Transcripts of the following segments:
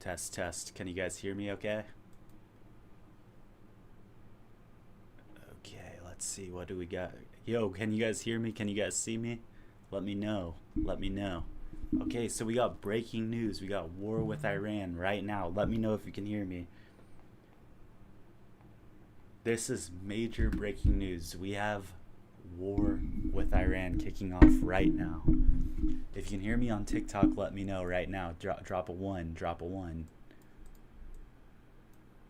Test, test. Can you guys hear me okay? Okay, let's see. What do we got? Yo, can you guys hear me? Can you guys see me? Let me know. Let me know. Okay, so we got breaking news. We got war with Iran right now. Let me know if you can hear me. This is major breaking news. We have war with Iran kicking off right now. If you can hear me on TikTok, let me know right now. Drop a one. Drop a one.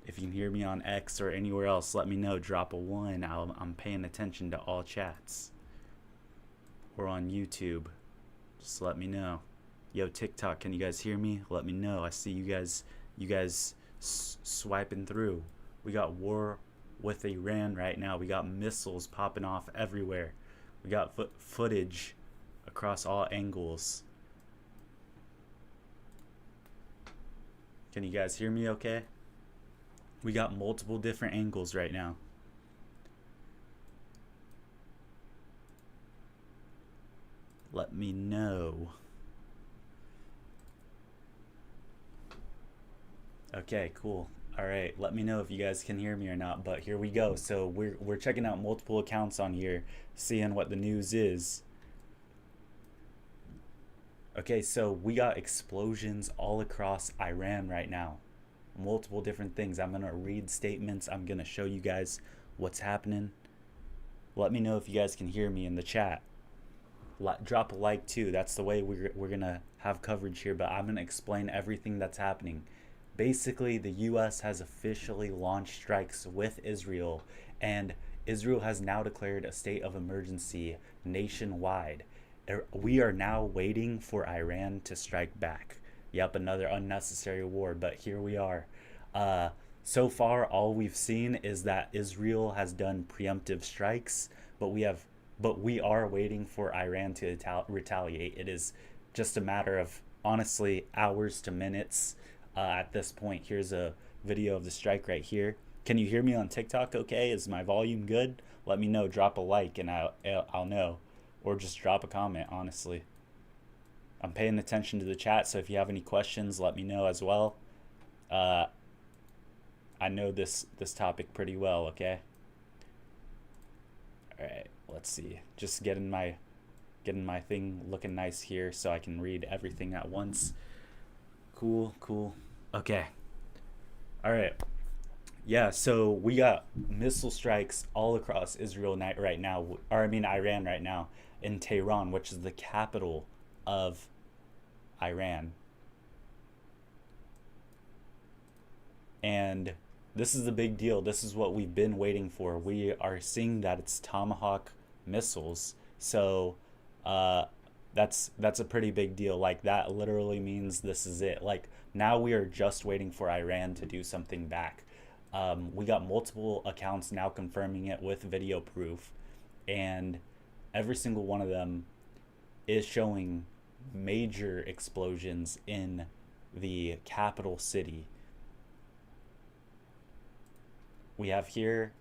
If you can hear me on X or anywhere else, let me know. Drop a one. I'm paying attention to all chats. Or on YouTube. Just let me know. Yo, TikTok, can you guys hear me? Let me know. I see you guys. Swiping through. We got war with Iran right now. We got missiles popping off everywhere. We got footage across all angles. Can you guys hear me okay? We got multiple different angles right now. Let me know. Okay, cool. All right, let me know if you guys can hear me or not, but here we go. So we're checking out multiple accounts on here, seeing what the news is. Okay, so we got explosions all across Iran right now. Multiple different things. I'm going to read statements. I'm going to show you guys what's happening. Let me know if you guys can hear me in the chat. Drop a like too. That's the way we're going to have coverage here, but I'm going to explain everything that's happening. Basically, the US has officially launched strikes with Israel, and Israel has now declared a state of emergency nationwide. We are now waiting for Iran to strike back. Yep, another unnecessary war, but here we are. So far, all we've seen is that Israel has done preemptive strikes, but we are waiting for Iran to retaliate. It is just a matter of, honestly, hours to minutes at this point. Here's a video of the strike right here. Can you hear me on TikTok okay? Is my volume good? Let me know. Drop a like and I'll know. Or just drop a comment, honestly. I'm paying attention to the chat, so if you have any questions, let me know as well. I know this topic pretty well, okay? All right, let's see. Just getting my thing looking nice here so I can read everything at once. Cool. Okay. All right. Yeah, so we got missile strikes all across Israel right now, or I mean Iran right now, in Tehran, which is the capital of Iran. And this is a big deal. This is what we've been waiting for. We are seeing that it's Tomahawk missiles. So that's a pretty big deal. Like, that literally means this is it. Like, now we are just waiting for Iran to do something back. We got multiple accounts now confirming it with video proof, and every single one of them is showing major explosions in the capital city. We have here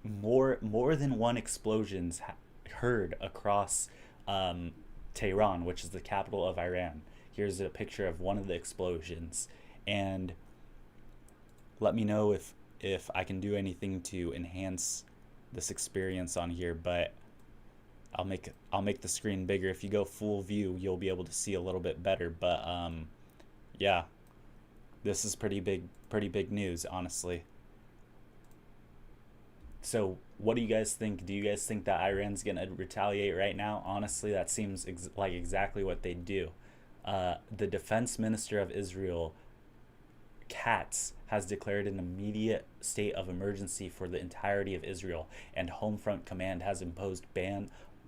more than one explosions heard across Tehran, which is the capital of Iran. Here's a picture of one of the explosions, and let me know if I can do anything to enhance this experience on here, but I'll make the screen bigger. If you go full view, you'll be able to see a little bit better. But yeah, this is pretty big news, honestly. So what do you guys think? Do you guys think that Iran's gonna retaliate right now? Honestly, that seems like exactly what they'd do. The defense minister of Israel, Katz, has declared an immediate state of emergency for the entirety of Israel, and Homefront Command has imposed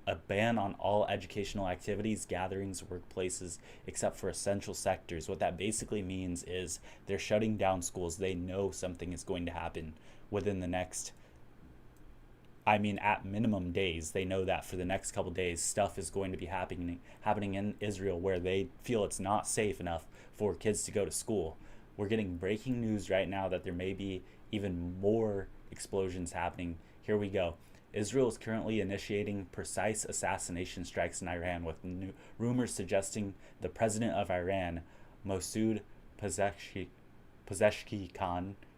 a ban on all educational activities, gatherings, workplaces, except for essential sectors. What that basically means is they're shutting down schools. They know something is going to happen within the next, at minimum days. They know that for the next couple days, stuff is going to be happening in Israel where they feel it's not safe enough for kids to go to school. We're getting breaking news right now that there may be even more explosions happening. Here we go. Israel is currently initiating precise assassination strikes in Iran, with rumors suggesting the president of Iran, Masoud Pezeshkian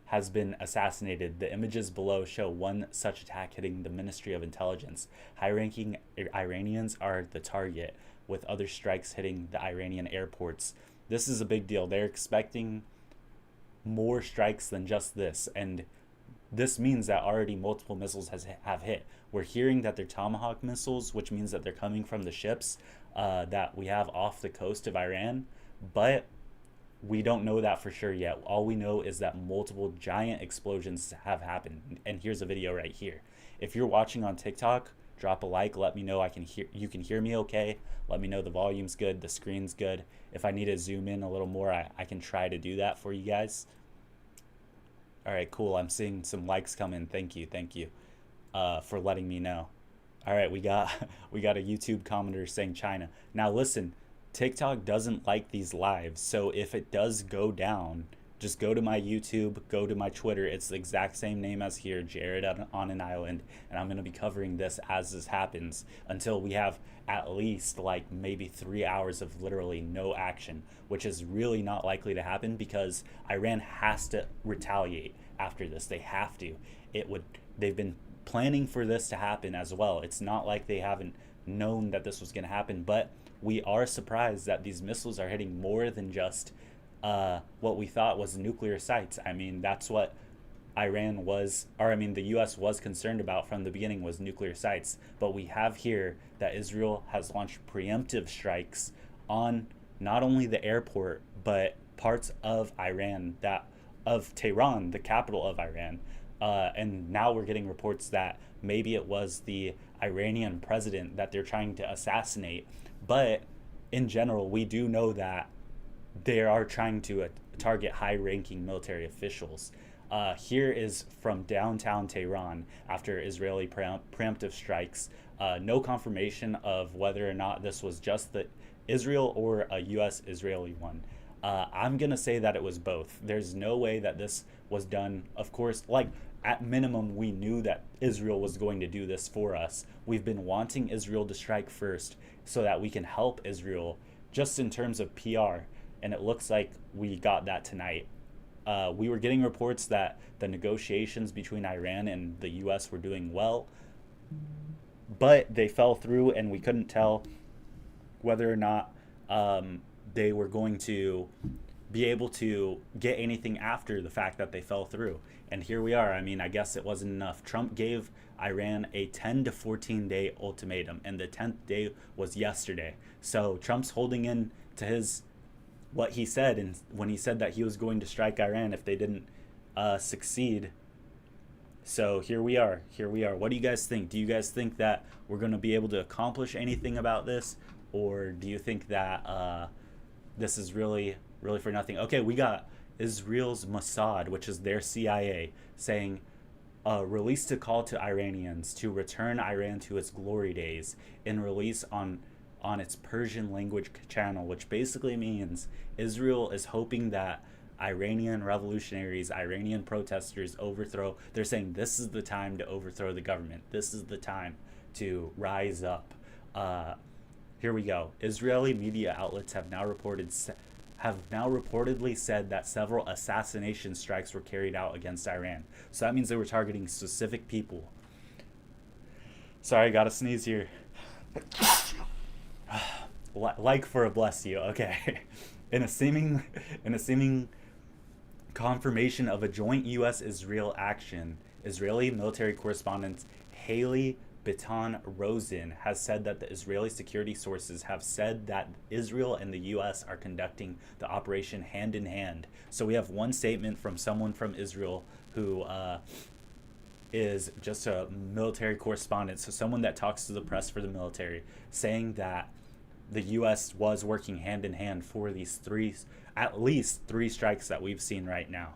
has been assassinated. The images below show one such attack hitting the Ministry of Intelligence. High-ranking Iranians are the target, with other strikes hitting the Iranian airports. This is a big deal. They're expecting more strikes than just this, and this means that already multiple missiles have hit. We're hearing that they're Tomahawk missiles, which means that they're coming from the ships that we have off the coast of Iran, but we don't know that for sure yet. All we know is that multiple giant explosions have happened, and here's a video right here. If you're watching on TikTok, drop a like, let me know you can hear me okay. Let me know the volume's good, the screen's good. If I need to zoom in a little more, I can try to do that for you guys. All right, cool. I'm seeing some likes come in. Thank you for letting me know. All right, we got a YouTube commenter saying China. Now listen, TikTok doesn't like these lives, so if it does go down, just go to my YouTube, go to my Twitter. It's the exact same name as here, Jared on an Island, and I'm going to be covering this as this happens until we have at least like maybe 3 hours of literally no action, which is really not likely to happen because Iran has to retaliate after this. They have to. They've been planning for this to happen as well. It's not like they haven't known that this was going to happen, but we are surprised that these missiles are hitting more than just what we thought was nuclear sites. I mean, that's what the US was concerned about from the beginning, was nuclear sites. But we have here that Israel has launched preemptive strikes on not only the airport, but parts of Iran, of Tehran, the capital of Iran. And now we're getting reports that maybe it was the Iranian president that they're trying to assassinate. But in general, we do know that they are trying to target high-ranking military officials. Here is from downtown Tehran after Israeli preemptive strikes. No confirmation of whether or not this was just the Israel or a U.S.-Israeli one. I'm going to say that it was both. There's no way that this was done. Of course, like, at minimum, we knew that Israel was going to do this for us. We've been wanting Israel to strike first so that we can help Israel just in terms of PR. And it looks like we got that tonight. We were getting reports that the negotiations between Iran and the U.S. were doing well, but they fell through, and we couldn't tell whether or not they were going to be able to get anything after the fact that they fell through. And here we are. I mean, I guess it wasn't enough. Trump gave Iran a 10 to 14 day ultimatum, and the 10th day was yesterday. So Trump's holding in to what he said, and when he said that he was going to strike Iran if they didn't succeed. So here we are. What do you guys think? Do you guys think that we're going to be able to accomplish anything about this, or do you think that this is really for nothing? Okay, we got Israel's Mossad, which is their CIA, saying released a call to Iranians to return Iran to its glory days in release on its Persian language channel, which basically means Israel is hoping that Iranian revolutionaries, Iranian protesters they're saying this is the time to overthrow the government. This is the time to rise up. Here we go. Israeli media outlets have now reportedly said that several assassination strikes were carried out against Iran. So that means they were targeting specific people. Sorry, I gotta sneeze here. Like for a bless you. Okay. In a seeming confirmation of a joint U.S.-Israel action, Israeli military correspondent Haley Biton Rosen has said that the Israeli security sources have said that Israel and the U.S. are conducting the operation hand in hand. So we have one statement from someone from Israel who is just a military correspondent, so someone that talks to the press for the military, saying that the U.S. was working hand in hand for these at least three strikes that we've seen right now.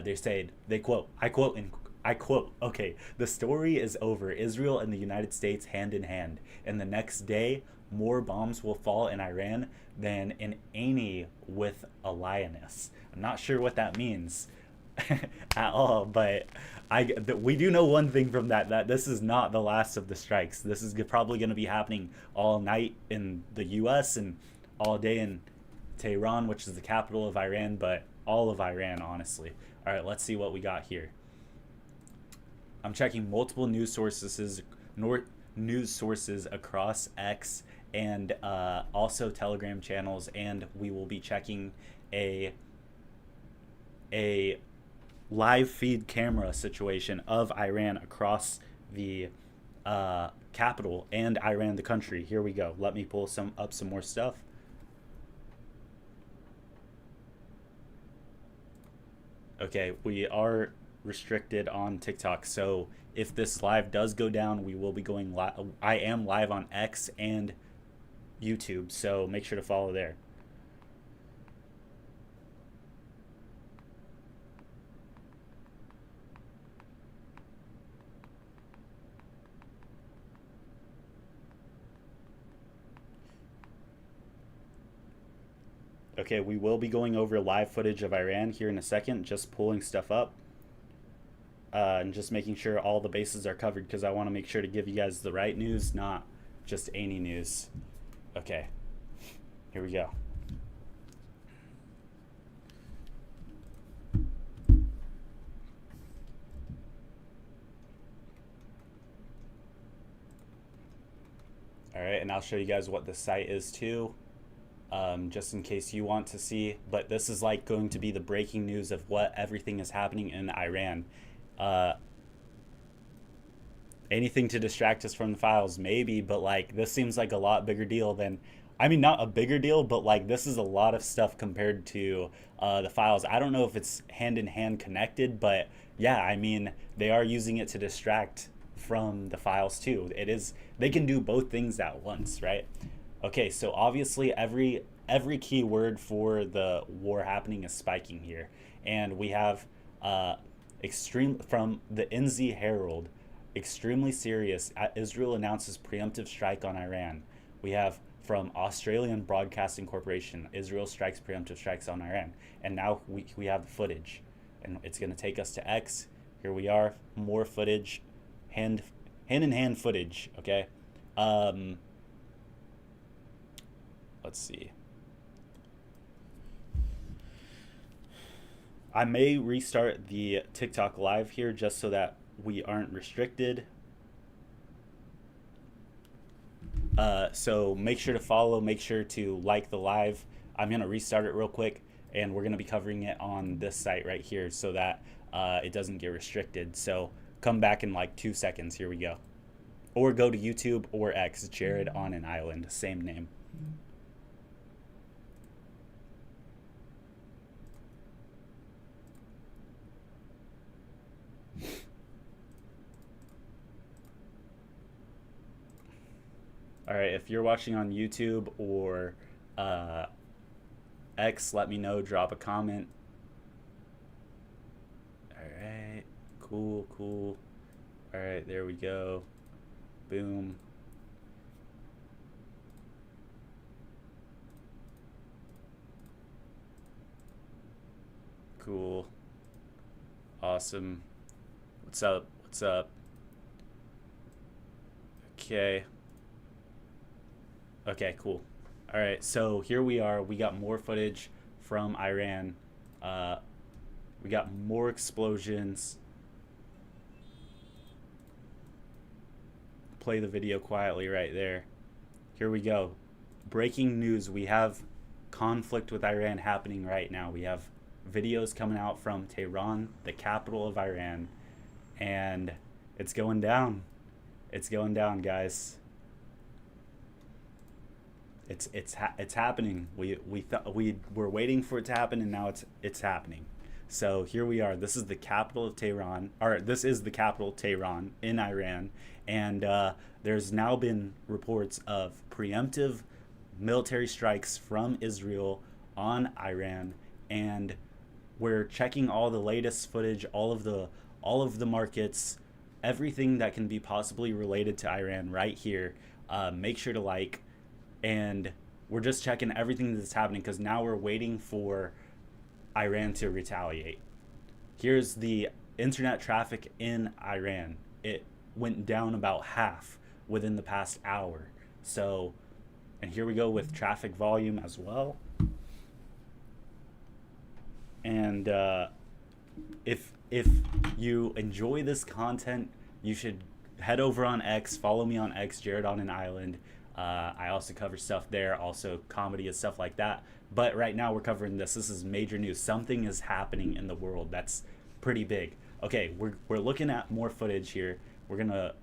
They quote, I quote, okay, the story is over. Israel and the United States hand in hand. And the next day, more bombs will fall in Iran than in any with a lioness. I'm not sure what that means at all, but we do know one thing from that this is not the last of the strikes. This is probably going to be happening all night in the U.S. and all day in Tehran, which is the capital of Iran, but all of Iran, honestly. All right, let's see what we got here. I'm checking multiple news sources, across X and also Telegram channels, and we will be checking a live feed camera situation of Iran across the capital and Iran, the country. Here we go. Let me pull some more stuff. Okay, we are restricted on TikTok, so if this live does go down, we will be going live. I am live on X and YouTube, so make sure to follow there. Okay, we will be going over live footage of Iran here in a second, just pulling stuff up and just making sure all the bases are covered, because I want to make sure to give you guys the right news, not just any news. Okay, here we go. All right, and I'll show you guys what the site is too. Just in case you want to see, but this is like going to be the breaking news of what everything is happening in Iran. Anything to distract us from the files, maybe, but like this seems like a lot bigger deal than, I mean, not a bigger deal, but like this is a lot of stuff compared to the files. I don't know if it's hand in hand connected, but yeah, I mean, they are using it to distract from the files too. It is, they can do both things at once, right? Okay, so obviously every keyword for the war happening is spiking here, and we have extreme from the NZ Herald, extremely serious. Israel announces preemptive strike on Iran. We have from Australian Broadcasting Corporation, Israel strikes preemptive strikes on Iran, and now we have the footage, and it's going to take us to X. Here we are, more footage, hand in hand footage. Okay. Let's see. I may restart the TikTok live here just so that we aren't restricted. So make sure to follow, make sure to like the live. I'm going to restart it real quick, and we're going to be covering it on this site right here so that it doesn't get restricted. So come back in like 2 seconds. Here we go. Or go to YouTube or X, Jared on an Island, same name. All right, if you're watching on YouTube or X, let me know, drop a comment. All right, cool. All right, there we go. Boom. Cool. Awesome. What's up? Okay. Okay, cool. All right, so here we are. We got more footage from Iran. We got more explosions. Play the video quietly right there. Here we go. Breaking news. We have conflict with Iran happening right now. We have videos coming out from Tehran, the capital of Iran, and it's going down. It's going down, guys. It's happening. We were waiting for it to happen, and now it's happening. So here we are. This is the capital of Tehran, or this is the capital, Tehran, in Iran, and there's now been reports of preemptive military strikes from Israel on Iran, and we're checking all the latest footage, all of the markets, everything that can be possibly related to Iran right here. Make sure to like. And we're just checking everything that's happening because now we're waiting for Iran to retaliate. Here's the internet traffic in Iran. It went down about half within the past hour. So, and here we go with traffic volume as well. And if you enjoy this content, you should head over on X, follow me on X, Jared on an Island. I also cover stuff there, also comedy and stuff like that. But right now we're covering this. This is major news. Something is happening in the world that's pretty big. Okay, we're looking at more footage here. We're gonna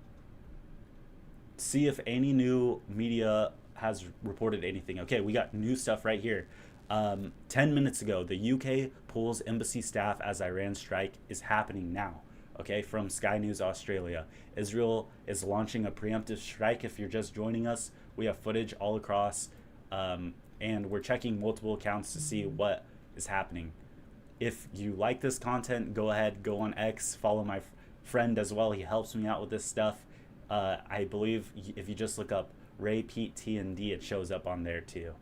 see if any new media has reported anything. Okay, we got new stuff right here. 10 minutes ago, the UK pulls embassy staff as Iran strike is happening now. Okay, from Sky News Australia. Israel is launching a preemptive strike. If you're just joining us, we have footage all across, and we're checking multiple accounts to see what is happening. If you like this content, go ahead, go on X, follow my friend as well. He helps me out with this stuff. I believe if you just look up Ray Pete TND, it shows up on there too.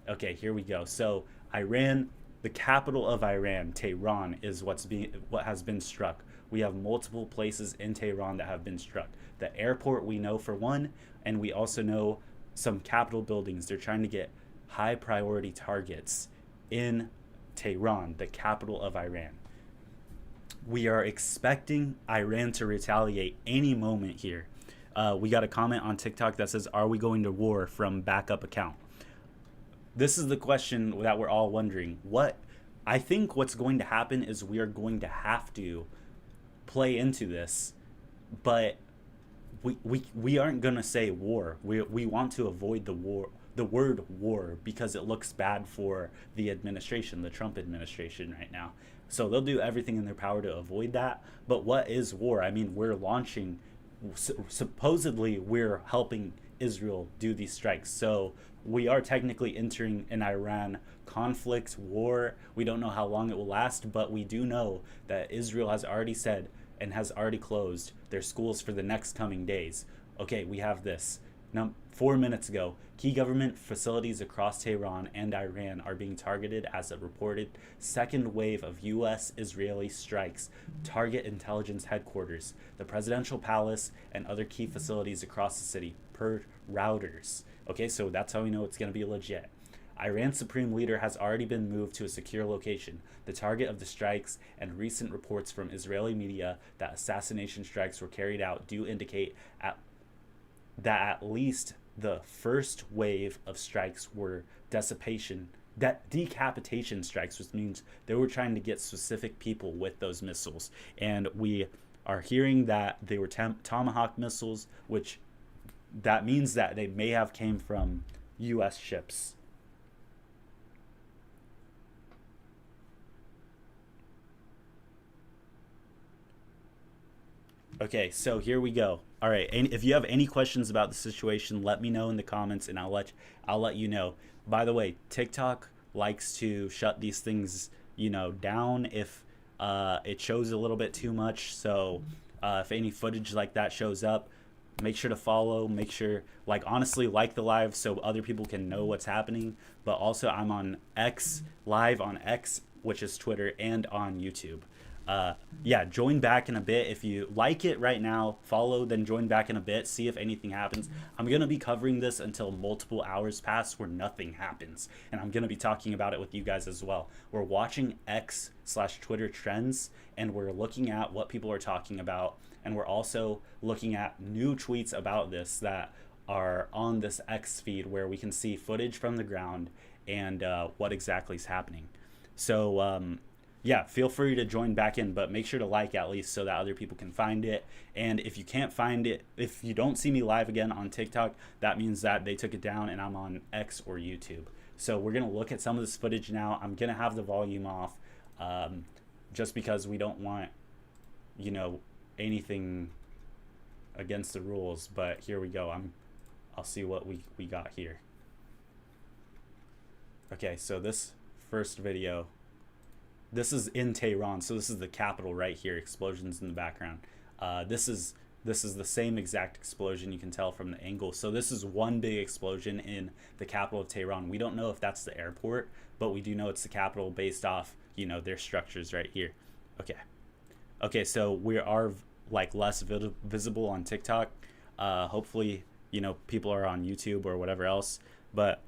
Okay, here we go. So Iran, the capital of Iran, Tehran, is what has been struck. We have multiple places in Tehran that have been struck. The airport we know for one, and we also know some Capitol buildings. They're trying to get high priority targets in Tehran, the capital of Iran. We are expecting Iran to retaliate any moment here. We got a comment on TikTok that says, "Are we going to war?" from backup account. This is the question that we're all wondering. I think what's going to happen is we are going to have to play into this, but we aren't going to say war. We want to avoid the word war, because it looks bad for the administration, the Trump administration right now. So they'll do everything in their power to avoid that. But what is war? I mean, we're launching, supposedly we're helping Israel do these strikes. So we are technically entering an Iran conflict, war. We don't know how long it will last, but we do know that Israel has already said and has already closed their schools for the next coming days. Okay, we have this. Now, 4 minutes ago, key government facilities across Tehran and Iran are being targeted as a reported second wave of U.S.-Israeli strikes target intelligence headquarters, the presidential palace, and other key facilities across the city, per Reuters. Okay, so that's how we know it's going to be legit. Iran's supreme leader has already been moved to a secure location. The target of the strikes and recent reports from Israeli media that assassination strikes were carried out do indicate that at least the first wave of strikes were decapitation strikes, which means they were trying to get specific people with those missiles. And we are hearing that they were Tomahawk missiles, which that means that they may have came from U.S. ships. Okay, so here we go. All right, and if you have any questions about the situation, let me know in the comments, and I'll let you know. By the way, TikTok likes to shut these things, down if it shows a little bit too much. So if any footage like that shows up, make sure to follow. Make sure, honestly, like the live so other people can know what's happening. But also, I'm on X, live on X, which is Twitter, and on YouTube. Join back in a bit. If you like it right now, follow, then join back in a bit, see if anything happens. I'm going to be covering this until multiple hours pass where nothing happens, and I'm going to be talking about it with you guys as well. We're watching X/Twitter trends, and we're looking at what people are talking about, and we're also looking at new tweets about this that are on this X feed where we can see footage from the ground and what exactly is happening. So feel free to join back in, but make sure to like at least so that other people can find it. And if you can't find it, if you don't see me live again on TikTok, that means that they took it down and I'm on X or YouTube. So we're going to look at some of this footage now. I'm going to have the volume off just because we don't want, anything against the rules. But here we go. I'll see what we got here. Okay, so this first video, this is in Tehran, so this is the capital right here. Explosions in the background. This is the same exact explosion. You can tell from the angle. So this is one big explosion in the capital of Tehran. We don't know if that's the airport, but we do know it's the capital based off their structures right here. Okay, so we are less visible on TikTok. Hopefully people are on YouTube or whatever else, but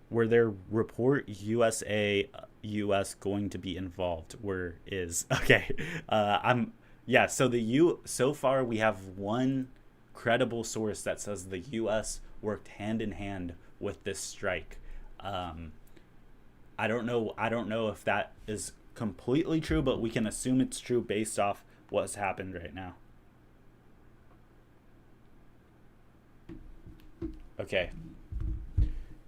Were there report US going to be involved? Where is okay? I'm yeah. So so far we have one credible source that says the U.S. worked hand in hand with this strike. Um, I don't know. I don't know if that is completely true, but we can assume it's true based off what's happened right now. Okay,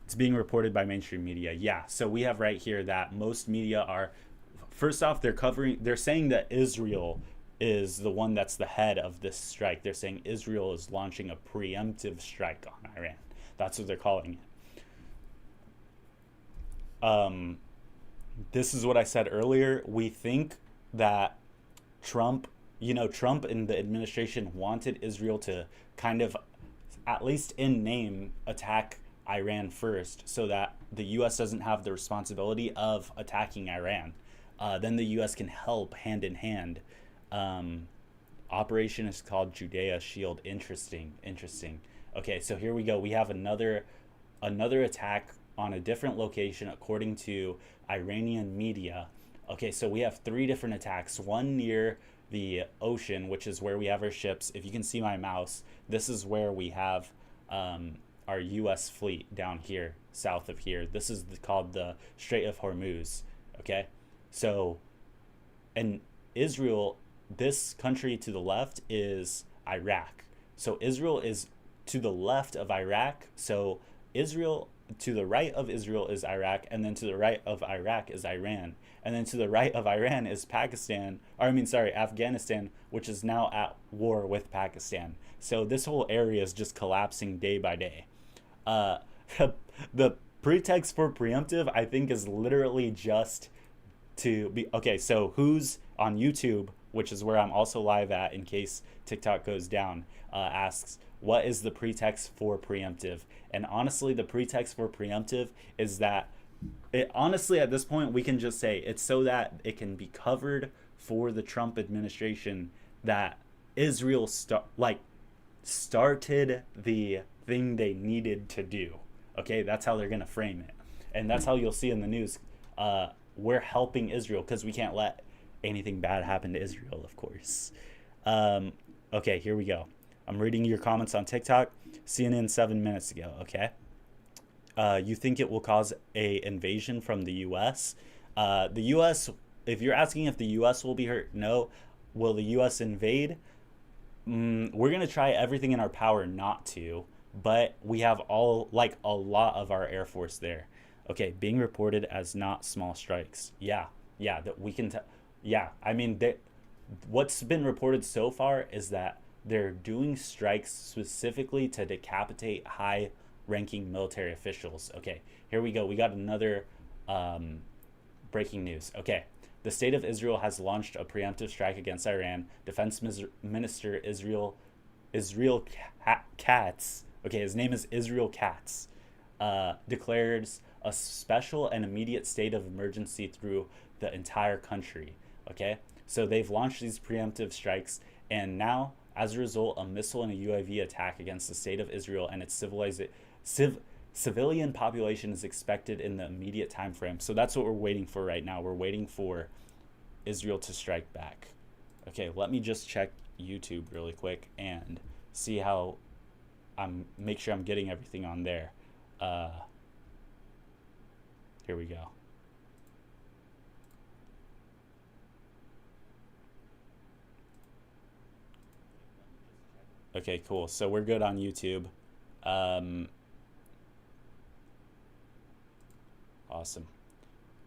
it's being reported by mainstream media. Yeah, so we have right here that most media are, first off, they're saying that Israel is the one that's the head of this strike. They're saying Israel is launching a preemptive strike on Iran. That's what they're calling it. This is what I said earlier. We think that Trump, Trump and the administration wanted Israel to kind of, at least in name, attack Iran first so that the U.S. doesn't have the responsibility of attacking Iran. Then the U.S. can help hand in hand. Um, Operation is called Judea Shield. Interesting, interesting. Okay, so here we go. We have another attack on a different location according to Iranian media. Okay, so we have three different attacks. One near the ocean, which is where we have our ships. If you can see my mouse, this is where we have our U.S. fleet down here, south of here. This is called the Strait of Hormuz. Okay, so and Israel, this country to the left is Iraq. So Israel is to the left of Iraq. So Israel, to the right of Israel is Iraq, and then to the right of Iraq is Iran, and then to the right of Iran is Pakistan, or I mean, sorry, Afghanistan, which is now at war with Pakistan. So this whole area is just collapsing day by day. Uh, the pretext for preemptive, I think, is literally just to be okay. So who's on YouTube, which is where I'm also live at in case TikTok goes down, asks, what is the pretext for preemptive? And honestly, the pretext for preemptive is that honestly, at this point, we can just say it's so that it can be covered for the Trump administration that Israel started the thing they needed to do. Okay, that's how they're gonna frame it, and that's how you'll see in the news. We're helping Israel because we can't let anything bad happen to Israel, of course. Um, okay, here we go. I'm reading your comments on TikTok. CNN 7 minutes ago. Okay. You think it will cause a invasion from the U.S.? The U.S. If you're asking if the U.S. will be hurt, no. Will the U.S. invade? We're gonna try everything in our power not to, but we have a lot of our Air Force there. Okay, being reported as not small strikes. Yeah, yeah, that we can. Yeah, I mean, what's been reported so far is that they're doing strikes specifically to decapitate high-ranking military officials. Okay, here we go. We got another breaking news. Okay, the state of Israel has launched a preemptive strike against Iran. Defense Minister Israel Katz. Okay, his name is Israel Katz. Declares a special and immediate state of emergency through the entire country. Okay, so they've launched these preemptive strikes, and now, as a result, a missile and a UAV attack against the state of Israel and its civilian population is expected in the immediate time frame. So that's what we're waiting for right now. We're waiting for Israel to strike back. Okay, let me just check YouTube really quick and see how make sure I'm getting everything on there. Here we go. Okay, cool. So we're good on YouTube. Um, awesome.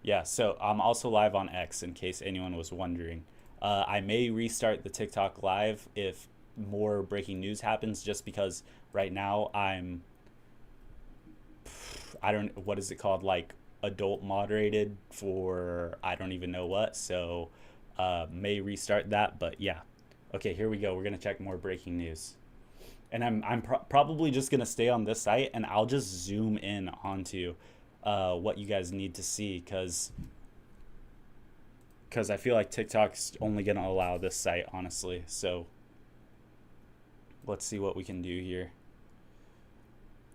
Yeah, so I'm also live on X in case anyone was wondering. I may restart the TikTok live if more breaking news happens, just because right now I don't, what is it called? Like adult moderated for I don't even know what. So may restart that, but yeah. Okay, here we go. We're gonna check more breaking news, and I'm probably just gonna stay on this site, and I'll just zoom in onto what you guys need to see, because I feel like TikTok's only gonna allow this site, honestly. So let's see what we can do here.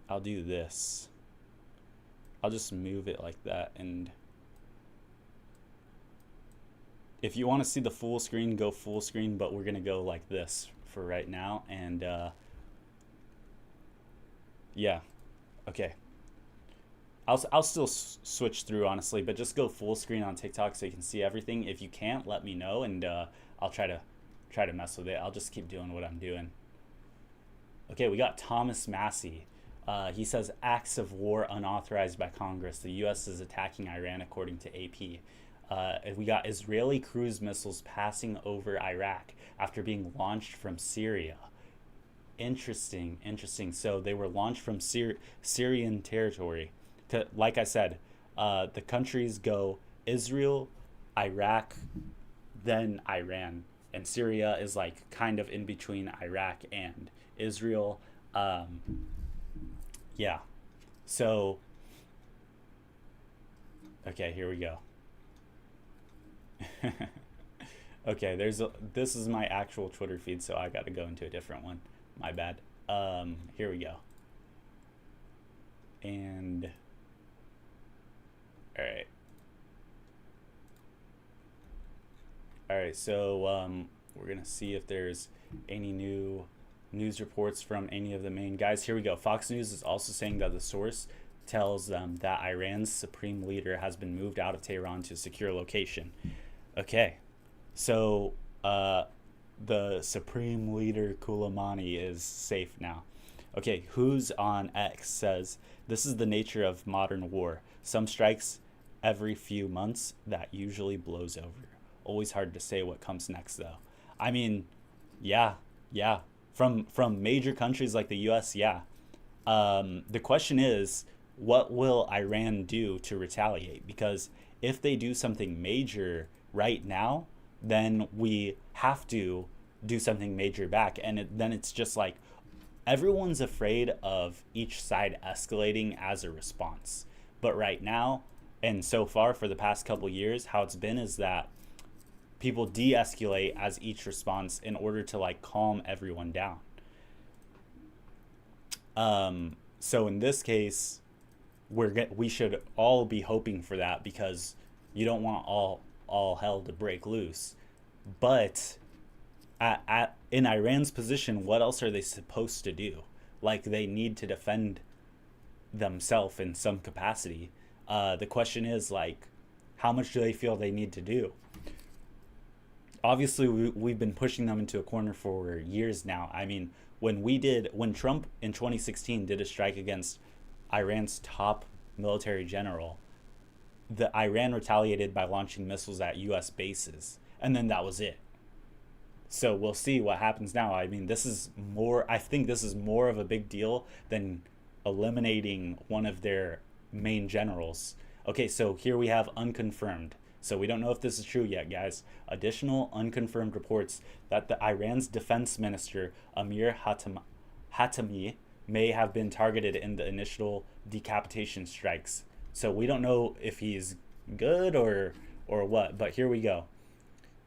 I'll do this. I'll just move it like that. And if you want to see the full screen, go full screen, but we're going to go like this for right now. And yeah, okay. I'll still switch through, honestly, but just go full screen on TikTok so you can see everything. If you can't, let me know, and I'll try to mess with it. I'll just keep doing what I'm doing. Okay, we got Thomas Massey. He says acts of war unauthorized by Congress. The U.S. is attacking Iran, according to AP. We got Israeli cruise missiles passing over Iraq after being launched from Syria. Interesting. So they were launched from Syrian territory. Like I said, the countries go Israel, Iraq, then Iran. And Syria is like kind of in between Iraq and Israel. Yeah. So, okay, here we go. Okay, this is my actual Twitter feed, so I got to go into a different one. My bad. Here we go. And all right, so we're gonna see if there's any new news reports from any of the main guys. Here we go. Fox News is also saying that the source tells them that Iran's supreme leader has been moved out of Tehran to a secure location. Okay, so the supreme leader Soleimani is safe now. Okay, Who's on X says this is the nature of modern war. Some strikes every few months, that usually blows over. Always hard to say what comes next, though. I mean, yeah. From major countries like the U.S., yeah. The question is, what will Iran do to retaliate? Because if they do something major right now, then we have to do something major back. And then it's just like everyone's afraid of each side escalating as a response. But right now, and so far for the past couple years, how it's been is that people de-escalate as each response in order to like calm everyone down. So in this case, we should all be hoping for that, because you don't want all hell to break loose. But in Iran's position, what else are they supposed to do? Like, they need to defend themselves in some capacity. The question is, like, how much do they feel they need to do? Obviously, we've been pushing them into a corner for years now. I mean, when Trump in 2016 did a strike against Iran's top military general, the Iran retaliated by launching missiles at U.S. bases, and then that was it. So we'll see what happens now. I mean, I think this is more of a big deal than eliminating one of their main generals. Okay, so here we have unconfirmed. So we don't know if this is true yet, guys. Additional unconfirmed reports that the Iran's defense minister, Amir Hatami, may have been targeted in the initial decapitation strikes. So we don't know if he's good or what, but here we go.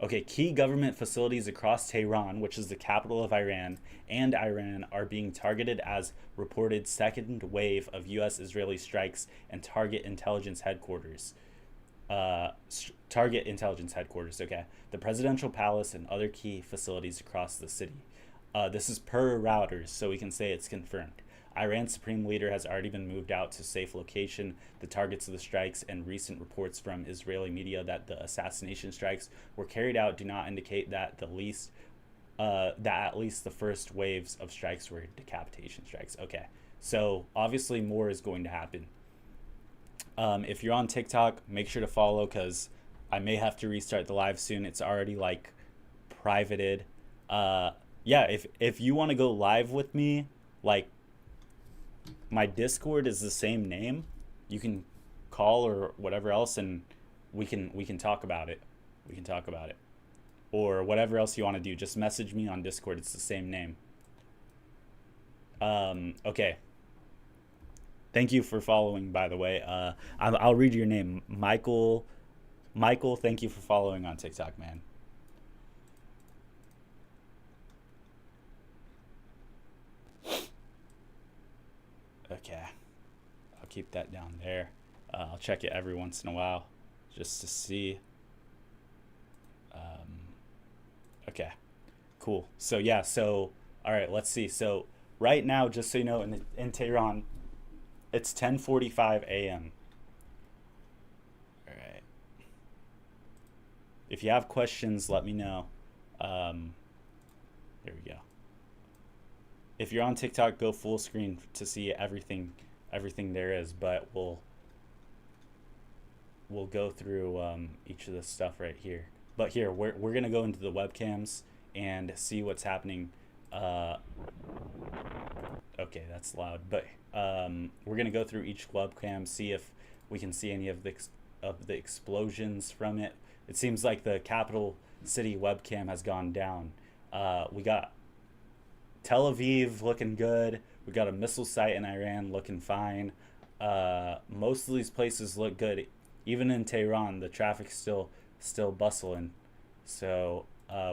Okay, key government facilities across Tehran, which is the capital of Iran, and Iran are being targeted as reported second wave of U.S.-Israeli strikes and target intelligence headquarters. Okay. The presidential palace and other key facilities across the city. This is per Reuters, so we can say it's confirmed. Iran's supreme leader has already been moved out to safe location. The targets of the strikes and recent reports from Israeli media that the assassination strikes were carried out do not indicate that at least the first waves of strikes were decapitation strikes. Okay, so obviously more is going to happen. If you're on TikTok, make sure to follow, because I may have to restart the live soon. It's already like privated. Yeah, if you want to go live with me, like, my Discord is the same name. You can call or whatever else, and we can talk about it. Or whatever else you want to do. Just message me on Discord. It's the same name. Okay. Thank you for following, by the way. I'll read your name. Michael, thank you for following on TikTok, man. Okay. I'll keep that down there. I'll check it every once in a while just to see. Okay, cool. So yeah, so all right, let's see. So right now, just so you know, in Tehran, it's 10:45 a.m. All right. If you have questions, let me know. Um, there we go. If you're on TikTok, go full screen to see everything there is. But we'll go through each of this stuff right here. But here we're gonna go into the webcams and see what's happening. Uh, okay, that's loud. But we're gonna go through each webcam, see if we can see any of the explosions from it. It seems like the capital city webcam has gone down. We got Tel Aviv looking good. We got a missile site in Iran looking fine. Most of these places look good. Even in Tehran, the traffic's still bustling. So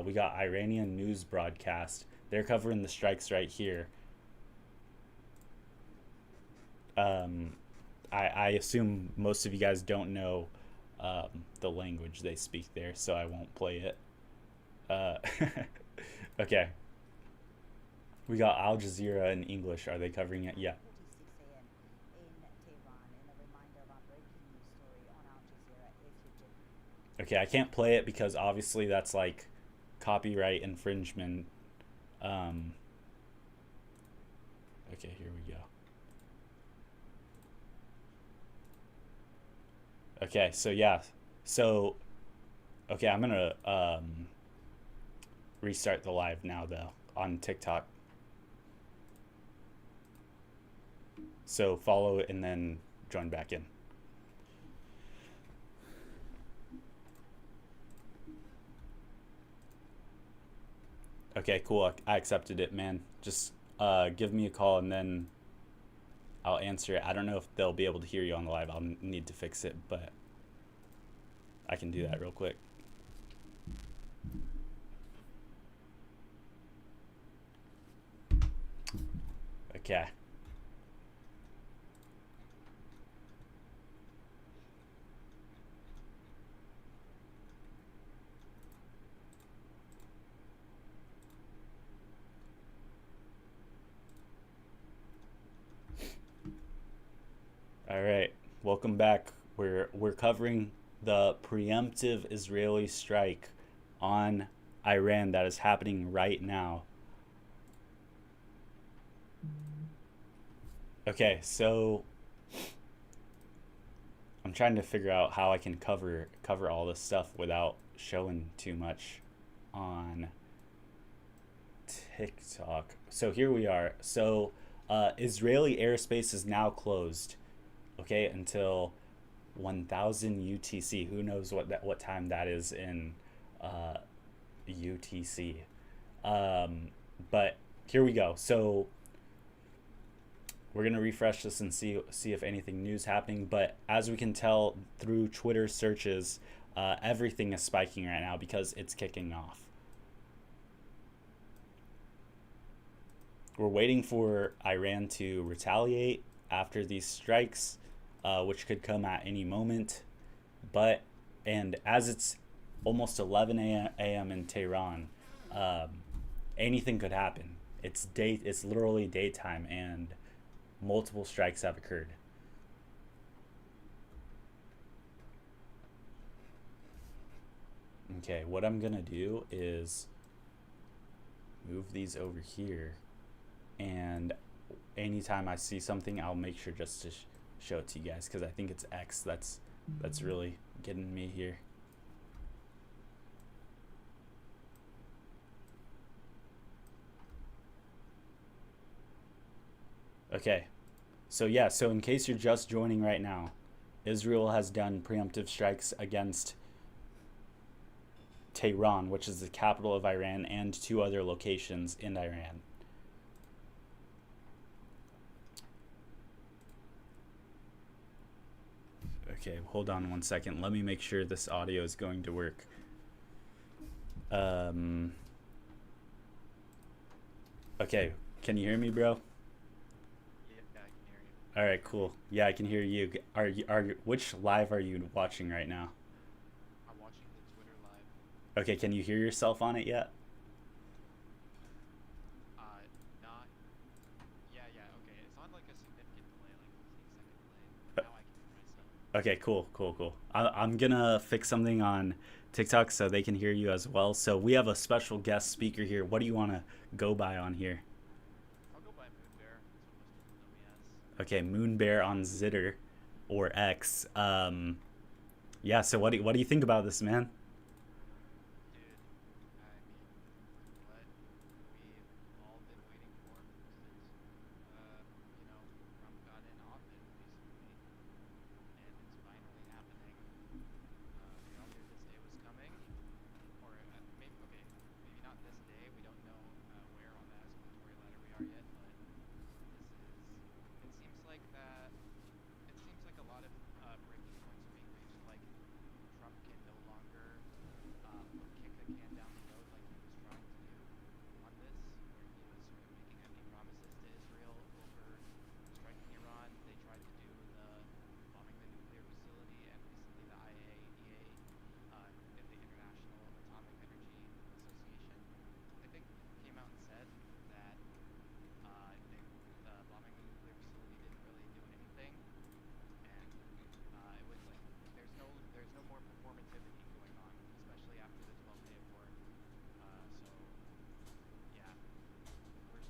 we got Iranian news broadcast. They're covering the strikes right here. Um, I assume most of you guys don't know the language they speak there, so I won't play it. Uh, okay, we got Al Jazeera in English. Are they covering it? Yeah. 46 a.m. in Tehran, and a reminder of our breaking news story on Al Jazeera if you didn't. Okay, I can't play it because obviously that's like copyright infringement. Um, okay, here we go. Okay, so yeah, so okay, I'm gonna restart the live now though on TikTok. So follow and then join back in. Okay, cool. I accepted it, man. Just give me a call and then I'll answer it. I don't know if they'll be able to hear you on the live. I'll need to fix it, but I can do that real quick. Okay. All right. Welcome back. We're covering the preemptive Israeli strike on Iran that is happening right now. Okay, so I'm trying to figure out how I can cover all this stuff without showing too much on TikTok. So here we are. So Israeli airspace is now closed. Okay, until 1000 UTC. Who knows what time that is in uh, UTC? But here we go. So we're gonna refresh this and see if anything new's happening. But as we can tell through Twitter searches, everything is spiking right now because it's kicking off. We're waiting for Iran to retaliate after these strikes, which could come at any moment. But and as it's almost 11 a.m. in Tehran, um, anything could happen. It's literally daytime, and multiple strikes have occurred. Okay, what I'm gonna do is move these over here, and anytime I see something, I'll make sure just to show it to you guys because I think it's X that's really getting me here. Okay, so yeah, so in case you're just joining right now, Israel has done preemptive strikes against Tehran, which is the capital of Iran, and two other locations in Iran. Okay, hold on one second. Let me make sure this audio is going to work. Um, okay, can you hear me, bro? Yeah, I can hear you. All right, cool. Yeah, I can hear you. Which live are you watching right now? I'm watching the Twitter live. Okay, can you hear yourself on it yet? Not. Yeah, yeah. Okay, it's on like a significant delay, like 15-second delay. But now I can hear myself. Okay, cool, cool, cool. I'm gonna fix something on TikTok so they can hear you as well. So we have a special guest speaker here. What do you want to go by on here? I'll go by Moon Bear. That's what most people know me as. Okay, Moon Bear on Zitter or X. Yeah. So what do you think about this, man? Dude, I mean, what we've all been waiting for since, Trump got in office recently, and it's finally happening. We all knew this day was coming, or maybe okay, maybe not this day. We don't know where on the escalatory ladder we are yet, but this is. It seems like that. It seems like a lot of breaking points are being reached. Like Trump can no longer kick the can down the road like he was trying to do on this, where he was sort of making empty promises to Israel over striking Iran. They tried to do the bombing the nuclear facility, and recently the IAEA, the International Atomic Energy Association, I think came out and said that the bombing the nuclear facility didn't really do anything, and it was like there's no more performativity going on, especially after the 12th day of war. So yeah, we're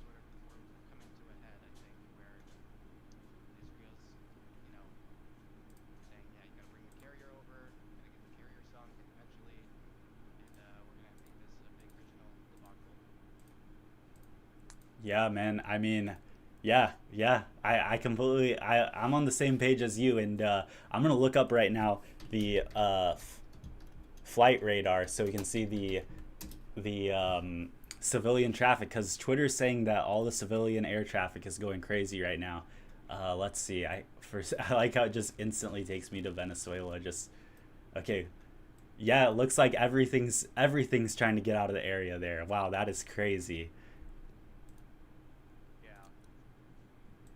coming to a head, I think, where Israel's you know saying, yeah, you gotta bring the carrier over, we're gonna get the carrier sunk eventually, and we're gonna make this a big regional debacle. Yeah, man. I mean, yeah, yeah. I'm on the same page as you, and I'm gonna look up right now the flight radar so we can see the civilian traffic because Twitter's saying that all the civilian air traffic is going crazy right now. Let's see. I like how it just instantly takes me to Venezuela. Just okay. Yeah, it looks like everything's trying to get out of the area there. Wow, that is crazy. Yeah.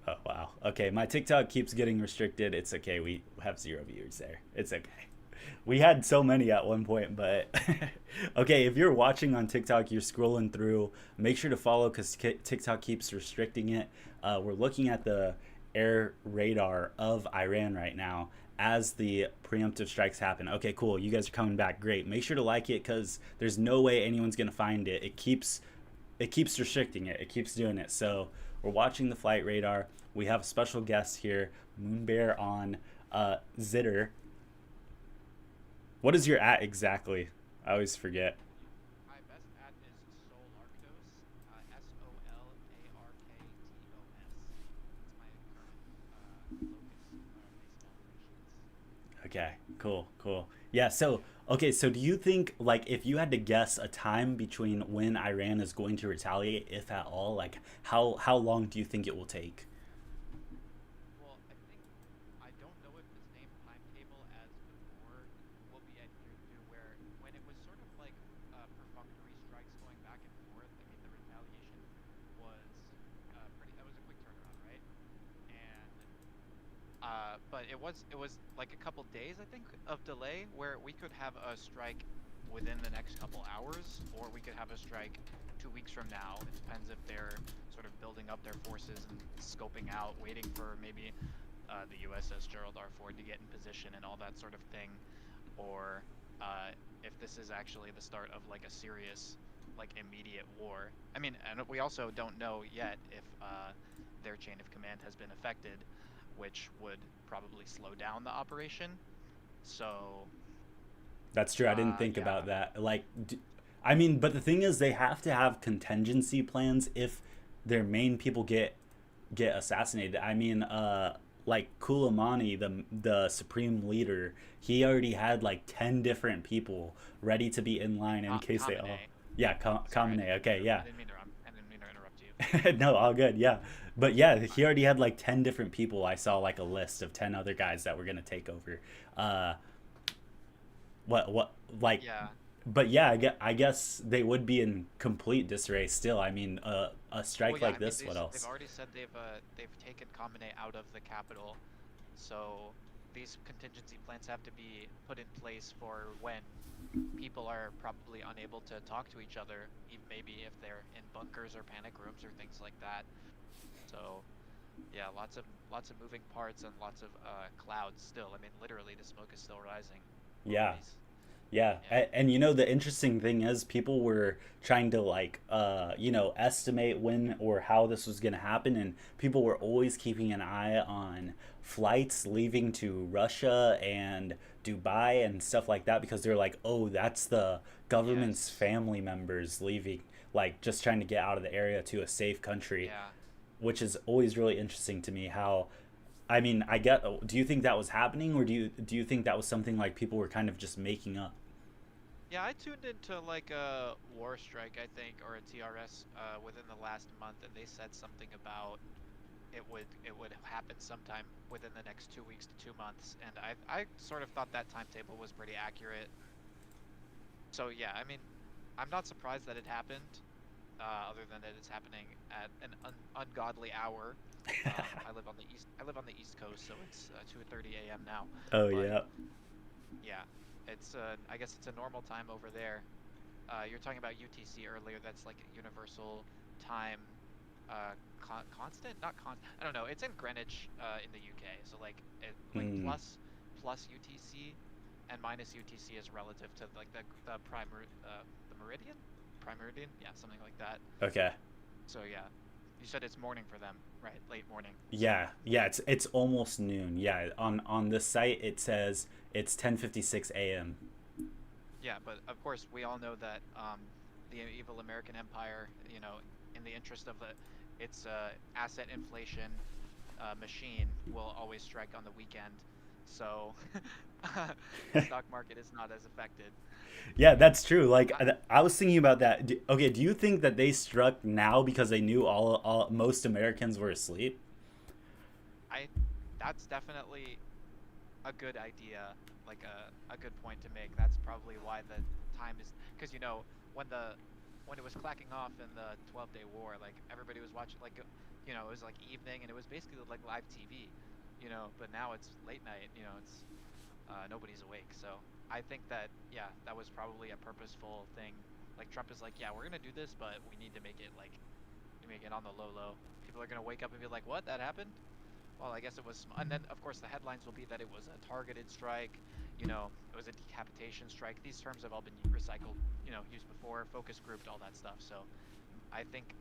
Oh wow. Okay, my TikTok keeps getting restricted. It's okay. We have zero viewers there. It's okay. We had so many at one point, but okay. If you're watching on TikTok, you're scrolling through. Make sure to follow because TikTok keeps restricting it. We're looking at the air radar of Iran right now as the preemptive strikes happen. Okay, cool. You guys are coming back. Great. Make sure to like it because there's no way anyone's gonna find it. It keeps restricting it. It keeps doing it. So we're watching the flight radar. We have a special guest here, Moonbear on Zitter. What is your at exactly? I always forget. My best ad is Sol Arctos, Solarktos. That's my current locus base of operations. Okay, cool, cool. Yeah, so okay, so do you think like if you had to guess a time between when Iran is going to retaliate, if at all, like how long do you think it will take? Well, I don't know if the same timetable as before will be adhered to, where when it was sort of like perfunctory strikes going back and forth. I mean, the retaliation was pretty. That was a quick turnaround, right? And but it was like a couple days, I think, of delay where we could have a strike within the next couple hours, or we could have a strike 2 weeks from now. It depends if they're sort of building up their forces and scoping out, waiting for maybe the USS Gerald R. Ford to get in position and all that sort of thing, or if this is actually the start of like a serious, like immediate war. I mean, and we also don't know yet if their chain of command has been affected, which would probably slow down the operation. So, That's true. I didn't think yeah, about that. Like, I mean, but the thing is, they have to have contingency plans if their main people get assassinated. I mean, like Kulamani, the supreme leader, he already had like 10 different people ready to be in line in case they all. Khamenei. Yeah, Sorry, Kamine. Okay, yeah. I didn't mean to interrupt you. No, all good. Yeah, but yeah, Uh, he already had like 10 different people. I saw like a list of 10 other guys that were gonna take over. Uh, what like yeah, but yeah, I guess they would be in complete disarray still. I mean, a Well, strike yeah, like I mean this, what they've else? already said they've taken Khamenei out of the capital, so these contingency plans have to be put in place for when people are probably unable to talk to each other, maybe if they're in bunkers or panic rooms or things like that. So yeah, lots of moving parts and lots of clouds still. I mean, literally the smoke is still rising over Yeah. these. Yeah, Yeah. and you know the interesting thing is people were trying to like estimate when or how this was going to happen, and people were always keeping an eye on flights leaving to Russia and Dubai and stuff like that because they're like, "Oh, that's the government's Yes. family members leaving, like just trying to get out of the area to a safe country," Yeah. which is always really interesting to me how I mean, I get do you think that was happening or do you think that was something like people were kind of just making up? Yeah, I tuned into like a war strike, I think, or a TRS within the last month, and they said something about it would happen sometime within the next 2 weeks to 2 months, and I sort of thought that timetable was pretty accurate. So yeah, I mean, I'm not surprised that it happened, other than that it's happening at an ungodly hour. I live on the East Coast, so it's 2:30 a.m. now. Oh But yeah. yeah, it's I guess it's a normal time over there. You're talking about UTC earlier. That's like a universal time, constant, not con. I don't know. It's in Greenwich, in the UK. So like Mm, plus UTC, and minus UTC is relative to like the meridian, prime meridian. Yeah, something like that. okay. So yeah, you said it's morning for them, right? Late morning. So Yeah. Yeah, it's almost noon. Yeah, on this site it says it's 10:56 a.m. yeah, but of course we all know that the evil American empire, in the interest of its asset inflation machine, will always strike on the weekend. So the stock market is not as affected. Yeah, that's true. Like I, I was thinking about that. Okay, do you think that they struck now because they knew all most Americans were asleep? I that's definitely a good idea, like a good point to make. That's probably why the time is because when it was clacking off in the 12-day war, like everybody was watching, like it was like evening and it was basically like live TV, But now it's late night, it's nobody's awake. So I think that yeah, that was probably a purposeful thing. Like Trump is like, yeah, we're gonna do this, but we need to make it like make it on the low low. People are gonna wake up and be like, what? That happened? Well, I guess it was, and then of course the headlines will be that it was a targeted strike, it was a decapitation strike. These terms have all been recycled, used before, focus grouped, all that stuff. So I think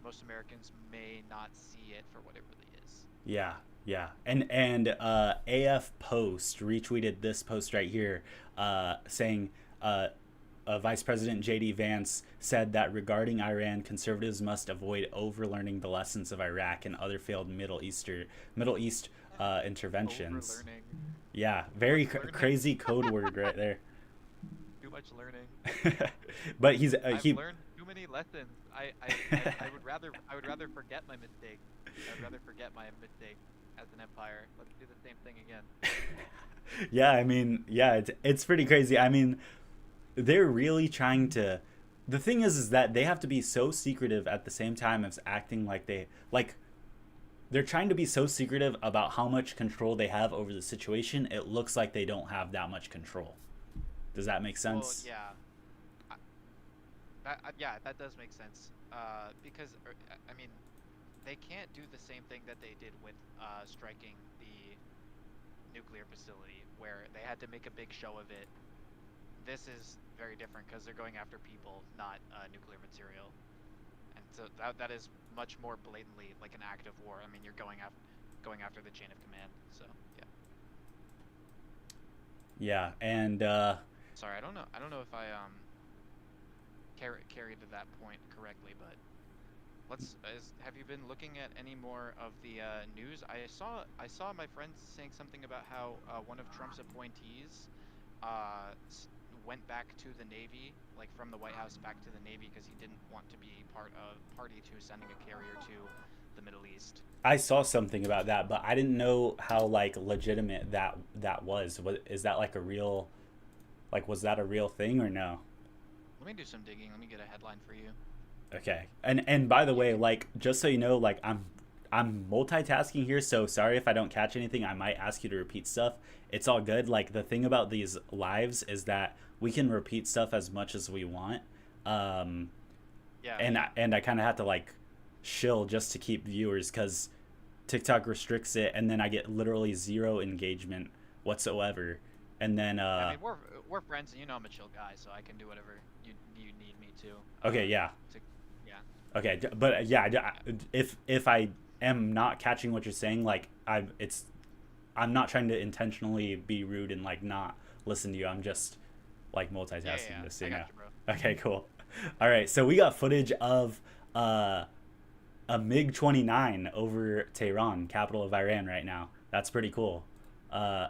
most Americans may not see it for what it really is. Yeah, yeah. And AF Post retweeted this post right here, saying Vice President J.D. Vance said that regarding Iran, conservatives must avoid overlearning the lessons of Iraq and other failed Middle East interventions. Overlearning, Yeah, too much very learning, crazy code word right there. too much learning. But he's I've he learned too many lessons. I would rather forget my mistakes. I would rather forget my mistake as an empire. Let's do the same thing again. yeah, I mean, yeah, it's pretty crazy. I mean, they're really trying to the thing is that they have to be so secretive at the same time as acting like they're trying to be so secretive about how much control they have over the situation. It looks like they don't have that much control. Does that make Well, sense? yeah, I, yeah, that does make sense. Because I mean, they can't do the same thing that they did with striking the nuclear facility, where they had to make a big show of it. This is very different because they're going after people, not nuclear material, and so that is much more blatantly like an act of war. I mean, you're going after the chain of command. So yeah. Yeah, and Sorry, I don't know if I carried to that point correctly, but have you been looking at any more of the news? I saw my friends saying something about how one of Trump's appointees went back to the Navy, like from the White House back to the Navy because he didn't want to be party to sending a carrier to the Middle East. I saw something about that, but I didn't know how like legitimate that was. Is that like a real like was that a real thing or no? Let me do some digging. Let me get a headline for you. Okay. And by the You way, can. like just so you know, like I'm multitasking here, so sorry if I don't catch anything. I might ask you to repeat stuff. It's all good. Like the thing about these lives is that we can repeat stuff as much as we want. Um Yeah. and I kind of have to like shill just to keep viewers cuz TikTok restricts it and then I get literally zero engagement whatsoever. And then I mean, we're friends, and you know I'm a chill guy, so I can do whatever you need me to. okay, yeah. To yeah. Okay, but yeah, Yeah. if I am not catching what you're saying, like I'm not trying to intentionally be rude and like not listen to you. I'm just like Yeah. Yeah. multitasking Yeah. this, so I you know. got you, bro. Okay, cool. All right, so we got footage of uh, a MiG 29 over Tehran, capital of Iran, right now. That's pretty cool. Uh,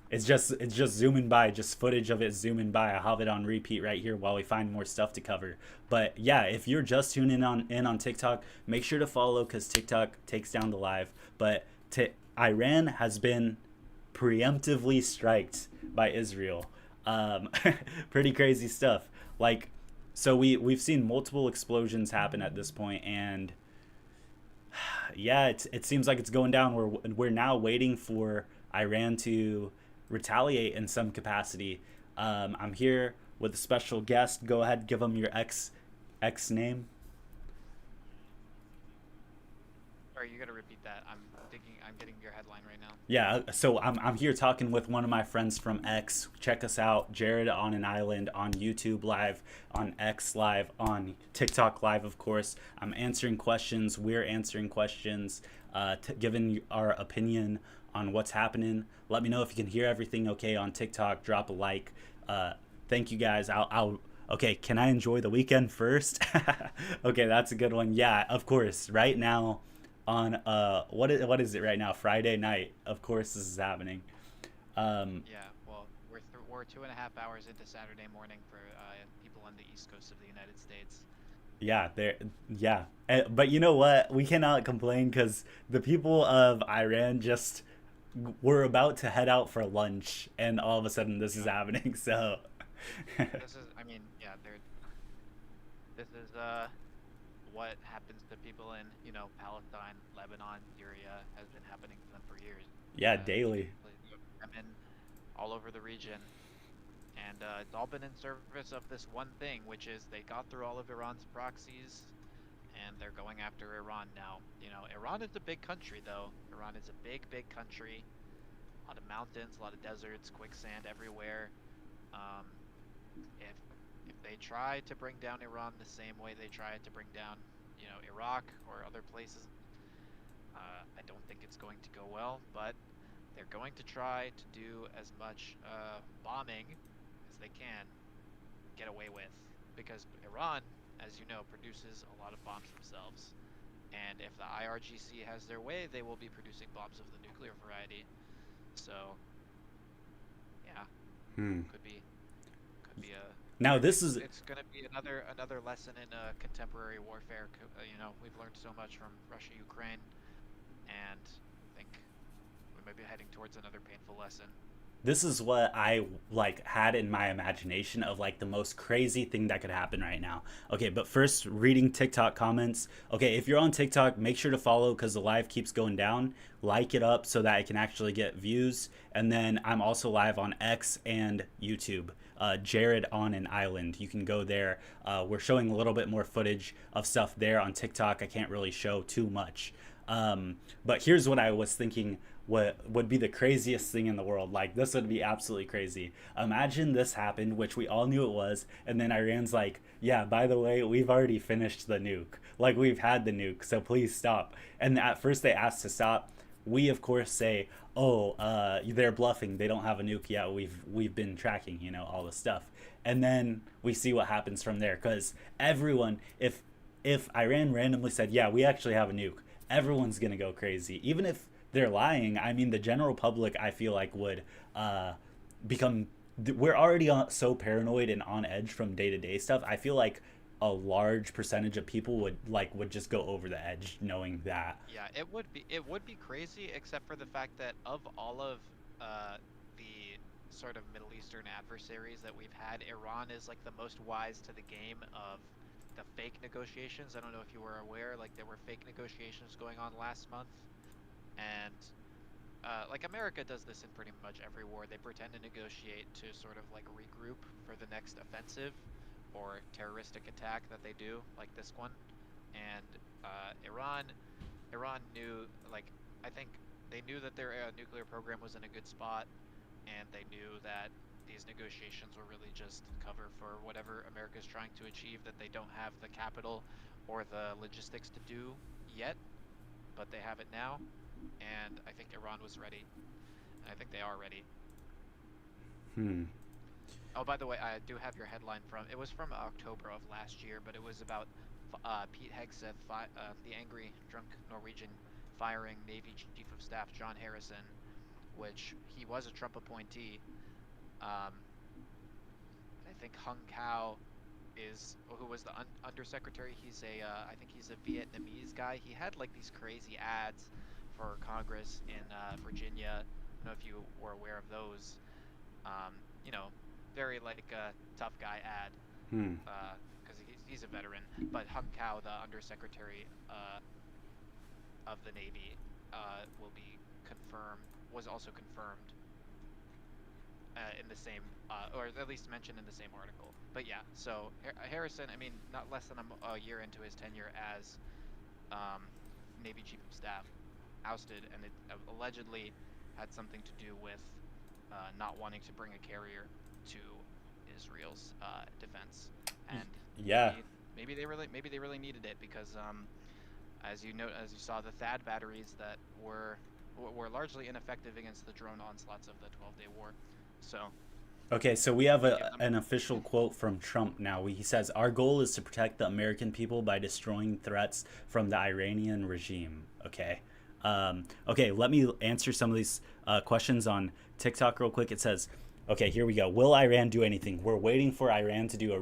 it's just zooming by, just footage of it zooming by. I have it on repeat right here while we find more stuff to cover. But yeah, if you're just tuning in on TikTok, make sure to follow because TikTok takes down the live. But Iran has been preemptively striked by Israel. Um, Pretty crazy stuff. Like, so we've seen multiple explosions happen at this point, and yeah, it seems like it's going down. We're now waiting for Iran to retaliate in some capacity. I'm here with a special guest. Go ahead, give them your X name. Or you gotta repeat that. I'm digging. I'm getting your headline right now. Yeah, so I'm here talking with one of my friends from X. Check us out, Jared on an Island on YouTube Live, on X Live, on TikTok Live, of course. I'm answering questions. We're answering questions, giving our opinion on what's happening. Let me know if you can hear everything okay on TikTok. Drop a like. Uh, Thank you guys. Okay, can I enjoy the weekend first? Okay, that's a good one. Yeah, of course. Right now, on what is it right now? Friday night. Of course, this is happening. Um, Yeah. Well, we're 2.5 hours into Saturday morning for people on the East Coast of the United States. yeah, there. Yeah, but you know what? We cannot complain because the people of Iran just were about to head out for lunch, and all of a sudden this is Yeah. happening. So, This is. I mean, yeah. This is what happens to people in Palestine, Lebanon, Syria has been happening to them for years. yeah, daily. Yemen, all over the region, and it's all been in service of this one thing, which is they got through all of Iran's proxies, and they're going after Iran now. Iran is a big country, though. Iran is a big, big country. A lot of mountains, a lot of deserts, quicksand everywhere. Um, if if they try to bring down Iran the same way they tried to bring down, Iraq or other places, I don't think it's going to go well. But they're going to try to do as much bombing as they can get away with, because Iran, as you know, produces a lot of bombs themselves. And if the IRGC has their way, they will be producing bombs of the nuclear variety. So, yeah, Hmm. could be a Now this is it's going to be another lesson in contemporary warfare. We've learned so much from Russia, Ukraine, and I think we might be heading towards another painful lesson. this is what I like had in my imagination of like the most crazy thing that could happen right now. Okay, but first reading TikTok comments. Okay, if you're on TikTok, make sure to follow because the live keeps going down. Like it up so that I can actually get views. And then I'm also live on X and YouTube. Jared on an Island. You can go there. We're showing a little bit more footage of stuff there on TikTok. I can't really show too much. But here's what I was thinking what would be the craziest thing in the world. Like, this would be absolutely crazy. Imagine this happened, which we all knew it was, and then Iran's like, yeah, by the way, we've already finished the nuke. Like, we've had the nuke, so please stop. And at first they asked to stop. We, of course, say, oh, they're bluffing. They don't have a nuke yet. We've been tracking, all this stuff. And then we see what happens from there. Because everyone, if Iran randomly said, yeah, we actually have a nuke, everyone's gonna go crazy. Even if they're lying, I mean, the general public, I feel like, would become. We're already so paranoid and on edge from day to day stuff. I feel like a large percentage of people would just go over the edge knowing that. Yeah, it would be crazy, except for the fact that of all of the sort of Middle Eastern adversaries that we've had, Iran is like the most wise to the game of the fake negotiations. I don't know if you were aware, like there were fake negotiations going on last month, and like America does this in pretty much every war. They pretend to negotiate to sort of like regroup for the next offensive or terroristic attack that they do, like this one. And Iran knew, like, I think they knew that their nuclear program was in a good spot, and they knew that these negotiations were really just cover for whatever America's trying to achieve that they don't have the capital or the logistics to do yet, but they have it now. And I think Iran was ready. And I think they are ready. Hmm. Oh, by the way, I do have your headline from, it was from October of last year, but it was about Pete Hegseth, the angry, drunk Norwegian, firing Navy Chief of Staff John Harrison, which he was a Trump appointee. I think Hung Cao who was the undersecretary. He's I think he's a Vietnamese guy. He had like these crazy ads for Congress in Virginia. I don't know if you were aware of those. You know, very like tough guy ad, Hmm. because he's a veteran. But Hung Cao, the undersecretary of the Navy, will be was also confirmed in the same, or at least mentioned in the same article. But yeah, so Harrison, I mean, not less than a year into his tenure as Navy Chief of Staff, ousted, and it allegedly had something to do with not wanting to bring a carrier to Israel's defense. And Yeah. maybe they really needed it, because as you saw, the THAAD batteries that were largely ineffective against the drone onslaughts of the 12-day war. So Okay, so we have an official quote from Trump now. He says, "Our goal is to protect the American people by destroying threats from the Iranian regime." Okay. Okay, let me answer some of these questions on TikTok real quick. It says, okay, here we go. Will Iran do anything? We're waiting for Iran to do a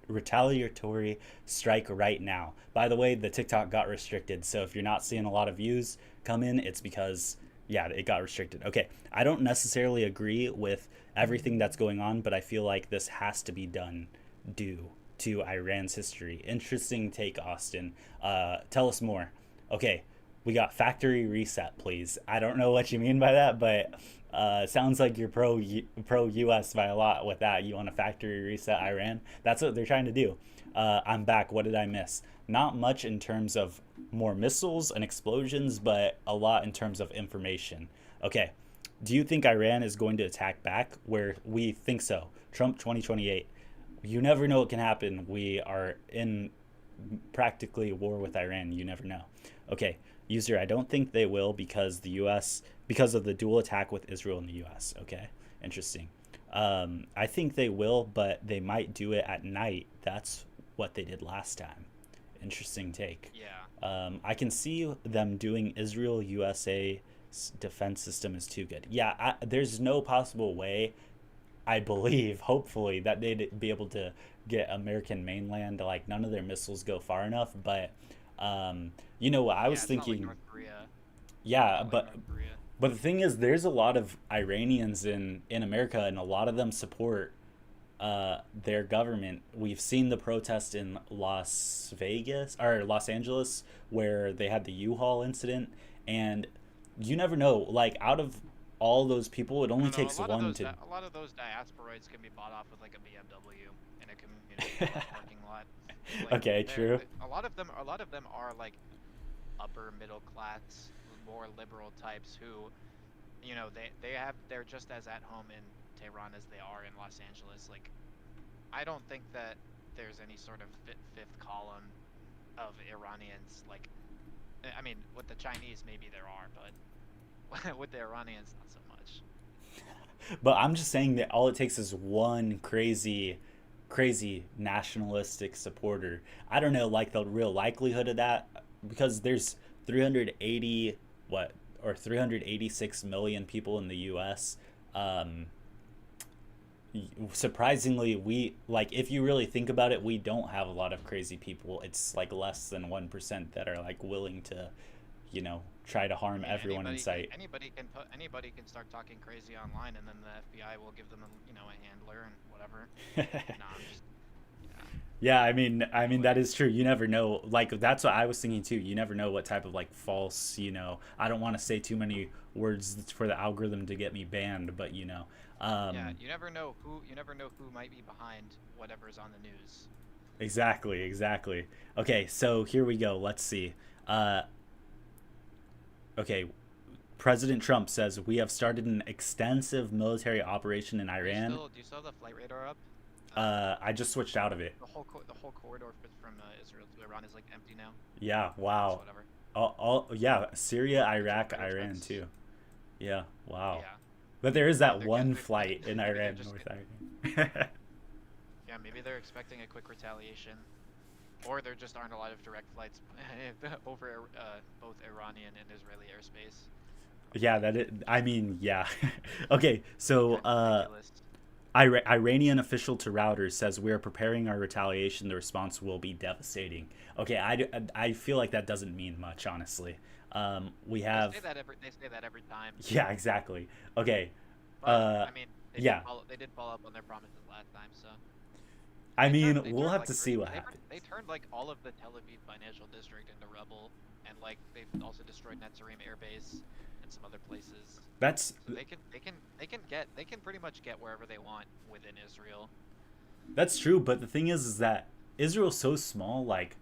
retaliatory strike right now. By the way, the TikTok got restricted. So if you're not seeing a lot of views come in, it's because, yeah, it got restricted. Okay, I don't necessarily agree with everything that's going on, but I feel like this has to be done due to Iran's history. Interesting take, Austin. Tell us more. Okay, we got factory reset, please. I don't know what you mean by that, but sounds like you're pro US by a lot with that. You want to factory reset Iran? That's what they're trying to do. I'm back. What did I miss? Not much in terms of more missiles and explosions, but a lot in terms of information. Okay. Do you think Iran is going to attack back? Where we think so. Trump 2028. You never know what can happen. We are in practically war with Iran. You never know. Okay. User, I don't think they will because of the dual attack with Israel and the US. Okay. Interesting. I think they will, but they might do it at night. That's what they did last time. Interesting take. yeah, I can see them doing Israel USA defense system is too good. Yeah, there's no possible way, I believe, hopefully, that they'd be able to get American mainland. Like, none of their missiles go far enough. But, you know what I was it's not like thinking? North Korea. Yeah, Not like but North Korea. but the thing is, there's a lot of Iranians in America, and a lot of them support their government. We've seen the protest in Las Vegas or Los Angeles where they had the U-Haul incident, and you never know. Like, out of all those people, it No, only no, takes one to. a lot of those diasporoids can be bought off with like a BMW in a community college parking lot. Like Okay, true. a lot of them are like upper middle class, more liberal types who, you know, they're just as at home in Tehran as they are in Los Angeles. Like, I don't think that there's any sort of fifth column of Iranians. Like, I mean, with the Chinese maybe there are, but with the Iranians not so much. But I'm just saying that all it takes is one crazy nationalistic supporter. I don't know, like, the real likelihood of that, because there's 380 what or 386 million people in the US. Um, Surprisingly, we, like, if you really think about it, we don't have a lot of crazy people. It's like less than 1% that are like willing to, you know, try to I harm mean, everyone in sight. anybody can start talking crazy online, and then the FBI will give them a handler and whatever. Nah, I'm just yeah. Yeah, I mean that Anyway, is true. You never know. Like that's what I was thinking too. You never know what type of like false, you know. I don't want to say too many words for the algorithm to get me banned, but you know. yeah, Um you never know who might be behind whatever's on the news. exactly, exactly. Okay, so here we go. Let's see. Uh okay, President Trump says we have started an extensive military operation in Iran. Do you still have the flight radar up? I just switched out of it. The whole corridor from Israel to Iran is like empty now. Yeah, Just wow. whatever. Yeah, Syria, Iraq, Pretty much Iran that's too. Yeah, wow. yeah. But there is Maybe that one flight in maybe they're Iran, just North Iran. yeah, maybe they're expecting a quick retaliation, or there just aren't a lot of direct flights over both Iranian and Israeli airspace. Yeah, I mean, yeah. Okay, so Kind of ridiculous. Iranian official to Reuters says we are preparing our retaliation. The response will be devastating. Okay, I feel like that doesn't mean much, honestly. We have, They say that every time. yeah, exactly. Okay, But uh, I mean, yeah. they did follow up on their promises last time, so I they mean, we'll turned have like to see what they, happens. they turned like all of the Tel Aviv financial district into rubble, and like they've also destroyed Netzarim Air Base and some other places. That's So they can pretty much get wherever they want within Israel. That's true, but the thing is that Israel's so small. Like,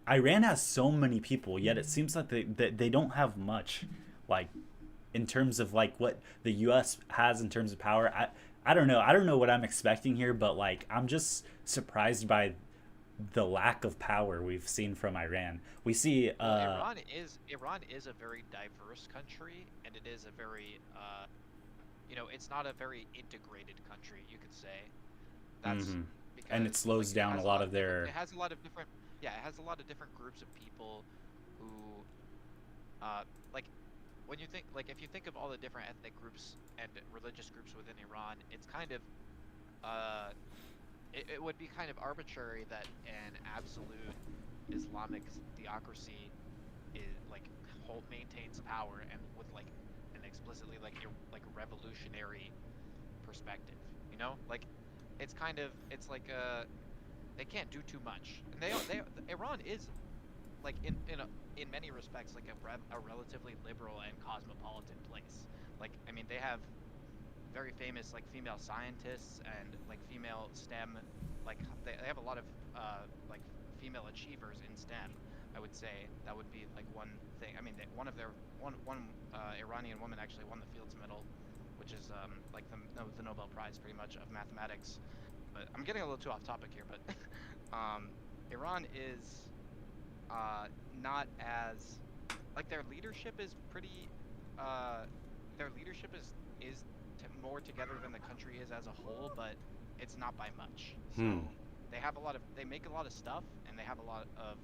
Iran has so many people, yet it seems like they don't have much, like, in terms of like what the U.S. has in terms of power. I don't know. I don't know what I'm expecting here, but like I'm just surprised by the lack of power we've seen from Iran. We see, Well, Iran is a very diverse country, and it is a very it's not a very integrated country, you could say. That's hmm and it because like slows down a lot of it their. has a lot of different yeah, it has a lot of different groups of people who like when you think like if you think of all the different ethnic groups and religious groups within Iran, it's kind of uh it would be kind of arbitrary that an absolute Islamic theocracy is like maintains power and with like an explicitly like revolutionary perspective, like it's like they can't do too much, and they Iran is like in many respects like a relatively liberal and cosmopolitan place. Like I mean they have very famous like female scientists and like female STEM, like they have a lot of like female achievers in STEM. I would say that would be like one thing. I mean, one Iranian woman actually won the Fields Medal, which is like the Nobel Prize pretty much of mathematics. But I'm getting a little too off topic here. But Iran is not as like uh, their leadership is more together than the country is as a whole, but it's not by much. So Hmm. they make a lot of stuff and they have a lot of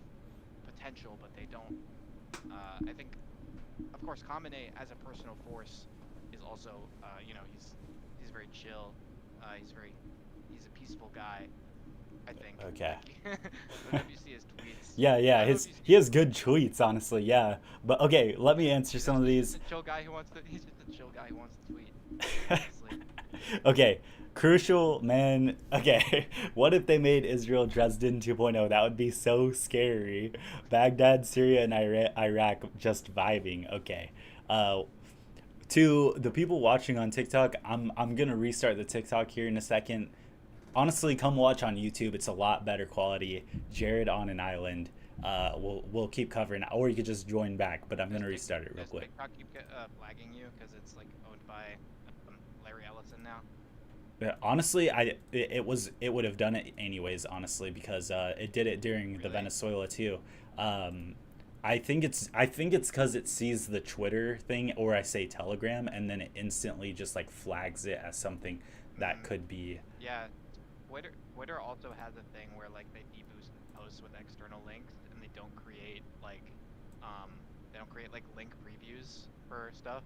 potential, but they don't. I think, of course, Khamenei as a personal force is also, he's very chill. He's a peaceful guy. I think. Okay. Like, I don't know if you see his tweets. Yeah, I yeah. don't know if His you he see has good tweets, honestly. Yeah, but okay. Let me answer some of he's just these. a chill guy who wants to. He's just a chill guy who wants to tweet. Honestly. Okay, crucial man. Okay, what if they made Israel Dresden 2.0? That would be so scary. Baghdad, Syria, and Iraq just vibing. Okay. Uh, to the people watching on TikTok, I'm gonna restart the TikTok here in a second. Honestly, come watch on YouTube. It's a lot better quality. Jared on an island. We'll keep covering, or you could just join back. But I'm gonna restart it real Does quick. TikTok keep flagging you because it's like owned by Larry Ellison now? Honestly, it would have done it anyways. Honestly, because it did it during the Really? Venezuela too. Um, I think it's because it sees the Twitter thing, or I say Telegram, and then it instantly just like flags it as something that Mm, could be. yeah. Twitter also has a thing where like they deboost posts with external links and they don't create like link previews for stuff.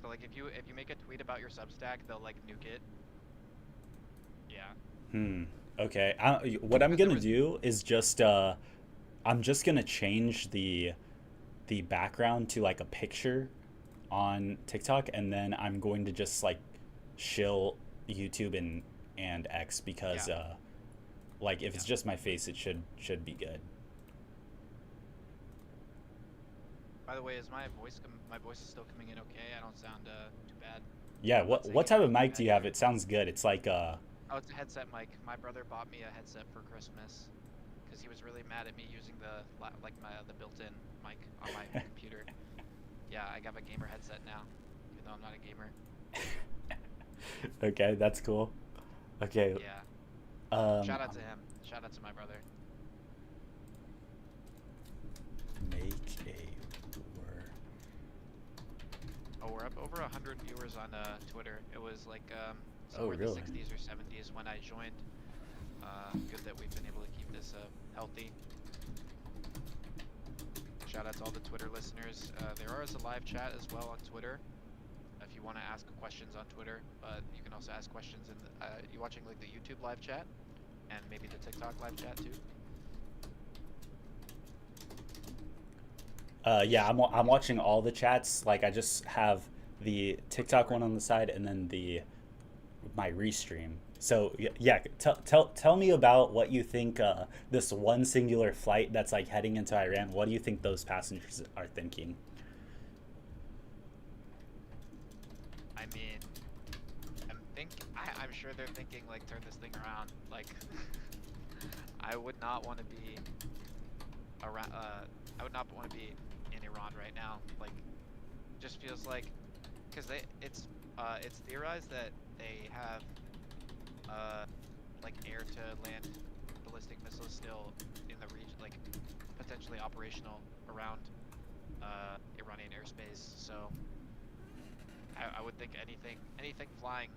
So like if you make a tweet about your Substack, they'll like nuke it. Yeah. Hmm. Okay. What I'm Because there gonna was do is just I'm just gonna change the the background to like a picture on TikTok, and then I'm going to just like shill YouTube and X because Yeah. like if Yeah. it's just my face, it should be good. By the way, is my voice is still coming in okay? I don't sound too bad. Yeah. I'm not saying What type of anything too mic do bad you have? here. It sounds good. It's like Oh, it's a headset mic. My brother bought me a headset for Christmas because he was really mad at me using the built-in mic on my computer. Yeah, I got a gamer headset now, even though I'm not a gamer. okay, that's cool. Okay. Yeah. Um, Shout out to him. Shout out to my brother. make a word. Oh, we're up over 100 viewers on Twitter. It was like Oh, somewhere in really? the 60s or 70s when I joined. Good that we've been able to keep this healthy. Shout out to all the Twitter listeners. There is a live chat as well on Twitter. If you want to ask questions on Twitter, but you can also ask questions in the, you watching like the YouTube live chat and maybe the TikTok live chat too. Yeah, I'm watching all the chats. Like I just have the TikTok one on the side and then my restream. So yeah, tell me about what you think this one singular flight that's like heading into Iran. What do you think those passengers are thinking? I mean, I'm sure they're thinking like turn this thing around. Like, I would not want to be around. I would not want to be in Iran right now. Like, just feels like, because it's theorized that they have like air to land ballistic missiles still in the region, like potentially operational around Iranian airspace. So I would think anything flying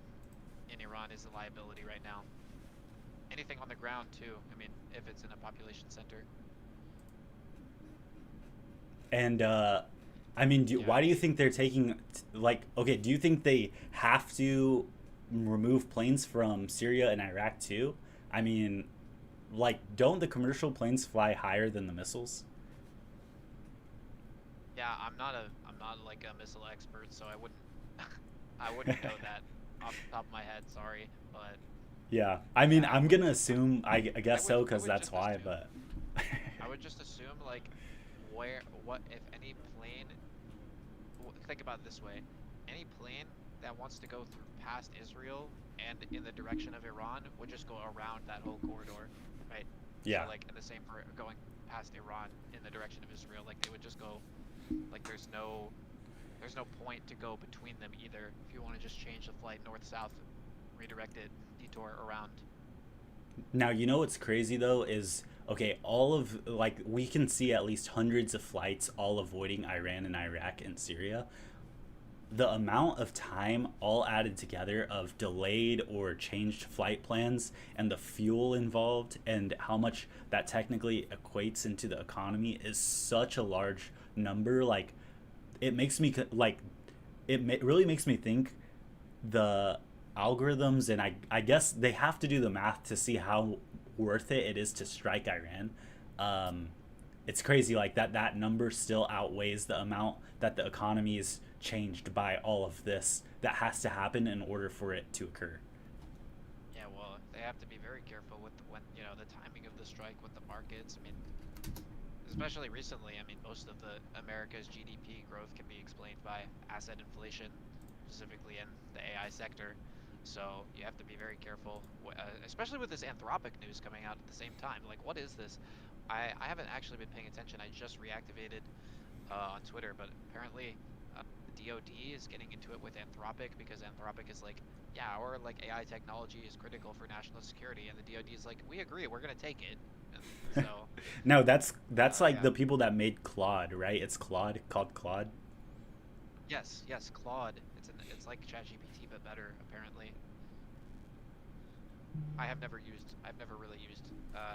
in Iran is a liability right now. Anything on the ground too. I mean, if it's in a population center. And I mean, Yeah. why do you think they're taking like okay? Do you think they have to remove planes from Syria and Iraq too? I mean, like, don't the commercial planes fly higher than the missiles? Yeah, I'm not like a missile expert, so I wouldn't know that off the top of my head. Sorry, but Yeah, I mean, yeah, I'm gonna assume, I guess so, I because would that's just why. assume. But I would just assume like what if any plane. Think about it this way: any plane that wants to go through past Israel and in the direction of Iran would just go around that whole corridor, right? yeah, So like, and the same for going past Iran in the direction of Israel. Like they would just go. Like there's no point to go between them either. If you want to just change the flight north-south, redirect it, detour around. now you know what's crazy though is okay. All of like we can see at least hundreds of flights all avoiding Iran and Iraq and Syria. The amount of time all added together of delayed or changed flight plans and the fuel involved and how much that technically equates into the economy is such a large number. Like it makes me like really makes me think the algorithms, and I guess they have to do the math to see how worth it is to strike Iran. um, it's crazy like that number still outweighs the amount that the economy is changed by all of this that has to happen in order for it to occur. Yeah, well, they have to be very careful with when the timing of the strike with the markets. I mean, especially recently. I mean, most of the America's GDP growth can be explained by asset inflation, specifically in the AI sector. So you have to be very careful, especially with this Anthropic news coming out at the same time. Like, what is this? I haven't actually been paying attention. I just reactivated on Twitter, but apparently the DoD is getting into it with Anthropic because Anthropic is like, yeah, our like AI technology is critical for national security, and the DoD is like, we agree, we're gonna take it. And so No, that's like yeah. the people that made Claude, right? It's Claude, called Claude. Yes, Claude. It's like ChatGPT but better apparently. I've never really used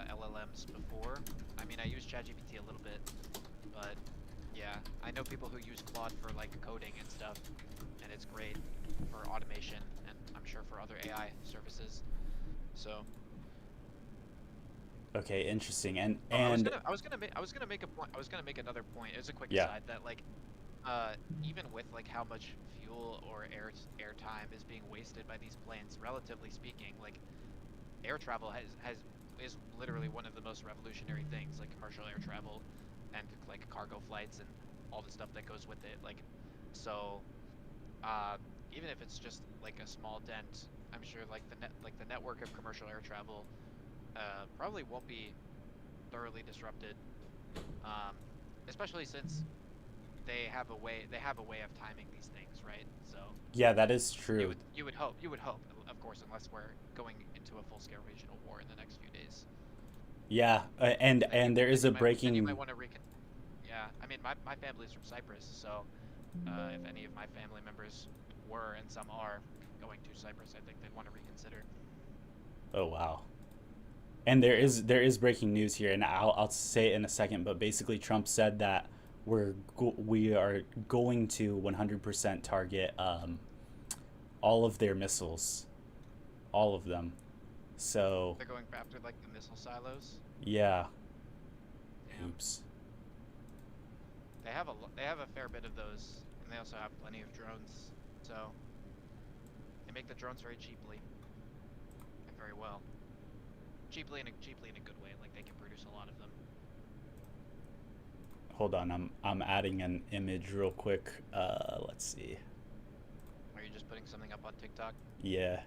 LLMs before. I mean, I use ChatGPT a little bit, but yeah, I know people who use Claude for like coding and stuff, and it's great for automation, and I'm sure for other AI services. So Okay, interesting. Oh, And I was gonna make a point. I was gonna make another point. It's a quick yeah. aside that like, even with like how much fuel or air time is being wasted by these planes, relatively speaking, like air travel has is literally one of the most revolutionary things, like commercial air travel, and like cargo flights and all the stuff that goes with it. Like, so uh, even if it's just like a small dent, I'm sure like the network of commercial air travel probably won't be thoroughly disrupted, um, especially since they have a way of timing these things, right? So Yeah, that is true. you would hope, of course, unless we're going into a full scale regional war in the next few days. Yeah, and there is a Then you breaking. might want to Yeah, I mean my family's from Cyprus, so if any of my family members were and some are going to Cyprus, I think they'd want to reconsider. Oh wow. And Yeah. there is breaking news here, and I'll say it in a second. But basically, Trump said that we are going to 100% target all of their missiles, all of them. So They're going after like the missile silos. yeah, Damn. oops. They have a fair bit of those, and they also have plenty of drones. So they make the drones very cheaply and very well. Cheaply in a good way. Like they can produce a lot of them. Hold on, I'm adding an image real quick. Let's see. Are you just putting something up on TikTok? Yeah.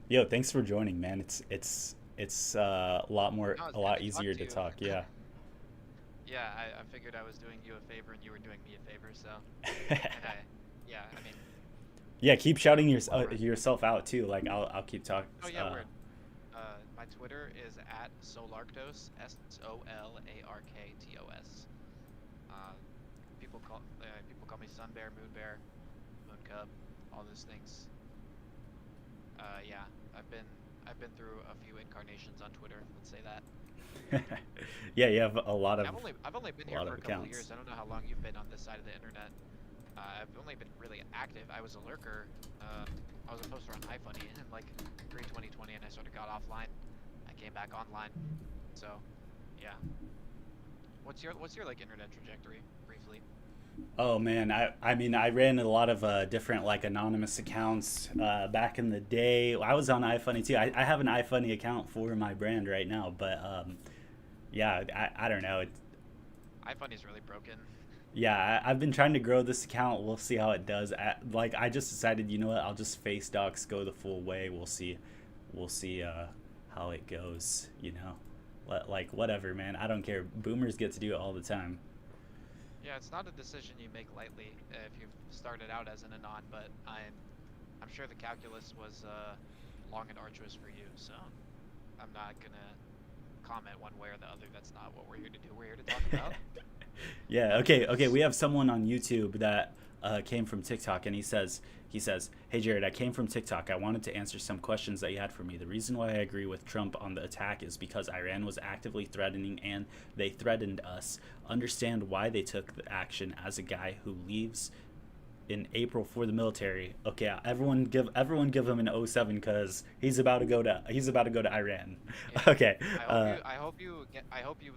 Yo, thanks for joining, man. It's No, a it's good lot to talk easier to to you. talk. Yeah. Yeah, I figured I was doing you a favor and you were doing me a favor, so and yeah, I mean, Yeah, keep shouting all right. yourself out too. Like I'll keep talking. Oh yeah, word. My Twitter is at Solarktos, Solarktos. Uh, people call me Sun Bear, Moon Bear, Moon Cub, all those things. Yeah, I've been through a few incarnations on Twitter. Let's say that. Yeah, you have I've only been a here lot for of a couple of accounts. years. I don't know how long you've been on this side of the internet. I've only been really active. I was a lurker. I was a poster on iFunny in like pre-2020, and I sort of got offline. I came back online. So, yeah. What's your like internet trajectory briefly? Oh man, I mean I ran a lot of different like anonymous accounts back in the day. I was on iFunny too. I have an iFunny account for my brand right now, but yeah, I don't know. iFunny's really broken. Yeah, I've been trying to grow this account. We'll see how it does. Like I just decided, you know what? I'll just face docs, go the full way. We'll see how it goes. You know, like whatever, man. I don't care. Boomers get to do it all the time. Yeah, it's not a decision you make lightly if you've started out as an anon, but I'm sure the calculus was long and arduous for you. So I'm not gonna comment one way or the other. That's not what we're here to do. We're here to talk about Yeah. Okay. Okay. this. We have someone on YouTube that came from TikTok, and he says, "Hey Jared, I came from TikTok. I wanted to answer some questions that you had for me. The reason why I agree with Trump on the attack is because Iran was actively threatening, and they threatened us. Understand why they took the action as a guy who leaves." In April for the military. Okay, everyone give him an '07 because he's about to go to Iran. Yeah. Okay, uh, I hope you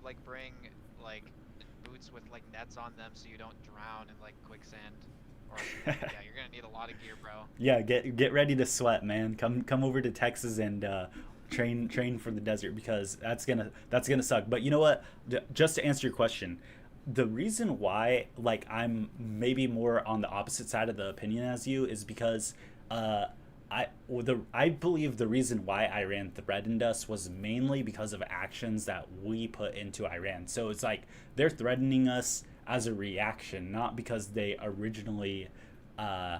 like bring like boots with like nets on them so you don't drown in like quicksand. Or yeah, you're gonna need a lot of gear, bro. yeah, get ready to sweat, man. Come over to Texas and train for the desert because that's gonna suck. But you know what? Just to answer your question, the reason why like I'm maybe more on the opposite side of the opinion as you is because uh, I believe the reason why Iran threatened us was mainly because of actions that we put into Iran. So it's like they're threatening us as a reaction, not because they originally uh,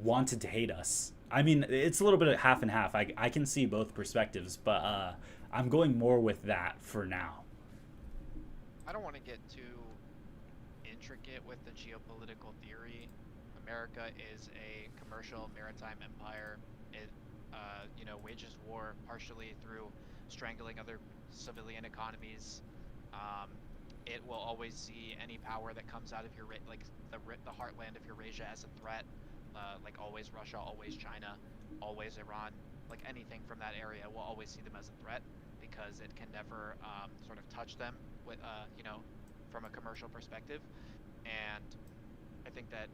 wanted to hate us. I mean, it's a little bit of half and half. I can see both perspectives, but I'm going more with that for now. I don't want to get too intricate with the geopolitical theory. America is a commercial maritime empire. It, wages war partially through strangling other civilian economies. Um, it will always see any power that comes out of like the heartland of Eurasia as a threat. Like always Russia, always China. always Iran, like anything from that area, will always see them as a threat because it can never sort of touch them with, from a commercial perspective. And I think that,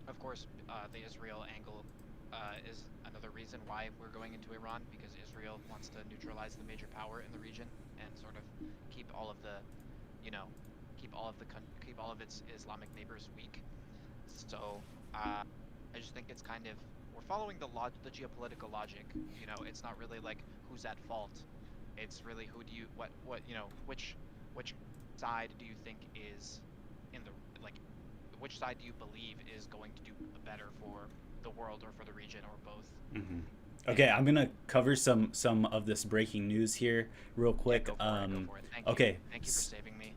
of course, the Israel angle is another reason why we're going into Iran, because Israel wants to neutralize the major power in the region and sort of keep all of the, you know, keep all of its Islamic neighbors weak. So I just think it's kind of, we're following the geopolitical logic. It's not really like who's at fault. It's really who do you what which side do you think is in the like which side do you believe is going to do better for the world or for the region or both? Hmm. Okay, I'm gonna cover some of this breaking news here real Yeah, quick. go for it. Go for it. Thank you. Okay. Thank you for saving me.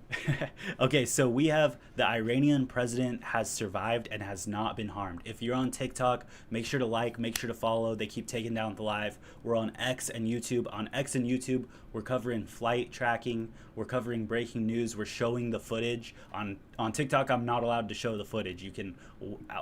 Okay, so we have the Iranian president has survived and has not been harmed. If you're on TikTok, make sure to like, make sure to follow. They keep taking down the live. We're on X and YouTube. On X and YouTube, we're covering flight tracking. We're covering breaking news. We're showing the footage. On TikTok, I'm not allowed to show the footage. You can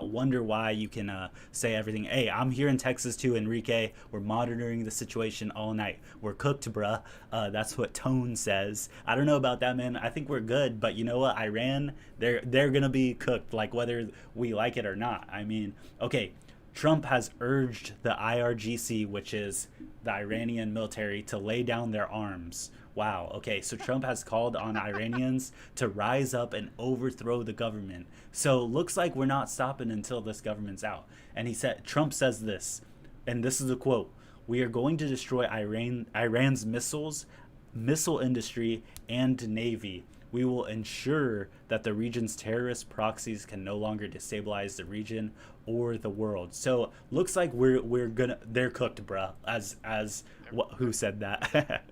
wonder why. You can say everything. Hey, I'm here in Texas too, Enrique. We're monitoring the situation all night. We're cooked, bruh. That's what Tone says. I don't know about that, man. I think we're good, but you know what? Iran, they're gonna be cooked, like whether we like it or not. I mean, okay. Trump has urged the IRGC, which is the Iranian military, to lay down their arms. Wow. Okay. So Trump has called on Iranians to rise up and overthrow the government. So looks like we're not stopping until this government's out. And Trump says this, and this is a quote: "We are going to destroy Iran's missile industry, and navy. We will ensure that the region's terrorist proxies can no longer destabilize the region or the world." So looks like they're cooked, bruh. Who said that?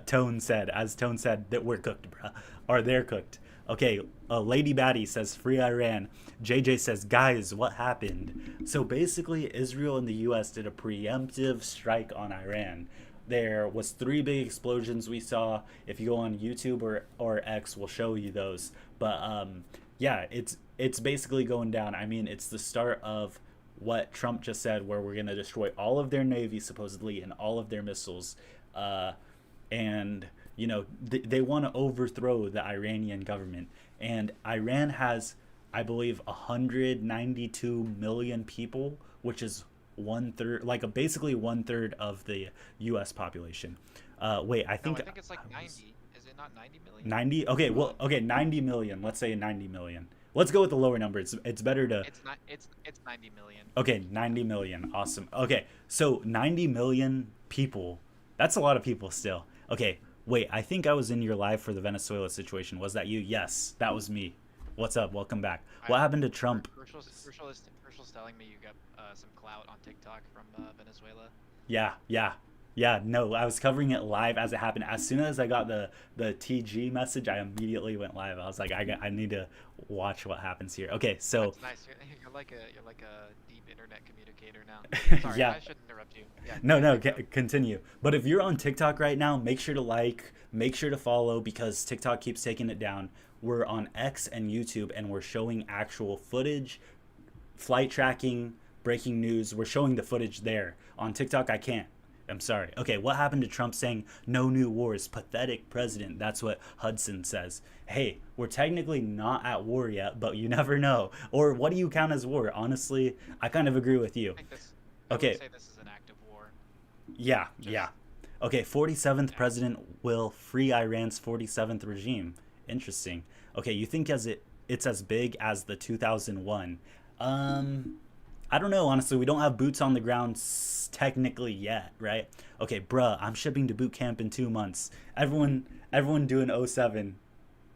Tone said that we're cooked, bruh. Or they're cooked. Okay, Lady Batty says free Iran. JJ says, guys, what happened? So basically, Israel and the U.S. did a preemptive strike on Iran. There was 3 big explosions we saw. If you go on YouTube or X, we'll show you those. But yeah, it's basically going down. I mean, it's the start of what Trump just said, where we're going to destroy all of their navy, supposedly, and all of their missiles. And, they want to overthrow the Iranian government. And Iran has, I believe, 192 million people, which is 1/3, like basically 1/3 of the U.S. population. Wait, I think it's like 90. Is it not 90 million? 90. Okay, well, okay, 90 million. Let's say 90 million. Let's go with the lower number. It's better to. It's not. It's 90 million. Okay, 90 million. Awesome. Okay, so 90 million people. That's a lot of people still. Okay, wait. I think I was in your live for the Venezuela situation. Was that you? Yes, that was me. What's up? Welcome back. What happened to Trump? Crucial's telling me you got some clout on TikTok from Venezuela. Yeah. No, I was covering it live as it happened. As soon as I got the TG message, I immediately went live. I was like, I need to watch what happens here. Okay, so that's nice. You're like a deep internet communicator now. Sorry, yeah. I shouldn't interrupt you. Yeah. No, continue. But if you're on TikTok right now, make sure to like, make sure to follow, because TikTok keeps taking it down. We're on X and YouTube, and we're showing actual footage, flight tracking, breaking news. We're showing the footage there. On TikTok, I can't. I'm sorry. Okay, what happened to Trump saying no new wars? Pathetic president. That's what Hudson says. Hey, we're technically not at war yet, but you never know. Or what do you count as war? Honestly, I kind of agree with you. I Okay. would say this is an act of war. Yeah. Okay, 47th president will free Iran's 47th regime. Interesting. Okay, you think it's as big as the 2001? I don't know, honestly. We don't have boots on the ground technically yet, right? Okay, bruh, I'm shipping to boot camp in 2 months. Everyone doing 07.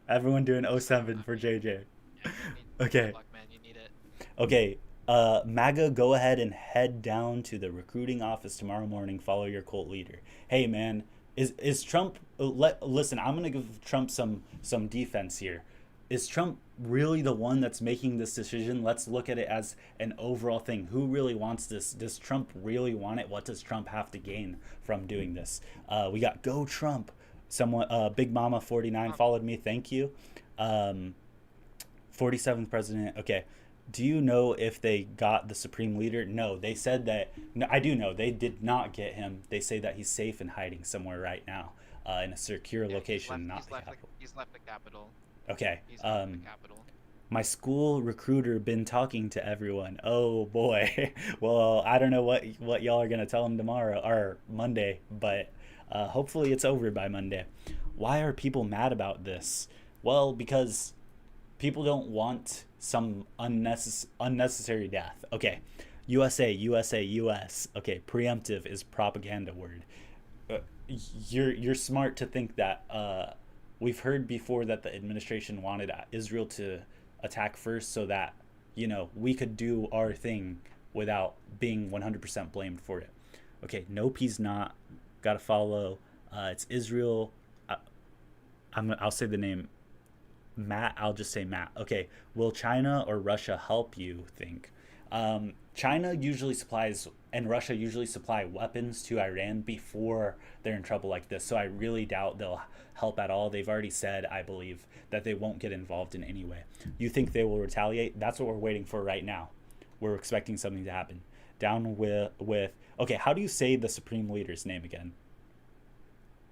Everyone doing 07 for JJ. Yeah, Okay. Good luck, man. You need it. Okay, MAGA, go ahead and head down to the recruiting office tomorrow morning. Follow your cult leader. Hey, man, is Trump? Listen, I'm gonna give Trump some defense here. Is Trump really the one that's making this decision? Let's look at it as an overall thing. Who really wants this? Does Trump really want it? What does Trump have to gain from doing this? We got Go Trump. Someone, Big Mama 49 followed me. Thank you. 47th president. Okay. Do you know if they got the supreme leader? No, they said that. No, I do know they did not get him. They say that he's safe and hiding somewhere right now, in a secure Yeah, location, not the capital. he's left the capital. Okay. He's left the capital. My school recruiter been talking to everyone. Oh boy. Well, I don't know what y'all are gonna tell him tomorrow or Monday, but hopefully it's over by Monday. Why are people mad about this? Well, because people don't want some unnecessary death. Okay, USA, USA, US. Okay, preemptive is propaganda word. Uh, you're smart to think that we've heard before that the administration wanted Israel to attack first so that we could do our thing without being 100% blamed for it. Okay, nope, he's not. Gotta follow. It's Israel. I'll say the name Matt. I'll just say Matt. Okay, will China or Russia help you think? China usually supplies and Russia usually supply weapons to Iran before they're in trouble like this. So I really doubt they'll help at all. They've already said, I believe, that they won't get involved in any way. You think they will retaliate? That's what we're waiting for right now. We're expecting something to happen. Down with okay, how do you say the supreme leader's name again?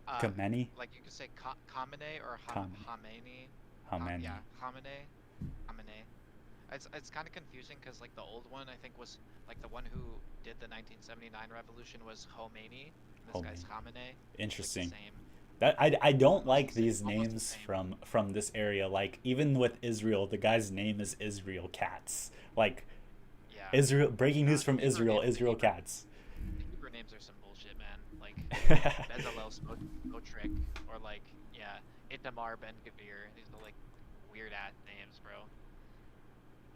Khamenei? Like you could say Khamenei or Khamenei. Khamenei. Yeah, Khamenei. Khamenei. It's kind of confusing because like the old one I think was like the one who did the 1979 revolution was Khomeini. This guy's Khamenei. Interesting. It's like the same. That I don't like the these same, almost the names same. from this area. Like even with Israel, the guy's name is Israel Katz. Like Yeah. Israel. Breaking news from Hebrew Israel. names- Israel Hebrew- Katz. Hebrew names are some bullshit, man. Like Bezalel Smotrich or like yeah, Itamar Ben Gvir. These are like weird ass names, bro.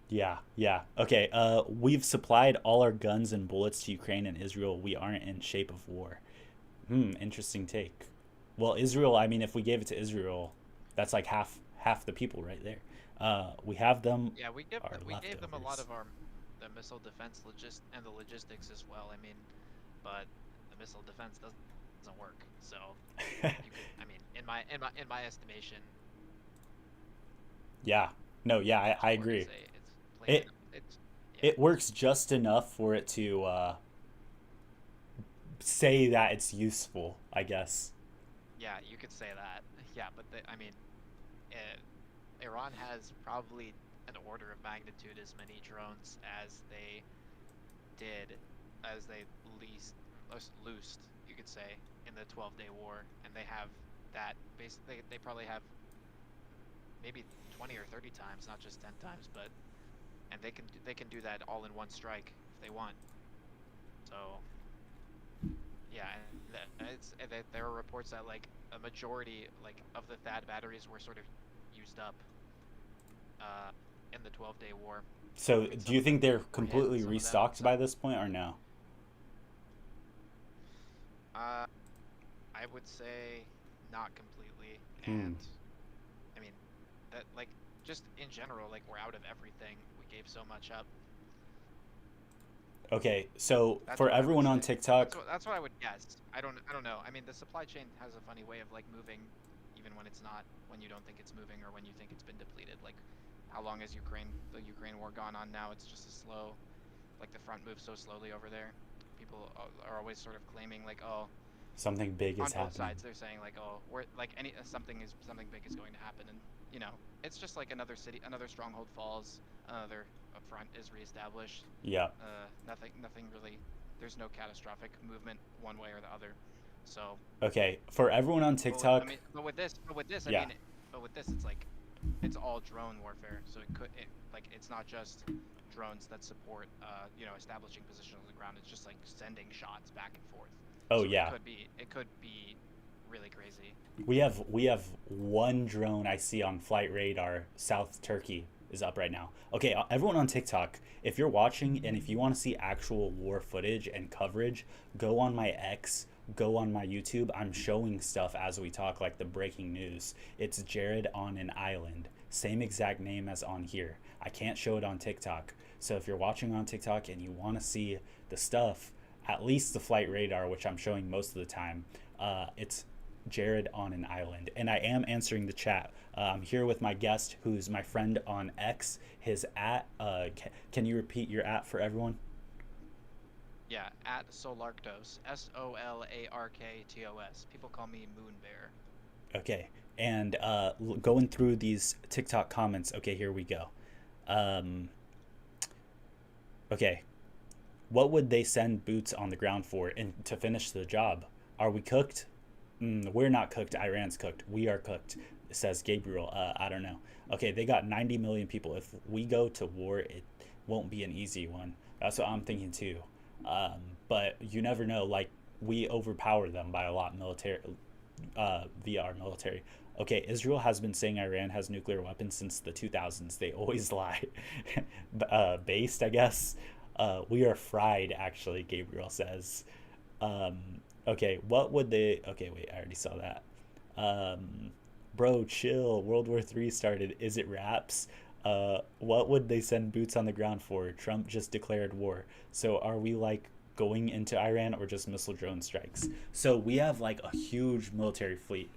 Yeah, yeah. Okay. We've supplied all our guns and bullets to Ukraine and Israel. We aren't in shape of war. Interesting take. Well, Israel. I mean, if we gave it to Israel, that's like half the people right there. We have them. Yeah, Our we gave them a lot leftovers. of our the missile defense and the logistics as well. I mean, but the missile defense doesn't work. So you could, I mean, in my estimation, Yeah. No. Yeah. I what would agree. say it's plain It enough. It's yeah, it works just enough for it to say that it's useful. I guess. yeah, you could say that. Yeah, but I mean, uh, Iran has probably an order of magnitude as many drones as they did, as they loosed, you could say, in the 12-day war, and they have that. Basically, they probably have maybe 20 or 30 times, not just 10 times, but and they can do that all in one strike if they want. So yeah, and there are reports that like a majority like of the THAAD batteries were sort of used up in the 12-day war. So, I mean, do some you of them think they're were hit, completely some of them, restocked by this point, or no? Uh, I would say not completely, Hmm. and I mean that like just in general, like we're out of everything. We gave so much up. Okay, so That's for what I would everyone on say. TikTok, That's what I would guess. I don't know. I mean, the supply chain has a funny way of like moving, even when it's not, when you don't think it's moving or when you think it's been depleted. Like, how long has the Ukraine war gone on now? It's just a slow, like the front moves so slowly over there. People are always sort of claiming like, oh, something big on is both happening. sides they're saying like, oh, we're like something big is going to happen, and you know, it's just like another city, another stronghold falls, another front is reestablished. Yeah. Nothing really. There's no catastrophic movement one way or the other. So, Okay, for everyone on TikTok, I yeah. mean, but with this, it's like, it's all drone warfare. So like, it's not just drones that support, establishing positions on the ground. It's just like sending shots back and forth. Oh So yeah. it could be really crazy. We have one drone I see on flight radar. South Turkey is up right now. Okay, everyone on TikTok, if you're watching and if you want to see actual war footage and coverage, go on my X, go on my YouTube. I'm showing stuff as we talk, like the breaking news. It's Jared on an island. Same exact name as on here. I can't show it on TikTok. So if you're watching on TikTok and you want to see the stuff, at least the flight radar, which I'm showing most of the time, it's Jared on an island, and I am answering the chat. I'm here with my guest, who's my friend on X. His at, can you repeat your at for everyone? Yeah, at Solarktos, Solarktos. People call me Moon Bear. Okay, and going through these TikTok comments. Okay, here we go. Um, okay, what would they send boots on the ground for and to finish the job? Are we cooked? We're not cooked. Iran's cooked. We are cooked, says Gabriel. I don't know. Okay, they got 90 million people. If we go to war, it won't be an easy one. That's what I'm thinking too. Um, but you never know. Like, we overpower them by a lot military, via our military. Okay, Israel has been saying Iran has nuclear weapons since the 2000s. They always lie. Based, I guess. We are fried, actually, Gabriel says. Um, okay, what would they. Okay, wait, I already saw that. Um, bro, chill. World War III started. Is it raps? What would they send boots on the ground for? Trump just declared war. So are we like going into Iran or just missile drone strikes? So we have like a huge military fleet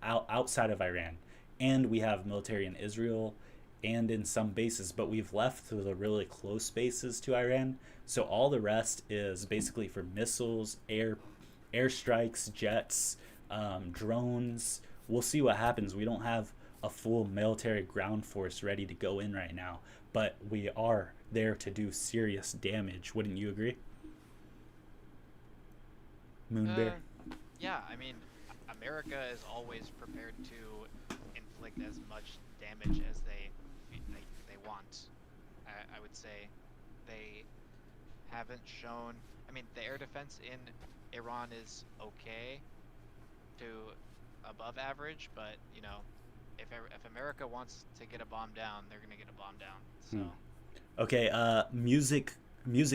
outside of Iran, and we have military in Israel and in some bases, but we've left the really close bases to Iran. So all the rest is basically for missiles, airstrikes, jets, drones. We'll see what happens. We don't have a full military ground force ready to go in right now, but we are there to do serious damage. Wouldn't you agree, Moon Uh, Bear? yeah, I mean, America is always prepared to inflict as much damage as they want. I would say they haven't shown. I mean, the air defense in Iran is okay to above average, but if America wants to get a bomb down, they're gonna get a bomb down. So, Hmm. Okay, music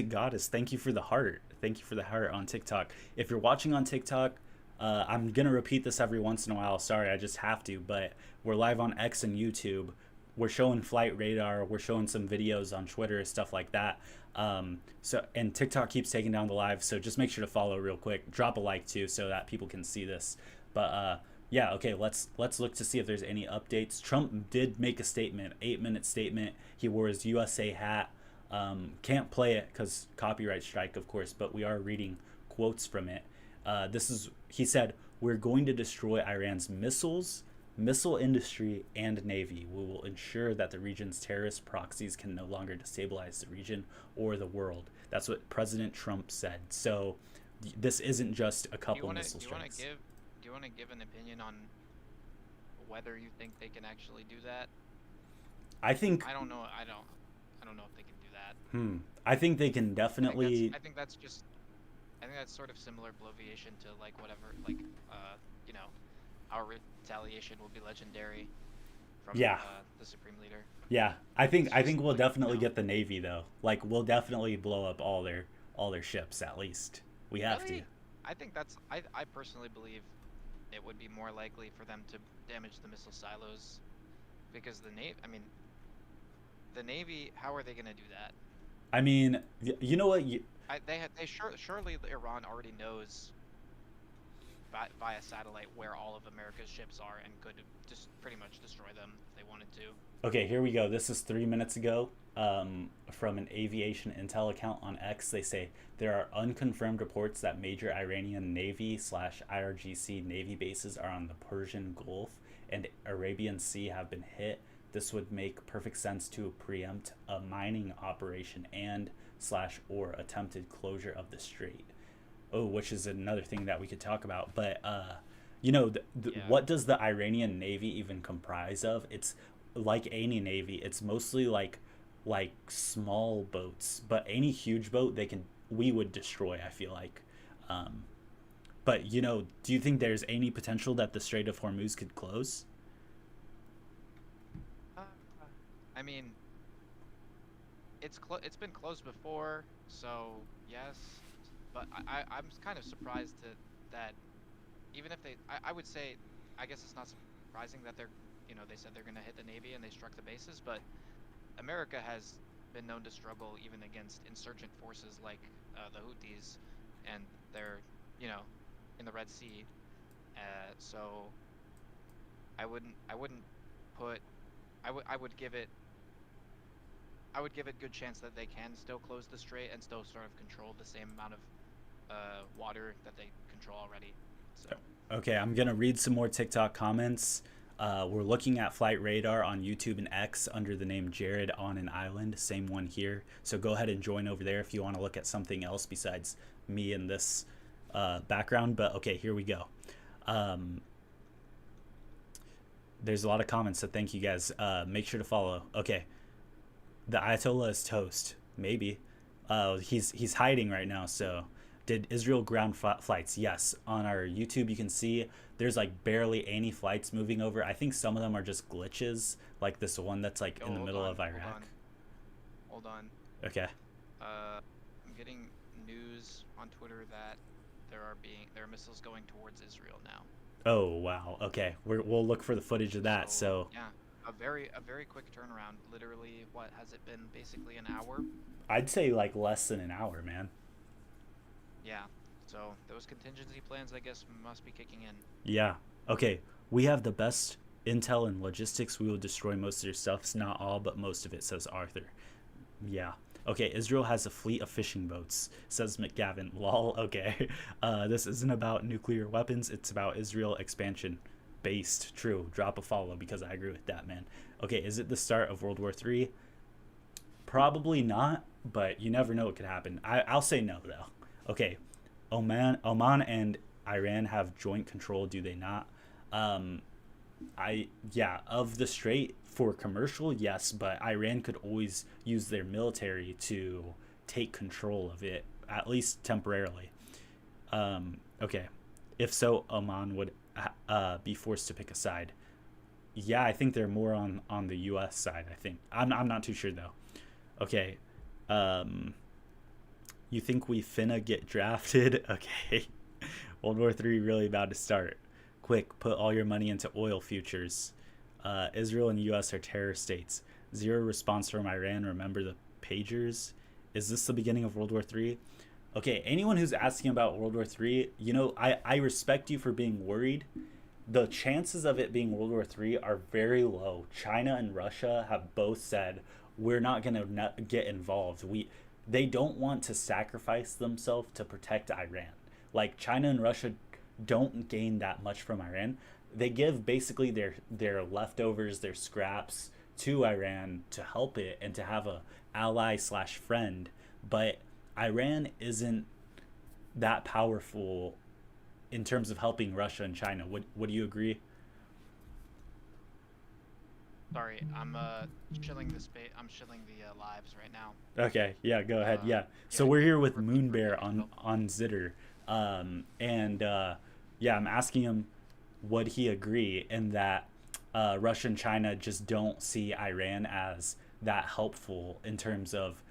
goddess. Thank you for the heart. Thank you for the heart on TikTok. If you're watching on TikTok, I'm gonna repeat this every once in a while. Sorry, I just have to. But we're live on X and YouTube. We're showing flight radar. We're showing some videos on Twitter, stuff like that. So and TikTok keeps taking down the live. So just make sure to follow real quick. Drop a like too, so that people can see this. But yeah, okay. Let's look to see if there's any updates. Trump did make a statement, 8 minute statement. He wore his USA hat. Can't play it because copyright strike, of course. But we are reading quotes from it. This is he said, "We're going to destroy Iran's missiles, missile industry, and navy. We will ensure that the region's terrorist proxies can no longer destabilize the region or the world." That's what President Trump said. So this isn't just a do you couple wanna missile do you wanna strikes. give do you wanna give an opinion on whether you think they can actually do that? I think, I don't know. I don't know if they can do that. hmm, I think they can I think that's definitely, I think that's just I think that's sort of similar bloviation to like whatever like you know our retaliation will be legendary from yeah, the supreme leader. yeah. It's I just think we'll like definitely get the navy though. Like we'll definitely blow up all their ships at least. We have to. really, I think that's I personally believe it would be more likely for them to damage the missile silos because the navy, how are they going to do that? I mean, you know what? Surely Iran already knows via satellite where all of America's ships are and could just pretty much destroy them if they wanted to. Okay, here we go. This is 3 minutes ago, from an aviation intel account on X. They say there are unconfirmed reports that major Iranian Navy slash IRGC Navy bases are on the Persian Gulf and Arabian Sea have been hit. This would make perfect sense to preempt a mining operation and slash or attempted closure of the strait. Oh, which is another thing that we could talk about. But Yeah. what does the Iranian Navy even comprise of? It's like any navy. It's mostly like small boats, but any huge boat we would destroy. I feel like. Um, but do you think there's any potential that the Strait of Hormuz could close? Uh, I mean, it's been closed before, so yes, but I'm kind of surprised that even if I would say, I guess it's not surprising that they said they're going to hit the Navy and they struck the bases, but America has been known to struggle even against insurgent forces like the Houthis, and they're, you know, in the Red Sea. So I wouldn't put I would give it good chance that they can still close the strait and still sort of control the same amount of water that they control already. So Okay, I'm gonna read some more TikTok comments. We're looking at Flight Radar on YouTube and X under the name Jared on an Island, same one here. So go ahead and join over there if you want to look at something else besides me and this background. But okay, here we go. Um, there's a lot of comments, so thank you guys. Make sure to follow. Okay, the Ayatollah is toast. Maybe. He's hiding right now. So, did Israel ground flights? Yes. On our YouTube, you can see there's like barely any flights moving over. I think some of them are just glitches, like this one that's like oh, in the hold middle on, of Iraq. hold on. Okay. I'm getting news on Twitter that there are missiles going towards Israel now. Oh wow. Okay. We'll look for the footage of that. So yeah, a very quick turnaround. Literally, what has it been? Basically an hour. I'd say like less than an hour, man. Yeah. So those contingency plans, I guess, must be kicking in. Yeah. Okay. We have the best intel and logistics. We will destroy most of your stuff. It's not all, but most of it, says Arthur. Yeah. Okay, Israel has a fleet of fishing boats, says McGavin. Lol, okay. This isn't about nuclear weapons, it's about Israel expansion. Based, true. Drop a follow because I agree with that, man. Okay, is it the start of World War III? Probably not, but you never know what could happen. I'll say no, though. Okay, Oman and Iran have joint control, do they not? Um, yeah, of the strait for commercial, yes, but Iran could always use their military to take control of it, at least temporarily. Okay, if so, Oman would be forced to pick a side. Yeah, I think they're more on the U.S. side. I think I'm not too sure though. Okay, um, you think we finna get drafted? Okay, World War III really about to start. Quick, put all your money into oil futures. Israel and U.S. are terror states. Zero response from Iran. Remember the pagers? Is this the beginning of World War III? Okay, anyone who's asking about World War III, you know, I respect you for being worried. The chances of it being World War III are very low. China and Russia have both said we're not going to get involved. They don't want to sacrifice themselves to protect Iran. Like China and Russia don't gain that much from Iran. They give basically their leftovers, their scraps to Iran to help it and to have a ally slash friend. But Iran isn't that powerful in terms of helping Russia and China. Would you agree? Sorry, I'm shilling the space. I'm shilling the lives right now. Okay, yeah, go ahead. Yeah. So yeah, we're here with repeat, Moonbear repeat. on Zitter. And yeah, I'm asking him would he agree in that Russia and China just don't see Iran as that helpful in terms of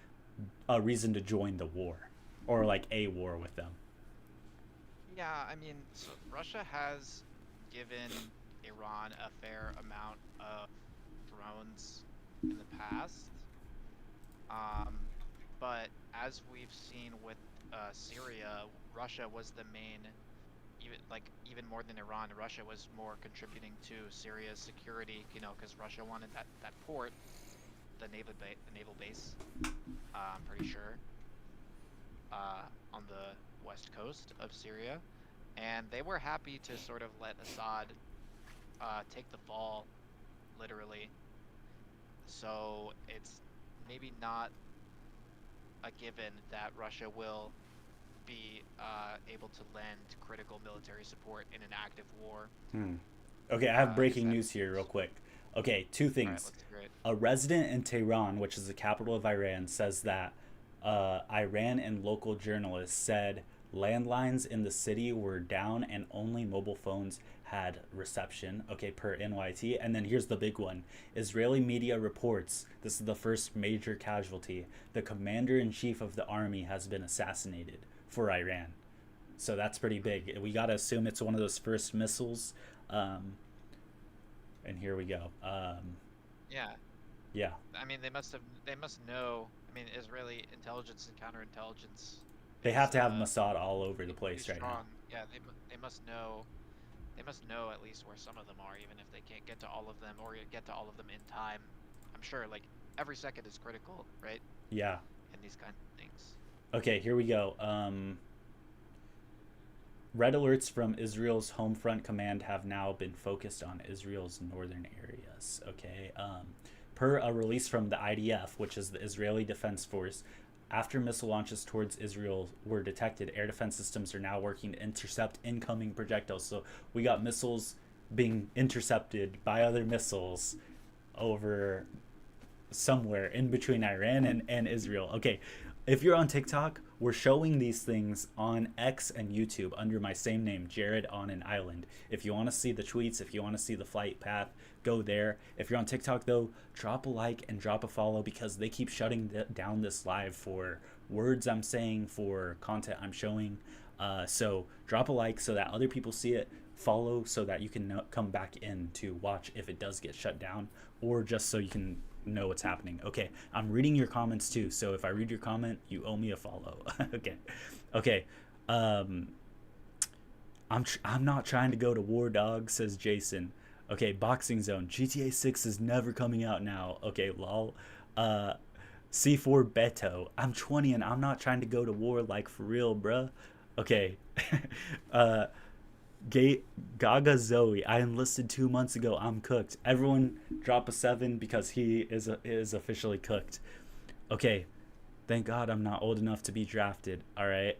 a reason to join the war or like a war with them. Yeah, I mean, so Russia has given Iran a fair amount of drones in the past. Um, but as we've seen with Syria, Russia was the main, even more than Iran. Russia was more contributing to Syria's security, you know, because Russia wanted that port, the naval base. I'm pretty sure on the west coast of Syria, and they were happy to sort of let Assad take the fall, literally. So it's maybe not a given that Russia will be able to lend critical military support in an active war. Okay, I have breaking Is news here, real quick. Okay, two All right, things. let's hear it. A resident in Tehran, which is the capital of Iran, says that Iran and local journalists said landlines in the city were down and only mobile phones had reception. Okay, per NYT. And then here's the big one. Israeli media reports this is the first major casualty. The commander in chief of the army has been assassinated for Iran. So that's pretty big. We got to assume it's one of those first missiles. And here we go. Yeah, Yeah. I mean, they must know. I mean, Israeli intelligence and counterintelligence They have is to have Mossad all over the place pretty right now. strong. Yeah, they must know they must know at least where some of them are, even if they can't get to all of them or get to all of them in time. I'm sure like every second is critical, right? Yeah. In these kind of things. Okay, here we go. Red alerts from Israel's home front command have now been focused on Israel's northern areas. Okay. Per a release from the IDF, which is the Israeli Defense Force, after missile launches towards Israel were detected, air defense systems are now working to intercept incoming projectiles. So we got missiles being intercepted by other missiles over somewhere in between Iran and Israel. Okay, if you're on TikTok, we're showing these things on X and YouTube under my same name, Jared on an Island. If you want to see the tweets, if you want to see the flight path, go there. If you're on TikTok, though, drop a like and drop a follow because they keep shutting down this live for words I'm saying, for content I'm showing. So drop a like so that other people see it. Follow so that you can come back in to watch if it does get shut down, or just so you can know what's happening. Okay, I'm reading your comments too, so if I read your comment, you owe me a follow. Okay. I'm not trying to go to war, dog, says Jason. Okay, Boxing Zone, GTA 6 is never coming out now. Okay, lol. C4 Beto, I'm 20 and I'm not trying to go to war, like, for real, bruh. Okay. Gaga Zoe, I enlisted 2 months ago. I'm cooked. Everyone drop a 7 because he is officially cooked. Okay, thank God I'm not old enough to be drafted. All right.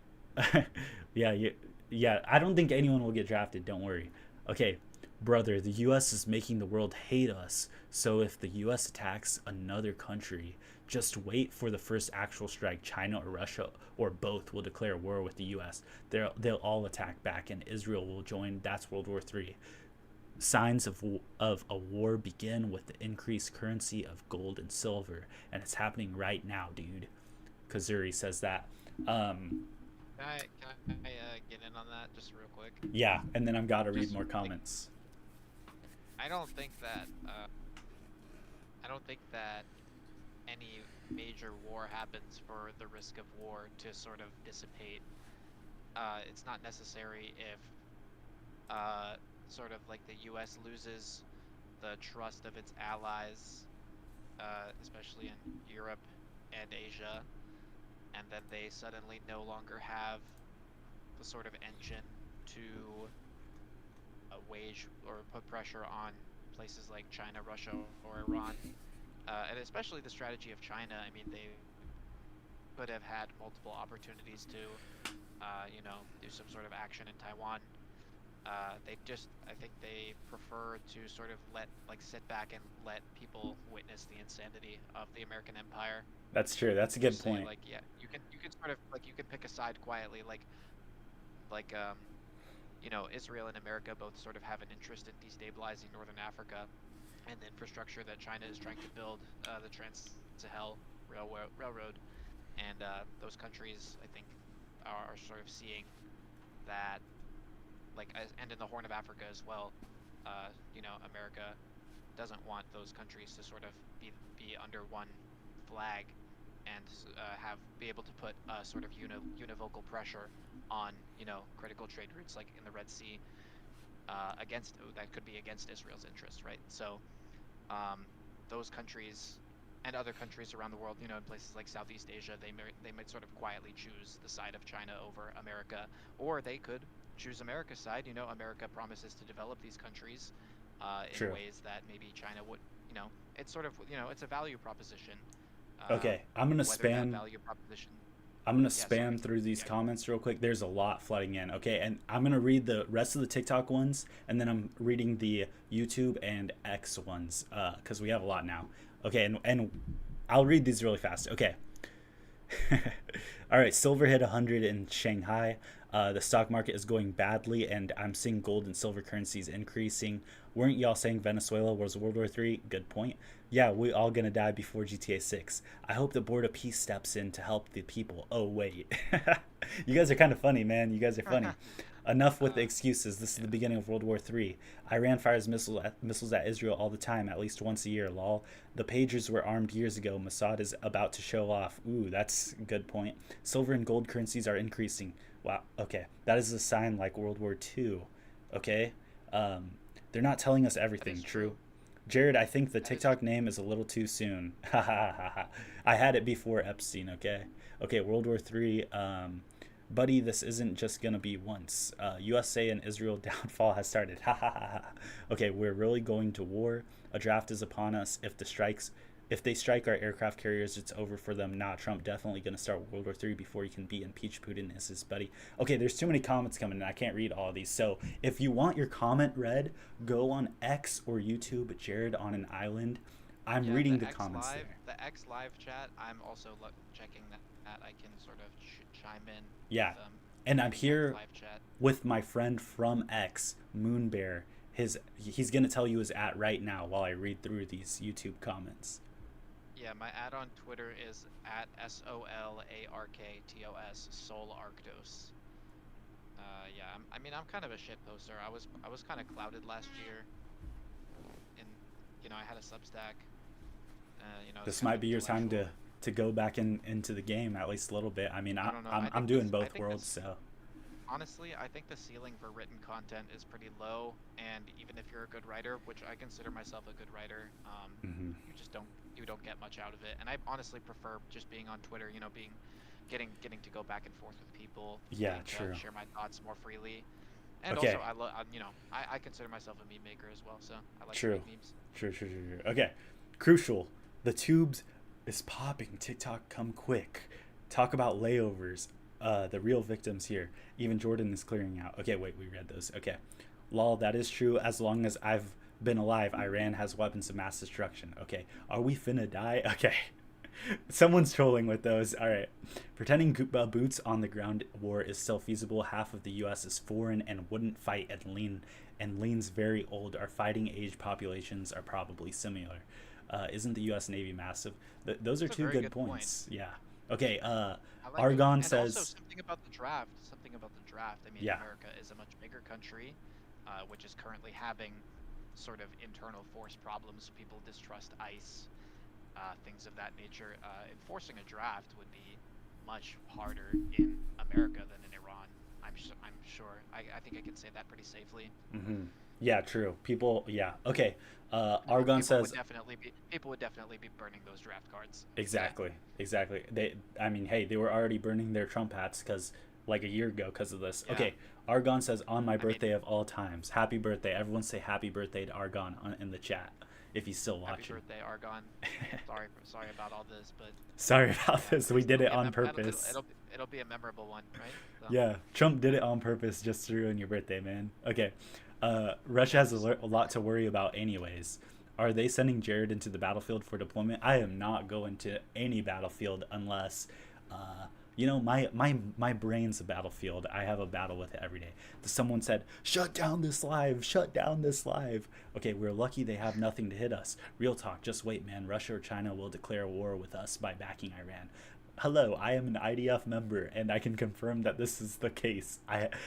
Yeah. I don't think anyone will get drafted. Don't worry. Okay, brother, the U.S. is making the world hate us. So if the U.S. attacks another country, just wait for the first actual strike. China or Russia or both will declare war with the U.S. They'll all attack back, and Israel will join. That's World War III. Signs of a war begin with the increased currency of gold and silver, and it's happening right now, dude. Kazuri says that. Can I get in on that just real quick? Yeah, and then I've got to read Just, more like, comments. I don't think that any major war happens for the risk of war to sort of dissipate. It's not necessary if sort of like the U.S. loses the trust of its allies, especially in Europe and Asia, and then they suddenly no longer have the sort of engine to wage or put pressure on places like China, Russia, or Iran. And especially the strategy of China. I mean, they could have had multiple opportunities to, do some sort of action in Taiwan. I think they prefer to sort of sit back and let people witness the insanity of the American empire. That's true. That's a good Just say, point. like, yeah, you can sort of you can pick a side quietly, Israel and America both sort of have an interest in destabilizing Northern Africa and the infrastructure that China is trying to build, the Trans-Sahel Railroad, and those countries, I think, are sort of seeing that, and in the Horn of Africa as well, America doesn't want those countries to sort of be under one flag and be able to put sort of univocal pressure on critical trade routes like in the Red Sea that could be against Israel's interest, right? So those countries and other countries around the world, in places like Southeast Asia, they might sort of quietly choose the side of China over America, or they could choose America's side. America promises to develop these countries in True. ways that maybe China would. It's sort of it's a value proposition. Okay, I'm gonna Whether that spam. value proposition. I'm gonna Yeah, sorry. spam through these Yeah. comments real quick. There's a lot flooding in. Okay, and I'm gonna read the rest of the TikTok ones, and then I'm reading the YouTube and X ones, because we have a lot now. Okay, and I'll read these really fast. Okay. All right, silver hit 100 in Shanghai. The stock market is going badly, and I'm seeing gold and silver currencies increasing. Weren't y'all saying Venezuela was World War III? Good point. Yeah, we all gonna die before GTA 6. I hope the Board of Peace steps in to help the people. Oh, wait. You guys are kind of funny, man. You guys are funny. Enough with the excuses. This is the beginning of World War III. Iran fires missiles at Israel all the time, at least once a year, lol. The pagers were armed years ago. Mossad is about to show off. Ooh, that's a good point. Silver and gold currencies are increasing. Wow, okay. That is a sign like World War II. Okay? They're not telling us everything. is True. true. Jared, I think the That is TikTok name is a little too soon. Ha ha ha ha. I had it before Epstein, okay? Okay, World War III. Buddy, this isn't just gonna be once. USA and Israel downfall has started. Ha ha ha ha. Okay, we're really going to war. A draft is upon us. If they strike our aircraft carriers, it's over for them. Nah, Trump definitely gonna start World War III before he can be impeached. Putin is his buddy. Okay, there's too many comments coming in. I can't read all of these. So if you want your comment read, go on X or YouTube, Jared on an Island. I'm Yeah, reading the the X comments live, there. the X live chat. I'm also checking that. I can sort of chime in Yeah, with and I'm the X here live chat. with my friend from X, Moonbear. He's gonna tell you his at right now while I read through these YouTube comments. Yeah, my ad on Twitter is at SOLARKTOS, Sol Arctos. Yeah, I mean, I'm kind of a shit poster. I was kind of clouded last year, and I had a Substack. It's This kind might of be your time intellectual. to go back into the game at least a little bit. I mean, I don't know. I'm doing I both think worlds, this, so honestly, I think the ceiling for written content is pretty low, and even if you're a good writer, which I consider myself a good writer, hmm you don't get much out of it. And I honestly prefer just being on Twitter, getting to go back and forth with people, yeah, getting true. to share my thoughts more freely. And Okay, also, I consider myself a meme maker as well, so I like to true. make memes. True. Okay, crucial. The tubes is popping. TikTok, come quick. Talk about layovers. The real victims here. Even Jordan is clearing out. Okay, wait, we read those. Okay, lol. That is true. As long as I've been alive, Iran has weapons of mass destruction. Okay, are we finna die? Okay. Someone's trolling with those. All right. Pretending boots on the ground war is still feasible. Half of the U.S. is foreign and wouldn't fight, and lean's very old. Our fighting age populations are probably similar. Isn't the U.S. Navy massive? Those are That's a two very good good point. points. Yeah. Okay. I like it. Argon And also says, something about the draft. I mean, yeah. America is a much bigger country, which is currently having sort of internal force problems. People distrust ICE, things of that nature. Enforcing a draft would be much harder in America than in Iran. I'm sure. I think I can say that pretty safely. hmm Yeah, true. People, yeah. Okay. People, Argon people says, would definitely be burning those draft cards. Yeah. exactly. I mean, hey, they were already burning their Trump hats because, like a year ago, because of this. Yeah. Okay, Argon says, on my I mean, birthday of all times, happy birthday. Everyone say happy birthday to Argon in the chat if he's still happy watching. birthday, Argon. Sorry about all this, but Sorry about yeah, this. We did it'll it be a on mem- purpose. it'll be a memorable one, right? So, Yeah, Trump did it on purpose just to ruin your birthday, man. Okay, Russia has yes. a lot to worry about, anyways. Are they sending Jared into the battlefield for deployment? I am not going to any battlefield unless, my brain's a battlefield. I have a battle with it every day. Someone said, "Shut down this live! Shut down this live!" Okay, we're lucky they have nothing to hit us. Real talk. Just wait, man. Russia or China will declare war with us by backing Iran. Hello, I am an IDF member, and I can confirm that this is the case.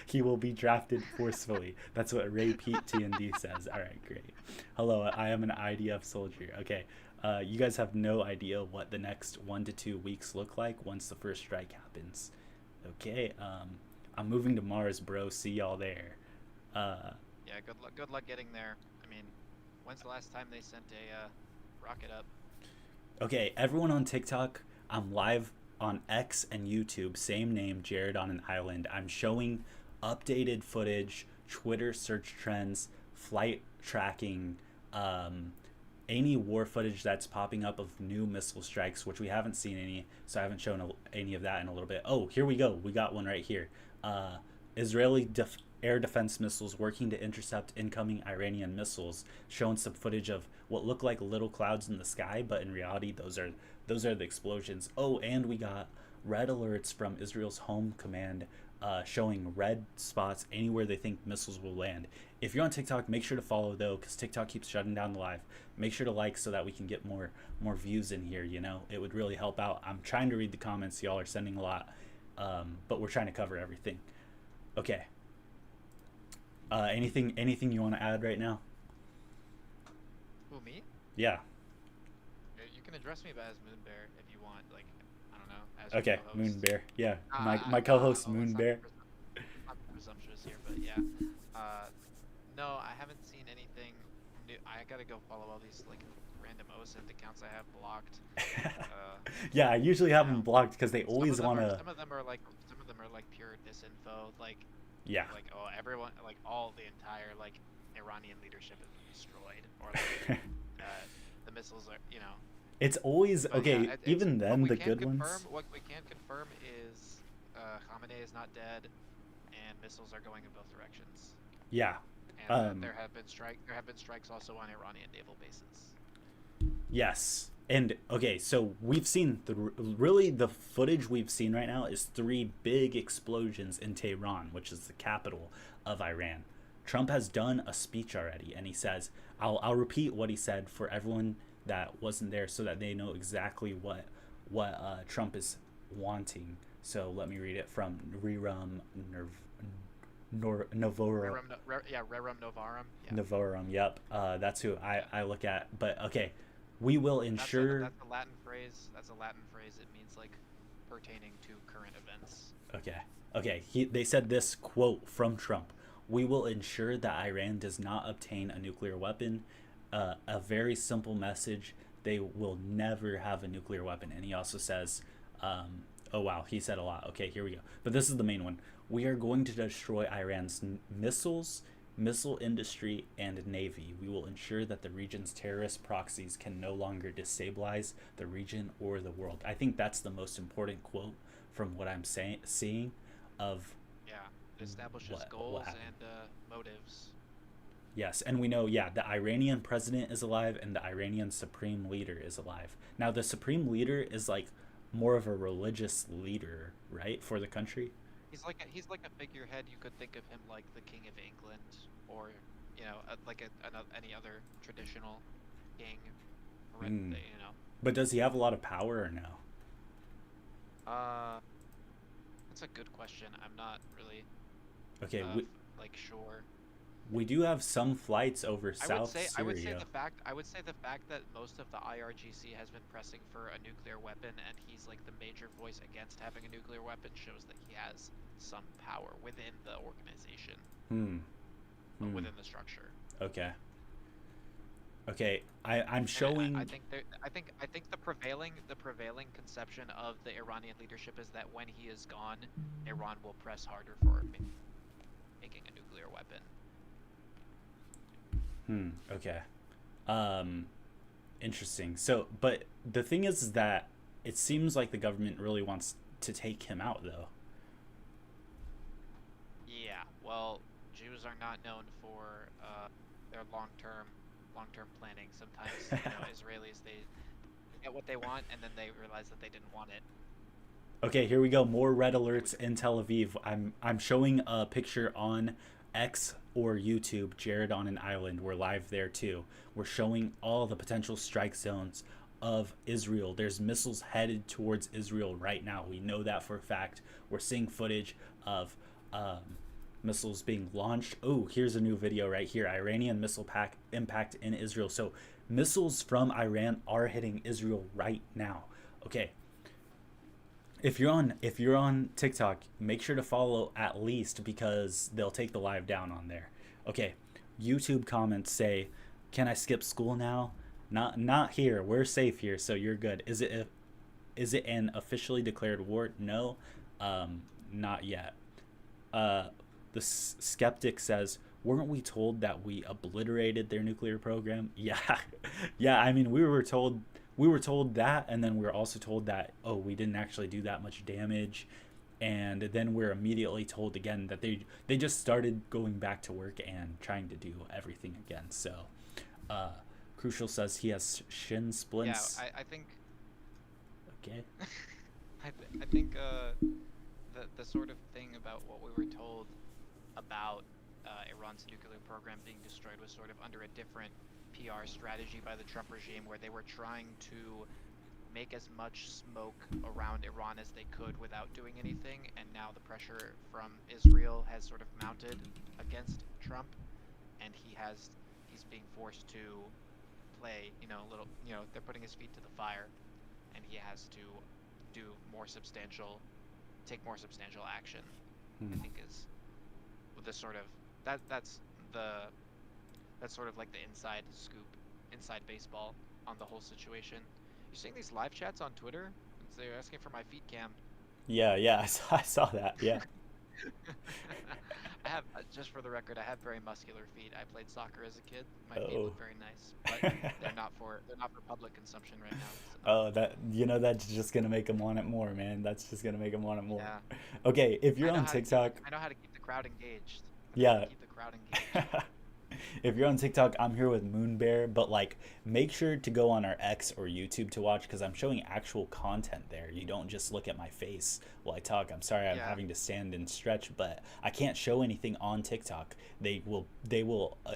He will be drafted forcefully. That's what Ray Pete TND says. All right, great. Hello, I am an IDF soldier. Okay, you guys have no idea what the next 1 to 2 weeks look like once the first strike happens. Okay, I'm moving to Mars, bro. See y'all there. Uh, Yeah, good luck getting there. I mean, when's the last time they sent a rocket up? Okay, everyone on TikTok, I'm live on X and YouTube, same name, Jared on an Island. I'm showing updated footage, Twitter search trends, flight tracking, any war footage that's popping up of new missile strikes, which we haven't seen any, so I haven't shown any of that in a little bit. Oh, here we go. We got one right here. Israeli air defense missiles working to intercept incoming Iranian missiles, showing some footage of what look like little clouds in the sky, but in reality, those are the explosions. Oh, and we got red alerts from Israel's home command, showing red spots anywhere they think missiles will land. If you're on TikTok, make sure to follow though, because TikTok keeps shutting down the live. Make sure to like so that we can get more views in here. It would really help out. I'm trying to read the comments. Y'all are sending a lot, but we're trying to cover everything. Okay. Anything you want to add right now? Who, me? Yeah. You can address me as Moonbear if you want. Like, I don't know, as Okay. your co-host. Moon Bear. Yeah. My Uh, co-host let's Moon not Bear. be presumptuous here, but yeah. No, I haven't seen anything new. I gotta go follow all these like random OSINT accounts I have blocked. Uh, Yeah, I usually you have them know, blocked because they some of always them want are to. some of them are like pure disinfo. Yeah. Like oh everyone like all the entire like Iranian leadership has been destroyed or like the missiles are It's always But yeah, okay. it's Even what then, we the can good confirm. ones. What we can confirm is Khamenei is not dead, and missiles are going in both directions. Yeah. And Um. there have been strikes also on Iranian naval bases. Yes. And okay, so we've seen really the footage we've seen right now is three big explosions in Tehran, which is the capital of Iran. Trump has done a speech already, and he says, "I'll repeat what he said for everyone that wasn't there, so that they know exactly what Trump is wanting." So let me read it from Rerum Novorum. Rerum Novarum. Yeah, Novorum. Yep, that's who yeah. I look at. But okay, we will ensure. That's a Latin phrase. That's a Latin phrase. It means like pertaining to current events. Okay. Okay. They said this quote from Trump: "We will ensure that Iran does not obtain a nuclear weapon." A very simple message: they will never have a nuclear weapon. And he also says, "Oh wow, he said a lot." Okay, here we go. But this is the main one: "We are going to destroy Iran's missiles." Missile industry and navy. We will ensure that the region's terrorist proxies can no longer destabilize the region or the world. I think that's the most important quote from what I'm seeing of Yeah, it establishes what goals happened. and motives. Yes, and we know, yeah, the Iranian president is alive and the Iranian supreme leader is alive. Now, the supreme leader is like more of a religious leader, right, for the country. He's like a figurehead. You could think of him like the King of England, or any other traditional king. Mm. You know, But does he have a lot of power or no? uh, that's a good question. I'm not really Okay, like sure. we do have some flights over South Syria. I would say the fact that most of the IRGC has been pressing for a nuclear weapon and he's like the major voice against having a nuclear weapon shows that he has some power within the organization, Hmm. Hmm. within the structure. Okay. Okay. I'm And showing. I think the prevailing conception of the Iranian leadership is that when he is gone, Iran will press harder for making a nuclear weapon. Okay. Um. Interesting. So, but the thing is that it seems like the government really wants to take him out, though. Yeah, well, Jews are not known for their long-term planning. Sometimes, Israelis they get what they want and then they realize that they didn't want it. Okay, here we go. More red It was alerts in Tel Aviv. I'm showing a picture on X or YouTube. Jared on an island. We're live there too. We're showing all the potential strike zones of Israel. There's missiles headed towards Israel right now. We know that for a fact. We're seeing footage of missiles being launched. Oh, here's a new video right here. Iranian missile pack impact in Israel. So missiles from Iran are hitting Israel right now. Okay, if you're on TikTok, make sure to follow at least because they'll take the live down on there. Okay, YouTube comments say, "Can I skip school now?" Not here. We're safe here, so you're good. Is it an officially declared war? No, not yet. Uh, the skeptic says, "Weren't we told that we obliterated their nuclear program?" Yeah, yeah. I mean, we were told that, and then we were also told that we didn't actually do that much damage, and then we're immediately told again that they just started going back to work and trying to do everything again. So, uh, Crucial says he has shin Yeah, splints. I think Okay. I think the sort of thing about what we were told about Iran's nuclear program being destroyed was sort of under a different PR strategy by the Trump regime, where they were trying to make as much smoke around Iran as they could without doing anything, and now the pressure from Israel has sort of mounted against Trump, and he's being forced to play, they're putting his feet to the fire, and he has to do take more substantial action. I Hmm. think is the sort of that's the That's sort of like the inside scoop, inside baseball on the whole situation. You seeing these live chats on Twitter? They're asking for my feet cam. Yeah, yeah, I saw that. Yeah. I have, just for the record, I have very muscular feet. I played soccer as a kid. My feet Oh. look very nice, but they're not for public consumption right now. So Oh, that you know that's just gonna make them want it more, man. That's just gonna make them want it more. yeah, Okay, if you're I know on how to keep TikTok, I know how to keep the crowd engaged. I know how to yeah. keep the crowd engaged. If you're on TikTok, I'm here with Moonbear, but like make sure to go on our X or YouTube to watch because I'm showing actual content there. You don't just look at my face while I talk. I'm sorry I'm Yeah, having to stand and stretch, but I can't show anything on TikTok. They will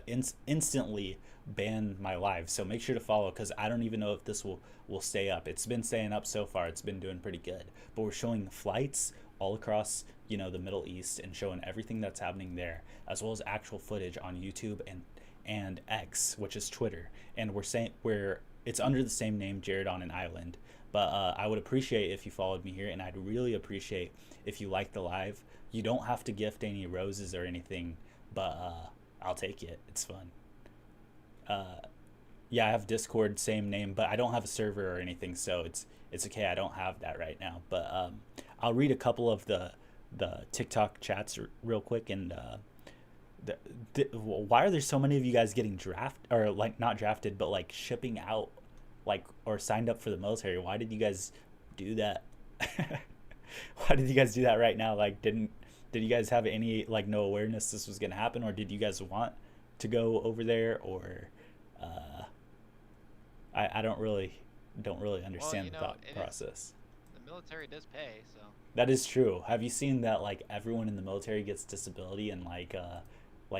instantly ban my live. So make sure to follow because I don't even know if this will stay up. It's been staying up so far. It's been doing pretty good. But we're showing flights all across the Middle East and showing everything that's happening there, as well as actual footage on YouTube and X, which is Twitter. And we're it's under the same name, Jared on an Island. But I would appreciate if you followed me here, and I'd really appreciate if you liked the live. You don't have to gift any roses or anything, but I'll take it. It's fun. Uh, yeah, I have Discord, same name, but I don't have a server or anything, so it's okay. I don't have that right now, but I'll read a couple of the TikTok chats real quick. And the, why are there so many of you guys getting or like not drafted, but like shipping out, like or signed up for the military? Why did you guys do that? Why did you guys do that right now? Like, did you guys have any like no awareness this was gonna happen, or did you guys want to go over there, or uh, I don't really well, understand the thought process. the military does pay, so That is true. Have you seen that like everyone in the military gets disability and like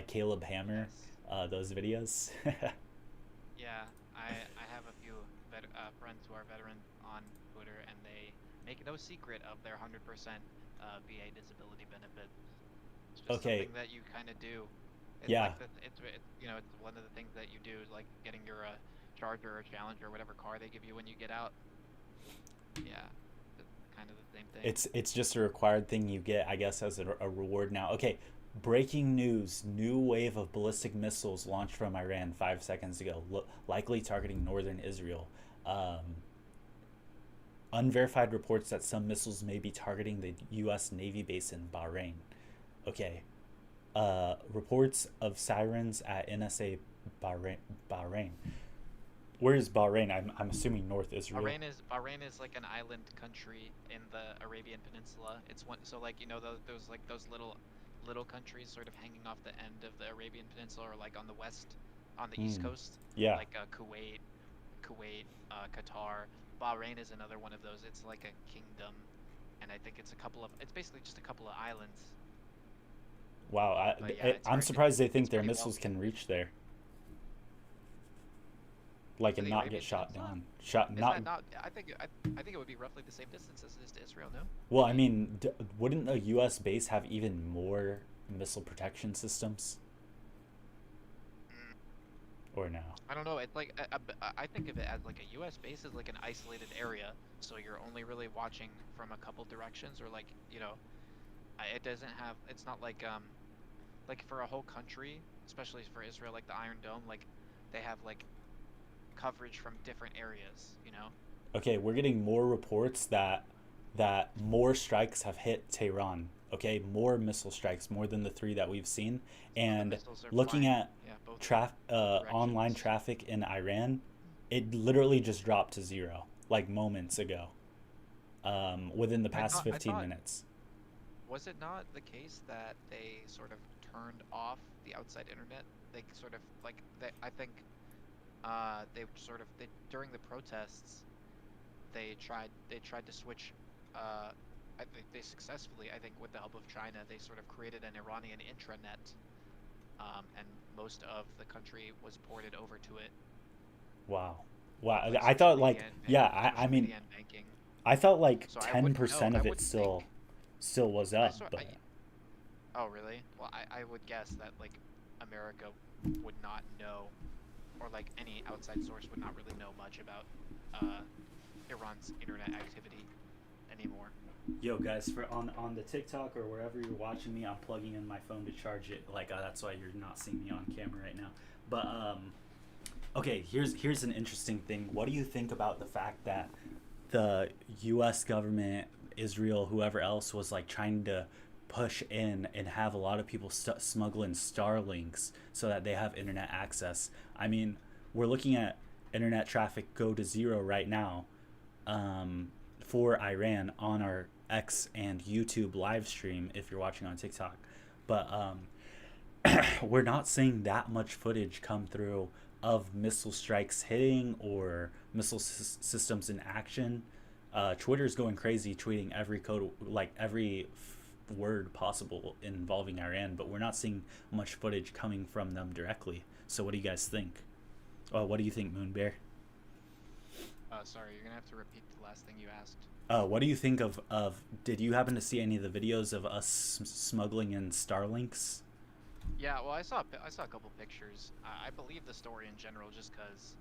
Caleb Hammer, yes. those videos? Yeah, I have a few friends who are veteran on Twitter, and they make no secret of their 100% VA disability benefit. It's just Okay, something that you kind of do. It's yeah. like it's one of the things that you do, like getting your Charger or Challenger or whatever car they give you when you get out. Yeah, it's kind of the same thing. It's just a required thing you get, I guess, as a reward now. Okay, breaking news: new wave of ballistic missiles launched from Iran 5 seconds ago, likely targeting northern Israel. Um, Unverified reports that some missiles may be targeting the U.S. Navy base in Bahrain. Okay, reports of sirens at NSA Bahrain. Bahrain. Where is Bahrain? I'm assuming North Israel. Bahrain is like an island country in the Arabian Peninsula. It's one so like those like those little countries sort of hanging off the end of the Arabian Peninsula, or like on the east Hmm. coast, Yeah. like Kuwait, Qatar. Bahrain is another one of those. It's like a kingdom, and I think it's basically just a couple of islands. Wow. But yeah, I'm surprised they think it's their pretty missiles wealthy. can reach there, like, To and the not get Arabian shot Peninsula? down. Shot Is not. that not? I think it would be roughly the same distance as it is to Israel, no? Well, I mean, wouldn't a U.S. base have even more missile protection systems, Mm, or no? I don't know. It's like I think of it as like a U.S. base is like an isolated area, so you're only really watching from a couple directions, or like it doesn't have. It's not like for a whole country, especially for Israel, like the Iron Dome, like they have like coverage from different areas, you know? Okay, we're getting more reports that more strikes have hit Tehran. Okay, more missile strikes, more than the three that we've seen. So the And missiles are looking flying, at yeah, both online directions. traffic in Iran, it literally just dropped to zero like moments ago. Within the past I 15 thought, minutes. was it not the case that they sort of turned off the outside internet? They sort of I think they during the protests they tried to switch. I think they successfully, I think with the help of China, they sort of created an Iranian intranet, and most of the country was ported over to it Wow. with Wow. like I social thought media like and yeah, I social mean media and banking. I thought like So I ten wouldn't know. percent I of it wouldn't think. still was I up, sort but Oh, really? Well, I would guess that like America would not know, or like any outside source would not really know much about uh, Iran's internet activity anymore. yo guys, for on the TikTok or wherever you're watching me, I'm plugging in my phone to charge it. Like that's why you're not seeing me on camera right now. But okay, here's an interesting thing. What do you think about the fact that the U.S. government, Israel, whoever else was like trying to push in and have a lot of people smuggle in Starlinks so that they have internet access? I mean, we're looking at internet traffic go to zero right now, for Iran on our X and YouTube live stream if you're watching on TikTok. But we're not seeing that much footage come through of missile strikes hitting or missile systems in action. Twitter's going crazy, tweeting every code, like every word possible involving Iran, but we're not seeing much footage coming from them directly. So what do you guys think? What do you think, Moonbear? Sorry, you're gonna have to repeat the last thing you asked. What do you think of? Did you happen to see any of the videos of us smuggling in Starlinks? Yeah, well, I saw a couple pictures. I believe the story in general, just because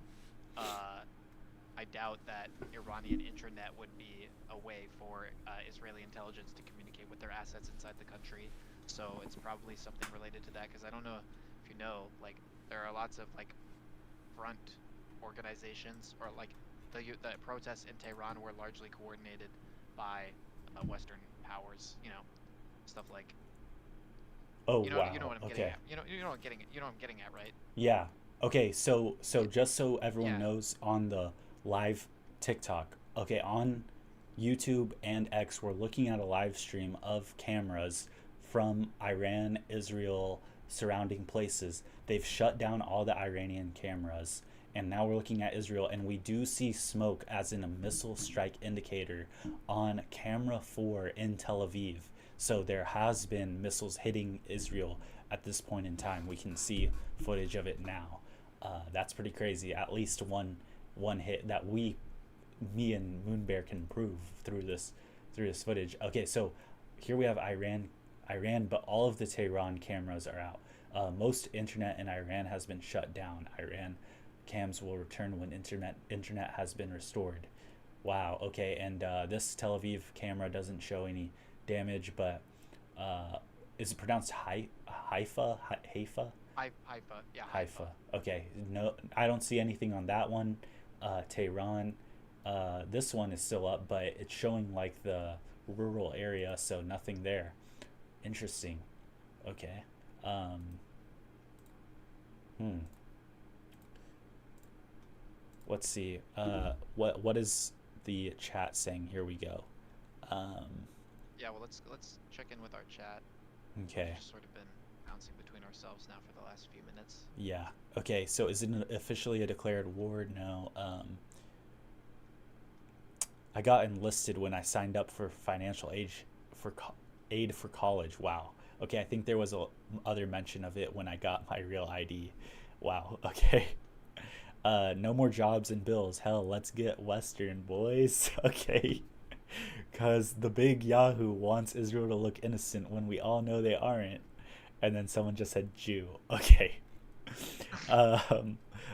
I doubt that Iranian intranet would be a way for Israeli intelligence to communicate with their assets inside the country. So it's probably something related to that. Because I don't know if you know, like there are lots of like front organizations, or like the protests in Tehran were largely coordinated by Western powers. You know, stuff like. Oh, You know, wow. you know what I'm getting Okay. at. You know what I'm getting. You know what I'm getting at, right? Yeah. Okay. So just so everyone Yeah. knows, on the live TikTok, okay, on YouTube and X, we're looking at a live stream of cameras from Iran, Israel, surrounding places. They've shut down all the Iranian cameras, and now we're looking at Israel, and we do see smoke, as in a missile strike indicator, on camera 4 in Tel Aviv. So there has been missiles hitting Israel at this point in time. We can see footage of it now. That's pretty crazy. At least one hit that me and Moonbear can prove through this footage. Okay, so here we have Iran, but all of the Tehran cameras are out. Most internet in Iran has been shut down. Iran cams will return when internet has been restored. Wow. Okay, and this Tel Aviv camera doesn't show any damage, but is it pronounced Haifa? Haifa? Haifa, yeah. Haifa. Okay. No, I don't see anything on that one. Tehran. This one is still up, but it's showing like the rural area, so nothing there. Interesting. Okay. Hmm. Let's see. What is the chat saying? Here we go. Yeah, well, let's check in with our chat. Okay. We've just sort of been bouncing between ourselves now for the last few minutes. Yeah. Okay. So is it officially a declared war? No. I got enlisted when I signed up for financial aid for college. Wow. Okay. I think there was a other mention of it when I got my real ID. Wow. Okay. No more jobs and bills. Hell, let's get Western, boys. Okay. Because the big Yahoo wants Israel to look innocent when we all know they aren't. And then someone just said Jew. Okay. All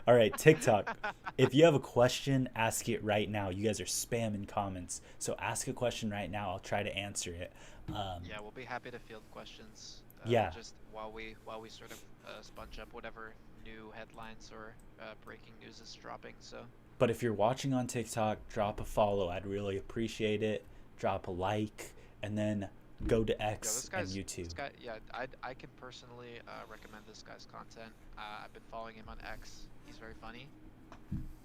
right, TikTok. If you have a question, ask it right now. You guys are spamming comments. So ask a question right now. I'll try to answer it. Yeah, we'll be happy to field questions. Yeah. Just while we sort of sponge up whatever new headlines or breaking news is dropping. So. But if you're watching on TikTok, drop a follow. I'd really appreciate it. Drop a like, and then go to X and YouTube. This guy, yeah, I can personally recommend this guy's content. I've been following him on X. He's very funny,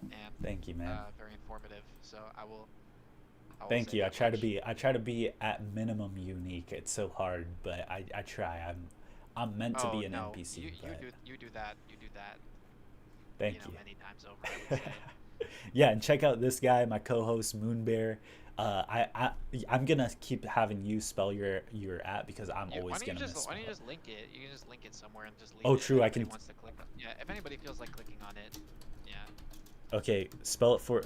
and Thank you, man. very informative. So I will Thank say you. that I try to be at minimum unique. It's so hard, but I try. I'm meant to be an no, NPC. You do that. Thank you. Many times over. I would say. Yeah, and check out this guy, my co-host Moonbear. I'm gonna keep having you spell your at, because I'm always gonna misspell Why don't you it. just link it? You can just link it somewhere and just leave Oh, it. true, If I can- anybody wants to click on, yeah, if anybody feels like clicking on it, yeah. Okay, spell it for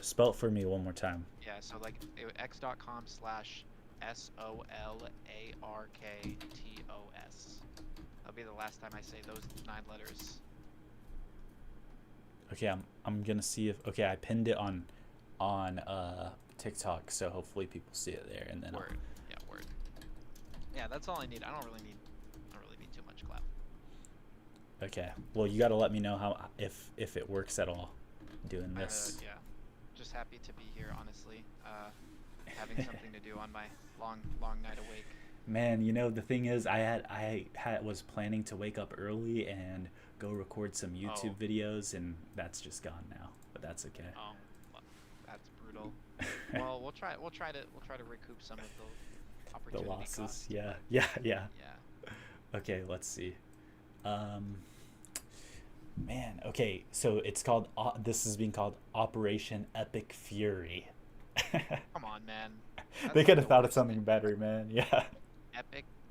me one more time. Yeah, so like x.com/SOLARKTOS. That'll be the last time I say those 9 letters. Okay, I'm gonna see if I pinned it on TikTok, so hopefully people see it there, and then Word. Yeah, word. Yeah, that's all I need. I don't really need too much clout. Okay. Well, you got to let me know how if it works at all doing this. Yeah. Just happy to be here, honestly. Having something to do on my long night awake. Man, the thing is, I was planning to wake up early and go record some YouTube Oh, videos, and that's just gone now. But that's okay. oh, well, that's brutal. Well, we'll try to recoup some of the The opportunity losses, cost, yeah, but yeah, yeah. yeah. Okay, let's see. Um, Man, okay, so it's called. This is being called Operation Epic Fury. Come on, man. That's They like could the have thought of worst something name better, ever. man. Yeah,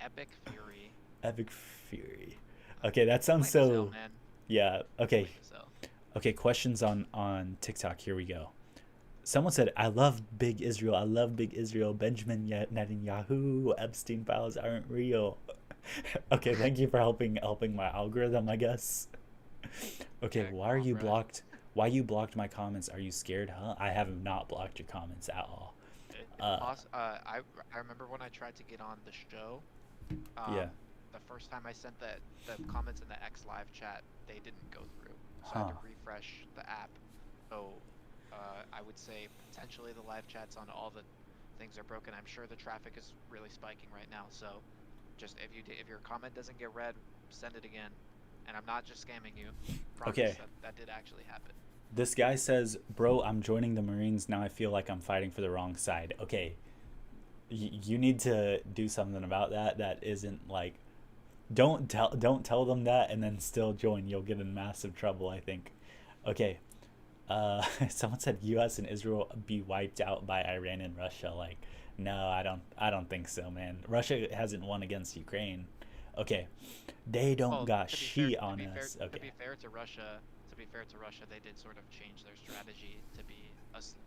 Epic Fury. Epic Fury. Okay, that sounds Plain as hell, so. man. Yeah. Okay. Plain as hell. Okay. Questions on TikTok. Here we go. Someone said, "I love Big Israel. I love Big Israel. Benjamin Netanyahu. Epstein files aren't real." Okay, thank you for helping my algorithm, I guess. Okay, Yeah, why come are on, you bruh. blocked? Why you blocked my comments? Are you scared, huh? I have not blocked your comments at all. It's Uh, I remember when I tried to get on the show, yeah. um, the first time I sent the comments in the X Live chat, they didn't go through. So I had Huh. to refresh the app. So I would say potentially the live chats on all the things are broken. I'm sure the traffic is really spiking right now. So just if your comment doesn't get read, send it again. And I'm not just scamming you. Promise Okay. that did actually happen. This guy says, "Bro, I'm joining the Marines now. I feel like I'm fighting for the wrong side." Okay, you need to do something about that. That isn't like don't tell them that and then still join. You'll get in massive trouble, I think. Okay. Someone said U.S. and Israel be wiped out by Iran and Russia. Like, no, I don't think so, man. Russia hasn't won against Ukraine. Okay, they don't Well, got shit on us. to Okay, be fair to Russia, they did sort of change their strategy to be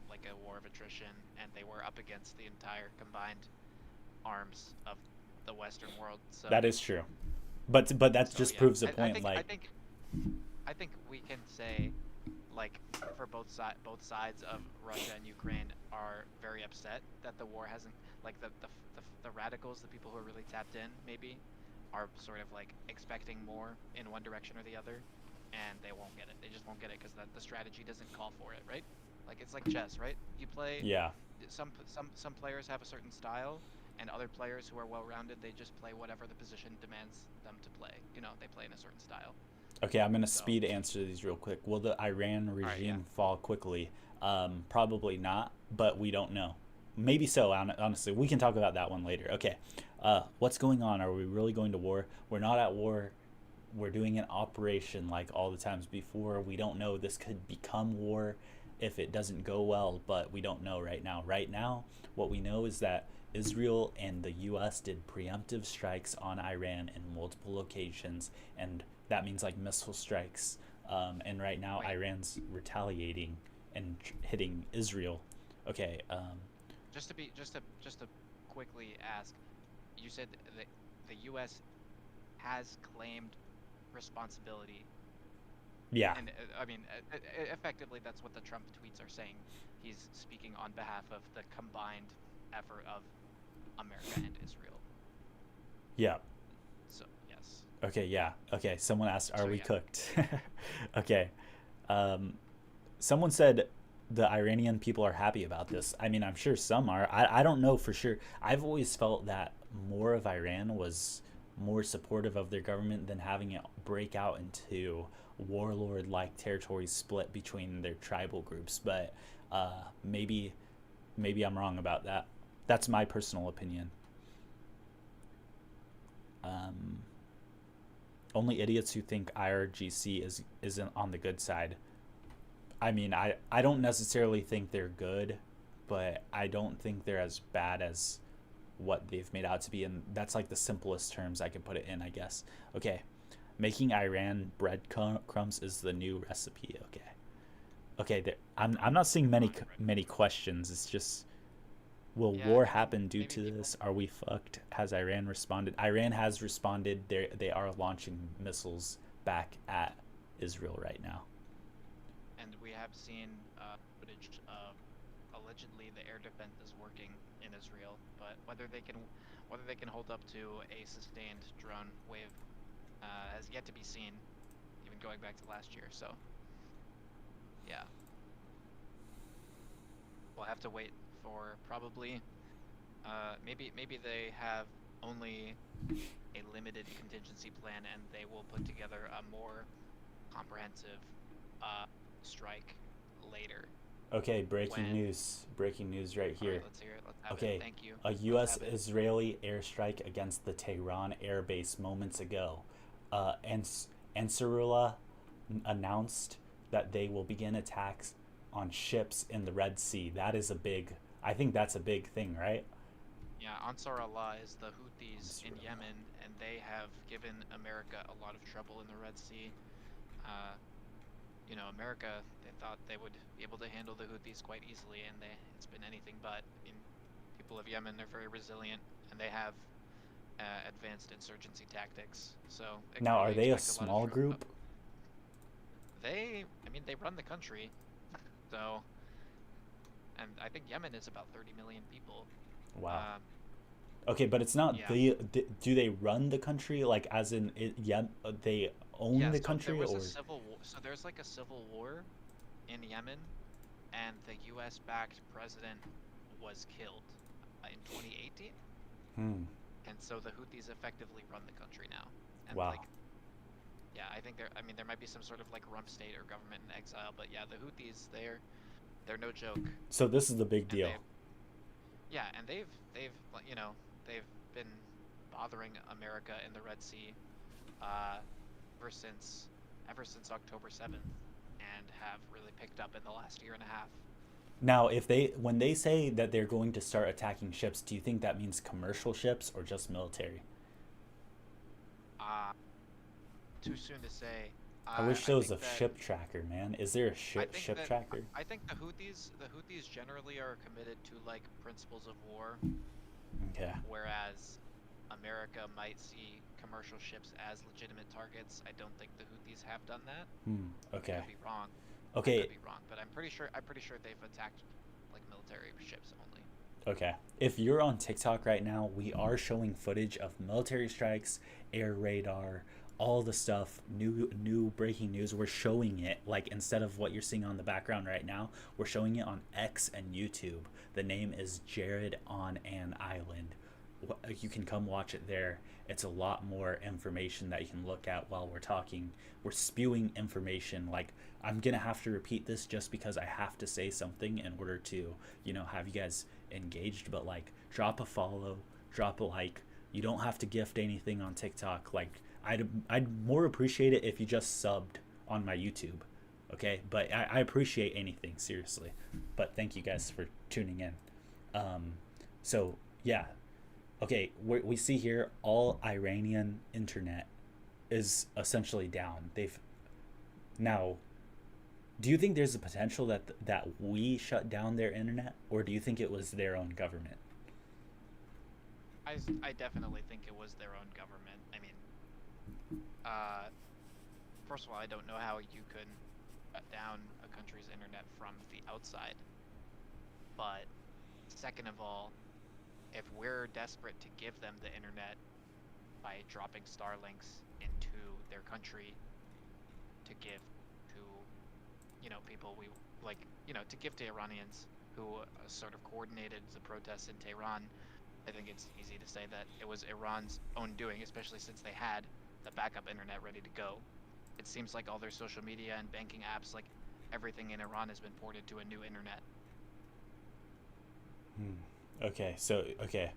like a war of attrition, and they were up against the entire combined arms of the Western world. that is true. But that So just yeah, proves the I point. think Like, we can say, like, for both sides of Russia and Ukraine are very upset that the war hasn't, like, the radicals, the people who are really tapped in, maybe, are sort of like expecting more in one direction or the other, and they won't get it. They just won't get it because the strategy doesn't call for it, right? Like, it's like chess, right? You play yeah, some players have a certain style, and other players who are well-rounded, they just play whatever the position demands them to play. They play in a certain style. okay, I'm gonna So, speed answer these real quick. Will the Iran all right, yeah. regime fall quickly? Probably not, but we don't know. Maybe so. Honestly, we can talk about that one later. Okay, what's going on? Are we really going to war? We're not at war. We're doing an operation like all the times before. We don't know. This could become war if it doesn't go well, but we don't know right now. Right now, what we know is that Israel and the U.S. did preemptive strikes on Iran in multiple locations, and that means like missile strikes. And right now, Wait, Iran's retaliating and hitting Israel. Okay. just to quickly ask, you said that the U.S. has claimed responsibility, Yeah. and I mean, effectively, that's what the Trump tweets are saying. He's speaking on behalf of the combined effort of America and Israel. Yeah. So yes. Okay. Yeah. Okay. Someone asked, "Are So we yeah. cooked?" Okay. Um, Someone said the Iranian people are happy about this. I mean, I'm sure some are. I don't know for sure. I've always felt that more of Iran was more supportive of their government than having it break out into warlord like territories split between their tribal groups. But maybe I'm wrong about that. That's my personal opinion. Um, Only idiots who think IRGC isn't on the good side. I mean, I don't necessarily think they're good, but I don't think they're as bad as what they've made out to be. And that's like the simplest terms I could put it in, I guess. Okay. Making Iran breadcrumbs is the new recipe. Okay. Okay. I'm not seeing Come many on, Brett. many questions. It's just, will Yeah, war happen due maybe to people. this? Are we fucked? Has Iran responded? Iran has responded. They are launching missiles back at Israel right now. And we have seen footage of allegedly the air defense is working in Israel, but whether they can hold up to a sustained drone wave has yet to be seen. even going back to last year. So yeah, we'll have to wait for probably maybe they have only a limited contingency plan and they will put together a more comprehensive strike later. Okay, breaking When news. Breaking news right all right, here. let's hear it. Let's have it. Okay, Thank you. a Let's U.S. have it. Israeli airstrike against the Tehran air base moments ago. Ansarullah announced that they will begin attacks on ships in the Red Sea. That is a big, I think that's a big thing, right? Yeah, Ansar Allah is the Houthis in Ansar Yemen, and they have given America a lot of trouble in the Red Sea. America, they thought they would be able to handle the Houthis quite easily, and it's been anything but. People of Yemen are very resilient, and they have advanced insurgency tactics. So Now, are we they a expect a lot of small group? They run the country, so, and I think Yemen is about 30 million people. Wow. Um, Okay, but it's not yeah. do they run the country like as in yeah, they own Yeah, the so there country was or a civil war. So there's like a civil war in Yemen, and the U.S.-backed president was killed in 2018, hmm. and so the Houthis effectively run the country now. And Wow. like, yeah, I think there might be some sort of like rump state or government in exile, but yeah, the Houthis, they're no joke, So this is the big and deal. they've like, they've been bothering America in the Red Sea uh, ever since October 7th, and have really picked up in the last year and a half. Now, when they say that they're going to start attacking ships, do you think that means commercial ships or just military? Uh, Too soon to say. I wish I there was think a that ship tracker, man. Is there a I ship think ship that tracker? I think the Houthis generally are committed to like principles of war, Okay. whereas America might see commercial ships as legitimate targets. I don't think the Houthis have done that. Hmm. I Okay. could be wrong. I Okay. could be wrong, but I'm pretty sure they've attacked like military ships only. Okay. If you're on TikTok right now, we are showing footage of military strikes, air radar, all the stuff, new breaking news. We're showing it like instead of what you're seeing on the background right now, we're showing it on X and YouTube. The name is Jared on an Island. You can come watch it there. It's a lot more information that you can look at while we're talking. We're spewing information. Like I'm gonna have to repeat this just because I have to say something in order to, have you guys engaged. But like, drop a follow, drop a like. You don't have to gift anything on TikTok. Like, I'd more appreciate it if you just subbed on my YouTube. Okay, but I appreciate anything seriously. But thank you guys for tuning in. Um, so yeah, okay, we see here all Iranian internet is essentially down. They've now. Do you think there's a potential that we shut down their internet, or do you think it was their own government? I definitely think it was their own government. I mean, uh, first of all, I don't know how you could shut down a country's internet from the outside. But second of all, if we're desperate to give them the internet by dropping Starlinks into their country to give to, people we like, to give to Iranians who sort of coordinated the protests in Tehran, I think it's easy to say that it was Iran's own doing, especially since they had the backup internet ready to go. It seems like all their social media and banking apps, like everything in Iran has been ported to a new internet. Okay, so okay.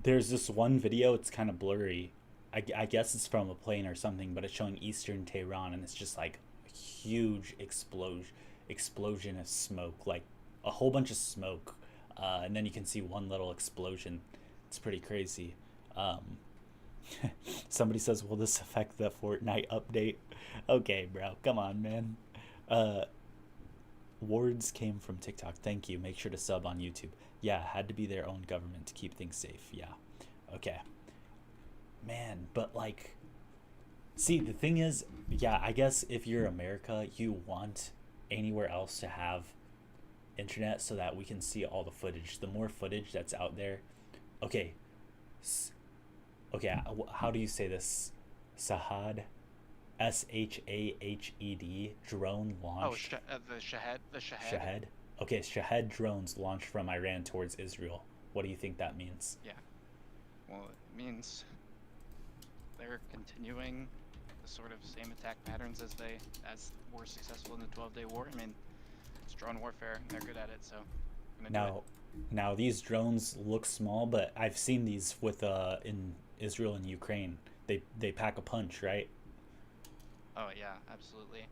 There's this one video. It's kind of blurry. I guess it's from a plane or something, but it's showing Eastern Tehran, and it's just like a huge explosion of smoke, like a whole bunch of smoke, and then you can see one little explosion. It's pretty crazy. Um, Somebody says, "Will this affect the Fortnite update?" Okay, bro, come on, man. Uh, Words came from TikTok. Thank you. Make sure to sub on YouTube. Yeah, had to be their own government to keep things safe. Yeah. Okay. Man, but like, see, the thing is, yeah, I guess if you're America, you want anywhere else to have internet so that we can see all the footage. The more footage that's out there. Okay. Okay, how do you say this? Sahad? Shahed drone Oh, launched. the Shahed. Shahed. Okay, Shahed drones launched from Iran towards Israel. What do you think that means? Yeah. Well, it means they're continuing the sort of same attack patterns as were successful in the 12-day war. I mean, it's drone warfare. They're good at it, so I'm gonna do it. Now these drones look small, but I've seen these with in Israel and Ukraine. They pack a punch, right? Oh yeah, absolutely.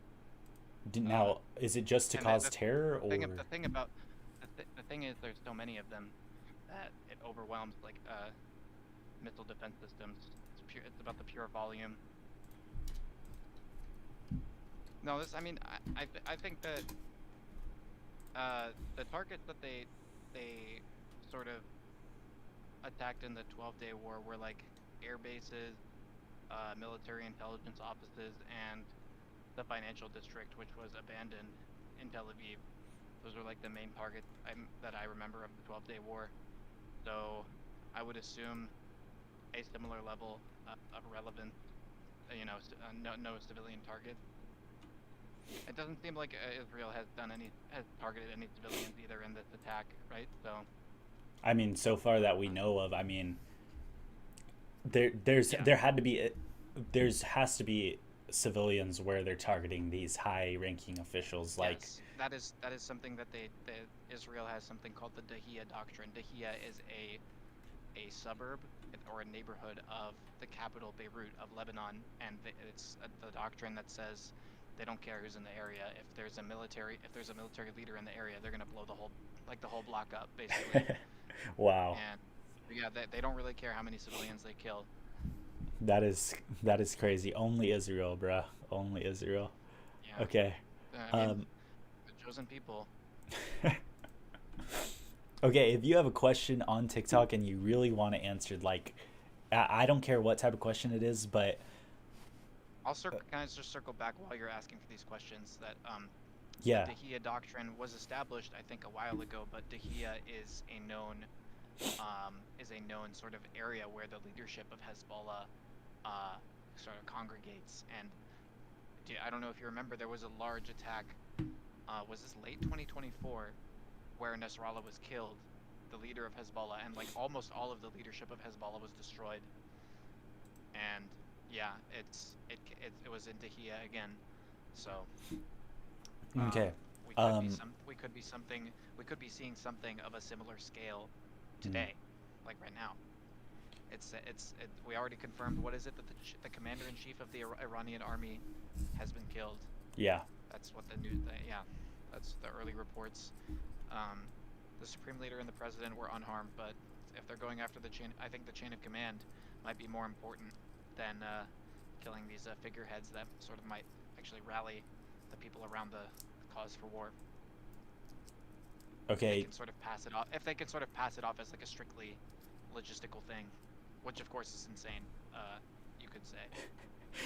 Uh, Now, is it just to and cause terror or? the thing about the thing is there's so many of them that it overwhelms like missile defense systems. It's about the pure volume. No, this I mean I think that the targets that they sort of attacked in the 12-day war were like air bases, military intelligence offices, and the financial district, which was abandoned in Tel Aviv. Those were like the main targets that I remember of the 12-day war. So I would assume a similar level of relevance. No civilian targets. It doesn't seem like Israel has targeted any civilians either in this attack, right? So I mean, so far that we know of, I mean, yeah, there had to be there's has to be civilians where they're targeting these high-ranking officials. Like, yes, that is something that Israel has something called the Dahia Doctrine. Dahia is a suburb or a neighborhood of the capital Beirut of Lebanon, and it's the doctrine that says they don't care who's in the area. If there's a military leader in the area, they're gonna blow the whole block up basically. wow, And yeah, they don't really care how many civilians they kill. that is crazy. Only Israel, bruh. Only Israel. Yeah, Okay. I mean, Um, the chosen people. okay, if you have a question on TikTok and you really want to answer, like, I don't care what type of question it is, but Can I just circle back while you're asking for these questions? That the yeah, Dahia doctrine was established, I think, a while ago, but Dahia is a known sort of area where the leadership of Hezbollah sort of congregates. And I don't know if you remember, there was a large attack. Was this late 2024, where Nasrallah was killed, the leader of Hezbollah, and like almost all of the leadership of Hezbollah was destroyed. And yeah, it was in Dahia again. So okay. we Um, could be seeing something of a similar scale mm, today, like right now. We already confirmed. What is it that the commander in chief of the Iranian army has been killed? yeah. That's what the news. Yeah, that's the early reports. Um, the supreme leader and the president were unharmed, but if they're going after the chain, I think the chain of command might be more important than killing these figureheads that sort of might actually rally the people around the cause for war. If they Okay. can sort of pass it off, if they can sort of pass it off as like a strictly logistical thing, which of course is insane, you could say.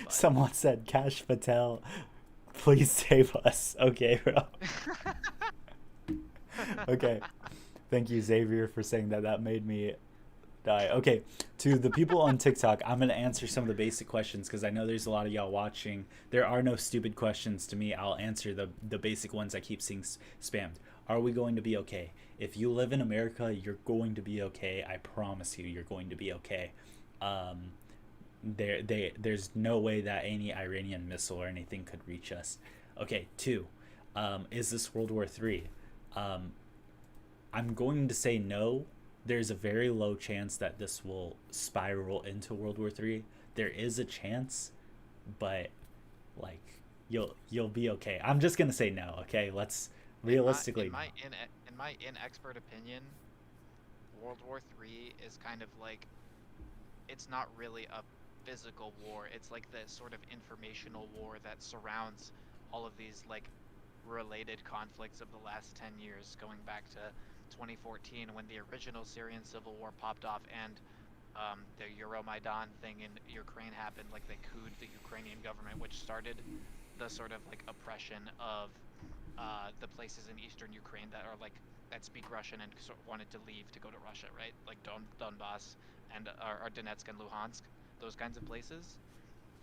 But Someone said Cash Patel, please save us. Okay, bro. Okay. Thank you, Xavier, for saying that. That made me die. Okay, to the people on TikTok, I'm gonna answer some of the basic questions because I know there's a lot of y'all watching. There are no stupid questions to me. I'll answer the basic ones I keep seeing spammed. Are we going to be okay? If you live in America, you're going to be okay. I promise you, you're going to be okay. Um, there's no way that any Iranian missile or anything could reach us. Okay, two, is this World War III? Um, I'm going to say no. There's a very low chance that this will spiral into World War III. There is a chance, but like you'll be okay. I'm just gonna say no. Okay, let's realistically no. in my inexpert opinion, World War III is kind of like, it's not really a physical war. It's like the sort of informational war that surrounds all of these like related conflicts of the last 10 years, going back to 2014 when the original Syrian civil war popped off, and the Euromaidan thing in Ukraine happened. Like they couped the Ukrainian government, which started the sort of like oppression of the places in eastern Ukraine that are like that speak Russian and sort of wanted to leave to go to Russia, right? Like Donbass and or Donetsk and Luhansk, those kinds of places.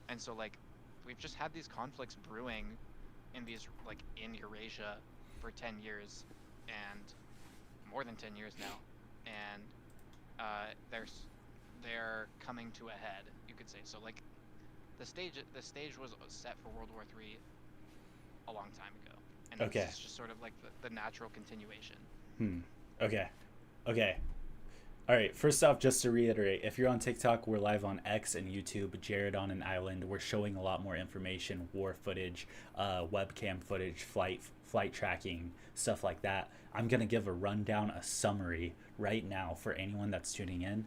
And so like we've just had these conflicts brewing in these like in Eurasia for 10 years, and more than 10 years now, and they're coming to a head, you could say. So like the stage was set for World War III a long time ago, and Okay. this is just sort of like the natural continuation. Okay. Okay. All right. First off, just to reiterate, if you're on TikTok, we're live on X and YouTube. Jared on an island. We're showing a lot more information, war footage, webcam footage, flight tracking, stuff like that. I'm gonna give a rundown, a summary right now for anyone that's tuning in.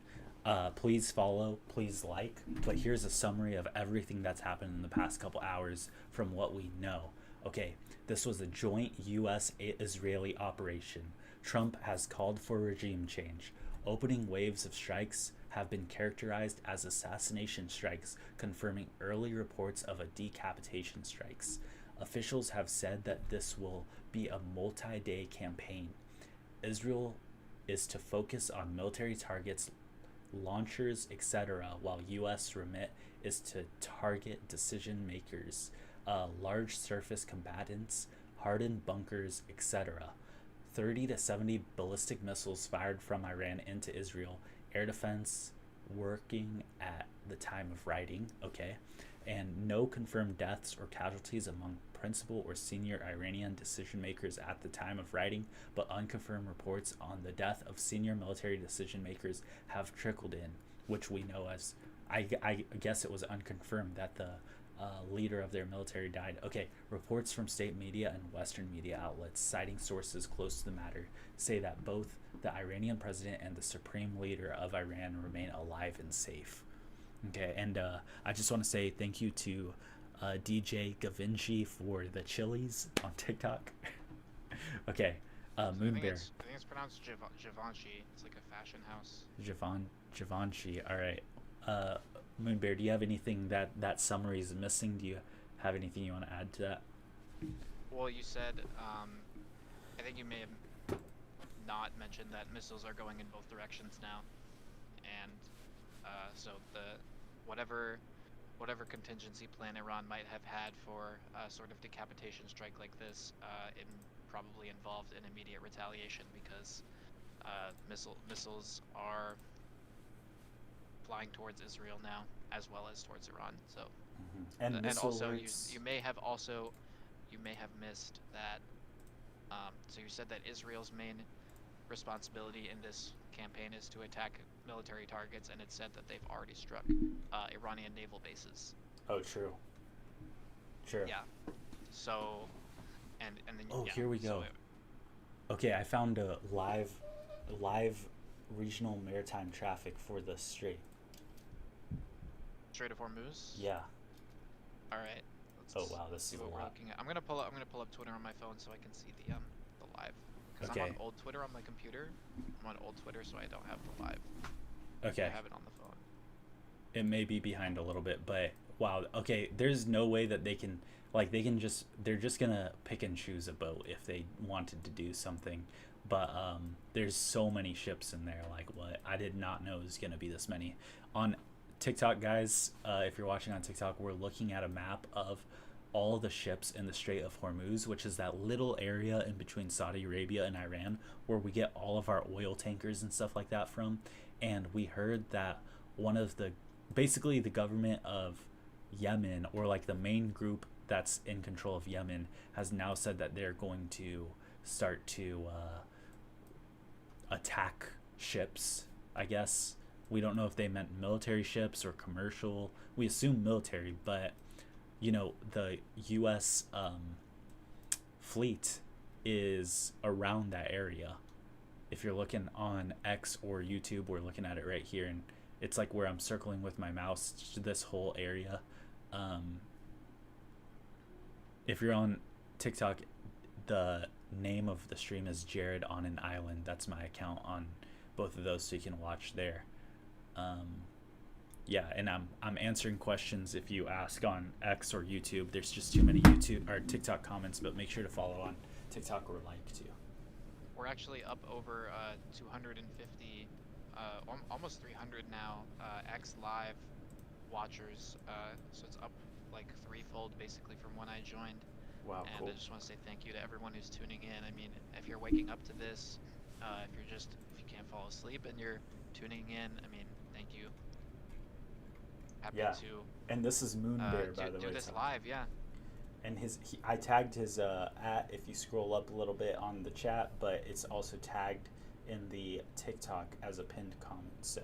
Please follow, please like. But here's a summary of everything that's happened in the past couple hours from what we know. Okay, this was a joint U.S. Israeli operation. Trump has called for regime change. Opening waves of strikes have been characterized as assassination strikes, confirming early reports of a decapitation strikes. Officials have said that this will be a multi-day campaign. Israel is to focus on military targets, launchers, etc., while U.S. remit is to target decision makers, large surface combatants, hardened bunkers, etc. 30 to 70 ballistic missiles fired from Iran into Israel. Air defense working at the time of writing, okay? And no confirmed deaths or casualties among principal or senior Iranian decision makers at the time of writing, but unconfirmed reports on the death of senior military decision makers have trickled in, which we know as, I guess it was unconfirmed that the leader of their military died. Okay, reports from state media and Western media outlets citing sources close to the matter say that both the Iranian president and the supreme leader of Iran remain alive and safe. Okay, and I just want to say thank you to DJ Gavinci for the chilies on TikTok. Okay, Moon Bear. I think it's pronounced Givenchy. It's like a fashion house. Givenchy. All right. Moon Bear, do you have anything that summary is missing? Do you have anything you want to add to that? Well, you said, I think you may have not mentioned that missiles are going in both directions now, and so whatever contingency plan Iran might have had for a sort of decapitation strike like this, it probably involved an immediate retaliation because missiles are flying towards Israel now, as well as towards Iran. So, And and missile also alerts. you may have missed that. So you said that Israel's main responsibility in this campaign is to attack military targets, and it said that they've already struck Iranian naval bases. Oh, true. True. Yeah. So, and then Oh, yeah, here we go. Okay, I found a live regional maritime traffic for the Strait. Strait of Hormuz. Yeah. All right. Oh wow, this See is a what we're lot. looking at. I'm gonna pull up Twitter on my phone so I can see the live. Because I'm Okay. on old Twitter on my computer. I'm on old Twitter, so I don't have the live. Okay. I have it on the phone. It may be behind a little bit, but wow. Okay, there's no way that they can they're just gonna pick and choose a boat if they wanted to do something. But there's so many ships in there. Like what? I did not know it was gonna be this many. On TikTok, guys, if you're watching on TikTok, we're looking at a map of all the ships in the Strait of Hormuz, which is that little area in between Saudi Arabia and Iran where we get all of our oil tankers and stuff like that from. And we heard that one of the basically the government of Yemen, or like the main group that's in control of Yemen, has now said that they're going to start to attack ships, I guess. We don't know if they meant military ships or commercial. We assume military, but you know, the U.S. Fleet is around that area. If you're looking on X or YouTube, we're looking at it right here, and it's like where I'm circling with my mouse, this whole area. If you're on TikTok, the name of the stream is Jared on an Island. That's my account on both of those, so you can watch there. Yeah, and I'm answering questions if you ask on X or YouTube. There's just too many YouTube or TikTok comments, but make sure to follow on TikTok or like too. We're actually up over 250, almost 300 now, X Live watchers. So it's up like threefold basically from when I joined. Wow, And cool. I just want to say thank you to everyone who's tuning in. I mean, if you're waking up to this, if you can't fall asleep and you're tuning in, I mean, thank you. Happy Yeah. to And this is Moon Bear, by the do way. this So. live. Yeah. And I tagged his at if you scroll up a little bit on the chat, but it's also tagged in the TikTok as a pinned comment. So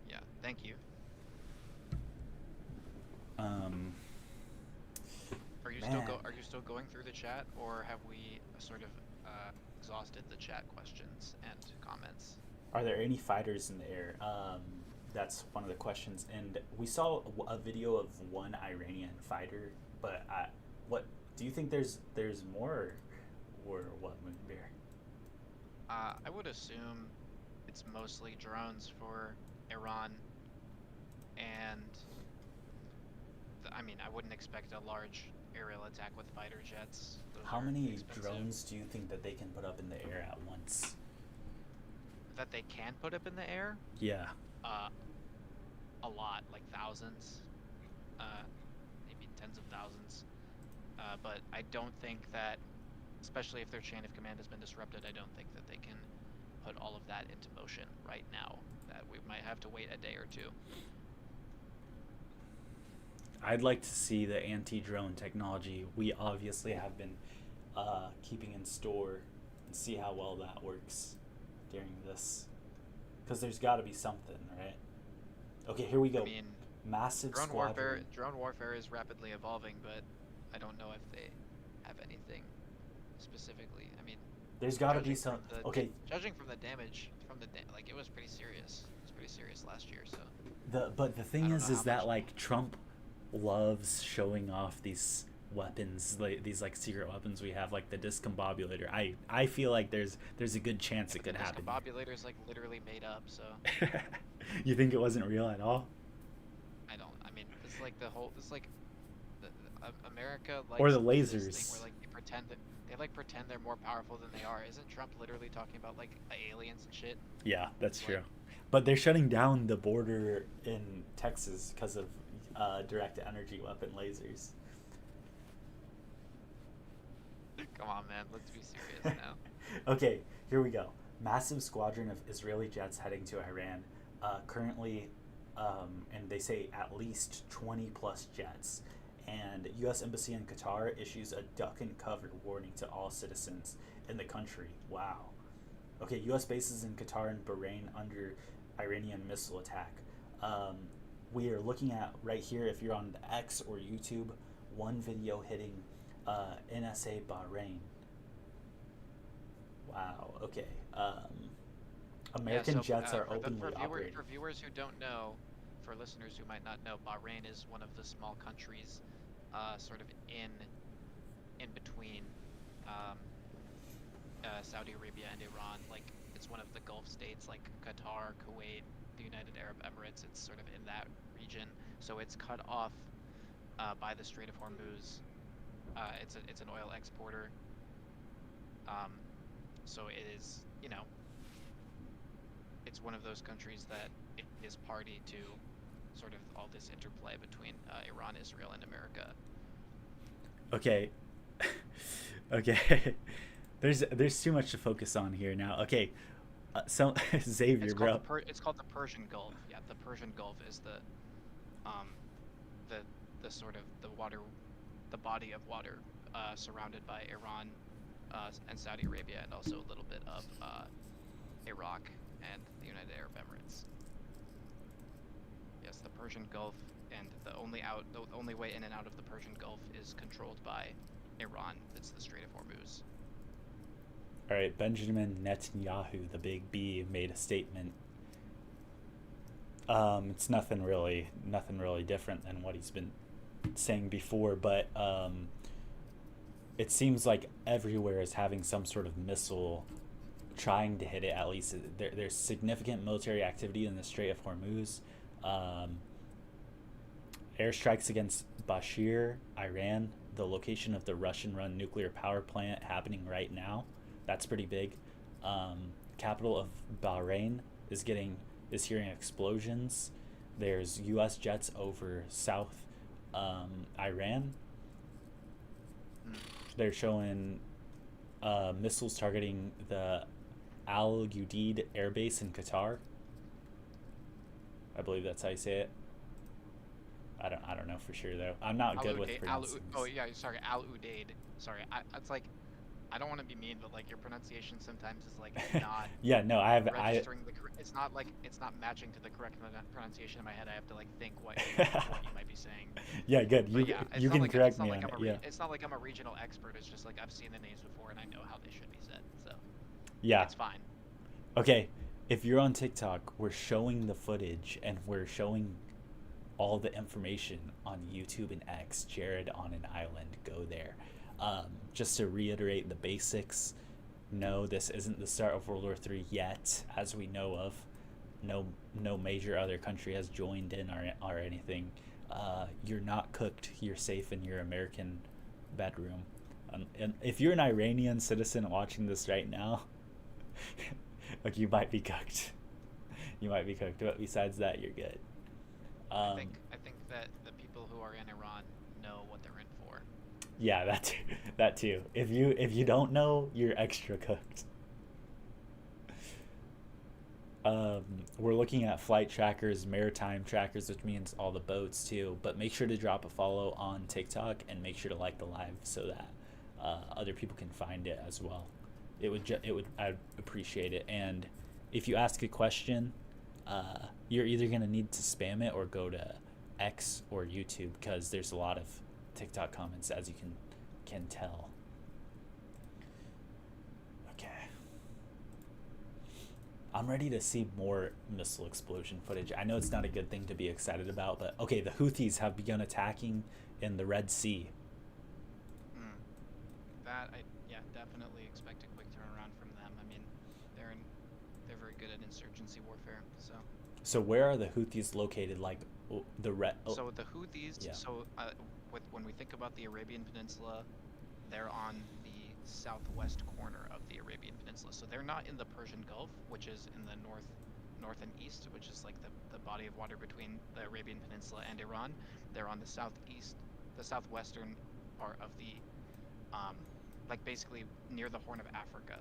Yeah. Thank you. um Are you man, are you still going through the chat, or have we sort of exhausted the chat questions and comments? are there any fighters in the air? That's one of the questions, and we saw a video of one Iranian fighter, but what do you think there's more, or what, Moonbear? I would assume it's mostly drones for Iran, and I mean, I wouldn't expect a large aerial attack with fighter jets. Those How are many expensive. drones do you think that they can put up in the air at once? That they can put up in the air? Yeah. A lot, like thousands, maybe tens of thousands. But I don't think that, especially if their chain of command has been disrupted, I don't think that they can put all of that into motion right now. That we might have to wait a day or two. I'd like to see the anti-drone technology we obviously have been keeping in store and see how well that works during this. Because there's got to be something, right? Okay, here we go. I mean, Massive squadron. drone warfare is rapidly evolving, but I don't know if they have anything specifically. I mean, There's got to be judging some. from the Okay, judging from the damage like it was pretty serious. It was pretty serious last year, so but the I thing don't know is how that much. like Trump loves showing off these weapons, like these like secret weapons we have, like the discombobulator. I feel like there's a good chance it But could the happen. discombobulator is like literally made up, so You think it wasn't real at all? I don't. I mean, it's like the whole. It's like America likes Or the to do this thing lasers. where like they like pretend they're more powerful than they are. Isn't Trump literally talking about like aliens and shit? Yeah, that's true. Like, But they're shutting down the border in Texas because of direct energy weapon lasers. come on, man. Let's be serious now. Okay, here we go. Massive squadron of Israeli jets heading to Iran. Currently, and they say at least 20 plus jets. And U.S. Embassy in Qatar issues a duck and cover warning to all citizens in the country. Wow. Okay, U.S. bases in Qatar and Bahrain under Iranian missile attack. We are looking at right here, if you're on the X or YouTube, one video hitting NSA Bahrain. Wow. Okay. American jets are openly operating. For viewers who don't know, for listeners who might not know, Bahrain is one of the small countries, sort of in between Saudi Arabia and Iran. Like it's one of the Gulf states, like Qatar, Kuwait, the United Arab Emirates. It's sort of in that region, so it's cut off by the Strait of Hormuz. It's an oil exporter. So it is, it's one of those countries that is party to sort of all this interplay between Iran, Israel, and America. Okay. Okay. There's too much to focus on here now. Okay. So Xavier, bro. It's called the Persian Gulf. Yeah, the Persian Gulf is um, the sort of the body of water surrounded by Iran and Saudi Arabia, and also a little bit of Iraq and the United Arab Emirates. Yes, the Persian Gulf, and the only way in and out of the Persian Gulf is controlled by Iran. It's the Strait of Hormuz. All right, Benjamin Netanyahu, the big B, made a statement. It's nothing really different than what he's been saying before, but it seems like everywhere is having some sort of missile trying to hit it. At least there's significant military activity in the Strait of Hormuz. Airstrikes against Bashir, Iran, the location of the Russian-run nuclear power plant happening right now. That's pretty big. Capital of Bahrain is hearing explosions. There's U.S. jets over South Iran. Mm. They're showing missiles targeting the Al Udeid Air Base in Qatar. I believe that's how you say it. I don't know for sure though. I'm not good with pronouncing. Oh yeah, sorry, Al Udeid. Sorry, it's like I don't want to be mean, but like your pronunciation sometimes is like not Yeah, no, registering the correct. It's not like it's not matching to the correct pronunciation in my head. I have to like think what you might be saying. Yeah, good. But yeah, You can correct me on I'm it. a Yeah. it's not like I'm a regional expert. It's just like I've seen the names before and I know how they should be said. So Yeah. it's fine. Okay. If you're on TikTok, we're showing the footage and we're showing all the information on YouTube and X. Jared on an Island. Go there. Just to reiterate the basics. No, this isn't the start of World War III yet, as we know of. No major other country has joined in or anything. You're not cooked. You're safe in your American bedroom. And if you're an Iranian citizen watching this right now, like you might be cooked. You might be cooked, but besides that, you're good. I think that the people who are in Iran know what they're in for. Yeah, that too. If you don't know, you're extra cooked. We're looking at flight trackers, maritime trackers, which means all the boats too. But make sure to drop a follow on TikTok and make sure to like the live so that other people can find it as well. I'd appreciate it. And if you ask a question, you're either gonna need to spam it or go to X or YouTube because there's a lot of TikTok comments, as you can tell. Okay. I'm ready to see more missile explosion footage. I know it's not a good thing to be excited about, but okay, the Houthis have begun attacking in the Red Sea. That definitely expect a quick turnaround from them. I mean, they're very good at insurgency warfare. So where are the Houthis located? Like the red. Oh, So the Houthis. Yeah. So when we think about the Arabian Peninsula, they're on the southwest corner of the Arabian Peninsula. So they're not in the Persian Gulf, which is in the north and east, which is like the body of water between the Arabian Peninsula and Iran. They're on the southwestern part of the, like basically near the Horn of Africa.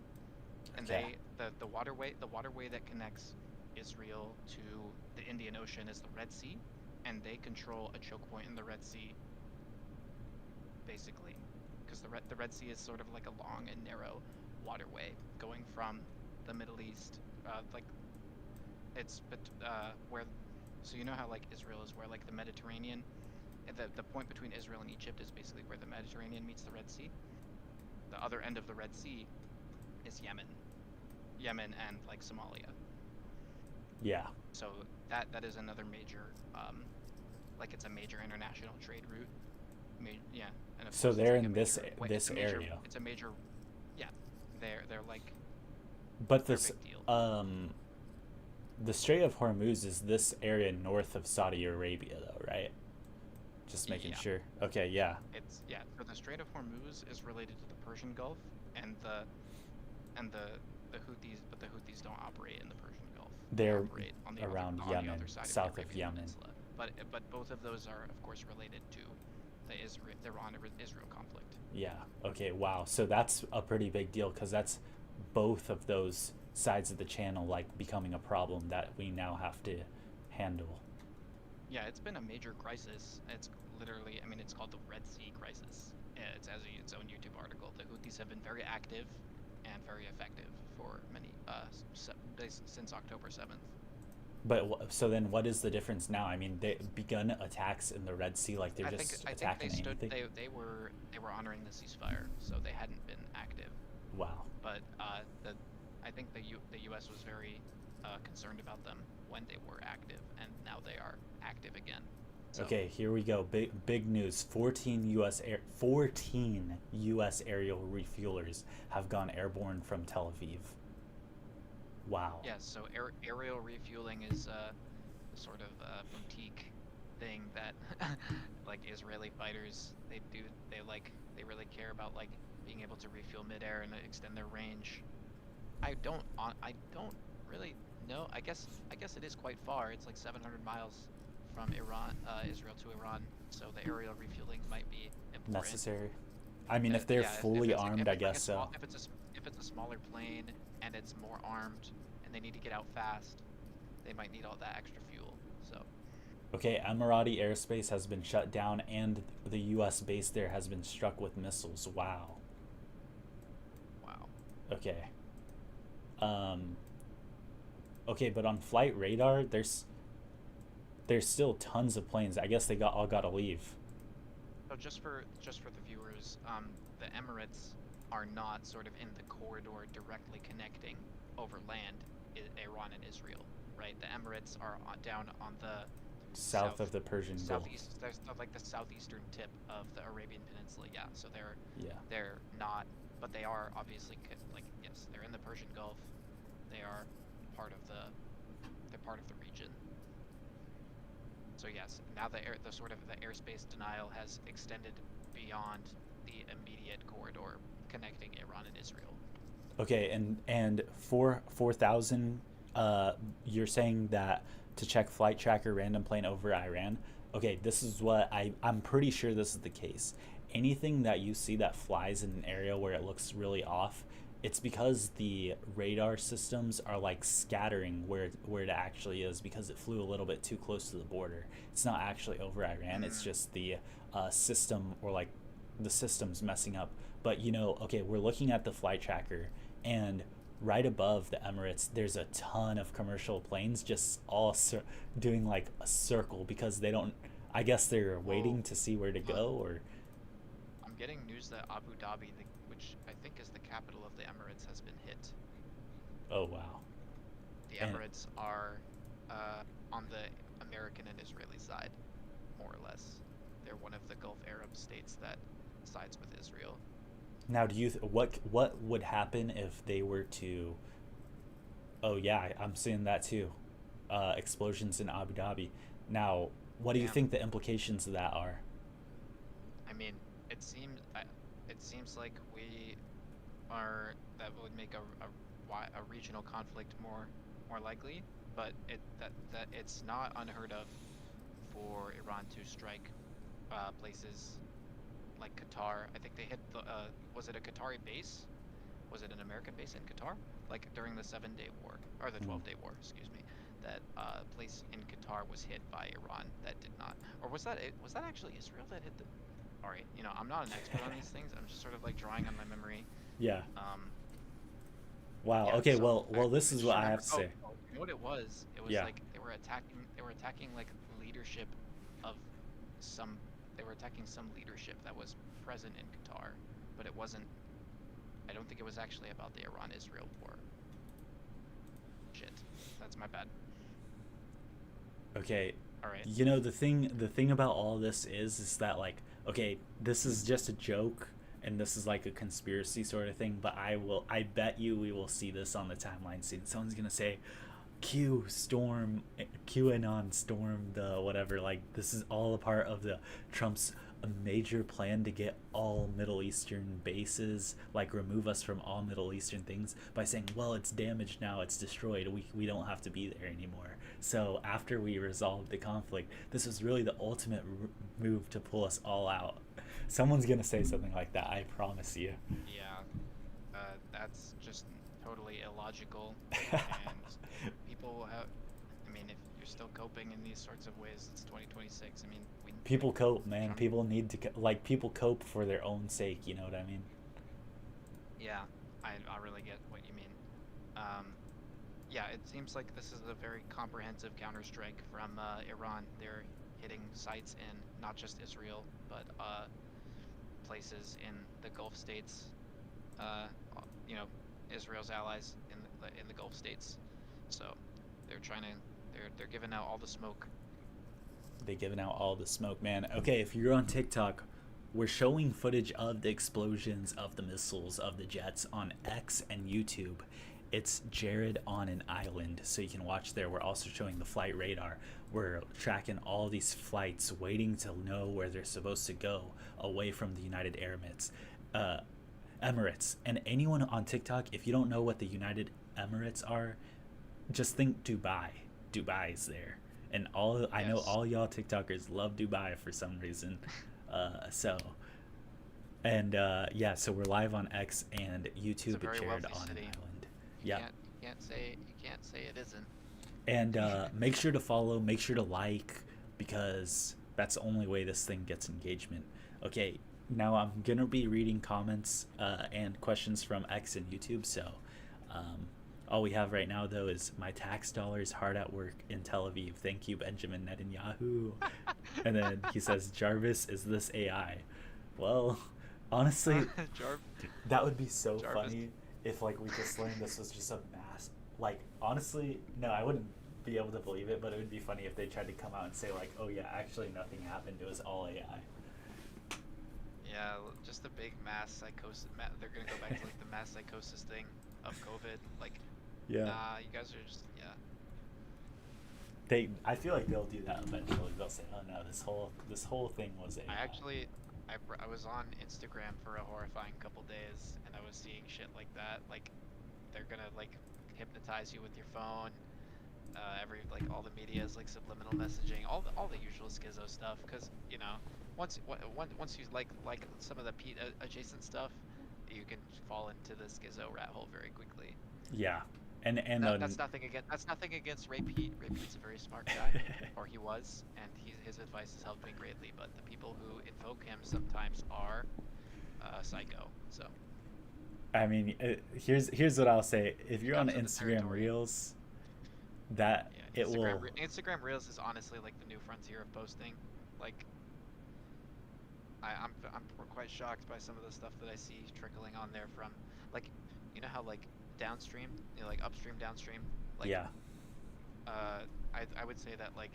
And Okay. the waterway that connects Israel to the Indian Ocean is the Red Sea, and they control a choke point in the Red Sea, basically, because the Red Sea is sort of like a long and narrow waterway going from the Middle East, like it's where, so you know how like Israel is where like the Mediterranean, the point between Israel and Egypt is basically where the Mediterranean meets the Red Sea. The other end of the Red Sea is Yemen and like Somalia. Yeah. So that is another major, like it's a major international trade route. Yeah. And of So course it's they're like a in this major- wait, this it's a major- area. It's a major, yeah. They're like But they're a this big deal. the Strait of Hormuz is this area north of Saudi Arabia though, right? Just making Yeah. sure. Okay, yeah. So the Strait of Hormuz is related to the Persian Gulf and the Houthis, but the Houthis don't operate in the Persian Gulf. They They're operate on the around other, Yemen, on the other side south of the of Arabian Yemen. Peninsula. But both of those are of course related to the Iran-Israel conflict. Yeah. Okay, wow. So that's a pretty big deal because that's both of those sides of the channel like becoming a problem that we now have to handle. Yeah, it's been a major crisis. It's literally, I mean, it's called the Red Sea crisis. It's its own YouTube article. The Houthis have been very active and very effective for many since October 7th. But so then what is the difference now? I mean, they begun attacks in the Red Sea like they're just I think attacking anything. they were honoring the ceasefire, so they hadn't been active. Wow. But I think the U.S. was very concerned about them when they were active, and now they are active again. So, Okay, here we go. Big news. 14 U.S. aerial refuelers have gone airborne from Tel Aviv. Wow. yeah, so aerial refueling is a sort of boutique thing that like Israeli fighters they really care about like being able to refuel midair and extend their range. I don't really know. I guess it is quite far. It's like 700 miles from Israel to Iran, so the aerial refueling might be important. Necessary. I mean, if they're Yeah, fully if armed, it's I like a guess small, so. if it's a smaller plane and it's more armed and they need to get out fast, they might need all that extra fuel. So Okay, Emirati airspace has been shut down and the US base there has been struck with missiles. Wow. wow. Okay. Um okay, but on flight radar, there's still tons of planes. I guess they got to leave. So just for the viewers, the Emirates are not sort of in the corridor directly connecting over land Iran and Israel, right? The Emirates are down on the South of the Persian Gulf. southeast. There's like the southeastern tip of the Arabian Peninsula. Yeah, so Yeah. they're not, but they are obviously like yes, they're in the Persian Gulf. They are part of they're part of the region. So yes, now the sort of the airspace denial has extended beyond the immediate corridor connecting Iran and Israel. Okay, and 4,000 you're saying that to check flight tracker random plane over Iran. Okay, this is what I'm pretty sure this is the case. Anything that you see that flies in an area where it looks really off, it's because the radar systems are like scattering where it actually is because it flew a little bit too close to the border. It's not actually over Iran. It's just the system, or like the system's messing up. But okay, we're looking at the flight tracker, and right above the Emirates, there's a ton of commercial planes just all doing like a circle because they don't. I guess they're waiting to see where to go, or I'm getting news that Abu Dhabi, which I think is the capital of the Emirates, has been hit. oh wow. The And Emirates are on the American and Israeli side, more or less. They're one of the Gulf Arab states that sides with Israel. now, do you what would happen if they were to? Oh yeah, I'm seeing that too. Explosions in Abu Dhabi. Now, what do you Damn. think the implications of that are? I mean, it seems it seems like we are that would make a regional conflict more likely, but that it's not unheard of for Iran to strike places like Qatar. I think they hit the was it a Qatari base? Was it an American base in Qatar? Like during the 7-Day War or the Hmm. 12-Day War, excuse me. That place in Qatar was hit by Iran. That did not, or was that it? Was that actually Israel that hit the? All right, I'm not an expert on these things. I'm just sort of like drawing on my memory. Yeah. Um, Wow. yeah. Okay. So Well, this I is just what I remember. have to say. You know what it was? It was Yeah. like they were attacking. They were attacking like leadership of some. They were attacking some leadership that was present in Qatar, but it wasn't. I don't think it was actually about the Iran-Israel war. Shit, that's my bad. Okay. All right. The thing about all this is that, like, okay, this is just a joke and this is like a conspiracy sort of thing, but I bet you we will see this on the timeline soon. Someone's gonna say QAnon storm the whatever. Like, this is all a part of the Trump's a major plan to get all Middle Eastern bases, like remove us from all Middle Eastern things by saying, well, it's damaged now, it's destroyed, we don't have to be there anymore. So after we resolved the conflict, this was really the ultimate move to pull us all out. Someone's gonna say something like that, I promise you. Yeah, that's just totally illogical, and people have. I mean, if you're still coping in these sorts of ways, it's 2026. I mean, People cope, man. Trump- People need to like people cope for their own sake. You know what I mean? Yeah, I really get what you mean. Yeah, it seems like this is a very comprehensive counterstrike from Iran. They're hitting sites in not just Israel, but places in the Gulf states. You know, Israel's allies in the Gulf states. So they're trying to they're giving out all the smoke. They giving out all the smoke, man. Okay, if you're on TikTok, we're showing footage of the explosions of the missiles of the jets on X and YouTube. It's Jared on an island, so you can watch there. We're also showing the flight radar. We're tracking all these flights, waiting to know where they're supposed to go away from the United Emirates. And anyone on TikTok, if you don't know what the United Emirates are, just think Dubai. Dubai's there. And I know Yes. all y'all TikTokers love Dubai for some reason. So and yeah, so we're live on X and It's a YouTube at very Jared wealthy on an city. island. You Yep. can't you can't say it isn't. And make sure to follow, make sure to like, because that's the only way this thing gets engagement. Okay, now I'm gonna be reading comments and questions from X and YouTube. So um, all we have right now though is my tax dollars hard at work in Tel Aviv. Thank you, Benjamin Netanyahu. And then he says, Jarvis, is this AI? Well, honestly, Jarv that would be so Jarvis. funny if like we just learned this was just a mass. Like honestly, no, I wouldn't be able to believe it, but it would be funny if they tried to come out and say like, "Oh yeah, actually nothing happened. It was all AI." Yeah, just a big mass psychosis. They're gonna go back to like the mass psychosis thing of COVID. Like, Yeah. nah, you guys are just yeah. I feel like they'll do that eventually. They'll say, "Oh no, this whole thing was AI." I actually, I was on Instagram for a horrifying couple days, and I was seeing shit like that. Like, they're gonna like hypnotize you with your phone. Every like all the media is like subliminal messaging, all the usual schizo stuff. Cause you know, once you like some of the Pete adjacent stuff, you can fall into the schizo rat hole very quickly. Yeah, and That's nothing against Ray Pete. Ray Pete's a very smart guy, or he was, and his advice has helped me greatly. But the people who invoke him sometimes are psycho. So I mean, here's what I'll say. If it you're on comes with the Instagram territory. Reels, that Yeah, it will Instagram Reels is honestly like the new frontier of posting. Like I'm quite shocked by some of the stuff that I see trickling on there from like you know how like downstream, you know, like upstream downstream, like yeah. I would say that like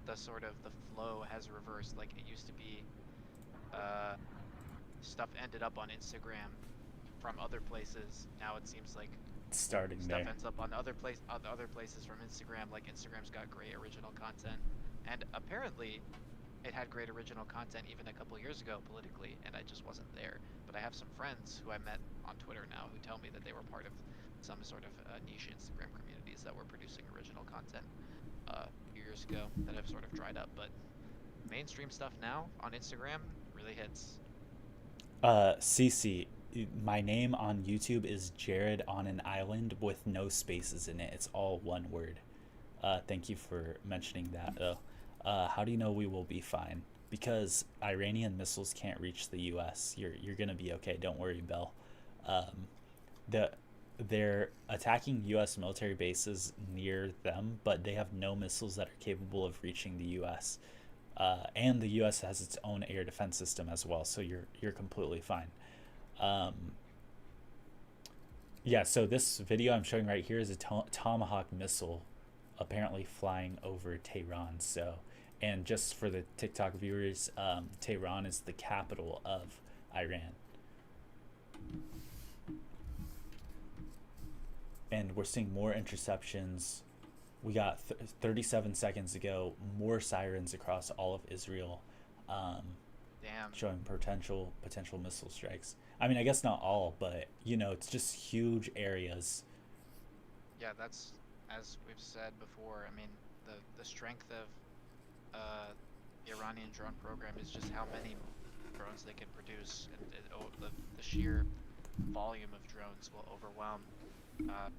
the sort of the flow has reversed. Like it used to be uh stuff ended up on Instagram from other places. Now it seems like Starting stuff there. ends up on other places from Instagram. Like Instagram's got great original content, and apparently it had great original content even a couple years ago politically, and I just wasn't there. But I have some friends who I met on Twitter now who tell me that they were part of some sort of niche Instagram communities that were producing original content a few years ago that have sort of dried up. But mainstream stuff now on Instagram really hits. Cece, my name on YouTube is Jared on an island with no spaces in it. It's all one word. Thank you for mentioning that, though. How do you know we will be fine? Because Iranian missiles can't reach the U.S. You're gonna be okay. Don't worry, Bell. Um, the they're attacking U.S. military bases near them, but they have no missiles that are capable of reaching the U.S. And the U.S. has its own air defense system as well, so you're completely fine. Um, yeah, so this video I'm showing right here is a Tomahawk missile apparently flying over Tehran. So, and just for the TikTok viewers, Tehran is the capital of Iran. And we're seeing more interceptions. We got 37 seconds ago more sirens across all of Israel, um, Damn. showing potential missile strikes. I mean, I guess not all, but it's just huge areas. Yeah, that's as we've said before. I mean, the strength of the Iranian drone program is just how many drones they can produce, and the sheer volume of drones will overwhelm uh,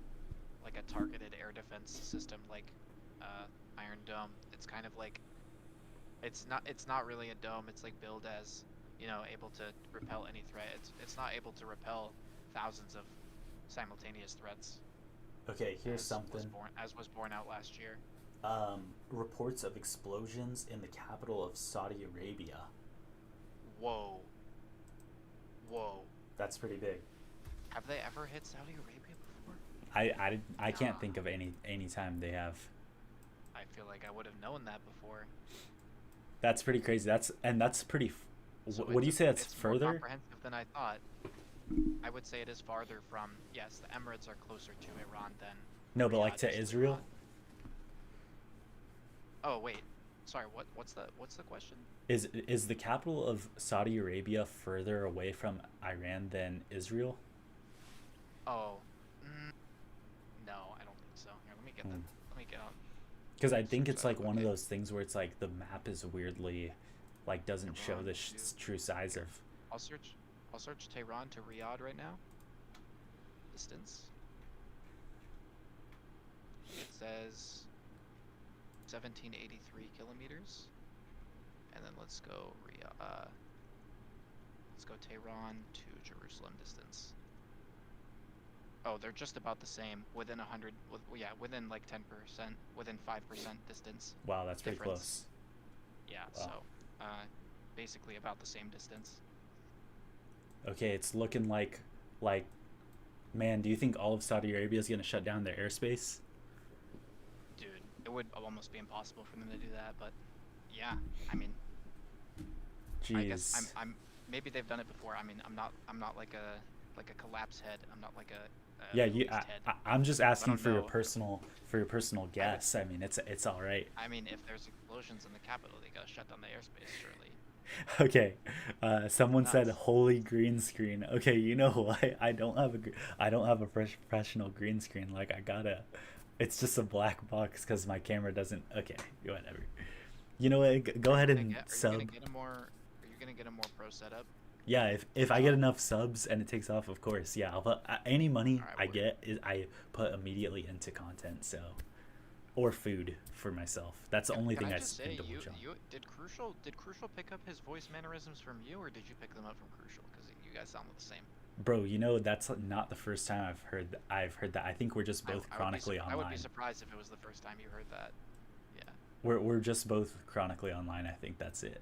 like a targeted air defense system like Iron Dome. It's kind of like it's not really a dome. It's like billed as able to repel any threat. It's not able to repel thousands of simultaneous threats Okay, here's something. as was borne out last year. Reports of explosions in the capital of Saudi Arabia. Whoa. Whoa. That's pretty big. Have they ever hit Saudi Arabia before? I can't Nah. think of any time they have. I feel like I would have known that before. That's pretty crazy. That's pretty. So What do you say? That's it's more further? comprehensive than I thought. I would say it is farther from. Yes, the Emirates are closer to Iran than No, but like Riyadh to is Israel. Iran. Oh wait, sorry. What's the question? Is the capital of Saudi Arabia further away from Iran than Israel? Oh, no, I don't think so. Here, let me get Hmm. let me get on. Because I think Search it's that like up. one of Okay. those things where it's like the map is weirdly, like doesn't show Tehran the to true size here. of. I'll search. I'll search Tehran to Riyadh right now. Distance. It says 1783 kilometers. And then let's go let's go Tehran to Jerusalem distance. Oh, they're just about the same. Within 100. Yeah, within like 10%. Within 5% distance. Wow, that's pretty Difference. close. Yeah. Wow. So, basically about the same distance. Okay, it's looking like, man, do you think all of Saudi Arabia is gonna shut down their airspace? Dude, it would almost be impossible for them to do that, but yeah, I mean, I guess Jeez. I'm maybe they've done it before. I mean, I'm not like a collapse head. I'm not like a Yeah, Middle East head. I'm just I asking don't know. for your personal guess. I mean, it's all right. I mean, if there's explosions in the capital, they gotta shut down the airspace, surely. Okay, someone said Nuts. holy green screen. Okay, you know what? I don't have a professional green screen. Like I gotta, it's just a black box because my camera doesn't. Okay, whatever. You know what? Go ahead and Are you gonna sub. get a more? Are you gonna get a more pro setup? Yeah, if I get enough subs and it takes off, of course. Yeah, I'll put any money All right. I Well, get is I put immediately into content. So, or food for myself. That's the only can thing I I just say, indulge on. you did Crucial pick up his voice mannerisms from you, or did you pick them up from Crucial? Because you guys sound the same. Bro, you know that's not the first time I've heard that. I think we're just both chronically I would be online. surprised if it was the first time you heard that. Yeah, We're just both chronically online. I think that's it.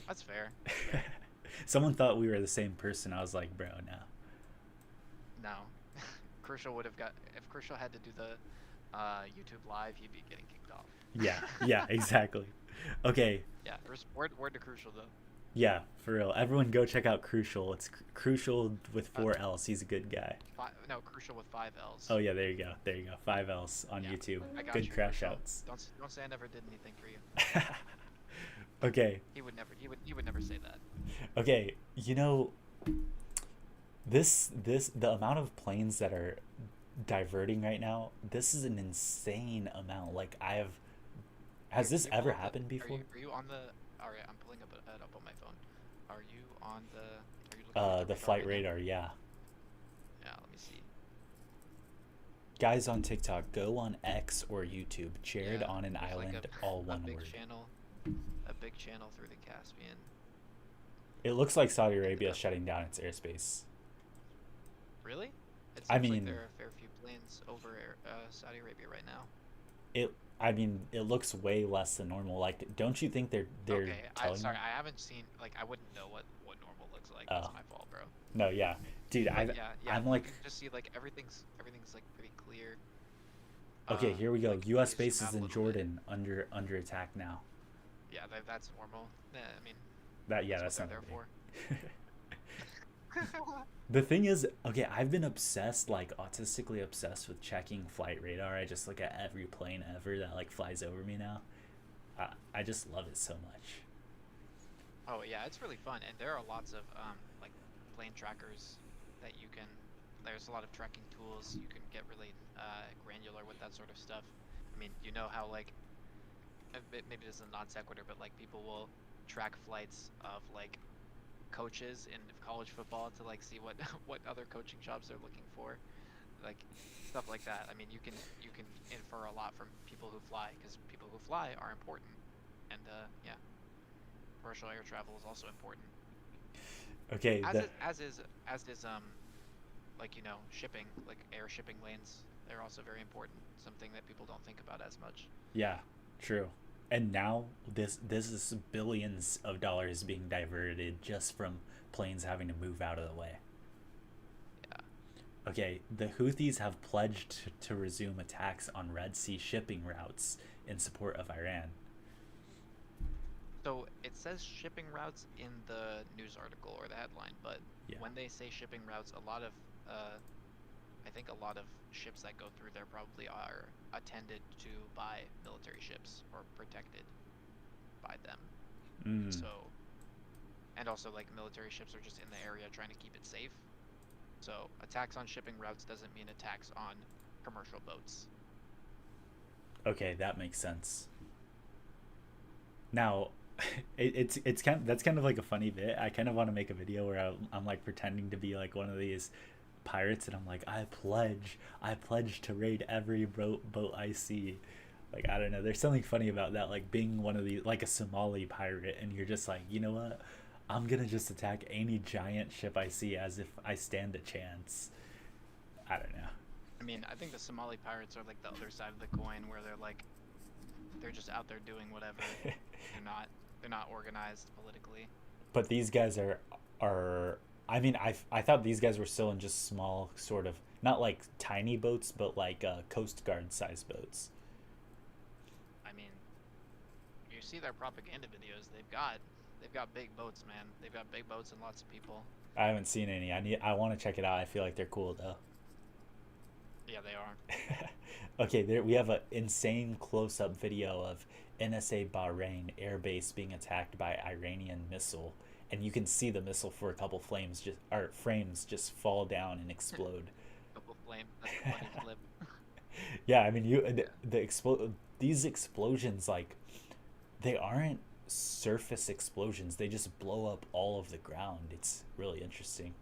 that's fair. That's fair. Someone thought we were the same person. I was like, bro, no. No, Crucial would have got if Crucial had to do the YouTube live, he'd be getting kicked off. Yeah, yeah, exactly. Okay, Yeah, word to Crucial though. yeah, for real. Everyone go check out Crucial. It's Crucial with four L's. He's a good guy. No, Crucial with 5 L's. Oh yeah, there you go. There you go. 5 L's on Yeah, YouTube. I got Good you, crash Crucial. outs. Don't say I never did anything for you. Okay. He would never. He would never say that. Okay. You know, the amount of planes that are diverting right now, this is an insane amount. Like I have, has this You ever pull up the- happened before? Are you on the? All right, I'm pulling it up on my phone. Are you on the? Are you looking at The flight right now? radar, yeah. Yeah, let me see. Guys on TikTok, go on X or YouTube. Jared Yeah, on an there's like island, all one big word. a big channel through the Caspian. It looks like Saudi I think Arabia is that's- shutting down its airspace. Really? It seems I like mean- there are a fair few planes over Saudi Arabia right now. I mean, it looks way less than normal. Like, don't you think they're Okay, telling? sorry, I haven't seen like I wouldn't know what normal looks like. Oh. That's my fault, bro. No, yeah, dude. But yeah, I'm you like, can just see like everything's like pretty clear. okay, here we go. Like, U.S. you zoom bases out a in little bit. Jordan under attack now. Yeah, that's normal. Yeah, I mean, Yeah, that's that's what not they're big. there for. The thing is, okay, I've been obsessed, like autistically obsessed with checking flight radar. I just look at every plane ever that like flies over me now. I just love it so much. Oh yeah, it's really fun, and there are lots of like plane trackers that you can. There's a lot of tracking tools. You can get really granular with that sort of stuff. I mean, you know how like maybe this is a non sequitur, but like people will track flights of like coaches in college football to like see what what other coaching jobs they're looking for, like stuff like that. I mean, you can infer a lot from people who fly because people who fly are important, and yeah, commercial air travel is also important. Okay, As is like you know shipping, like air shipping lanes. They're also very important. Something that people don't think about as much. yeah, true. And now this is billions of dollars being diverted just from planes having to move out of the way. Yeah. Okay, the Houthis have pledged to resume attacks on Red Sea shipping routes in support of Iran. So it says shipping routes in the news article or the headline, but Yeah. when they say shipping routes, a lot of I think a lot of ships that go through there probably are attended to by military ships or protected by them. Mm. So, and also like military ships are just in the area trying to keep it safe. So attacks on shipping routes doesn't mean attacks on commercial boats. Okay, that makes sense. Now, it's kind of, that's kind of like a funny bit. I kind of want to make a video where I'm like pretending to be like one of these pirates, and I'm like, I pledge to raid every boat I see. Like, I don't know. There's something funny about that, like being one of the, like a Somali pirate, and you're just like, you know what? I'm gonna just attack any giant ship I see as if I stand a chance. I don't know. I mean, I think the Somali pirates are like the other side of the coin, where they're like they're just out there doing whatever. They're not organized politically. But these guys are. I mean, I thought these guys were still in just small, sort of not like tiny boats, but like Coast Guard size boats. I mean, you see their propaganda videos. They've got big boats, man. They've got big boats and lots of people. I haven't seen any. I want to check it out. I feel like they're cool though. Yeah, they are. Okay, there we have an insane close-up video of NSA Bahrain airbase being attacked by Iranian missile, and you can see the missile for a couple flames just or frames just fall down and explode. Couple flame. That's a funny clip. Yeah, I mean Yeah. the explode these explosions, like, they aren't surface explosions. They just blow up all of the ground. It's really interesting.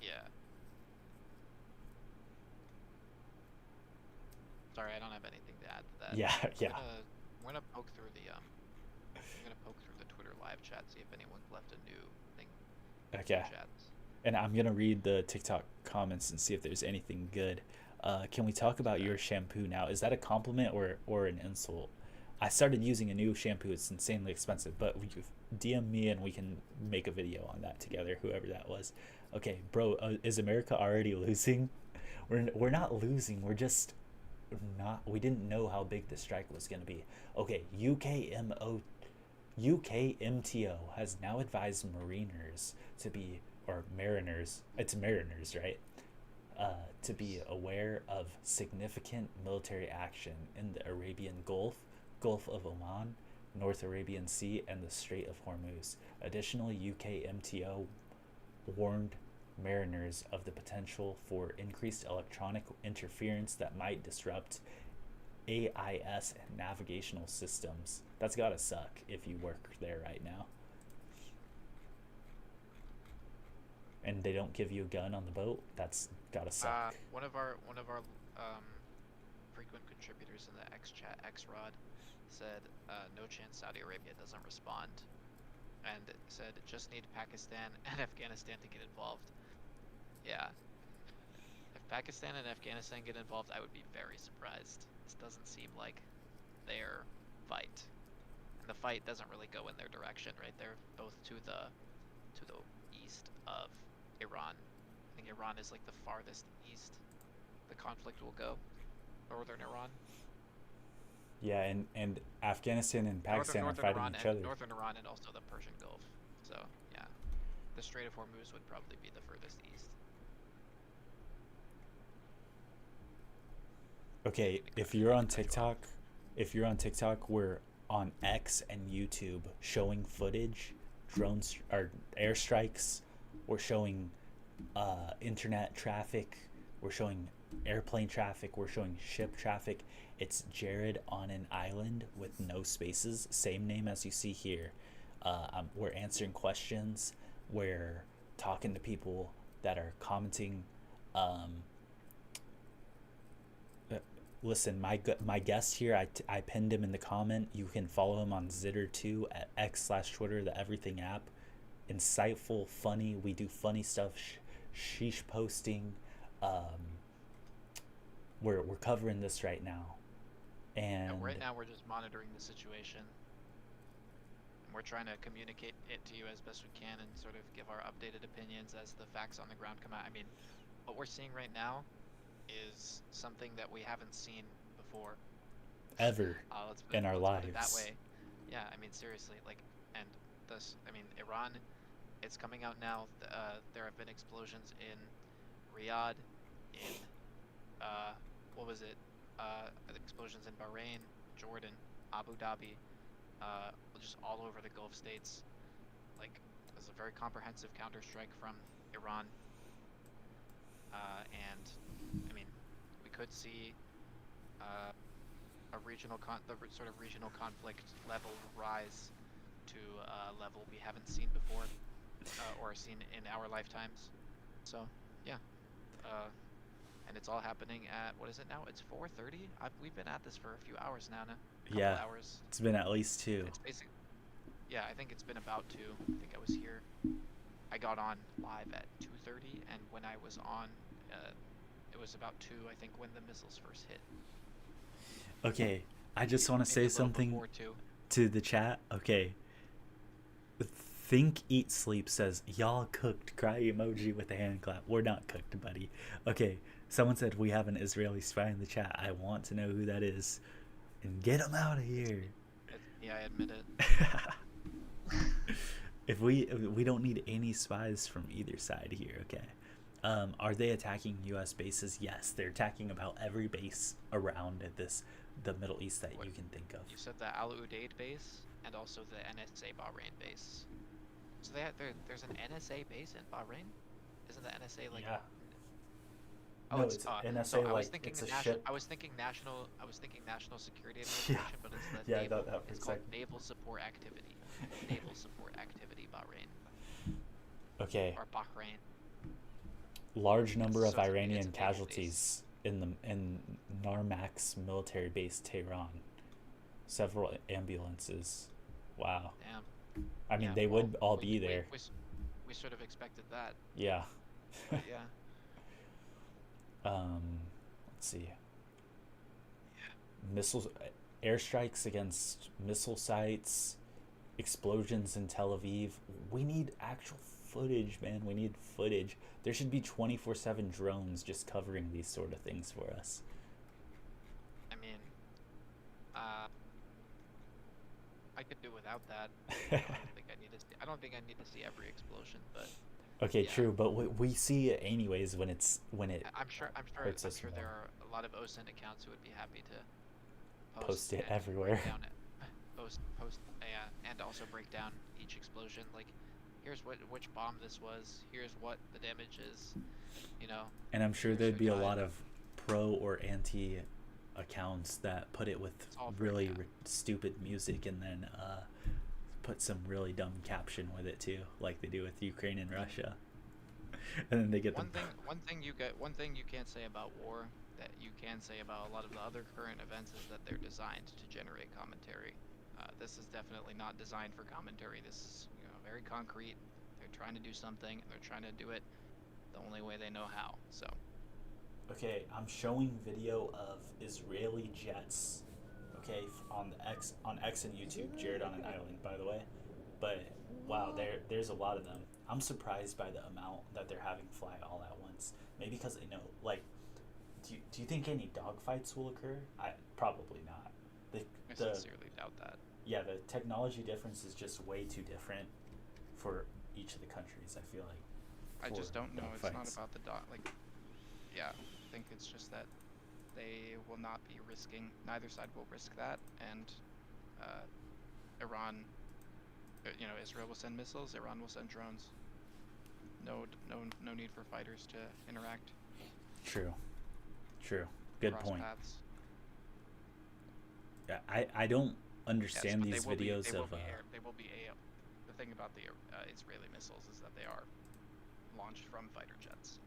Yeah. Sorry, I don't have anything to add to that. Yeah, yeah. We're gonna poke through the Twitter live chat, see if anyone's left a new thing in Okay. the chats. And I'm gonna read the TikTok comments and see if there's anything good. Can we talk about Okay. your shampoo now? Is that a compliment or an insult? I started using a new shampoo. It's insanely expensive, but DM me and we can make a video on that together. Whoever that was. Okay, bro. Is America already losing? We're not losing. We're just not. We didn't know how big the strike was gonna be. Okay, UKMTO has now advised mariners to be, or mariners, it's mariners, right? To be aware of significant military action in the Arabian Gulf, Gulf of Oman, North Arabian Sea, and the Strait of Hormuz. Additionally, UKMTO warned mariners of the potential for increased electronic interference that might disrupt AIS and navigational systems. That's gotta suck if you work there right now. And they don't give you a gun on the boat. That's gotta suck. One of our frequent contributors in the X chat, Xrod, said no chance Saudi Arabia doesn't respond, and said just need Pakistan and Afghanistan to get involved. Yeah, if Pakistan and Afghanistan get involved, I would be very surprised. This doesn't seem like their fight, and the fight doesn't really go in their direction, right? They're both to the east of Iran. I think Iran is like the farthest east the conflict will go. Northern Iran. Yeah, and Afghanistan and Pakistan are fighting Iran each and other. Northern Iran and also the Persian Gulf. So yeah, the Strait of Hormuz would probably be the furthest east. Okay, if you're on TikTok, we're on X and YouTube showing footage, drones or airstrikes. We're showing internet traffic. We're showing airplane traffic. We're showing ship traffic. It's Jared on an island with no spaces, same name as you see here. We're answering questions. We're talking to people that are commenting. Um, Listen, my guest here, I pinned him in the comment. You can follow him on Zitter2 at X/Twitter, the Everything app. Insightful, funny. We do funny stuff. Sheesh posting. Um, we're covering this right now, And and right now we're just monitoring the situation. And we're trying to communicate it to you as best we can and sort of give our updated opinions as the facts on the ground come out. I mean, what we're seeing right now is something that we haven't seen before. ever in our Let's put it that lives. way. Yeah, I mean seriously, like, and this, I mean, Iran, it's coming out now. There have been explosions in Riyadh, in what was it? Explosions in Bahrain, Jordan, Abu Dhabi, just all over the Gulf states. Like, there's a very comprehensive counterstrike from Iran, and I mean, we could see sort of regional conflict level rise to a level we haven't seen before, or seen in our lifetimes. So yeah, uh, and it's all happening at, what is it now? It's 4:30. We've been at this for a few hours now, couple Yeah, hours. it's been at least 2. It's basic. Yeah, I think it's been about 2. I think I was here. I got on live at 2:30, and when I was on, it was about 2. I think when the missiles first hit. Okay, I just want to Maybe say a little something before 2. to the chat. Okay, Think Eat Sleep says, y'all cooked, cry emoji with a hand clap. We're not cooked, buddy. Okay, someone said we have an Israeli spy in the chat. I want to know who that is, and get him out of here. Yeah, I admit it. If we don't need any spies from either side here. Okay, are they attacking U.S. bases? Yes, they're attacking about every base around the Middle East that you can think of. You said the Al Udeid base and also the NSA Bahrain base. So there's an NSA base in Bahrain? Isn't the NSA like? Yeah. Oh, No, it's NSA, so I was like, thinking it's a national. ship. I was thinking National Security Yeah. Administration, but it's the Yeah, I naval. thought that for It's a called second. Naval Support Activity. Naval Support Activity Bahrain Okay, or Bahrain. large number So of it's a Iranian naval base. casualties in Narmak's military base, Tehran. Several ambulances. Wow. Damn. I mean, Yeah, they well, would all be there. We sort of expected that. Yeah. But yeah. Let's see. Missiles, airstrikes against missile sites, explosions in Tel Aviv. We need actual footage, man. We need footage. There should be 24/7 drones just covering these sort of things for us. I mean, I could do without that. I don't think I need to see every explosion, but Okay, yeah. true, but we see it anyways when it I'm sure hurts us there more. are a lot of OSINT accounts who would be happy to Post it and everywhere. break down post and also break down each explosion. Like, here's which bomb this was. Here's what the damage is. You know. And I'm sure Here's there'd who be a died. lot of pro or anti accounts that put it with It's all really breakdown. stupid music and then put some really dumb caption with it too, like they do with Ukraine and Russia. And then they get One thing you can't say about war that you can say about a lot of the other current events is that they're designed to generate commentary. This is definitely not designed for commentary. This is, very concrete. They're trying to do something, and they're trying to do it the only way they know how. So. Okay, I'm showing video of Israeli jets. Okay, on X and YouTube. Jared on an Island, by the way. But wow, there's a lot of them. I'm surprised by the amount that they're having fly all at once. Maybe because they know, like, do you think any dogfights will occur? Probably not. I sincerely doubt that. Yeah, the technology difference is just way too different for each of the countries, I feel like. I just for don't know. It's not dogfights. about the yeah, I think it's just that they will not be risking. Neither side will risk that, and Iran, Israel will send missiles. Iran will send drones. No need for fighters to interact. True. Good cross point. Paths. Yeah, I don't Yes, understand but these they will be, videos they will of be they will be the thing about the Israeli missiles is that they are launched from fighter jets.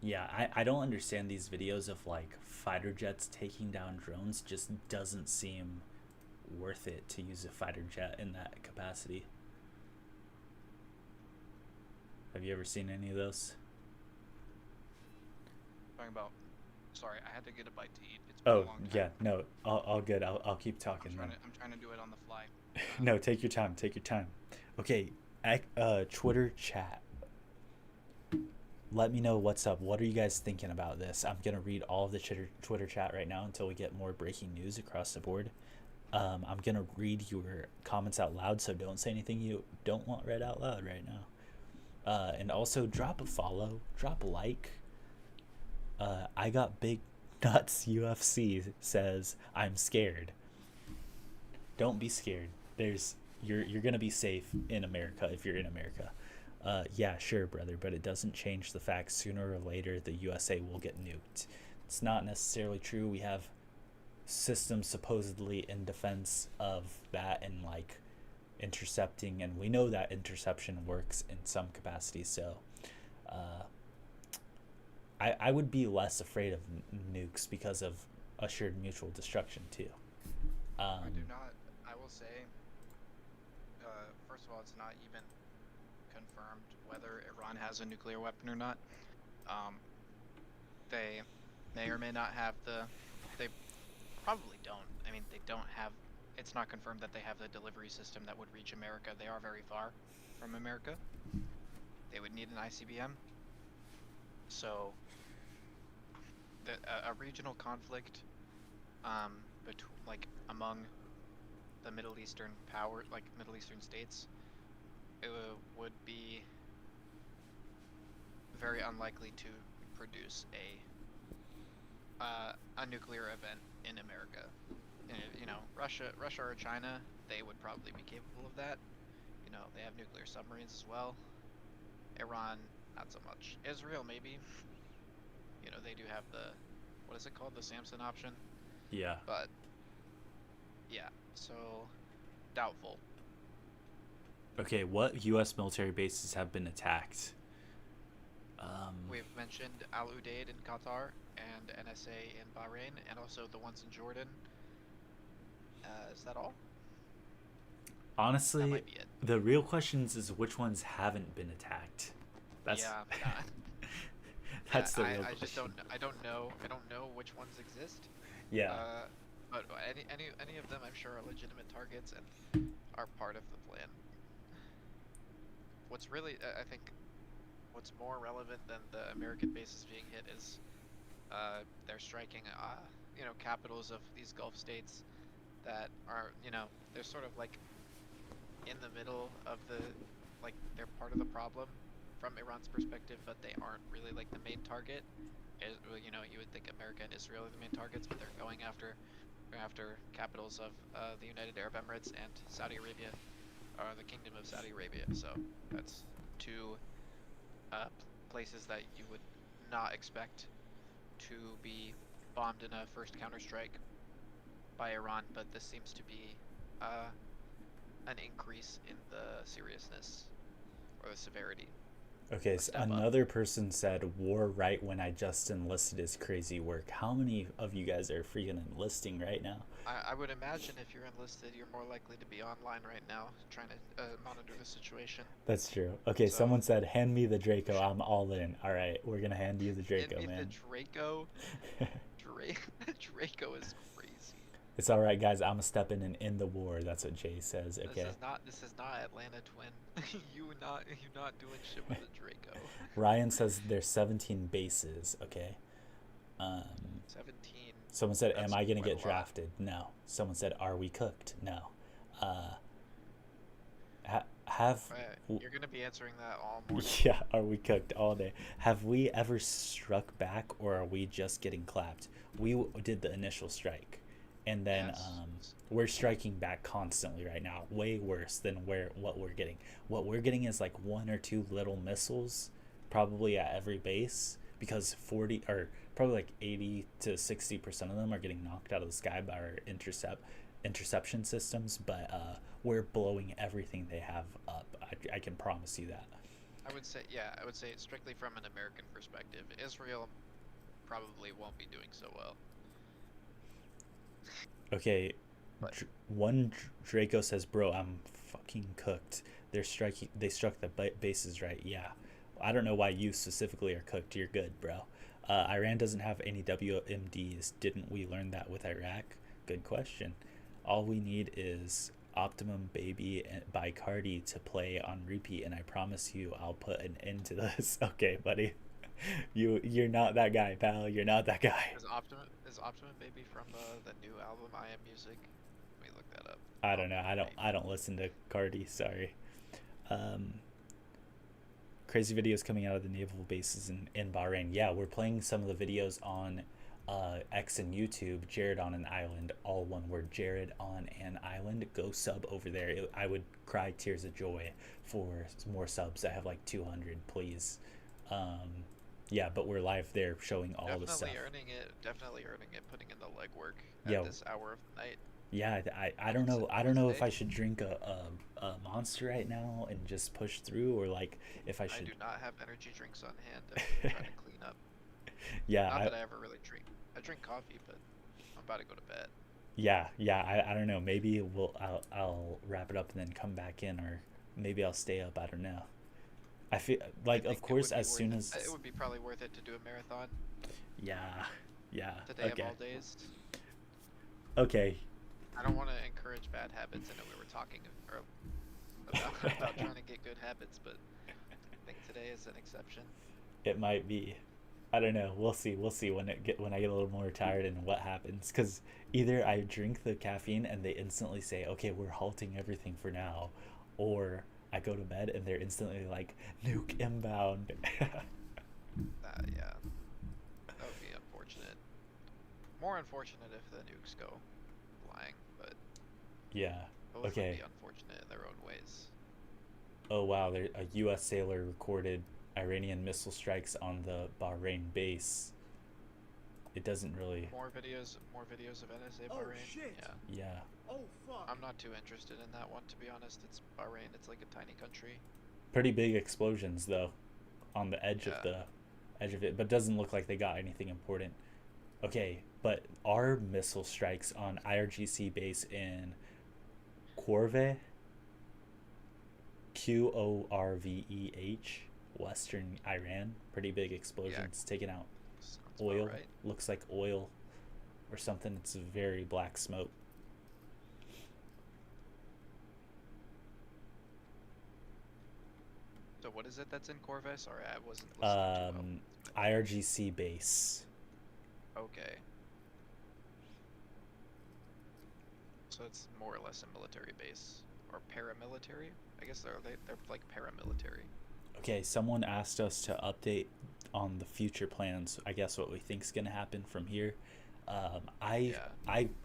yeah, I don't understand these videos of like fighter jets taking down drones. Just doesn't seem worth it to use a fighter jet in that capacity. Have you ever seen any of those? Talking about. Sorry, I had to get a bite to eat. It's been a Oh long time. yeah, no, all good. I'll keep talking then. I'm trying to do it on the fly. No, take your time. Okay, Twitter chat. Let me know what's up. What are you guys thinking about this? I'm gonna read all of the Twitter chat right now until we get more breaking news across the board. I'm gonna read your comments out loud, so don't say anything you don't want read out loud right now. And also drop a follow, drop a like. I got big nuts. UFC says I'm scared. Don't be scared. You're gonna be safe in America if you're in America. Yeah, sure, brother, but it doesn't change the fact sooner or later the USA will get nuked. It's not necessarily true. We have systems supposedly in defense of that and like intercepting, and we know that interception works in some capacity. So uh, I would be less afraid of nukes because of assured mutual destruction too. I do um, not. I will say, first of all, it's not even confirmed whether Iran has a nuclear weapon or not. Um, they may or may not have the. They probably don't. I mean, they don't have. It's not confirmed that they have the delivery system that would reach America. They are very far from America. They would need an ICBM. So, a regional conflict, like among the Middle Eastern power, like Middle Eastern states, it would be very unlikely to produce a nuclear event in America. And, Russia or China, they would probably be capable of that. They have nuclear submarines as well. Iran, not so much. Israel, maybe. They do have what is it called? The Samson option. yeah. But yeah, so doubtful. Okay, what U.S. military bases have been attacked? We've mentioned Al Udeid in Qatar and NSA in Bahrain, and also the ones in Jordan. Is that all? That Honestly, might be it. the real questions is which ones haven't been attacked. That's Yeah, that's the real I just question. I don't know. I don't know which ones exist. Yeah. But any of them, I'm sure, are legitimate targets and are part of the plan. What's really, I think, what's more relevant than the American bases being hit is they're striking, capitals of these Gulf states that are, they're sort of like in the middle of like they're part of the problem from Iran's perspective, but they aren't really like the main target. You would think America and Israel are the main targets, but they're going after capitals of the United Arab Emirates and Saudi Arabia, or the Kingdom of Saudi Arabia. So that's two places that you would not expect to be bombed in a first counterstrike by Iran, but this seems to be an increase in the seriousness or the severity. Okay, A so step up. another person said war right when I just enlisted is crazy work. How many of you guys are freaking enlisting right now? I would imagine if you're enlisted, you're more likely to be online right now, trying to monitor the situation. That's true. Okay, So, someone said, hand me the Draco. I'm all in. All right, we're going to hand you the hand Draco, me the man. Draco. Draco is crazy. It's all right, guys. I'm going to step in and end the war. That's what Jay says, okay? This is not Atlanta Twin. you not doing shit with a Draco. Ryan says there's 17 bases, okay? 17. Someone said, That's am I going to quite a get lot. drafted? No. Someone said, are we cooked? No. Have You're gonna be answering that all morning. yeah, are we cooked all day? Have we ever struck back, or are we just getting clapped? We did the initial strike, and then Yes. we're striking back constantly right now, way worse than what we're getting. What we're getting is like one or two little missiles, probably at every base, because 40 or probably like 80 to 60% of them are getting knocked out of the sky by our interception systems, but we're blowing everything they have up. I can promise you that. I would say strictly from an American perspective, Israel probably won't be doing so well. Okay, But one Draco says, "Bro, I'm fucking cooked. They're striking. They struck the bases right. Yeah, I don't know why you specifically are cooked. You're good, bro. Iran doesn't have any WMDs. Didn't we learn that with Iraq? Good question. All we need is Optimum Baby by Cardi to play on repeat, and I promise you, I'll put an end to this." Okay, buddy. You're not that guy, pal. You're not that guy. is Optimum Baby from the new album I Am Music? Let me look that up. I don't know. Optimum Baby. I don't listen to Cardi. Sorry. Um, Crazy videos coming out of the naval bases in Bahrain. Yeah, we're playing some of the videos on X and YouTube. Jared on an Island, all one word. Jared on an Island. Go sub over there. I would cry tears of joy for more subs. I have like 200, please. Yeah, but we're live there showing all the Definitely stuff. earning it. Definitely earning it. Putting in the legwork at Yeah, this hour of the night. yeah. I don't It's know. I don't know if Wednesday. I should drink a monster right now and just push through, or like if I I should. do not have energy drinks on hand. I'm trying to clean up. Yeah, Not that I ever really drink. I drink coffee, but I'm about to go to bed. yeah. I don't know. Maybe I'll wrap it up and then come back in, or maybe I'll stay up. I don't know. I feel I like, of think it course, would be as worth soon it. It as would be probably worth it to do a marathon yeah, yeah. today of Okay, all days. okay. I don't want to encourage bad habits. I know we were talking about about trying to get good habits, but I think today is an exception. It might be. I don't know. We'll see. We'll see when I get a little more tired and what happens. Because either I drink the caffeine and they instantly say, "Okay, we're halting everything for now," or I go to bed and they're instantly like, "Nuke inbound." Yeah, that would be unfortunate. More unfortunate if the nukes go flying, but Yeah. both would be Okay. unfortunate in their own ways. Oh wow, there a U.S. sailor recorded Iranian missile strikes on the Bahrain base. It doesn't really. More videos of NSA Oh Bahrain. shit! Yeah, Yeah. Oh fuck! I'm not too interested in that one to be honest. It's Bahrain. It's like a tiny country. Pretty big explosions though, on the Yeah. edge of it, but doesn't look like they got anything important. Okay, but our missile strikes on IRGC base in Corveh, Qorveh, Western Iran, pretty big Yeah, explosions taking out sounds about oil. right. Looks like oil or something. It's very black smoke. So what is it that's in Corvette? Sorry, I wasn't listening too well. Um, IRGC base. Okay. So it's more or less a military base or paramilitary. I guess they're like paramilitary. Okay, someone asked us to update on the future plans. I guess what we think is going to happen from here. Yeah.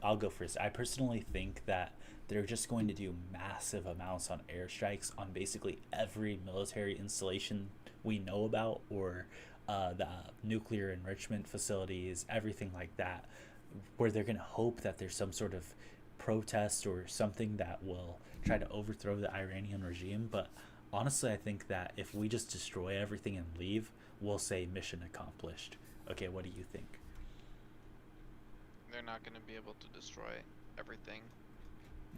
I'll go first. I personally think that they're just going to do massive amounts on airstrikes on basically every military installation we know about, or the nuclear enrichment facilities, everything like that, where they're going to hope that there's some sort of protest or something that will try to overthrow the Iranian regime. But honestly, I think that if we just destroy everything and leave, we'll say mission accomplished. Okay, what do you think? They're not going to be able to destroy everything.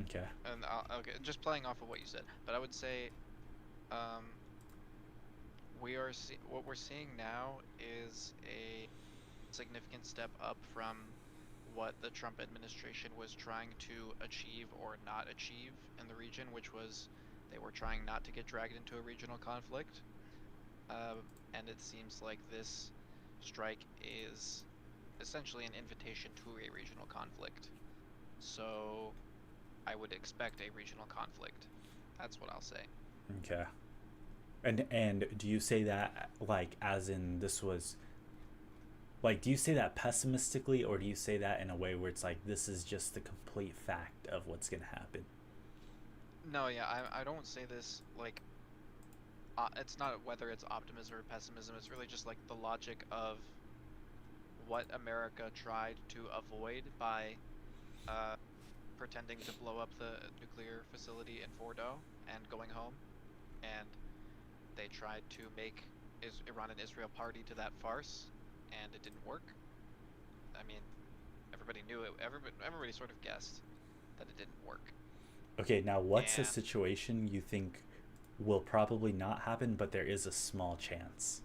Okay. And okay, just playing off of what you said, but I would say, um, what we're seeing now is a significant step up from what the Trump administration was trying to achieve or not achieve in the region, which was they were trying not to get dragged into a regional conflict. And it seems like this strike is essentially an invitation to a regional conflict. So I would expect a regional conflict. That's what I'll say. Okay. And do you say that like as in this was like, do you say that pessimistically, or do you say that in a way where it's like this is just the complete fact of what's gonna happen? No, yeah, I don't say this like it's not whether it's optimism or pessimism. It's really just like the logic of what America tried to avoid by uh, pretending to blow up the nuclear facility in Fordo and going home, and they tried to make Iran and Israel party to that farce, and it didn't work. I mean, everybody knew it. Everybody sort of guessed that it didn't work. Okay, now what's a And situation you think will probably not happen, but there is a small chance?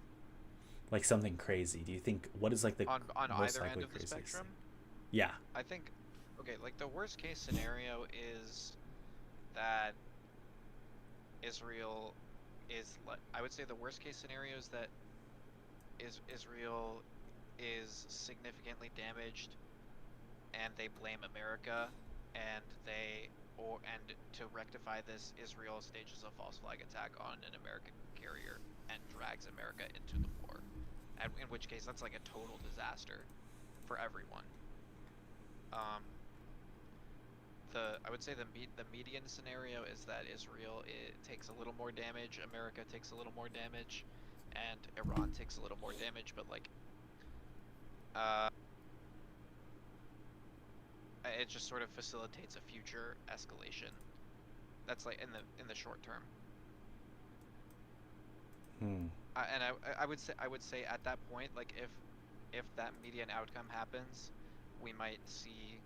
Like something crazy. Do you think what is like the on most either end likely of the craziest thing? spectrum, Yeah. I think, okay, like the worst case scenario is that Israel I would say the worst case scenario is that Israel is significantly damaged and they blame America, and to rectify this, Israel stages a false flag attack on an American carrier and drags America into the war. And in which case that's like a total disaster for everyone. Um, I would say the median scenario is that Israel takes a little more damage, America takes a little more damage, and Iran takes a little more damage, but like, uh, it just sort of facilitates a future escalation. That's like in the short term. Hmm. And I would say at that point, like if that median outcome happens, we might see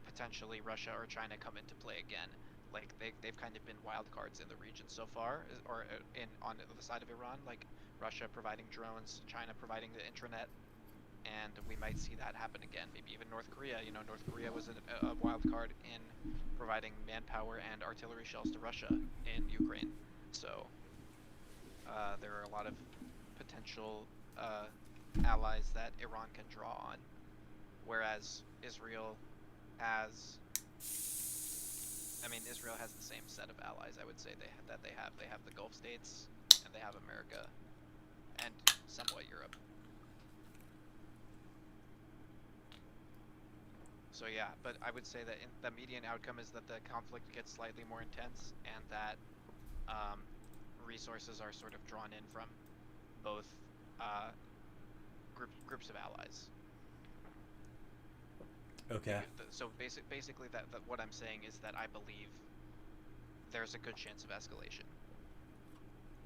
potentially Russia or China come into play again. Like they've kind of been wild cards in the region so far, or in on the side of Iran, like Russia providing drones, China providing the intranet, and we might see that happen again. Maybe even North Korea. You know, North Korea was a wild card in providing manpower and artillery shells to Russia in Ukraine. So there are a lot of potential allies that Iran can draw on, whereas Israel has. I mean, Israel has the same set of allies. I would say they have. They have the Gulf states, and they have America, and somewhat Europe. So yeah, but I would say that the median outcome is that the conflict gets slightly more intense, and that resources are sort of drawn in from both uh, groups of allies. Okay. So basically, that what I'm saying is that I believe there's a good chance of escalation.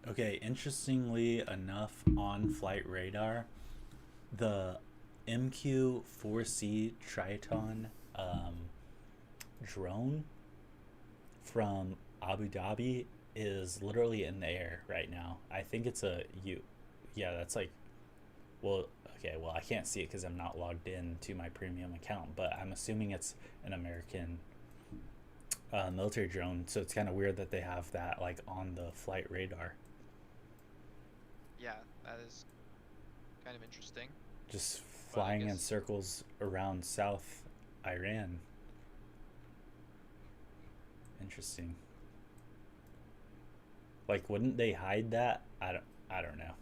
Okay, interestingly enough, on flight radar, the MQ-4C Triton drone from Abu Dhabi is literally in the air right now. I think it's yeah, that's like, well, okay, well, I can't see it because I'm not logged in to my premium account, but I'm assuming it's an American military drone, so it's kind of weird that they have that like on the flight radar. Yeah, that is kind of interesting. Just But I flying in guess circles around South Iran. Interesting. Like, wouldn't they hide that? I don't know.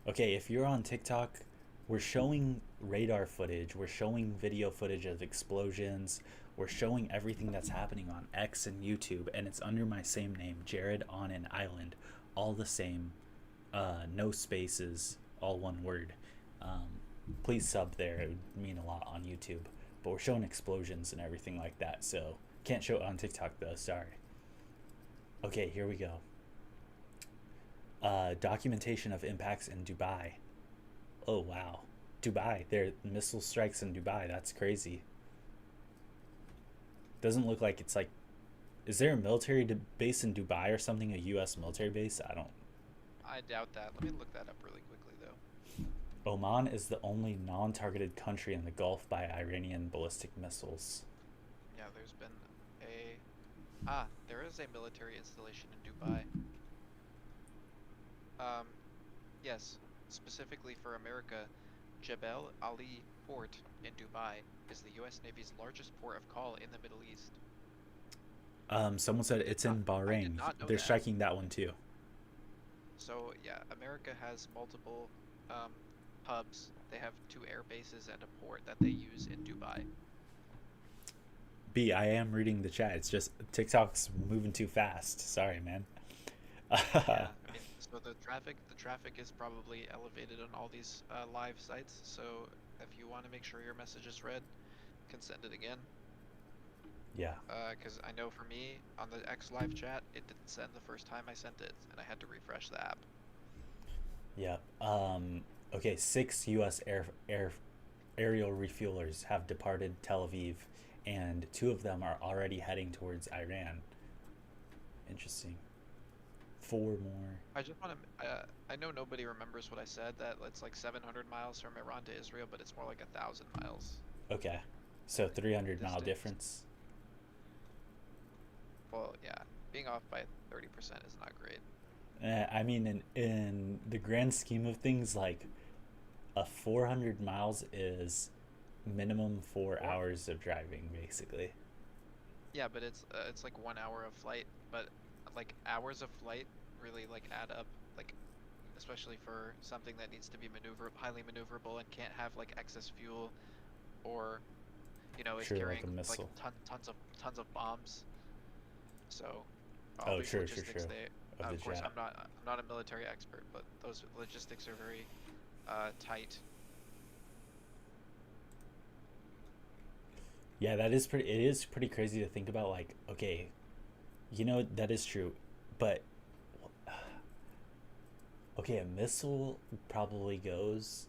Okay, if you're on TikTok, we're showing radar footage, we're showing video footage of explosions, we're showing everything that's happening on X and YouTube, and it's under my same name, Jared on an Island, all the same, no spaces, all one word. Um, Please sub there; it would mean a lot on YouTube. But we're showing explosions and everything like that, so can't show it on TikTok though. Sorry. Okay, here we go. Documentation of impacts in Dubai. Oh wow, Dubai. There are missile strikes in Dubai. That's crazy. Doesn't look like it's like. Is there a military base in Dubai or something? A U.S. military base? I don't. I doubt that. Let me look that up really quickly though. Oman is the only non-targeted country in the Gulf by Iranian ballistic missiles. Yeah, there's been there is a military installation in Dubai. Um, yes, specifically for America, Jebel Ali Port in Dubai is the U.S. Navy's largest port of call in the Middle East. Someone said it's in I did Bahrain. not know They're that. striking that one too. So yeah, America has multiple um, hubs. They have 2 air bases and a port that they use in Dubai. B, I am reading the chat. It's just TikTok's moving too fast. Sorry, man. Yeah, I mean, so the traffic is probably elevated on all these live sites. So if you want to make sure your message is read, you can send it again. Yeah. Because I know for me on the X live chat, it didn't send the first time I sent it, and I had to refresh the app. Yeah. Okay, 6 U.S. aerial refuelers have departed Tel Aviv, and 2 of them are already heading towards Iran. Interesting. 4 more. I just want to. I know nobody remembers what I said. That it's like 700 miles from Iran to Israel, but it's more like 1,000 miles. Okay. So 300-mile Distance. difference. Well, yeah, being off by 30% is not great. I mean, in the grand scheme of things, like a 400 miles is minimum 4 Four? hours of driving, basically. Yeah, but it's like 1 hour of flight, but like hours of flight really like add up, like especially for something that needs to be highly maneuverable and can't have like excess fuel, or is True, like carrying a like missile. tons of bombs. So all Oh, these true, true, logistics true. of the Of course, jet. I'm not a military expert, but those logistics are very tight. Yeah, that is pretty. It is pretty crazy to think about. Like, okay, that is true, but okay, a missile probably goes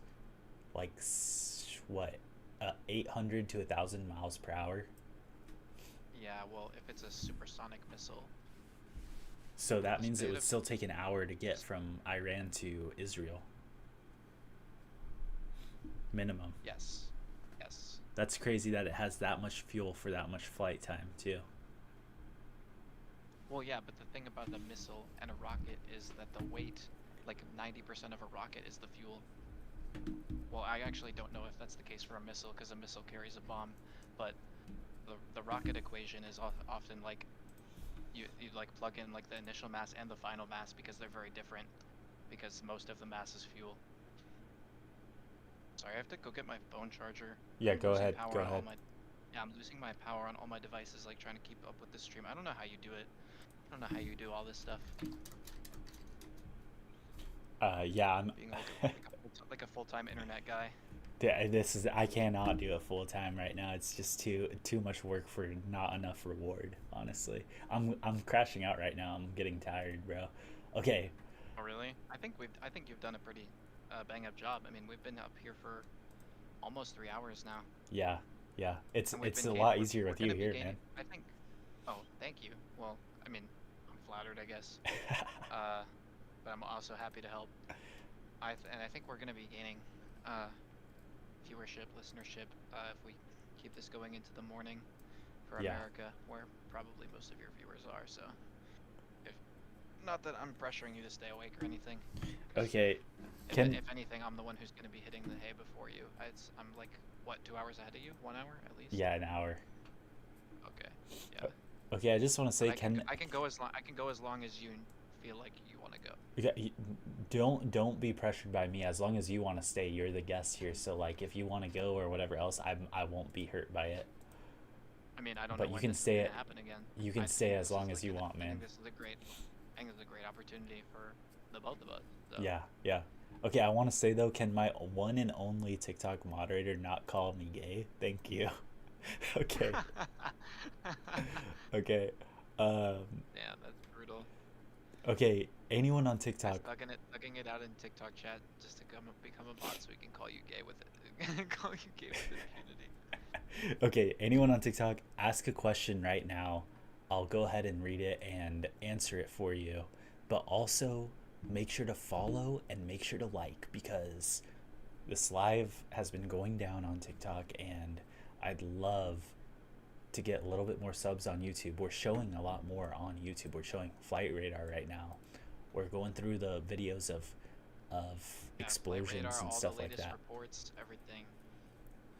like what, 800 to 1,000 miles per hour. Yeah, well, if it's a supersonic missile, So that the means it speed would of still take an hour to get from Iran to Israel, minimum. yes, yes. That's crazy that it has that much fuel for that much flight time too. Well, yeah, but the thing about the missile and a rocket is that the weight, like 90% of a rocket is the fuel. Well, I actually don't know if that's the case for a missile because a missile carries a bomb, but the rocket equation is often like you like plug in like the initial mass and the final mass because they're very different because most of the mass is fuel. Sorry, I have to go get my phone charger. Yeah, I'm go losing ahead. power Go on all ahead. my Yeah, I'm losing my power on all my devices like trying to keep up with the stream. I don't know how you do it. I don't know how you do all this stuff. Yeah, I'm. Being like a full-time internet guy. This is. I cannot do it full time right now. It's just too much work for not enough reward. Honestly, I'm crashing out right now. I'm getting tired, bro. Okay. Oh, really? I think you've done a pretty bang up job. I mean, we've been up here for almost 3 hours now, Yeah. Yeah. It's and we've it's been a gain lot easier we're with you gonna be here, gaining. man. I think. Oh, thank you. Well, I mean, I'm flattered, I guess. But I'm also happy to help. And I think we're gonna be gaining viewership, listenership, if we keep this going into the morning for Yeah. America, where probably most of your viewers are. So, if not that I'm pressuring you to stay awake or anything. 'Cause Okay. Can if anything, I'm the one who's gonna be hitting the hay before you. I'm like what, 2 hours ahead of you? 1 hour at least. Yeah, an hour. Okay. Yeah. Okay, I just want to say, I can go as long as you feel like you want to go. don't be pressured by me. As long as you want to stay, you're the guest here. So like, if you want to go or whatever else, I won't be hurt by it. I mean, I don't But know you when can this is stay gonna it. happen again. You can I stay think as this is long as you want, I man. think this is a great opportunity for the both of us. So. Yeah, yeah. Okay, I want to say though, can my one and only TikTok moderator not call me gay? Thank you. Okay. Okay. Um. Yeah, that's brutal. Okay. Anyone on Guys, TikTok? thugging it out in TikTok chat just to become a bot so we can call you gay with it. Call you gay with impunity. Okay. Anyone on TikTok? Ask a question right now. I'll go ahead and read it and answer it for you. But also, make sure to follow and make sure to like because this live has been going down on TikTok and I'd love to get a little bit more subs on YouTube. We're showing a lot more on YouTube. We're showing Flight Radar right now. We're going through the videos of Yeah, explosions Flight Radar, and all stuff the like latest that. reports, everything.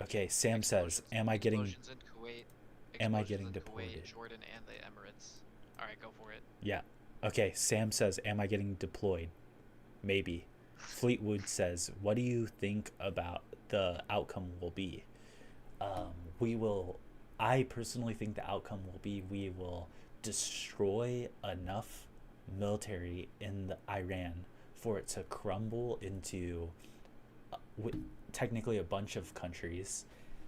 Okay, Sam says, Explosions, "Am I getting explosions in Kuwait, am I explosions getting in deported?" Kuwait, Jordan, and the Emirates. All right, go for it. Yeah. Okay, Sam says, "Am I getting deployed?" Maybe. Fleetwood says, "What do you think about the outcome will be?" We will. I personally think the outcome will be we will destroy enough military in the Iran for it to crumble into technically a bunch of countries,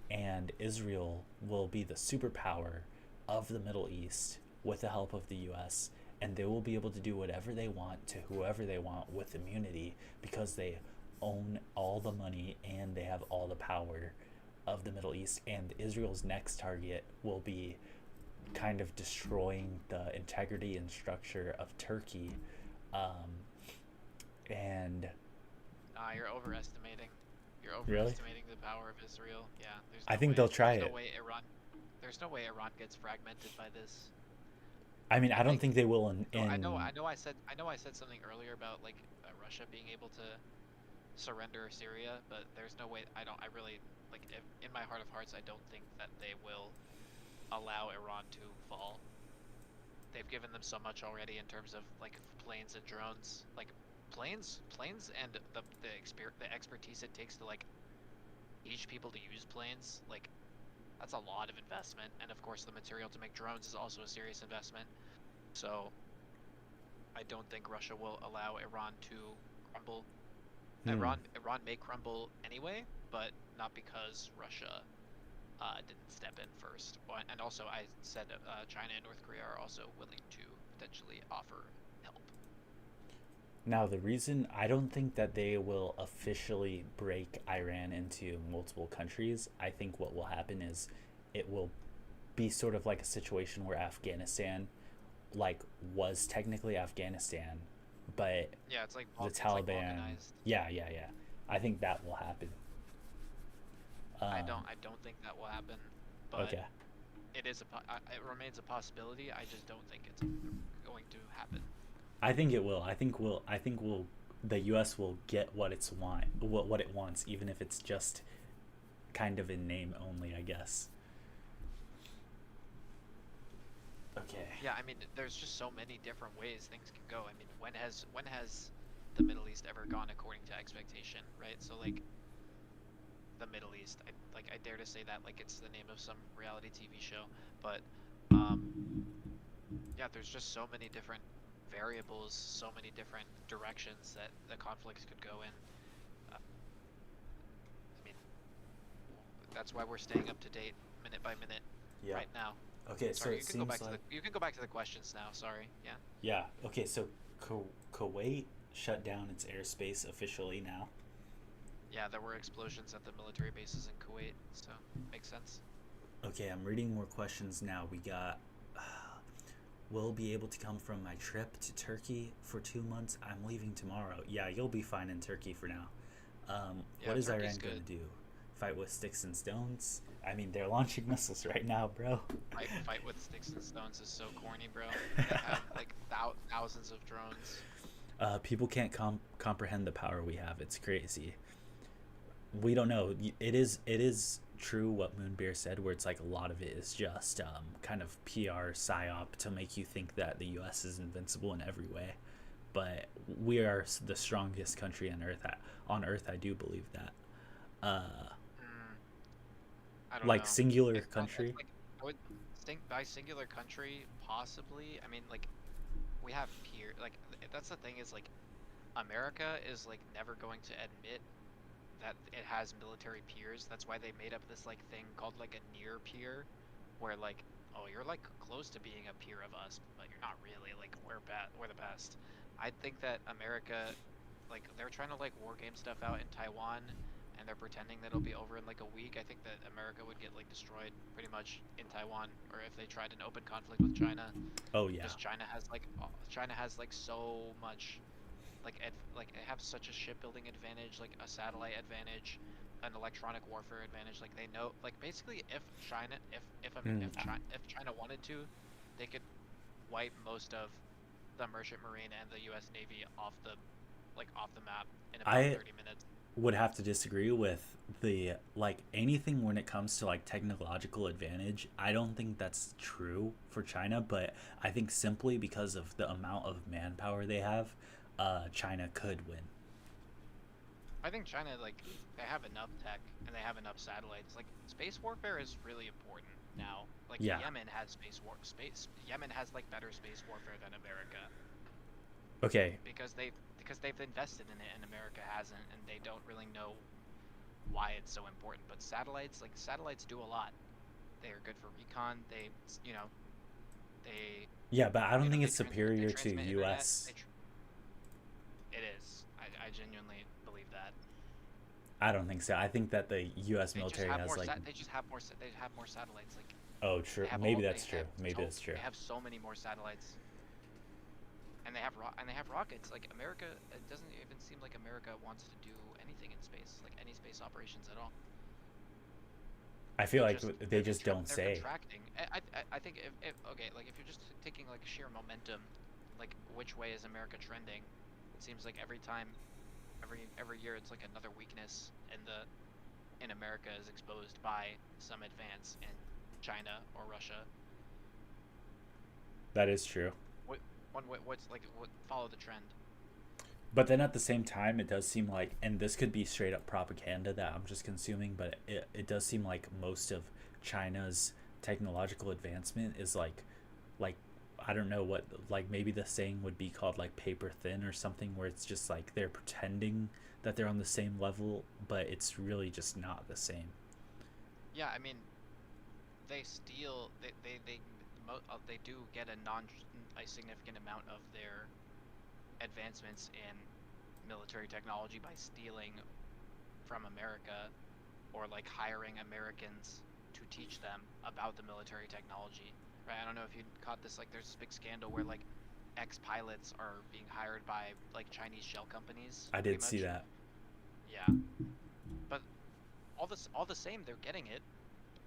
and Israel will be the superpower of the Middle East with the help of the U.S. And they will be able to do whatever they want to whoever they want with immunity because they own all the money and they have all the power of the Middle East. And Israel's next target will be kind of destroying the integrity and structure of Turkey. And You're overestimating. You're really, overestimating the power of Israel. Yeah, I think they'll try there's it. no way Iran. There's no way Iran gets fragmented by this. I mean, I don't Like, think they will no, in I know. I said something earlier about like Russia being able to surrender Syria, but there's no way. I really like. In my heart of hearts, I don't think that they will allow Iran to fall. They've given them so much already in terms of like planes and drones. Like planes and the expertise it takes to like teach people to use planes. Like that's a lot of investment, and of course the material to make drones is also a serious investment. So I don't think Russia will allow Iran to crumble. Hmm. Iran may crumble anyway, but not because Russia didn't step in first. And also, I said China and North Korea are also willing to potentially offer help. Now, the reason I don't think that they will officially break Iran into multiple countries, I think what will happen is it will be sort of like a situation where Afghanistan, like, was technically Afghanistan, but Yeah, the it's like Taliban, balkanized. yeah. I think that will happen. Um, I don't think that will happen, but okay. it remains a possibility. I just don't think it's going to happen. I think it will. I think will the US will get what it wants, even if it's just kind of in name only, I guess. Okay. Yeah, I mean, there's just so many different ways things can go. I mean, when has the Middle East ever gone according to expectation, right? So like the Middle East, I dare to say that like it's the name of some reality TV show, but um, yeah, there's just so many different variables, so many different directions that the conflicts could go in. I mean, that's why we're staying up to date minute by minute Yeah. right now. Okay, so Sorry, it seems like you can go back to the questions now. Sorry. Yeah. yeah. Okay, so Kuwait shut down its airspace officially now. Yeah, there were explosions at the military bases in Kuwait, so makes sense. Okay, I'm reading more questions now. We got will be able to come from my trip to Turkey for 2 months. I'm leaving tomorrow. Yeah, you'll be fine in Turkey for now. Yeah, What is Turkey's Iran going good. to do? Fight with sticks and stones? I mean, they're launching missiles right now, bro. Fight with sticks and stones is so corny, bro. They have like thousands of drones. People can't comprehend the power we have. It's crazy. We don't know. It is true what Moonbear said, where it's like a lot of it is just kind of PR psyop to make you think that the U.S. is invincible in every way. But we are the strongest country on Earth. On Earth, I do believe that. Uh, Mm, I don't like know. singular It's country. like I would think by singular country possibly. I mean, like we have peer. Like that's the thing is like America is like never going to admit that it has military peers. That's why they made up this like thing called like a near peer, where like, oh, you're like close to being a peer of us, but you're not really. Like we're the best. I think that America, like they're trying to like war game stuff out in Taiwan, and they're pretending that it'll be over in like a week. I think that America would get like destroyed pretty much in Taiwan, or if they tried an open conflict with China, Oh yeah. because China has like so much like they have such a shipbuilding advantage, like a satellite advantage, an electronic warfare advantage. Like they know, like basically, Mm, if China wanted to, they could wipe most of the merchant marine and the U.S. Navy off the map in about I 30 minutes. would have to disagree with the like anything when it comes to like technological advantage. I don't think that's true for China, but I think simply because of the amount of manpower they have, China could win. I think China they have enough tech and they have enough satellites. Like space warfare is really important now. Like Yeah. Yemen has like better space warfare than America Okay. because they've invested in it and America hasn't, and they don't really know why it's so important. But satellites do a lot. They are good for recon. You know, they Yeah, but I don't think they it's superior to transmit internet. U.S. It is. I genuinely believe that. I don't think so. I think that the U.S. military has like They have more satellites. Like oh, true. Maybe they that's true. have Maybe that's true. they have so many more satellites, and they have rockets. Like America, it doesn't even seem like America wants to do anything in space, like any space operations at all. I feel like they just don't They're say. contracting. I think if okay, like if you're just taking like sheer momentum, like which way is America trending? It seems like every time, every year, it's like another weakness in America is exposed by some advance in China or Russia. That is true. What what's like what follow the trend? But then at the same time, it does seem like, and this could be straight up propaganda that I'm just consuming, but it does seem like most of China's technological advancement is like I don't know what, like maybe the saying would be called like paper thin or something, where it's just like they're pretending that they're on the same level, but it's really just not the same. Yeah, I mean, they steal. They do get a significant amount of their advancements in military technology by stealing from America, or like hiring Americans to teach them about the military technology. Right? I don't know if you caught this. Like, there's this big scandal where like ex-pilots are being hired by like Chinese shell companies, I pretty did see much. that. Yeah, but all the same, they're getting it.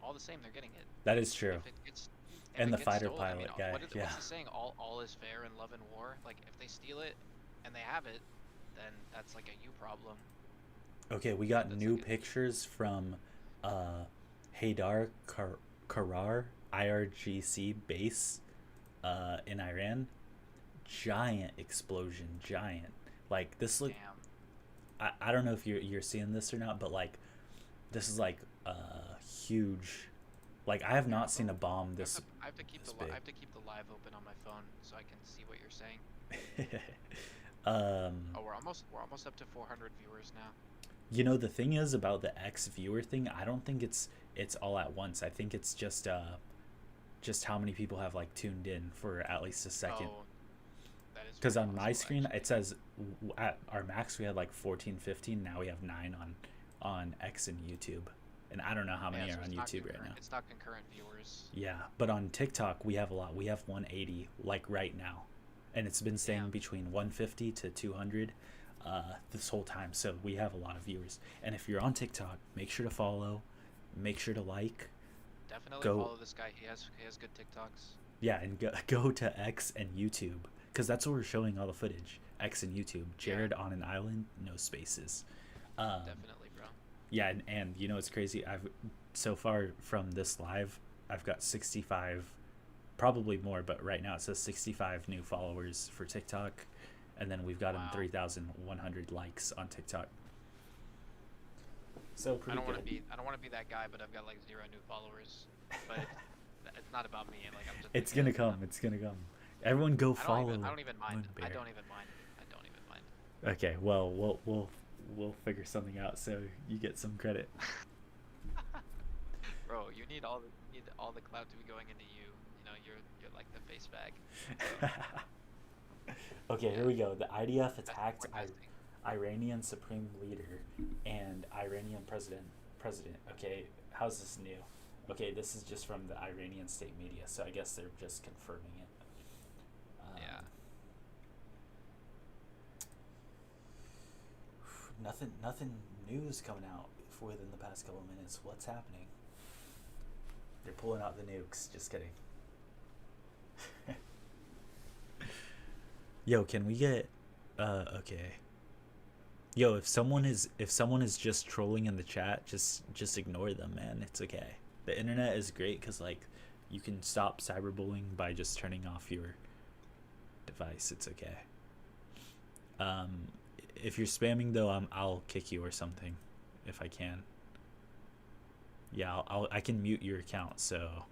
All the same, they're getting it. That is true. If it gets if And it the gets fighter stolen, I mean, pilot guy, yeah. what's the saying? All is fair in love and war. Like, if they steal it and they have it, then that's like a you problem. Okay, we got That's new like pictures from Haydar Karar IRGC base in Iran. Giant explosion, giant. Like this look. damn. I don't know if you're seeing this or not, but like this is like huge. Like I have Yeah, not seen a bomb this I have to keep this I big. have to keep the live open on my phone so I can see what you're saying. um, Oh, we're almost up to 400 viewers now. you know the thing is about the X viewer thing. I don't think it's all at once. I think it's just how many people have like tuned in for at least a second. Oh, that is Because very on my possible, screen actually. it says at our max we had like 14, 15. Now we have 9 on X and YouTube, and I don't know how Yeah, many so are on it's not YouTube right concurrent. now. It's not concurrent viewers. Yeah, but on TikTok we have a lot. We have 180 like right now, and it's been staying Damn. between 150 to 200 this whole time. So we have a lot of viewers. And if you're on TikTok, make sure to follow, make sure to like, Definitely go follow this guy. He has good TikToks. yeah, and go to X and YouTube because that's where we're showing all the footage. X and YouTube. Yeah, Jared on an island, no spaces. Um, definitely, bro. yeah, and you know it's crazy. I've so far from this live, I've got 65, probably more, but right now it says 65 new followers for TikTok, and then we've gotten Wow. 3,100 likes on TikTok. So pretty good. I don't want to be that guy, but I've got like 0 new followers. But it's not about me. Like, I'm just It's making gonna it come. up. Everyone go follow. I don't even mind. I Moonbear. don't even mind. I don't even mind. Okay, well, we'll figure something out so you get some credit. Bro, you need all the clout to be going into you. You know, you're like the face bag. Okay, here Yeah, we go. The IDF that's attacked more testing. Iranian supreme leader and Iranian president. Okay, how's this new? Okay, this is just from the Iranian state media, so I guess they're just confirming it. Yeah. Nothing new is coming out for within the past couple of minutes. What's happening? They're pulling out the nukes. Just kidding. Yo, can we get okay. Yo, if someone is just trolling in the chat, just ignore them, man. It's okay. The internet is great cuz like you can stop cyberbullying by just turning off your device. It's okay. Um if you're spamming though, I'll kick you or something if I can. Yeah, I can mute your account, so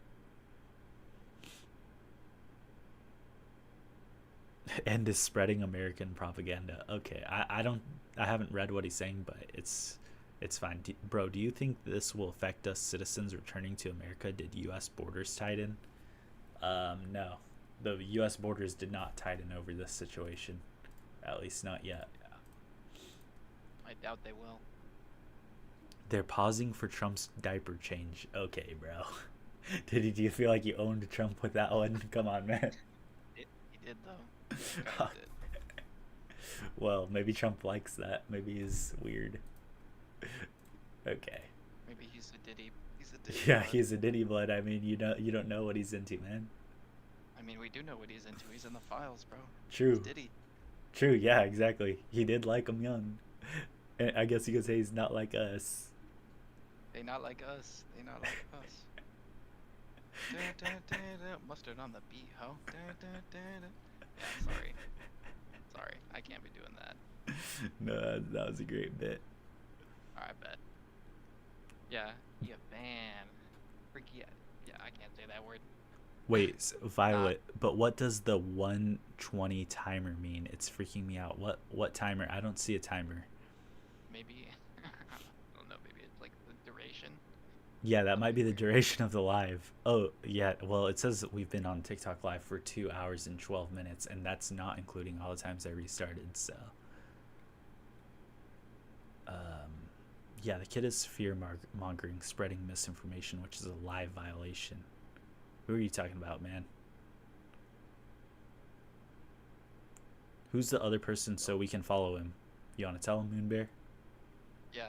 and is spreading American propaganda. Okay, I haven't read what he's saying, but it's fine. Bro, do you think this will affect us citizens returning to America? Did U.S. borders tighten? No, the U.S. borders did not tighten over this situation, at least not yet. I doubt they will. They're pausing for Trump's diaper change. Okay, bro. Do you feel like you owned Trump with that one? Come on, man. He did though. He kinda did. Well, maybe Trump likes that. Maybe he's weird. Okay. Maybe he's a Diddy. He's a Diddy. Yeah, blood. he's a Diddy blood. I mean, you don't know what he's into, man. I mean, we do know what he's into. He's in the files, bro. He's True. Diddy. True. Yeah, exactly. He did like him young. And I guess you could say he's not like us. They not like us. They not like us. Dun, dun, dun, dun. Mustard on the beat, ho. Dun, dun, dun, dun. Yeah, sorry. Sorry, I can't be doing that. No, that was a great bit. Alright, bet. Yeah, yeah, man. Freaky. Yeah, I can't say that word. Wait, Violet, but what does the 120 timer mean? It's freaking me out. What timer? I don't see a timer. Maybe I don't know. Maybe it's like the duration. Yeah, that might be Something the weird. duration of the live. Oh, yeah. Well, it says that we've been on TikTok live for 2 hours and 12 minutes, and that's not including all the times I restarted. So, um, yeah, the kid is fear mongering, spreading misinformation, which is a live violation. Who are you talking about, man? Who's the other person so we can follow him? You want to tell him, Moonbear? Yeah,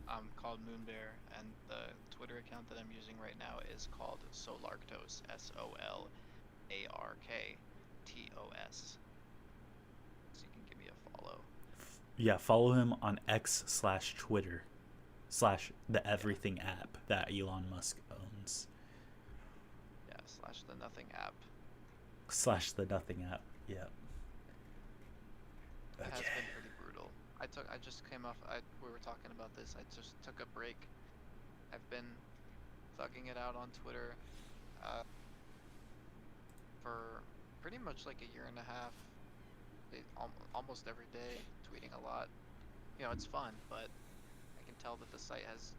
I'm called Moonbear, and the Twitter account that I'm using right now is called Solarctos, SOLARKTOS. So you can give me a follow. Yeah, follow him on X/Twitter slash the Yeah, Everything app that Elon Musk owns yeah, slash the Nothing app. slash the Nothing app. Yeah. It has Okay. been pretty brutal. I just came off. We were talking about this. I just took a break. I've been thugging it out on Twitter, uh, for pretty much like a year and a half. Almost every day, tweeting a lot. You know, it's fun, but I can tell that the site has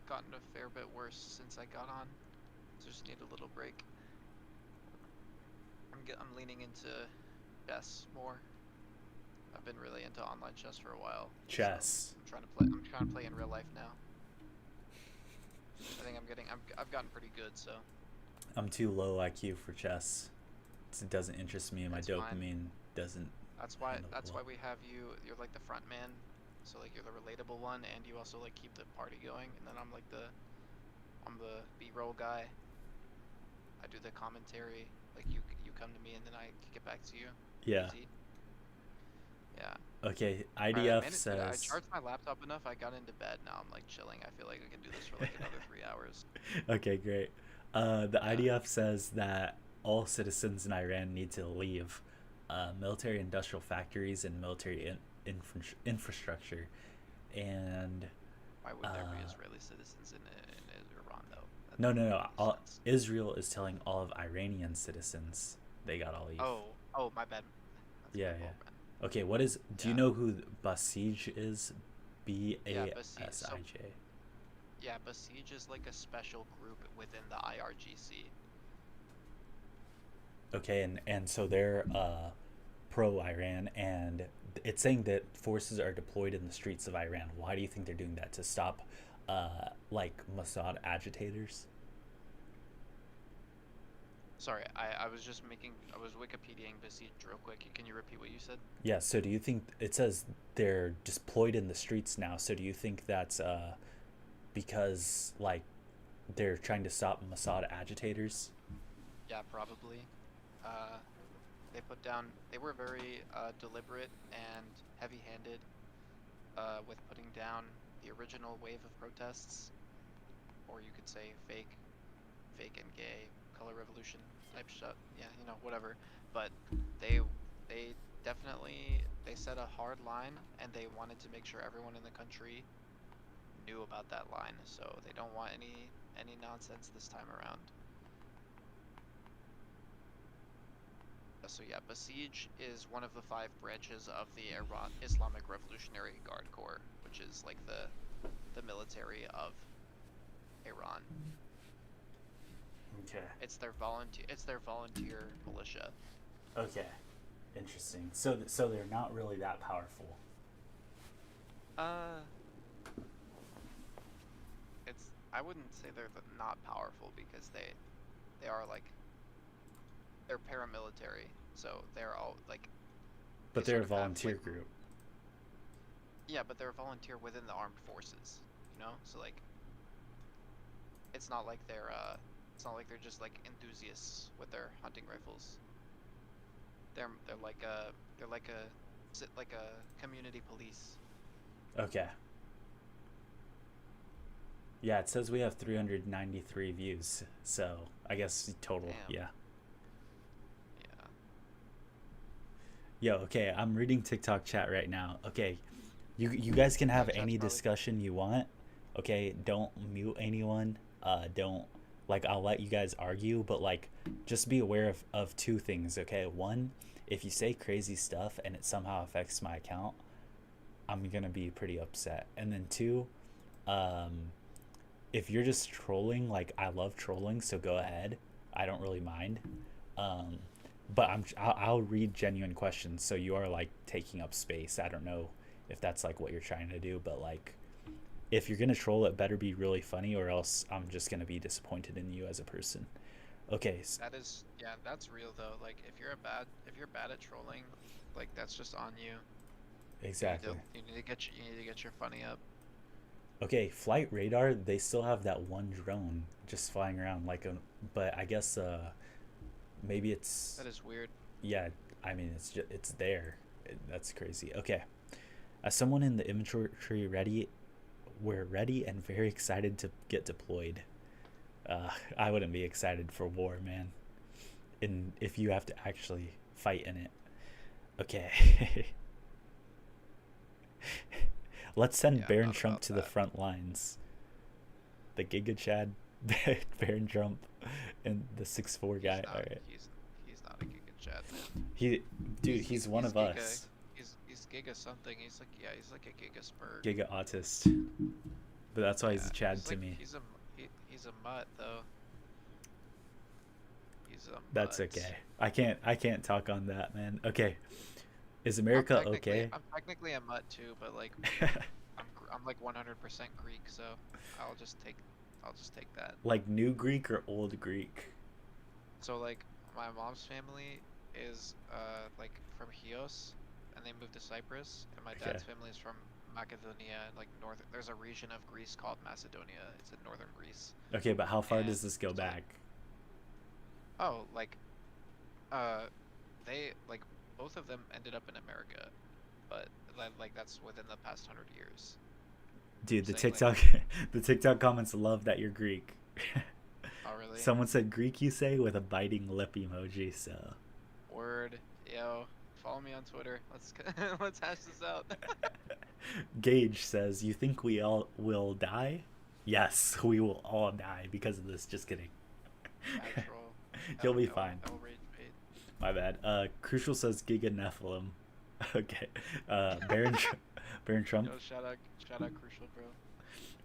gotten a fair bit worse since I got on. So just need a little break. I'm leaning into chess more. I've been really into online chess for a while, so Chess. I'm trying to play in real life now. I think I've gotten pretty good, so I'm too low IQ for chess. It doesn't interest me, and my that's fine. dopamine doesn't handle it That's why well. we have you. You're like the front man, so like you're the relatable one, and you also like keep the party going. And then I'm the B-roll guy. I do the commentary. Like you come to me, and then I kick it back to you. Yeah. Easy. Yeah. Okay. All right, I IDF made it. Dude, I says. charged my laptop enough. I got into bed. Now I'm like chilling. I feel like I can do this for like another 3 hours. Okay, great. The Yeah. IDF says that all citizens in Iran need to leave military industrial factories and military infrastructure. And Why would there be uh, Israeli citizens in Iran though? That no, doesn't no, make no. any sense. Israel is telling all of Iranian citizens they gotta leave. Oh, my bad. That's my Yeah, fault, man. yeah. Okay, what is. Do you Yeah. know who Basij is? Yeah, Basij. So Basij. yeah, Basij is like a special group within the IRGC. Okay, and so they're pro Iran, and it's saying that forces are deployed in the streets of Iran. Why do you think they're doing that? To stop, like Mossad agitators? Sorry, I was Wikipediaing Basij real quick. Can you repeat what you said? Yeah. So do you think it says they're deployed in the streets now? So do you think that's because like they're trying to stop Mossad agitators? Yeah, probably. Uh, they were very deliberate and heavy-handed with putting down the original wave of protests, or you could say fake and gay color revolution type shit. Yeah, you know, whatever. But they they definitely they set a hard line, and they wanted to make sure everyone in the country knew about that line. So they don't want any nonsense this time around. So yeah, Basij is one of the 5 branches of the Iran Islamic Revolutionary Guard Corps, which is like the military of Iran. Okay. It's their volunteer militia. Okay. Interesting. So they're not really that powerful. Uh, it's I wouldn't say they're not powerful because they are like they're paramilitary, so they're all like they But they're sort a of have volunteer like group. yeah, but they're a volunteer within the armed forces, you know? So like it's not like they're just like enthusiasts with their hunting rifles. They're like a like a community police. Okay. Yeah, it says we have 393 views. So I guess total, Damn. yeah. Yeah. Yo, okay, I'm reading TikTok chat right now. Okay, you guys can have TikTok chat's any probably discussion you want. Okay, don't mute anyone. Don't like I'll let you guys argue, but like just be aware of two things, okay? One, if you say crazy stuff and it somehow affects my account, I'm gonna be pretty upset. And then two, um, if you're just trolling, like I love trolling, so go ahead. I don't really mind. Um, but I'll read genuine questions, so you are like taking up space. I don't know if that's like what you're trying to do, but like if you're gonna troll, it better be really funny, or else I'm just gonna be disappointed in you as a person. Okay, That is, yeah, that's real though. Like if you're bad at trolling, like that's just on you. exactly. You need to get your funny up. Okay, flight radar. They still have that one drone just flying around like a, but I guess maybe it's That is weird. yeah. I mean, it's there. That's crazy. Okay, as someone in the infantry ready, we're ready and very excited to get deployed. I wouldn't be excited for war, man. And if you have to actually fight in it. Okay. Let's send Yeah, I'm Baron not Trump about to the that. front lines. The Giga Chad, Baron Trump, and the 6'4" He's guy. not. All right. He's not a Giga Chad, man. He, dude, he's one of Giga. us. He's Giga something. He's like a Giga Spur. Giga autist. But that's why he's a Yeah, Chad he's to like me. he's a mutt though. He's a That's mutt. okay. I can't talk on that, man. Okay. Is I'm America technically okay? I'm technically a mutt too, but like I'm like 100% Greek, so I'll just take that. Like new Greek or old Greek? So like my mom's family is like from Chios, and they moved to Cyprus, and my Okay. dad's family is from Macedonia, like north. There's a region of Greece called Macedonia. It's in northern Greece. Okay, but how far And does this go so, back? oh, like uh they like both of them ended up in America, but like that's within the past 100 years. Dude, the Saying like, TikTok the TikTok comments love that you're Greek. oh really? Someone said Greek you say with a biting lip emoji, so Word, yo, follow me on Twitter. Let's let's hash this out. Gage says, "You think we all will die?" Yes, we will all die because of this. Just kidding. Natural. You'll be fine. No rage bait. My bad. Crucial says Giga Nephilim. Okay. Baron Baron Trump. Yo, shout out Crucial, bro.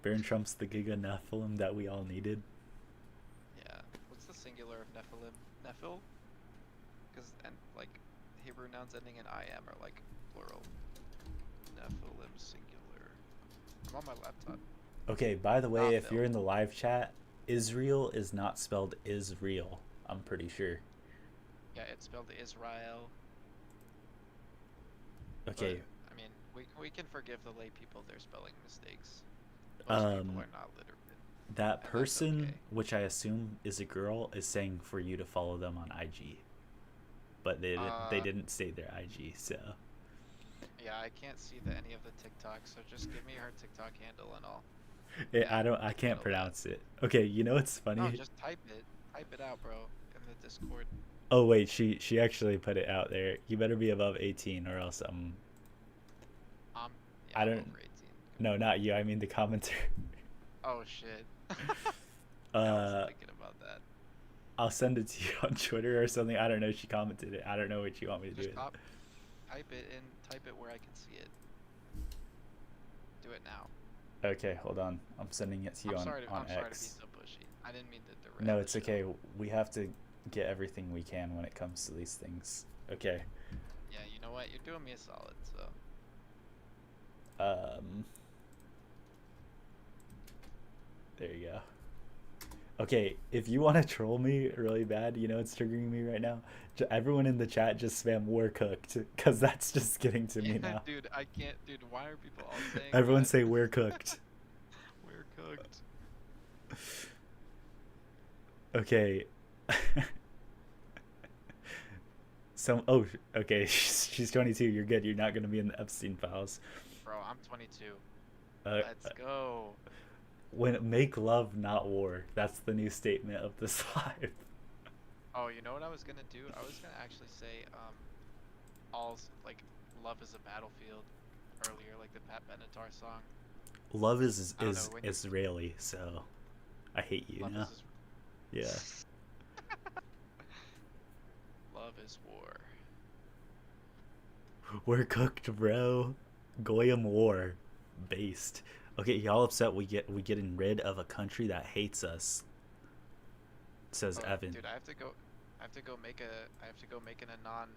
Baron Trump's the Giga Nephilim that we all needed. Yeah. What's the singular of Nephilim? Nephil? Because and like Hebrew nouns ending in I am are like plural. Nephilim singular. I'm on my laptop. Okay, by the way, if Nephil. you're in the live chat, Israel is not spelled Israel. I'm pretty sure. Yeah, it's spelled Israel. Okay. But, I mean, we can forgive the lay people their spelling mistakes. Most people are not literate. That that's person, okay. which I assume is a girl, is saying for you to follow them on IG. But they didn't state their IG, so Yeah, I can't see any of the TikToks, so just give me her TikTok handle and all. I can't handle that. pronounce it. Okay, you know what's funny? No, just type it out, bro, in the Discord. Oh wait, she actually put it out there. You better be above 18 or else Yeah, I I'm don't- over 18. no, not you. I mean the commenter. Oh shit. I was thinking about that. I'll send it to you on Twitter or something. I don't know. She commented it. I don't know what you want me to Just do. type it where I can see it. Do it now. Okay, hold on. I'm sending it to you I'm on sorry to be X. so pushy. I didn't mean to derail. No, the it's show. okay. We have to get everything we can when it comes to these things. Okay. Yeah, you know what? You're doing me a solid, so. There you go. Okay, if you want to troll me really bad, you know it's triggering me right now. Everyone in the chat just spam "we're cooked" because that's just getting to me now. Dude, I can't. Dude, why are people all saying Everyone that? say "we're cooked." We're cooked. Okay. Okay. She's 22. You're good. You're not gonna be in the Epstein files. Bro, I'm 22. Uh, Let's go. When make love, not war. That's the new statement of this live. Oh, you know what I was gonna do? I was gonna actually say, like, love is a battlefield earlier, like the Pat Benatar song. Love is I don't know, when you- Israeli, so I hate you Love now. is Yeah. Love is war. We're cooked, bro. Goyim War based. Okay, y'all upset we getting rid of a country that hates us, says Oh, Evan. dude, I have to go make a, I have to go make an anon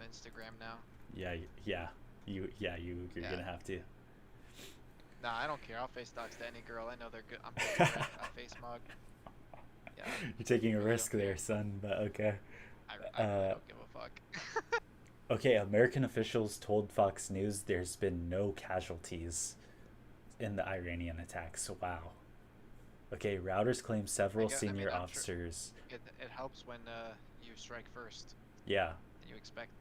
Instagram now. Yeah, yeah. You're Yeah. gonna have to. Nah, I don't care. I'll face dogs to any girl. I know they're good. I'm taking a face mug. Yeah, You're taking a really risk don't care. there, son, but okay. I really Uh, don't give a fuck. okay, American officials told Fox News there's been no casualties in the Iranian attacks. Wow. Okay, Reuters claims I several get. I mean, senior I'm sure officers. it helps when you strike first, Yeah. and you expect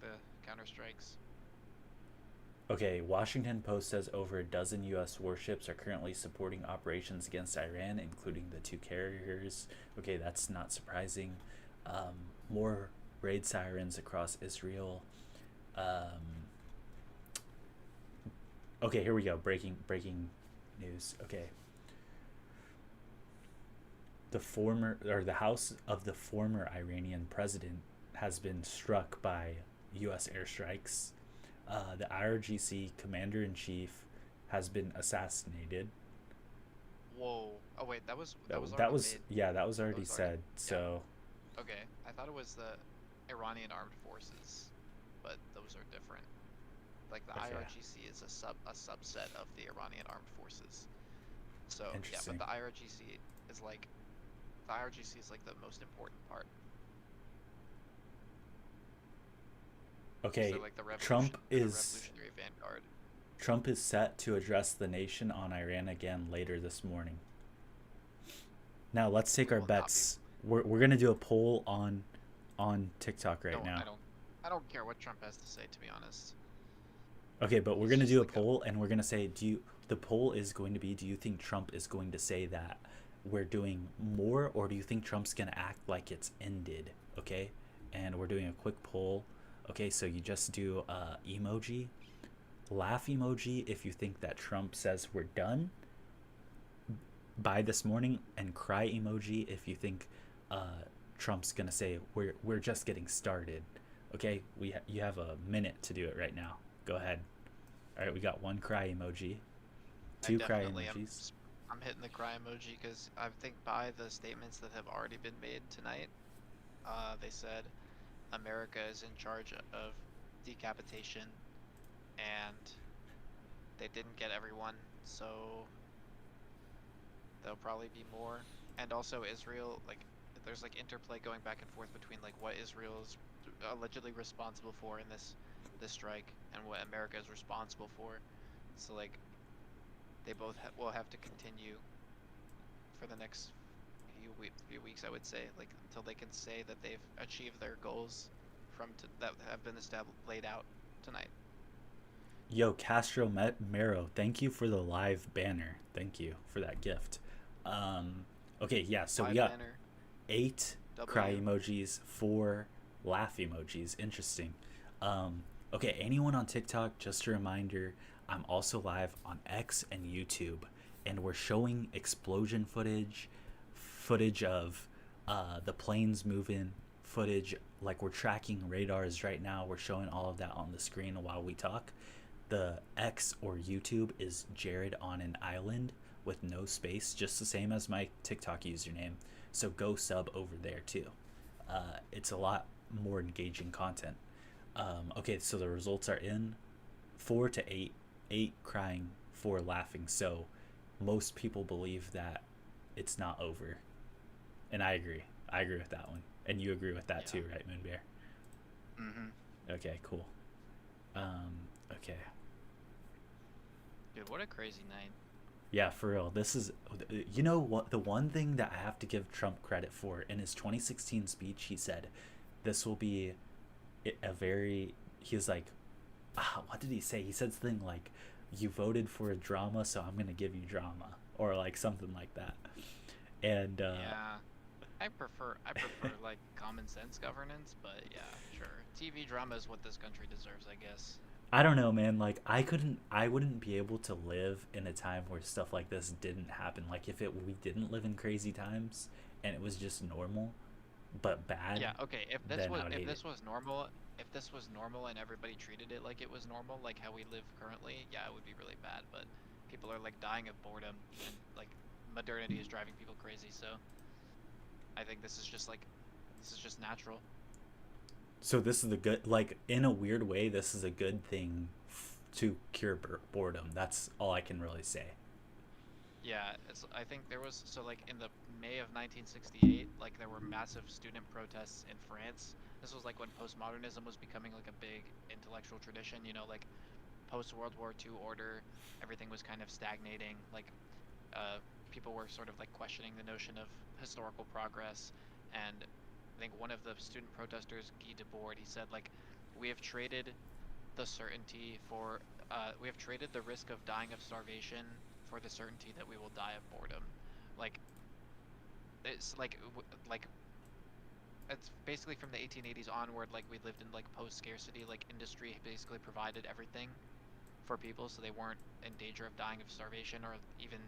the counter strikes. Okay, Washington Post says over a dozen U.S. warships are currently supporting operations against Iran, including the two carriers. Okay, that's not surprising. More raid sirens across Israel. Um, okay, here we go. Breaking news. Okay, the house of the former Iranian president has been struck by U.S. airstrikes. The IRGC commander in chief has been assassinated. Whoa. Oh wait, that was That already was made. yeah, that was That already was already. said. Yeah. So Okay. I thought it was the Iranian armed forces, but those are different. Like the okay, IRGC is a subset of the Iranian armed forces. So yeah, but interesting. is like the IRGC is like the most important part. So Okay, like the revolution, Trump they're the is revolutionary vanguard. Trump is set to address the nation on Iran again later this morning. Now let's take We our will not be. bets. We're gonna do a poll on TikTok right Don't now. I don't care what Trump has to say, to be honest. Okay, but we're He's gonna just do a like a poll and we're gonna say, the poll is going to be, do you think Trump is going to say that we're doing more, or do you think Trump's gonna act like it's ended? Okay, and we're doing a quick poll. Okay, so you just do emoji, laugh emoji if you think that Trump says we're done by this morning, and cry emoji if you think Trump's gonna say we're just getting started. Okay, you have a minute to do it right now. Go ahead. All right, we got one cry emoji, I two cry definitely am. emojis. I'm hitting the cry emoji because I think by the statements that have already been made tonight, they said America is in charge of decapitation, and they didn't get everyone, so there'll probably be more. And also Israel, like, there's like interplay going back and forth between like what Israel is allegedly responsible for in this strike and what America is responsible for. So like they both will have to continue for the next few weeks, I would say, like until they can say that they've achieved their goals that have been laid out tonight. Yo, Castro Mero, thank you for the live banner. Thank you for that gift. Okay, yeah, so we Live got banner 8 cry W. emojis, 4 laugh emojis. Interesting. Okay, anyone on TikTok, just a reminder, I'm also live on X and YouTube, and we're showing explosion footage of the planes moving, footage like we're tracking radars right now. We're showing all of that on the screen while we talk. The X or YouTube is Jared on an island with no space, just the same as my TikTok username. So go sub over there too. It's a lot more engaging content. Okay, so the results are in 4 to 8, 8 crying, 4 laughing. So most people believe that it's not over. And I agree. I agree with that one. And you agree with that Yeah. too, right, Moonbear? Mm-hmm. Okay, cool. Okay. Dude, what a crazy night. Yeah, for real. This is, you know what? The one thing that I have to give Trump credit for, in his 2016 speech, he said, this will be a very, he was like, what did he say? He said something like, you voted for a drama, so I'm going to give you drama, or like something like that. And, Yeah. I prefer like common sense governance, but yeah, sure. TV drama is what this country deserves, I guess. I don't know, man. Like I wouldn't be able to live in a time where stuff like this didn't happen. Like if it we didn't live in crazy times and it was just normal but bad, Yeah, okay. then I would If hate it. this was normal, if this was normal and everybody treated it like it was normal, like how we live currently, yeah, it would be really bad. But people are like dying of boredom, and like modernity is driving people crazy. So I think this is just natural. So this is the good, like in a weird way, this is a good thing to cure boredom. That's all I can really say. Yeah, I think there was so like in the May of 1968, like there were massive student protests in France. This was like when postmodernism was becoming like a big intellectual tradition, you know, like post World War II order, everything was kind of stagnating. Like uh, people were sort of like questioning the notion of historical progress. And I think one of the student protesters, Guy Debord, he said like, we have traded the certainty for, we have traded the risk of dying of starvation for the certainty that we will die of boredom. Like it's like it's basically from the 1880s onward. Like we lived in like post scarcity. Like industry basically provided everything for people, so they weren't in danger of dying of starvation or even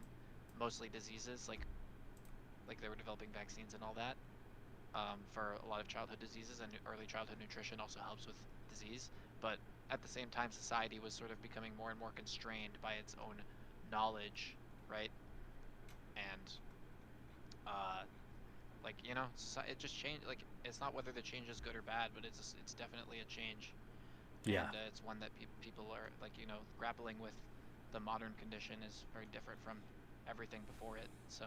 mostly diseases. Like they were developing vaccines and all that for a lot of childhood diseases, and early childhood nutrition also helps with disease. But at the same time, society was sort of becoming more and more constrained by its own knowledge, right? And uh, like you know, it just changed. Like it's not whether the change is good or bad, but it's definitely a change, Yeah. and it's one that people are like you know grappling with. The modern condition is very different from everything before it. So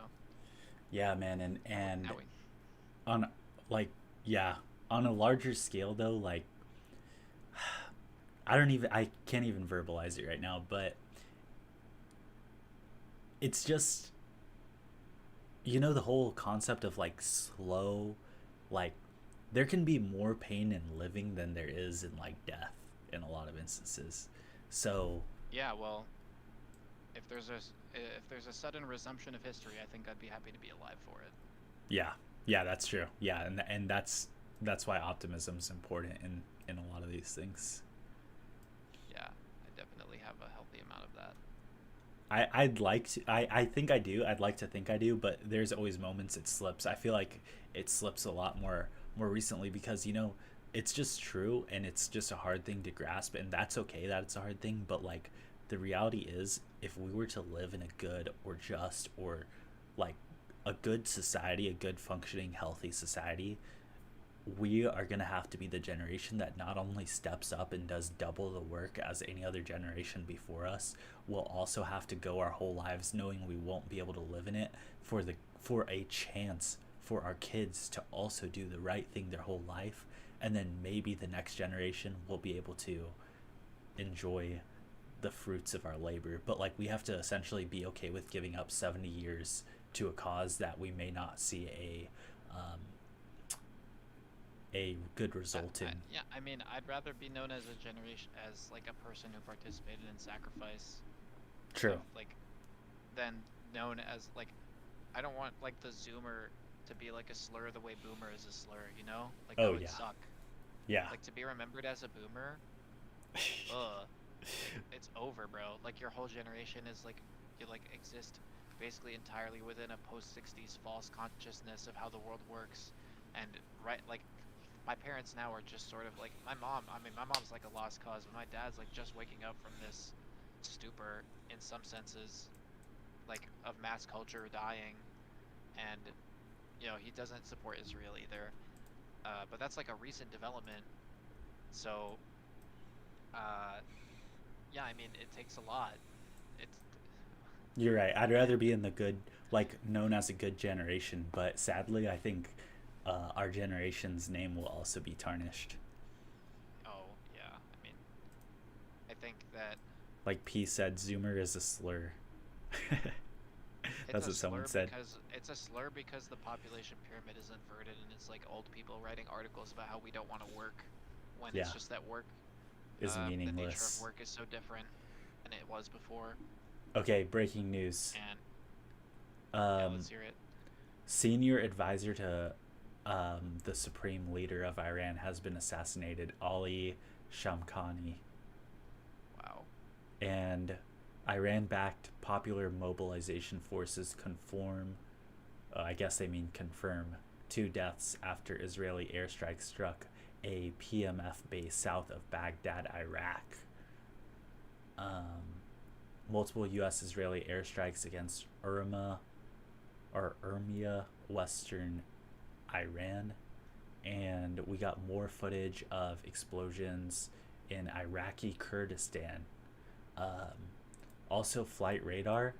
Yeah, man, and now we on like yeah, on a larger scale though, like I can't even verbalize it right now, but it's just the whole concept of like slow, like there can be more pain in living than there is in like death in a lot of instances. So, yeah well if there's a sudden resumption of history, I think I'd be happy to be alive for it. yeah. Yeah, that's true. Yeah, and that's why optimism is important in a lot of these things. Yeah, I definitely have a healthy amount of that. I'd like to I think I do. I'd like to think I do, but there's always moments it slips. I feel like it slips a lot more recently because it's just true and it's just a hard thing to grasp, and that's okay that it's a hard thing, but like the reality is if we were to live in a good or just or like a good society, a good functioning healthy society, we are going to have to be the generation that not only steps up and does double the work as any other generation before us, we'll also have to go our whole lives knowing we won't be able to live in it for a chance for our kids to also do the right thing their whole life, and then maybe the next generation will be able to enjoy the fruits of our labor. But like we have to essentially be okay with giving up 70 years to a cause that we may not see a good result in. Yeah, I mean, I'd rather be known as a generation as like a person who participated in sacrifice of True. like than known as like I don't want like the Zoomer to be like a slur the way Boomer is a slur, you know? Like that Oh would yeah. suck. Yeah. Like to be remembered as a Boomer, ugh, it's over, bro. Like your whole generation is like you like exist basically entirely within a post 60s false consciousness of how the world works. And right like my parents now are just sort of like I mean my mom's like a lost cause, but my dad's like just waking up from this stupor in some senses, like of mass culture dying. And you know he doesn't support Israel either, but that's like a recent development. So uh, yeah, I mean it takes a lot. It's You're right. I'd rather be in the good, like known as a good generation, but sadly, I think our generation's name will also be tarnished. oh yeah, I mean I think that Like P said, Zoomer is a slur. it's That's a what someone slur said. because the population pyramid is inverted, and it's like old people writing articles about how we don't want to work when it's Yeah, just that work, is the nature of meaningless. work is so different than it was before. Okay, breaking news. And yeah, Um, let's hear it. Senior advisor to the supreme leader of Iran has been assassinated. Ali Shamkhani. And Iran-backed Popular Mobilization Forces conform, I guess they mean confirm, 2 deaths after Israeli airstrike struck a PMF base south of Baghdad, Iraq. Multiple U.S.-Israeli airstrikes against Urmia, western Iran, and we got more footage of explosions in Iraqi Kurdistan. Um, Also, flight radar.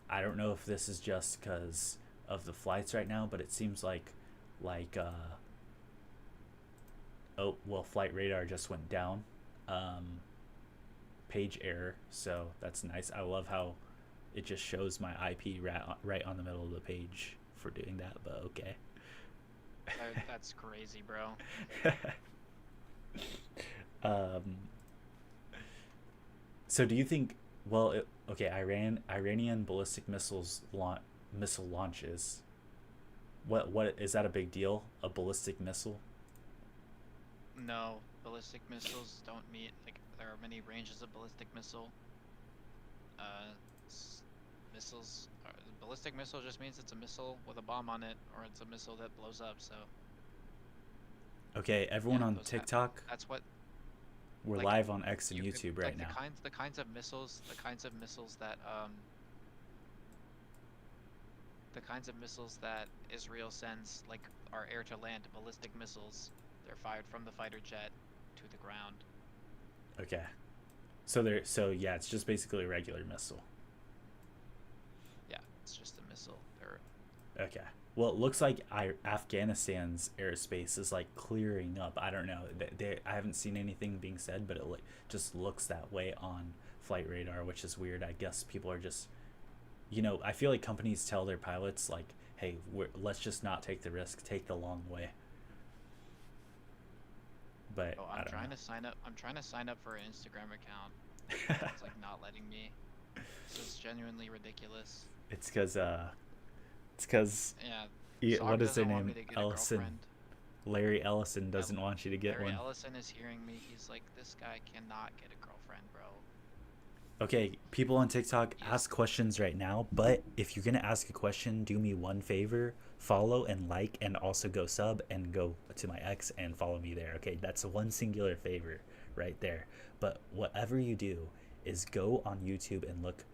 I don't know if this is just because of the flights right now, but it seems like oh well, flight radar just went down. Um, Page error, so that's nice. I love how it just shows my IP right on the middle of the page for doing that, but okay. That's crazy, bro. um, so do you think? Well, okay, Iranian ballistic missile launches. What is that a big deal? A ballistic missile? No, ballistic missiles don't meet, like, there are many ranges of ballistic missile. Uh, missiles, ballistic missile just means it's a missile with a bomb on it, or it's a missile that blows up, so, Okay, everyone yeah, on TikTok, that's what, we're like, live on X and you could, YouTube right like, now. the kinds of missiles that Israel sends, like, are air to land ballistic missiles. They're fired from the fighter jet to the ground. Okay, so yeah, it's just basically a regular missile. Yeah, it's just a missile. Okay. Well, it looks like Afghanistan's airspace is like clearing up. I don't know. I haven't seen anything being said, but it just looks that way on flight radar, which is weird. I guess people are just, I feel like companies tell their pilots like, "Hey, let's just not take the risk. Take the long way." But Oh, I don't know. I'm trying to sign up for an Instagram account. It's like not letting me. This is genuinely ridiculous. It's because Yeah, what Sog is their doesn't want me name? to get a Ellison. girlfriend. Larry Ellison Yeah, doesn't want you to get Larry one. Ellison is hearing me. He's like, this guy cannot get a girlfriend, bro. Okay, people on TikTok, He's ask questions right now, but if you're gonna ask a question, do me one favor, follow and like, and also go sub and go to my X and follow me there. Okay, that's one singular favor right there. But whatever you do is go on YouTube and look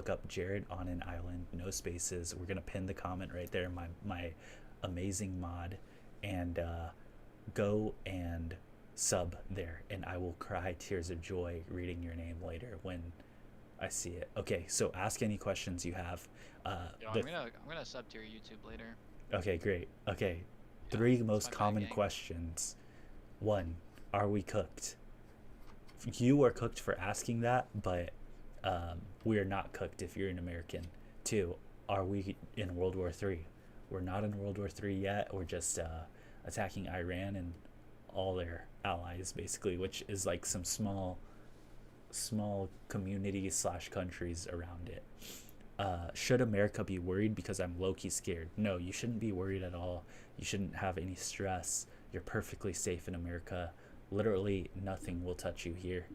up Jared on an island, no spaces. We're gonna pin the comment right there, my amazing mod, and go and sub there, and I will cry tears of joy reading your name later when I see it. Okay, so ask any questions you have. Yo, I'm gonna sub to your YouTube later. Okay, great. Okay, Yeah, three it's most my common gang. questions. One, are we cooked? You are cooked for asking that, but we are not cooked if you're an American. Two, are we in World War III? We're not in World War III yet. We're just attacking Iran and all their allies, basically, which is like some small communities slash countries around it. Should America be worried because I'm low-key scared? No, you shouldn't be worried at all. You shouldn't have any stress. You're perfectly safe in America. Literally nothing will touch you here.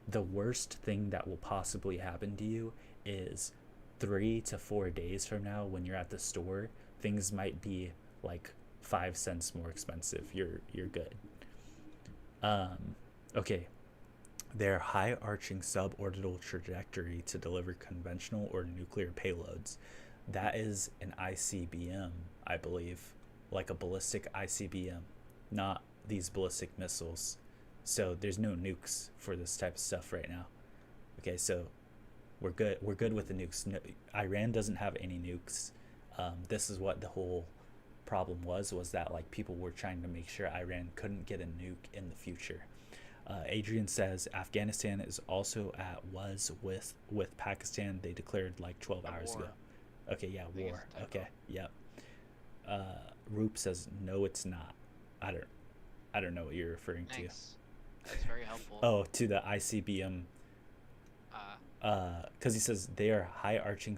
The worst thing that will possibly happen to you is 3 to 4 days from now when you're at the store, things might be like 5 cents more expensive. You're good. Okay, their high arching suborbital trajectory to deliver conventional or nuclear payloads. That is an ICBM, I believe, like a ballistic ICBM, not these ballistic missiles. So there's no nukes for this type of stuff right now. Okay, so we're good. We're good with the nukes. No, Iran doesn't have any nukes. This is what the whole problem was that like people were trying to make sure Iran couldn't get a nuke in the future. Adrian says Afghanistan is also was with Pakistan. They declared like 12 A hours war. ago. Okay, yeah, I think war. it's a typo. Okay, yep. Roop says no, it's not. I don't know what you're referring Thanks. That's very helpful. to. Oh, to the ICBM. Uh, Because he says they are high arching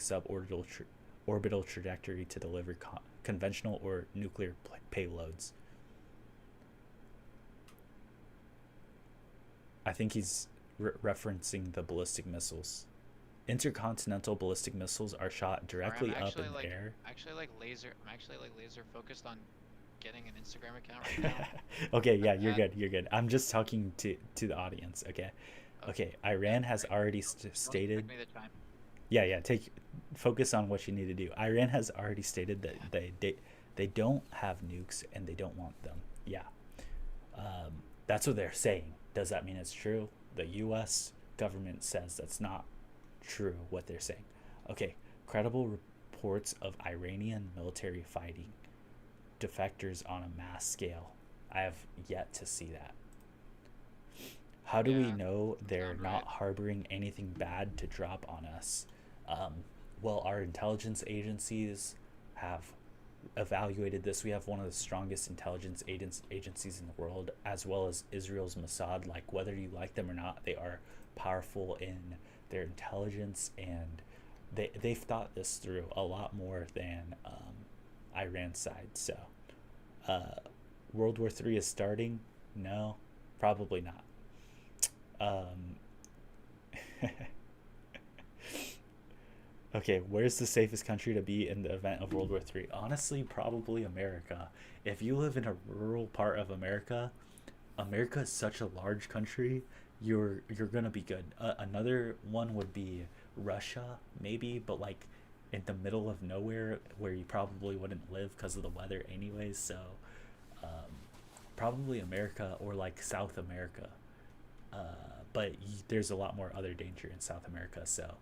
orbital trajectory to deliver conventional or nuclear payloads. I think he's referencing the ballistic missiles. Intercontinental ballistic missiles are shot Or I'm directly up in the air. I'm actually like laser focused on getting an Instagram account right now. Okay, yeah, you're At good. You're good. I'm just talking to the audience. Okay, okay, okay. yeah, Iran has great. already Don't stated. expect me to chime. Yeah, yeah. Take focus on what you need to do. Iran has already stated that Yeah. they don't have nukes and they don't want them. Yeah, that's what they're saying. Does that mean it's true? The U.S. government says that's not true. What they're saying. Okay, credible reports of Iranian military fighting defectors on a mass scale. I have yet to see that. How do we Yeah, know doesn't they're sound not right. harboring anything bad to drop on us? Um, well, our intelligence agencies have evaluated this. We have one of the strongest intelligence agencies in the world, as well as Israel's Mossad. Like, whether you like them or not, they are powerful in their intelligence, and they've thought this through a lot more than Iran's side. So, uh, World War III is starting? No, probably not. Um, okay, where's the safest country to be in the event of World War III? Honestly, probably America. If you live in a rural part of America, America is such a large country. You're gonna be good. Another one would be Russia, maybe, but like in the middle of nowhere where you probably wouldn't live because of the weather, anyways. So, um, probably America or like South America. But there's a lot more other danger in South America. So,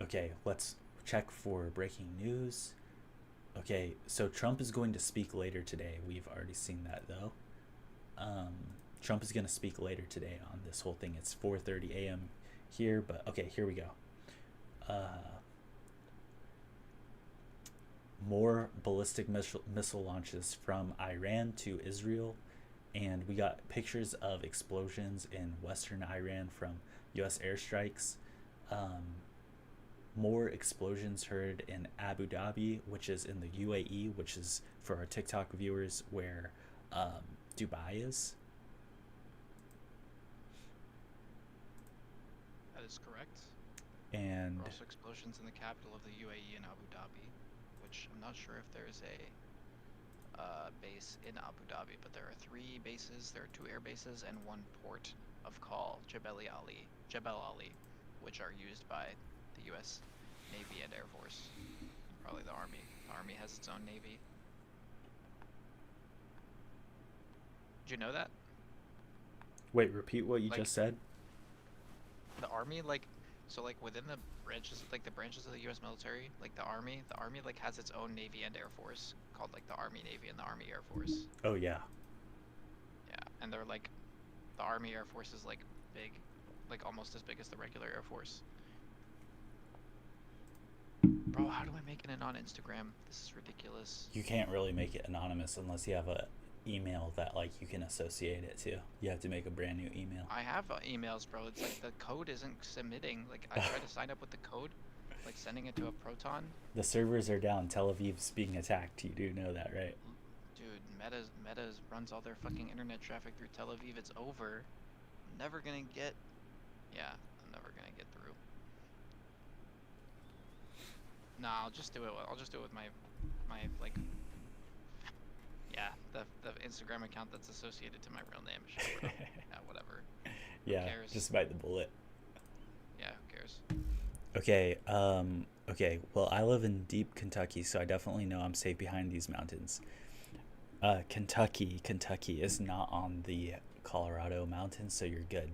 okay, let's check for breaking news. Okay, so Trump is going to speak later today. We've already seen that though. Um, Trump is going to speak later today on this whole thing. It's 4:30 a.m. here, but okay, here we go. Uh, More ballistic missile launches from Iran to Israel, and we got pictures of explosions in western Iran from U.S. airstrikes. Um, More explosions heard in Abu Dhabi, which is in the UAE, which is for our TikTok viewers where Dubai is. That is correct. There And are also explosions in the capital of the UAE in Abu Dhabi, which I'm not sure if there's a base in Abu Dhabi, but there are three bases. There are two air bases and one port of call, Jebel Ali, which are used by the U.S. Navy and Air Force, probably the Army. The Army has its own navy. Did you know that? wait, repeat what you Like just said. the Army, like so, like within the branches, like the branches of the U.S. military, like the Army like has its own Navy and Air Force called like the Army Navy and the Army Air Force. Oh yeah. Yeah, and they're like the Army Air Force is like big, like almost as big as the regular Air Force. Bro, how do I make it on Instagram? This is ridiculous. You can't really make it anonymous unless you have a email that like you can associate it to. You have to make a brand new email. I have emails, bro. It's like the code isn't submitting. Like I tried to sign up with the code, like sending it to a Proton. The servers are down. Tel Aviv's being attacked. You do know that, right? Dude, Meta's runs all their fucking internet traffic through Tel Aviv. It's over. I'm never gonna get. Yeah, I'm never gonna get through. Nah, I'll just do it. I'll just do it with my like. Yeah, the Instagram account that's associated to my real name. Sure, yeah, whatever. Yeah, Who cares? just bite the bullet. Yeah, who cares? Okay, okay. Well, I live in deep Kentucky, so I definitely know I'm safe behind these mountains. Kentucky is not on the Colorado mountains, so you're good.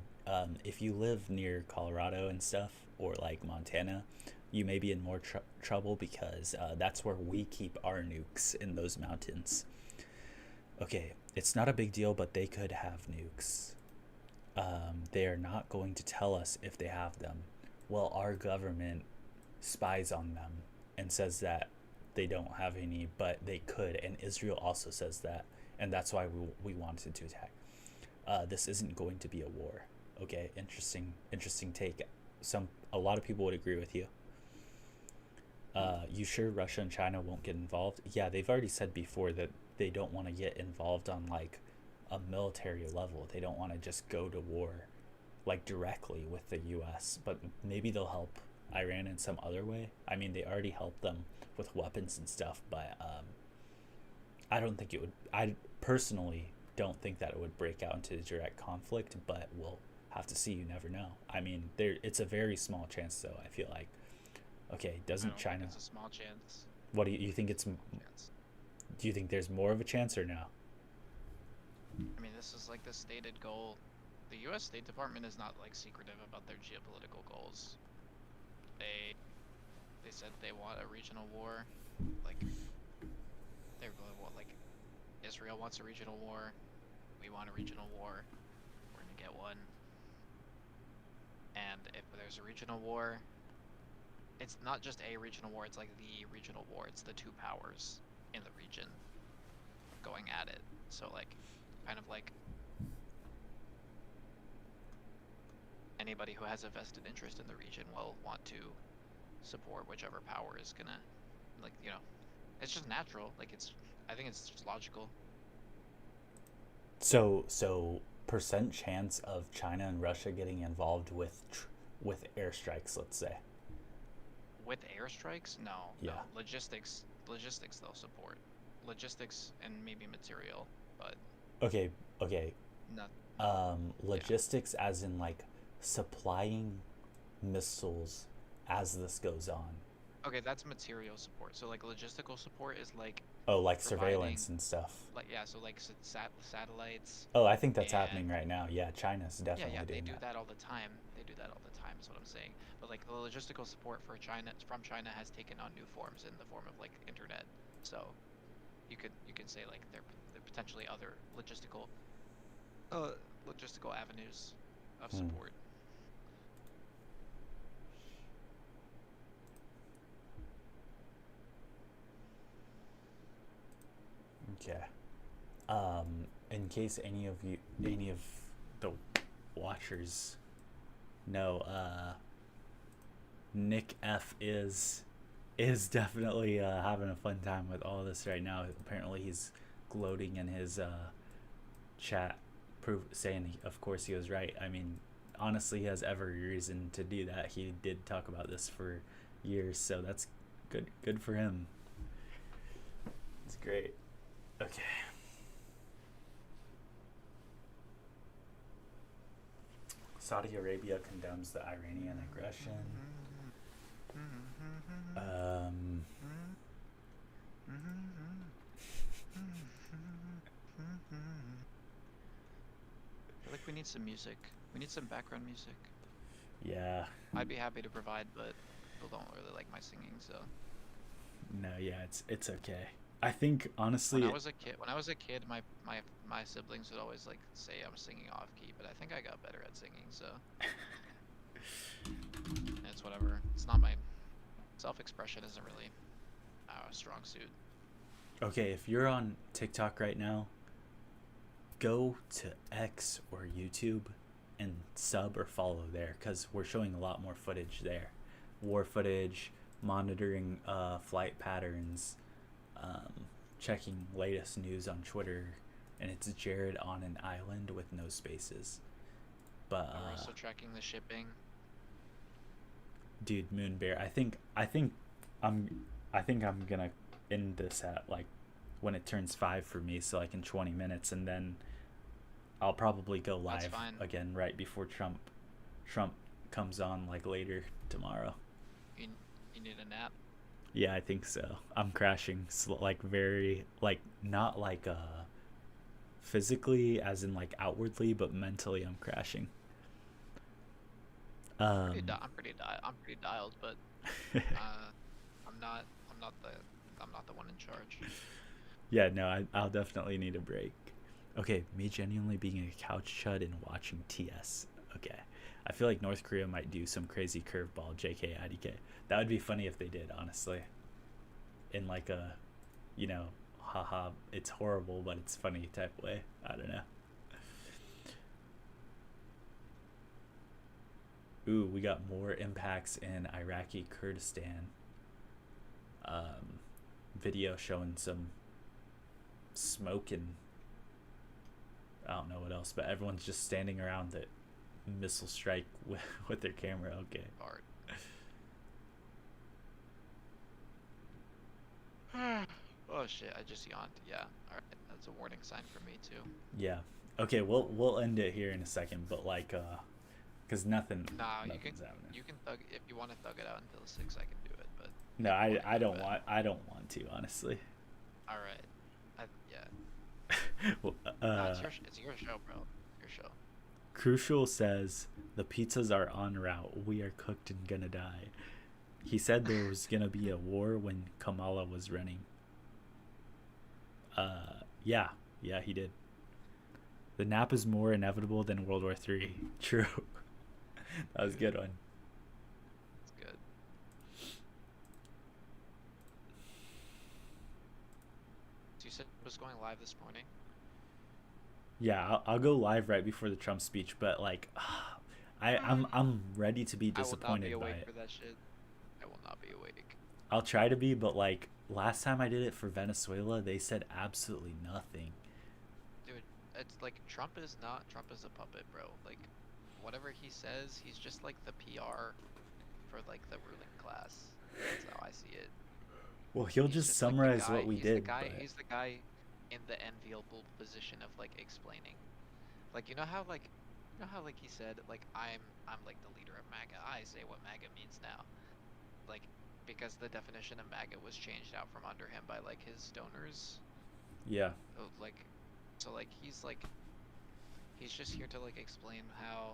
If you live near Colorado and stuff, or like Montana, you may be in more trouble because that's where we keep our nukes in those mountains. Okay, it's not a big deal, but they could have nukes. They are not going to tell us if they have them. Well, our government spies on them and says that they don't have any, but they could, and Israel also says that, and that's why we wanted to attack. This isn't going to be a war. Okay, interesting take. A lot of people would agree with you. You sure Russia and China won't get involved? Yeah, they've already said before that they don't want to get involved on like a military level. They don't want to just go to war like directly with the US, but maybe they'll help Iran in some other way. I mean, they already helped them with weapons and stuff, but I don't think it would. I personally don't think that it would break out into direct conflict, but we'll have to see. You never know. I mean, it's a very small chance, though. I feel like. Okay, I doesn't don't think China? it's a small chance. What do you think? It's. Chance. Do you think there's more of a chance or no? I mean, this is like the stated goal. The U.S. State Department is not like secretive about their geopolitical goals. They said they want a regional war, like they're going what like Israel wants a regional war, we want a regional war, we're gonna get one. And if there's a regional war, it's not just a regional war, it's like the regional war. It's the two powers in the region going at it. So like kind of like anybody who has a vested interest in the region will want to support whichever power is gonna, like, you know, it's just natural. Like I think it's just logical. So percent chance of China and Russia getting involved with airstrikes, let's say. With airstrikes, no. Yeah. No. Logistics they'll support. Logistics and maybe material, but Okay. not. Logistics as in like supplying missiles as this goes on. Okay, that's material support. So like logistical support is like Oh, like providing, surveillance and stuff. like yeah, so like satellites. Oh, I think that's And happening right now. Yeah, China's definitely they doing do that. that all the time. They do that all the time. Is what I'm saying. But like the logistical support for China from China has taken on new forms in the form of like internet. So you could say like there potentially other logistical avenues of support. Okay. In case any of the watchers know, Nick F is definitely having a fun time with all this right now. Apparently, he's gloating in his chat, saying, of course, he was right. I mean, honestly, he has every reason to do that. He did talk about this for years, so that's good. Good for him. It's great. Okay. Saudi Arabia condemns the Iranian aggression. I feel like we need some music. We need some background music. Yeah. I'd be happy to provide, but people don't really like my singing, so. No, yeah, it's okay. I think honestly, when I was a kid, my siblings would always like say I'm singing off key, but I think I got better at singing, so. It's whatever. It's not my self-expression isn't really a strong suit. okay, if you're on TikTok right now, go to X or YouTube and sub or follow there, because we're showing a lot more footage there. War footage, monitoring flight patterns, checking latest news on Twitter, and it's Jared on an island with no spaces. But We're also tracking the shipping. dude, Moonbear, I think I'm gonna end this at like when it turns 5 for me, so like in 20 minutes, and then I'll probably go That's live fine. again right before Trump comes on, like later tomorrow. You need a nap. Yeah, I think so. I'm crashing, like very, like not like physically as in like outwardly, but mentally I'm crashing. I'm pretty dialed, but I'm not the one in charge. Yeah, no, I'll definitely need a break. Okay, me genuinely being a couch chud and watching TS. Okay. I feel like North Korea might do some crazy curveball, JK, IDK. That would be funny if they did, honestly. In like a, haha, it's horrible, but it's funny type way. I don't know. Ooh, we got more impacts in Iraqi Kurdistan. Video showing some smoke and I don't know what else, but everyone's just standing around the missile strike with their camera. Okay. Hard. Oh shit, I just yawned. Yeah. Alright, that's a warning sign for me too. Yeah. Okay, we'll end it here in a second, but like cuz Nah, nothing's happening. you can thug if you want to thug it out until 6 I can do it, but No, if you I wanna go to don't bed. want to, honestly. Alright. Yeah. Well, No, it's your show, bro. Your show. Crucial says the pizzas are en route. We are cooked and gonna die. He said there was gonna be a war when Kamala was running. Yeah, yeah, he did. The nap is more inevitable than World War III. True. That was a good one. It's good. So you said it was going live this morning? Yeah, I'll go live right before the Trump speech, but like, I'm ready to be I will not be disappointed by awake it. for that shit. I will not be awake. I'll try to be, but like last time I did it for Venezuela, they said absolutely nothing. Dude, it's like Trump is a puppet, bro. Like whatever he says, he's just like the PR for like the ruling class. That's how I see it. Well, he'll He's just just like the summarize guy, what we he's did. the guy, But he's the guy in the enviable position of like explaining. Like you know how like he said like I'm like the leader of MAGA. I say what MAGA means now. Like because the definition of MAGA was changed out from under him by like his donors. yeah, Like so like he's just here to like explain how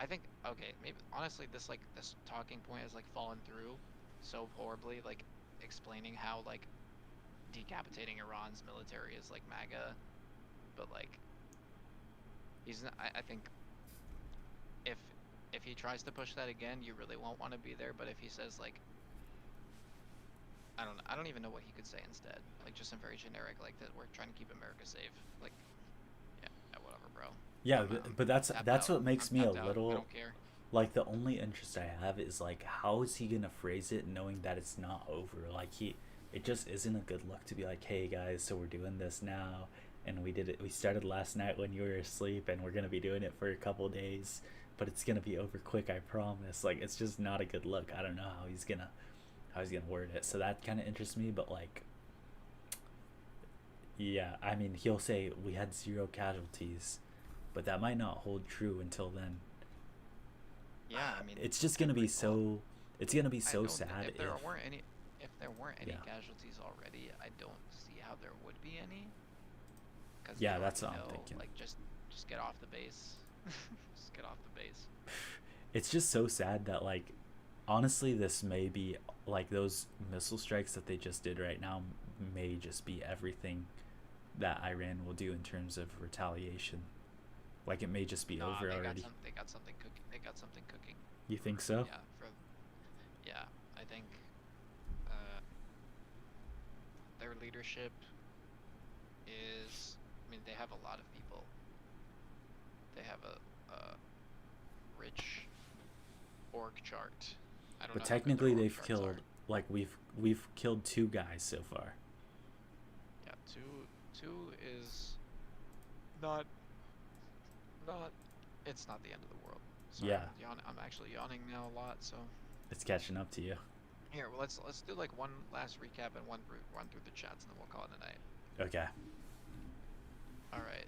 I think okay, maybe honestly this talking point has like fallen through so horribly, like explaining how like decapitating Iran's military is like MAGA, but like he's not, I think if if he tries to push that again, you really won't want to be there. But if he says like I don't even know what he could say instead. Like just some very generic like that we're trying to keep America safe. Like yeah, whatever, bro. yeah, I'm but tapped that's out. what makes I'm me a tapped out. I little don't care. like the only interest I have is like how is he gonna phrase it knowing that it's not over? Like it just isn't a good look to be like, hey guys, so we're doing this now, and we started last night when you were asleep, and we're gonna be doing it for a couple days, but it's gonna be over quick, I promise. Like it's just not a good look. I don't know how he's gonna word it. So that kind of interests me, but like, yeah, I mean, he'll say we had zero casualties, but that might not hold true until then. Yeah, I mean, It's just gonna be every well, so. It's gonna be I so don't sad if there if. weren't any if there weren't any Yeah. casualties already, I don't see how there would be any. Because they Yeah, that's already what I'm know, thinking. like just get off the base. Just get off the base. It's just so sad that like, honestly, this may be like those missile strikes that they just did right now may just be everything that Iran will do in terms of retaliation. Like it may just be Nah, over already. they got something cooking. They got something cooking. You think so? Yeah, yeah, I think uh, their leadership is. I mean, they have a lot of people. They have a rich org chart. I don't But know how good their technically, org they've charts killed are. like we've killed 2 guys so far. Yeah, two is not not. It's not the end of the world. Sorry, Yeah, I'm actually yawning now a lot. So it's catching up to you. here, well, let's do like one last recap and run through the chats, and then we'll call it a night. Okay. All right.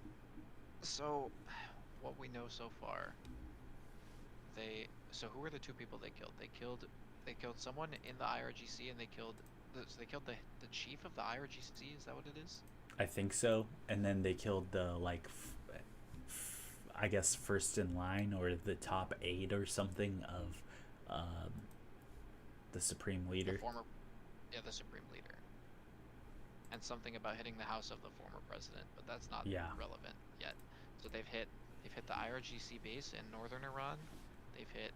So, what we know so far, so who were the 2 people they killed? They killed someone in the IRGC, and they killed the chief of the IRGC. Is that what it is? I think so. And then they killed the like, I guess first in line or the top 8 or something of, the supreme The leader. former, yeah, the supreme leader. And something about hitting the house of the former president, but that's not Yeah. relevant yet. So they've hit the IRGC base in northern Iran. They've hit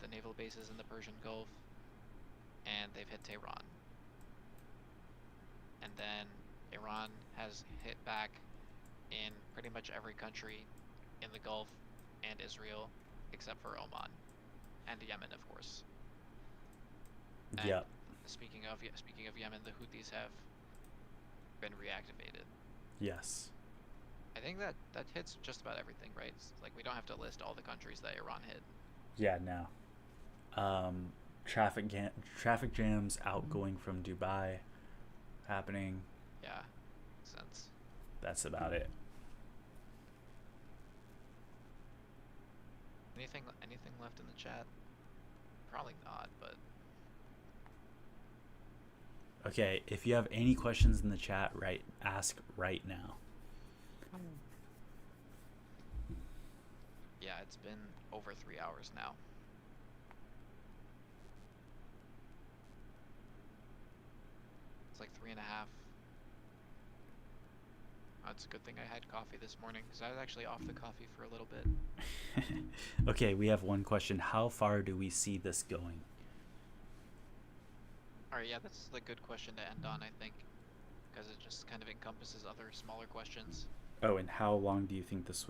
the naval bases in the Persian Gulf, and they've hit Tehran. And then Iran has hit back in pretty much every country in the Gulf and Israel except for Oman and Yemen, of course. And Yep. speaking of Yemen, the Houthis have been reactivated. Yes. I think that that hits just about everything, right? Like we don't have to list all the countries that Iran hit. Yeah, no. Um, traffic jams outgoing from Dubai happening. Yeah, makes sense. That's about it. Anything left in the chat? Probably not, but Okay, if you have any questions in the chat, right, ask right now. yeah, it's been over 3 hours now. It's like 3.5. It's a good thing I had coffee this morning because I was actually off the coffee for a little bit. Okay, we have one question. How far do we see this going? All right, yeah, that's a good question to end on, I think, because it just kind of encompasses other smaller questions. Oh, and how long do you think this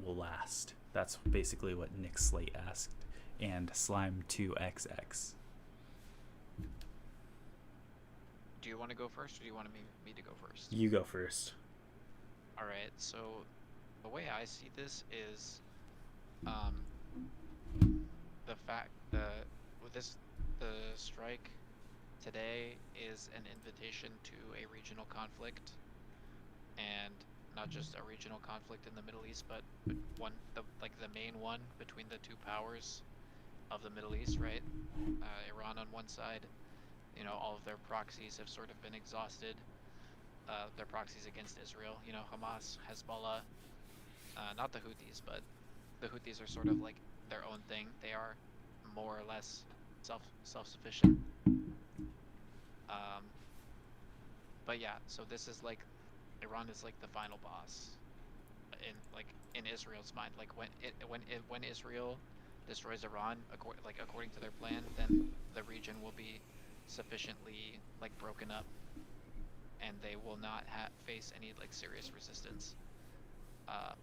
will last? That's basically what Nick Slate asked, and Slime2XX. Do you want to go first, or do you want me to go first? You go first. All right, so the way I see this is, um, the fact with this the strike today is an invitation to a regional conflict, and not just a regional conflict in the Middle East, but the main one between the two powers of the Middle East, right? Iran on one side, all of their proxies have sort of been exhausted. Their proxies against Israel, Hamas, Hezbollah, not the Houthis, but the Houthis are sort of like their own thing. They are more or less self-sufficient. Um, but yeah, so this is like Iran is like the final boss in Israel's mind. Like when Israel destroys Iran, according to their plan, then the region will be sufficiently like broken up, and they will not face any like serious resistance. Uh,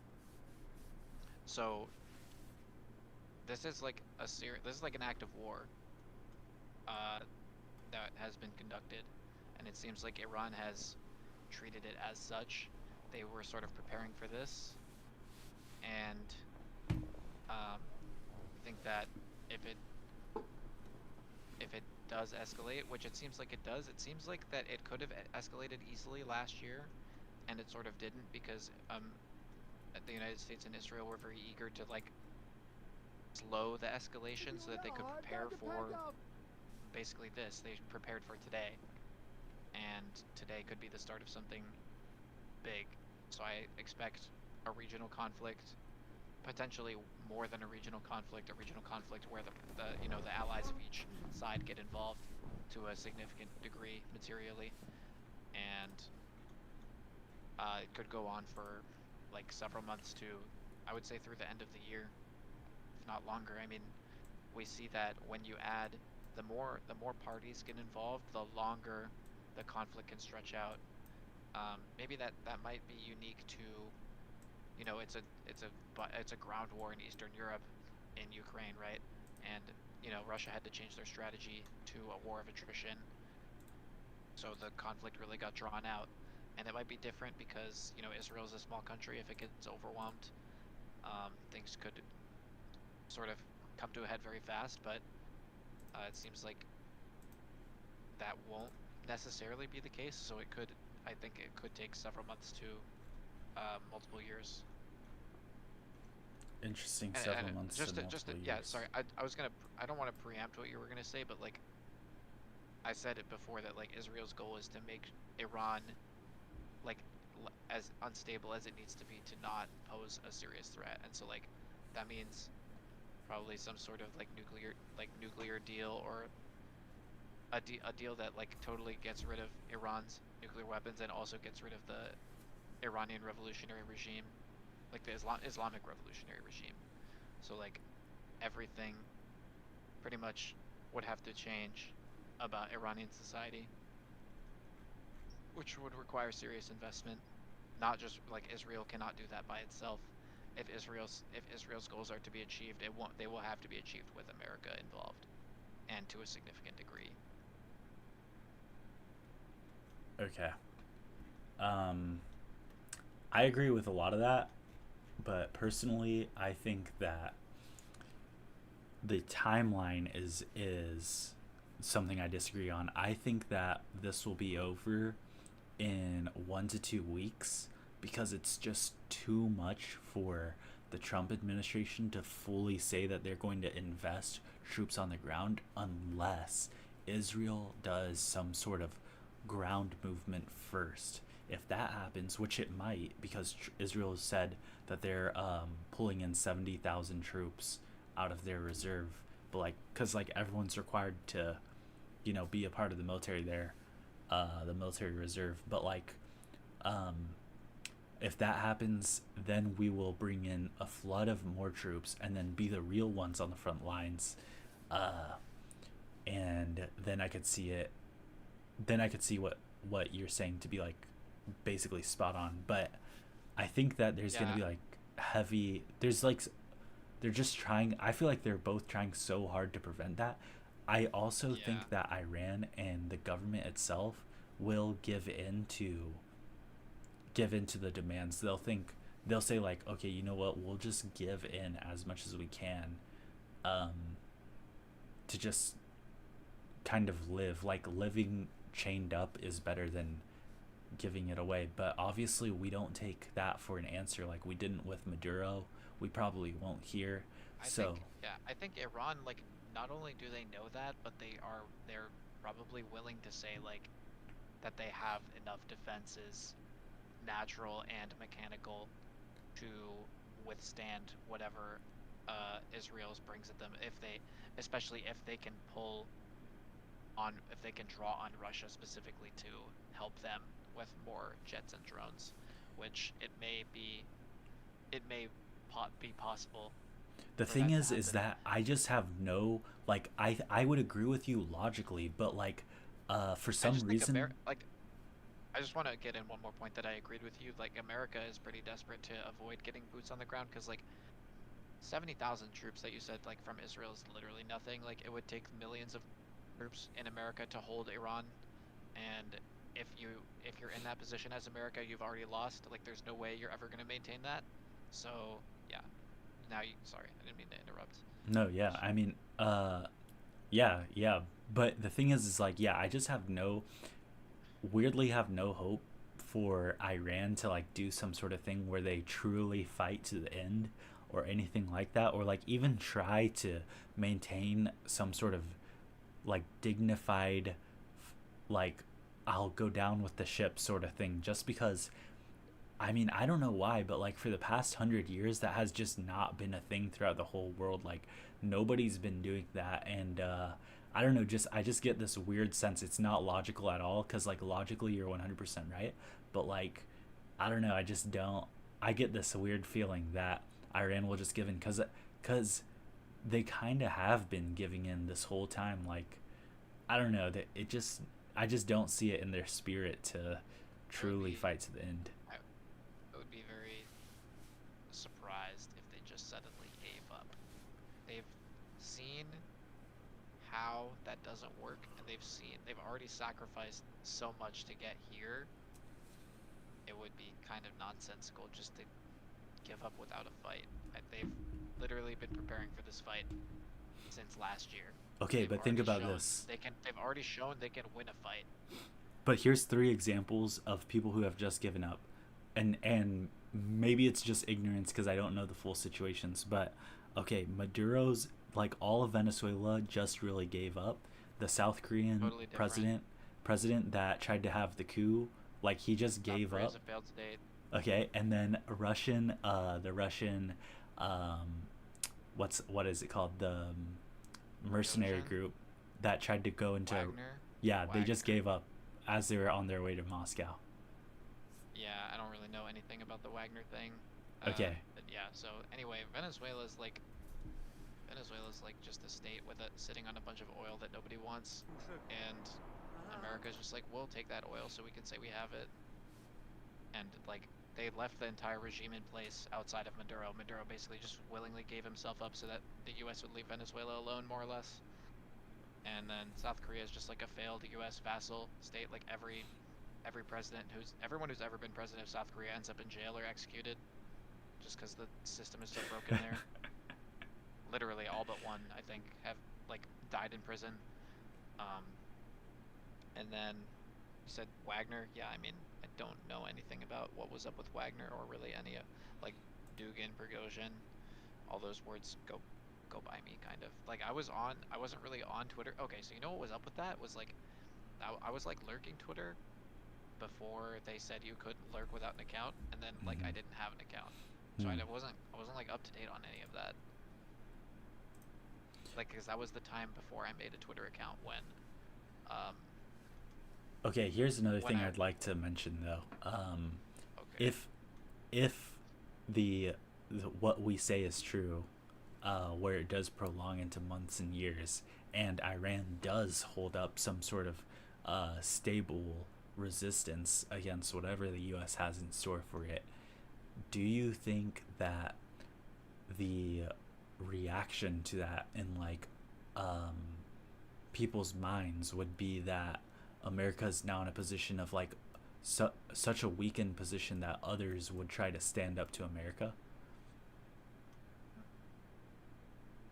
so this is like this is like an act of war uh, that has been conducted, and it seems like Iran has treated it as such. They were sort of preparing for this, and I think that if it does escalate, which it seems like it does, it seems like that it could have escalated easily last year, and it sort of didn't because the United States and Israel were very eager to like slow the escalation so that they could prepare for basically this. They prepared for today, and today could be the start of something big. So I expect a regional conflict, potentially more than a regional conflict where the allies of each side get involved to a significant degree materially, and it could go on for like several months to, I would say, through the end of the year, if not longer. I mean, we see that when you add the more parties get involved, the longer the conflict can stretch out. Maybe that might be unique to, it's a ground war in Eastern Europe, in Ukraine, right? And Russia had to change their strategy to a war of attrition, so the conflict really got drawn out. And it might be different because Israel is a small country. If it gets overwhelmed, things could sort of come to a head very fast. But it seems like that won't necessarily be the case. So I think it could take several months to multiple years. Interesting. And, Several and months just to to, just to, multiple yeah, years. sorry, I don't want to preempt what you were gonna say, but like I said it before that like Israel's goal is to make Iran like as unstable as it needs to be to not pose a serious threat, and so like that means probably some sort of like nuclear deal, or a deal that like totally gets rid of Iran's nuclear weapons and also gets rid of the Iranian revolutionary regime, like the Islamic revolutionary regime. So like everything pretty much would have to change about Iranian society, which would require serious investment. Not just like Israel cannot do that by itself. If Israel's goals are to be achieved, they will have to be achieved with America involved, and to a significant degree. Okay. Um, I agree with a lot of that, but personally, I think that the timeline is something I disagree on. I think that this will be over in 1 to 2 weeks because it's just too much for the Trump administration to fully say that they're going to invest troops on the ground unless Israel does some sort of ground movement first. If that happens, which it might, because Israel has said that they're pulling in 70,000 troops out of their reserve, but like, because like everyone's required to, be a part of the military there, the military reserve. But like, um, if that happens, then we will bring in a flood of more troops and then be the real ones on the front lines. Uh, and then I could see it. Then I could see what you're saying to be like basically spot on. But I think that there's gonna Yeah, be like heavy. There's like they're just trying. I feel like they're both trying so hard to prevent that. I also yeah. think that Iran and the government itself will give into the demands. They'll say like, okay, you know what? We'll just give in as much as we can, um, to just kind of live. Like living chained up is better than giving it away. But obviously, we don't take that for an answer like we didn't with Maduro. We probably won't here. I So think, yeah, I think Iran, like, not only do they know that, but they're probably willing to say like that they have enough defenses, natural and mechanical, to withstand whatever Israel brings at them if they, especially if they can pull on, if they can draw on Russia specifically to help them with more jets and drones, which it may be possible the for thing that to is happen. that I just have no like I would agree with you logically, but like for I some just think reason I just want to get in one more point that I agreed with you. Like America is pretty desperate to avoid getting boots on the ground because like 70,000 troops that you said like from Israel is literally nothing. Like it would take millions of troops in America to hold Iran, and if you if you're in that position as America, you've already lost. Like there's no way you're ever going to maintain that. So yeah. Now you sorry, I didn't mean to interrupt. no, yeah. I mean, yeah, yeah. But the thing is like, yeah, I just weirdly have no hope for Iran to like do some sort of thing where they truly fight to the end or anything like that, or like even try to maintain some sort of like dignified, like I'll go down with the ship sort of thing, just because I mean, I don't know why, but like for the past 100 years, that has just not been a thing throughout the whole world. Like nobody's been doing that, and I don't know. I just get this weird sense it's not logical at all. Because like logically, you're 100% right, but like I don't know. I just don't. I get this weird feeling that Iran will just give in because they kind of have been giving in this whole time. Like I don't know that it just I just don't see it in their spirit to I would truly be fight to the end. I would be very surprised if they just suddenly gave up. They've seen how that doesn't work, and they've already sacrificed so much to get here. It would be kind of nonsensical just to give up without a fight. They've literally been preparing for this fight since last year. Okay, They've but think already about shown this. they've already shown they can win a fight. But here's three examples of people who have just given up, and maybe it's just ignorance because I don't know the full situations. But okay, Maduro's like all of Venezuela just really gave up. The South Korean Totally different. president that tried to have the coup, like he just South gave Korea is up. a failed state. Okay, and then the Russian, um, what is it called? The mercenary Prigozhin, group that tried to go into, Wagner, yeah, they just Wagner. gave up as they were on their way to Moscow. Yeah, I don't really know anything about the Wagner thing. Okay, But yeah, so anyway, Venezuela's like just a state with it sitting on a bunch of oil that nobody wants, and America's just like, we'll take that oil so we can say we have it. And like they left the entire regime in place outside of Maduro. Maduro basically just willingly gave himself up so that the US would leave Venezuela alone, more or less. And then South Korea is just like a failed US vassal state, like every everyone who's ever been president of South Korea ends up in jail or executed, just because the system is so broken there. Literally all but one, I think, have like died in prison. Um, and then you said Wagner. Yeah, I mean, I don't know anything about what was up with Wagner or really any like Dugin, Prigozhin. All those words go by me kind of. Like I wasn't really on Twitter. Okay, so you know what was up with that was like I was like lurking Twitter before they said you couldn't lurk without an account, and then like I Mhm. didn't have an account, so Hmm. I wasn't like up to date on any of that. Like because that was the time before I made a Twitter account um Okay, here's another when thing I I'd like to mention though. okay If if the what we say is true, where it does prolong into months and years, and Iran does hold up some sort of stable resistance against whatever the U.S. has in store for it, do you think that the reaction to that in like um, people's minds would be that America's now in a position of like such a weakened position that others would try to stand up to America?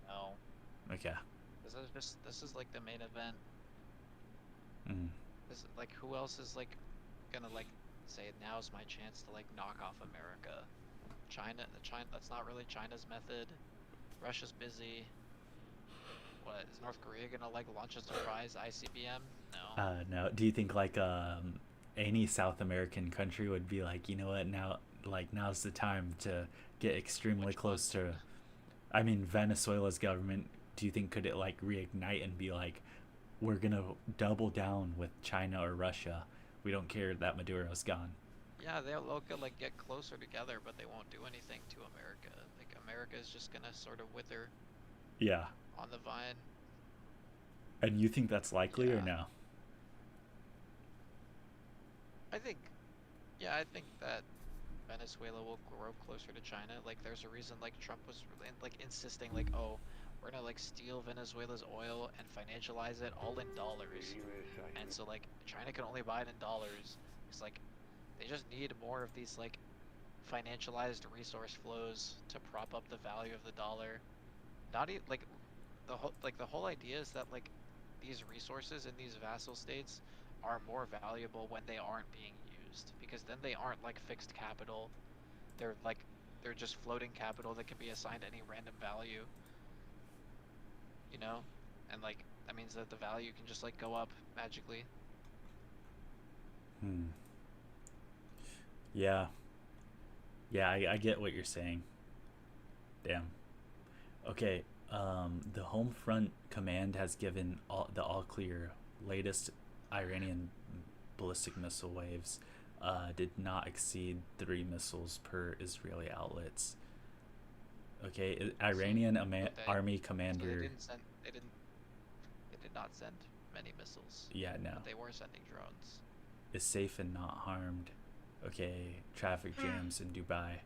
no, Okay. this is like the main event. Mm. This like who else is like gonna like say now's my chance to like knock off America? China, that's not really China's method. Russia's busy. What is North Korea gonna like launch a surprise ICBM? No. No. Do you think like any South American country would be like, you know what, now like now's the time to get extremely Which one? close to? I mean, Venezuela's government. Do you think could it like reignite and be like, we're gonna double down with China or Russia? We don't care that Maduro's gone. Yeah, they'll go, like get closer together, but they won't do anything to America. Like America is just gonna sort of wither Yeah. on the vine. And you think that's likely or Yeah, no? I think. Yeah, I think that Venezuela will grow closer to China. Like, there's a reason like Trump was really, like insisting like, oh, we're gonna like steal Venezuela's oil and financialize it all in dollars. And so like China can only buy it in dollars. It's like they just need more of these like financialized resource flows to prop up the value of the dollar. Not even like the whole idea is that like these resources in these vassal states are more valuable when they aren't being used because then they aren't like fixed capital. They're like they're just floating capital that can be assigned any random value, you know? And like that means that the value can just like go up magically. Hmm. Yeah. Yeah, I get what you're saying. Damn. Okay. The Home Front Command has given the all clear. Latest Iranian ballistic missile waves did not exceed 3 missiles per Israeli outlets. Okay, So Iranian they army so they commander. didn't send they did not send many missiles, Yeah, no. but they were sending drones. Is safe and not harmed. Okay, traffic jams in Dubai.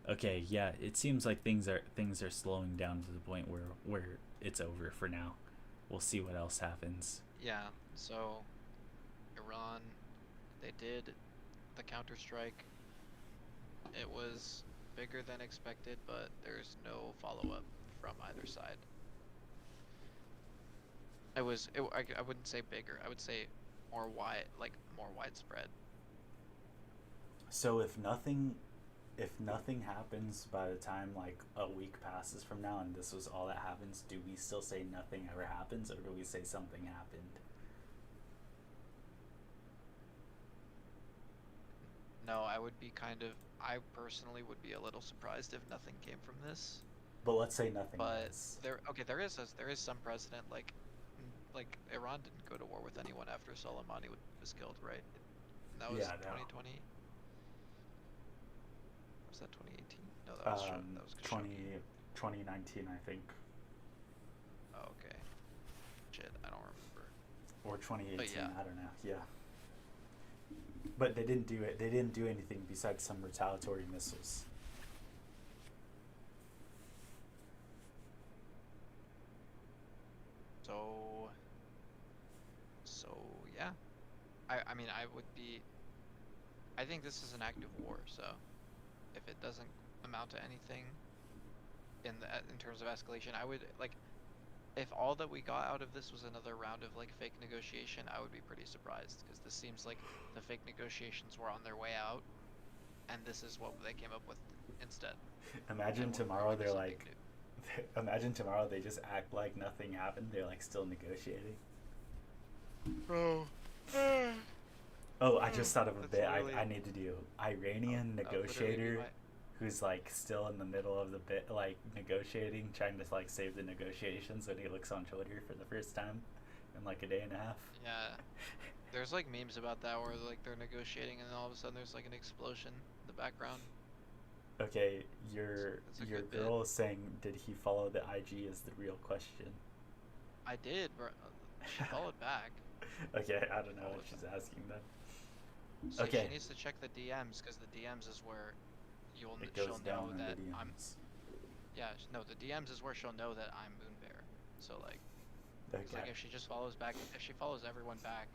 Okay, yeah, it seems like things are slowing down to the point where it's over for now. We'll see what else happens. Yeah, so Iran, they did the counterstrike. It was bigger than expected, but there's no follow-up from either side. I wouldn't say bigger. I would say more widespread. So if nothing happens by the time like a week passes from now and this was all that happens, do we still say nothing ever happens or do we say something happened? No, I personally would be a little surprised if nothing came from this. But let's say nothing But does. there is some precedent like Iran didn't go to war with anyone after Soleimani was killed, right? And that was Yeah, no. 2020. Was that 2018? No, that was Khashoggi. 20 2019 I think, Oh, okay. Shit, I don't remember. or But 2018, yeah, I don't know. Yeah. But they didn't do it. They didn't do anything besides some retaliatory missiles. so so yeah. I mean I would be I think this is an active war, so if it doesn't amount to anything in terms of escalation, I would like if all that we got out of this was another round of like fake negotiation, I would be pretty surprised because this seems like the fake negotiations were on their way out, and this is what they came up with instead. Imagine And we're tomorrow moving to they're something like, new. imagine tomorrow they just act like nothing happened. They're like still negotiating. Bro. Oh, I just thought of a That's bit literally- I need to do. Iranian that would literally be negotiator my- who's like still in the middle of the bit, like negotiating, trying to like save the negotiations when he looks on Twitter for the first time in like a day and a half. Yeah. There's like memes about that where like they're negotiating and then all of a sudden there's like an explosion in the background. Okay, your That's a your good bit. girl is saying, did he follow the IG is the real question. I did, bro. She followed back. Okay, I don't know what Followed she's asking then. So Okay. she needs to check the DMs because the DMs is where It she'll goes know down in that the I'm. DMs. Yeah, no, the DMs is where she'll know that I'm Moonbear. So like, 'cause, like Okay. if she just follows back, if she follows everyone back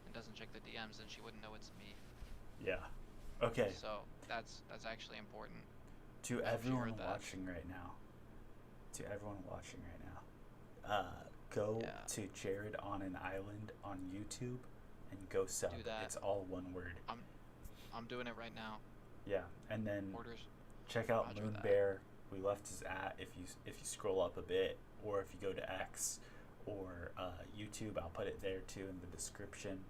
and doesn't check the DMs, then she wouldn't know it's me. Yeah. Okay. So that's actually important. To I hope she everyone heard that. watching right now, go Yeah. to Jared on an Island on YouTube and go sub. Do that. It's all one word. I'm doing it right now. Yeah, and then Orders. check out Roger that. Moonbear. We left his if you scroll up a bit, or if you go to X or YouTube, I'll put it there too in the description.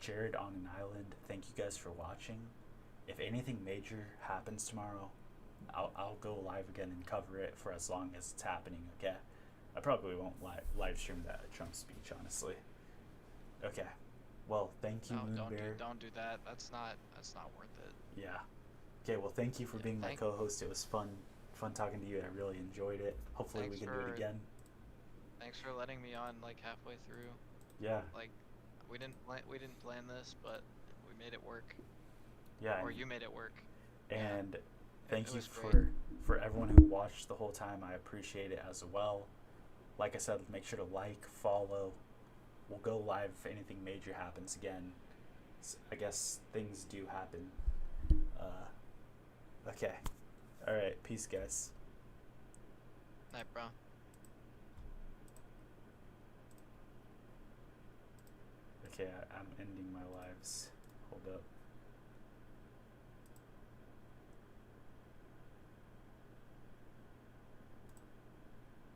Jared on an Island. Thank you guys for watching. If anything major happens tomorrow, I'll go live again and cover it for as long as it's happening. Okay, I probably won't live stream that Trump speech, honestly. Okay, well, thank you, No, Moonbear. don't do that. That's not worth it. Yeah. Okay, well, thank you for Yeah, being my thank- co-host. It was fun talking to you. I really enjoyed it. Hopefully Thanks we can do it for- again. Thanks for letting me on like halfway through. Yeah, Like, we didn't plan this, but we made it work. yeah. Or and- you made it work. And thank it you was for everyone who watched the whole time. I appreciate it as well. Like I said, make sure to like, follow. We'll go live if anything major happens again. I guess things do happen. Okay. All right. Peace, guys. Night, bro. Okay, I'm ending my lives. Hold up.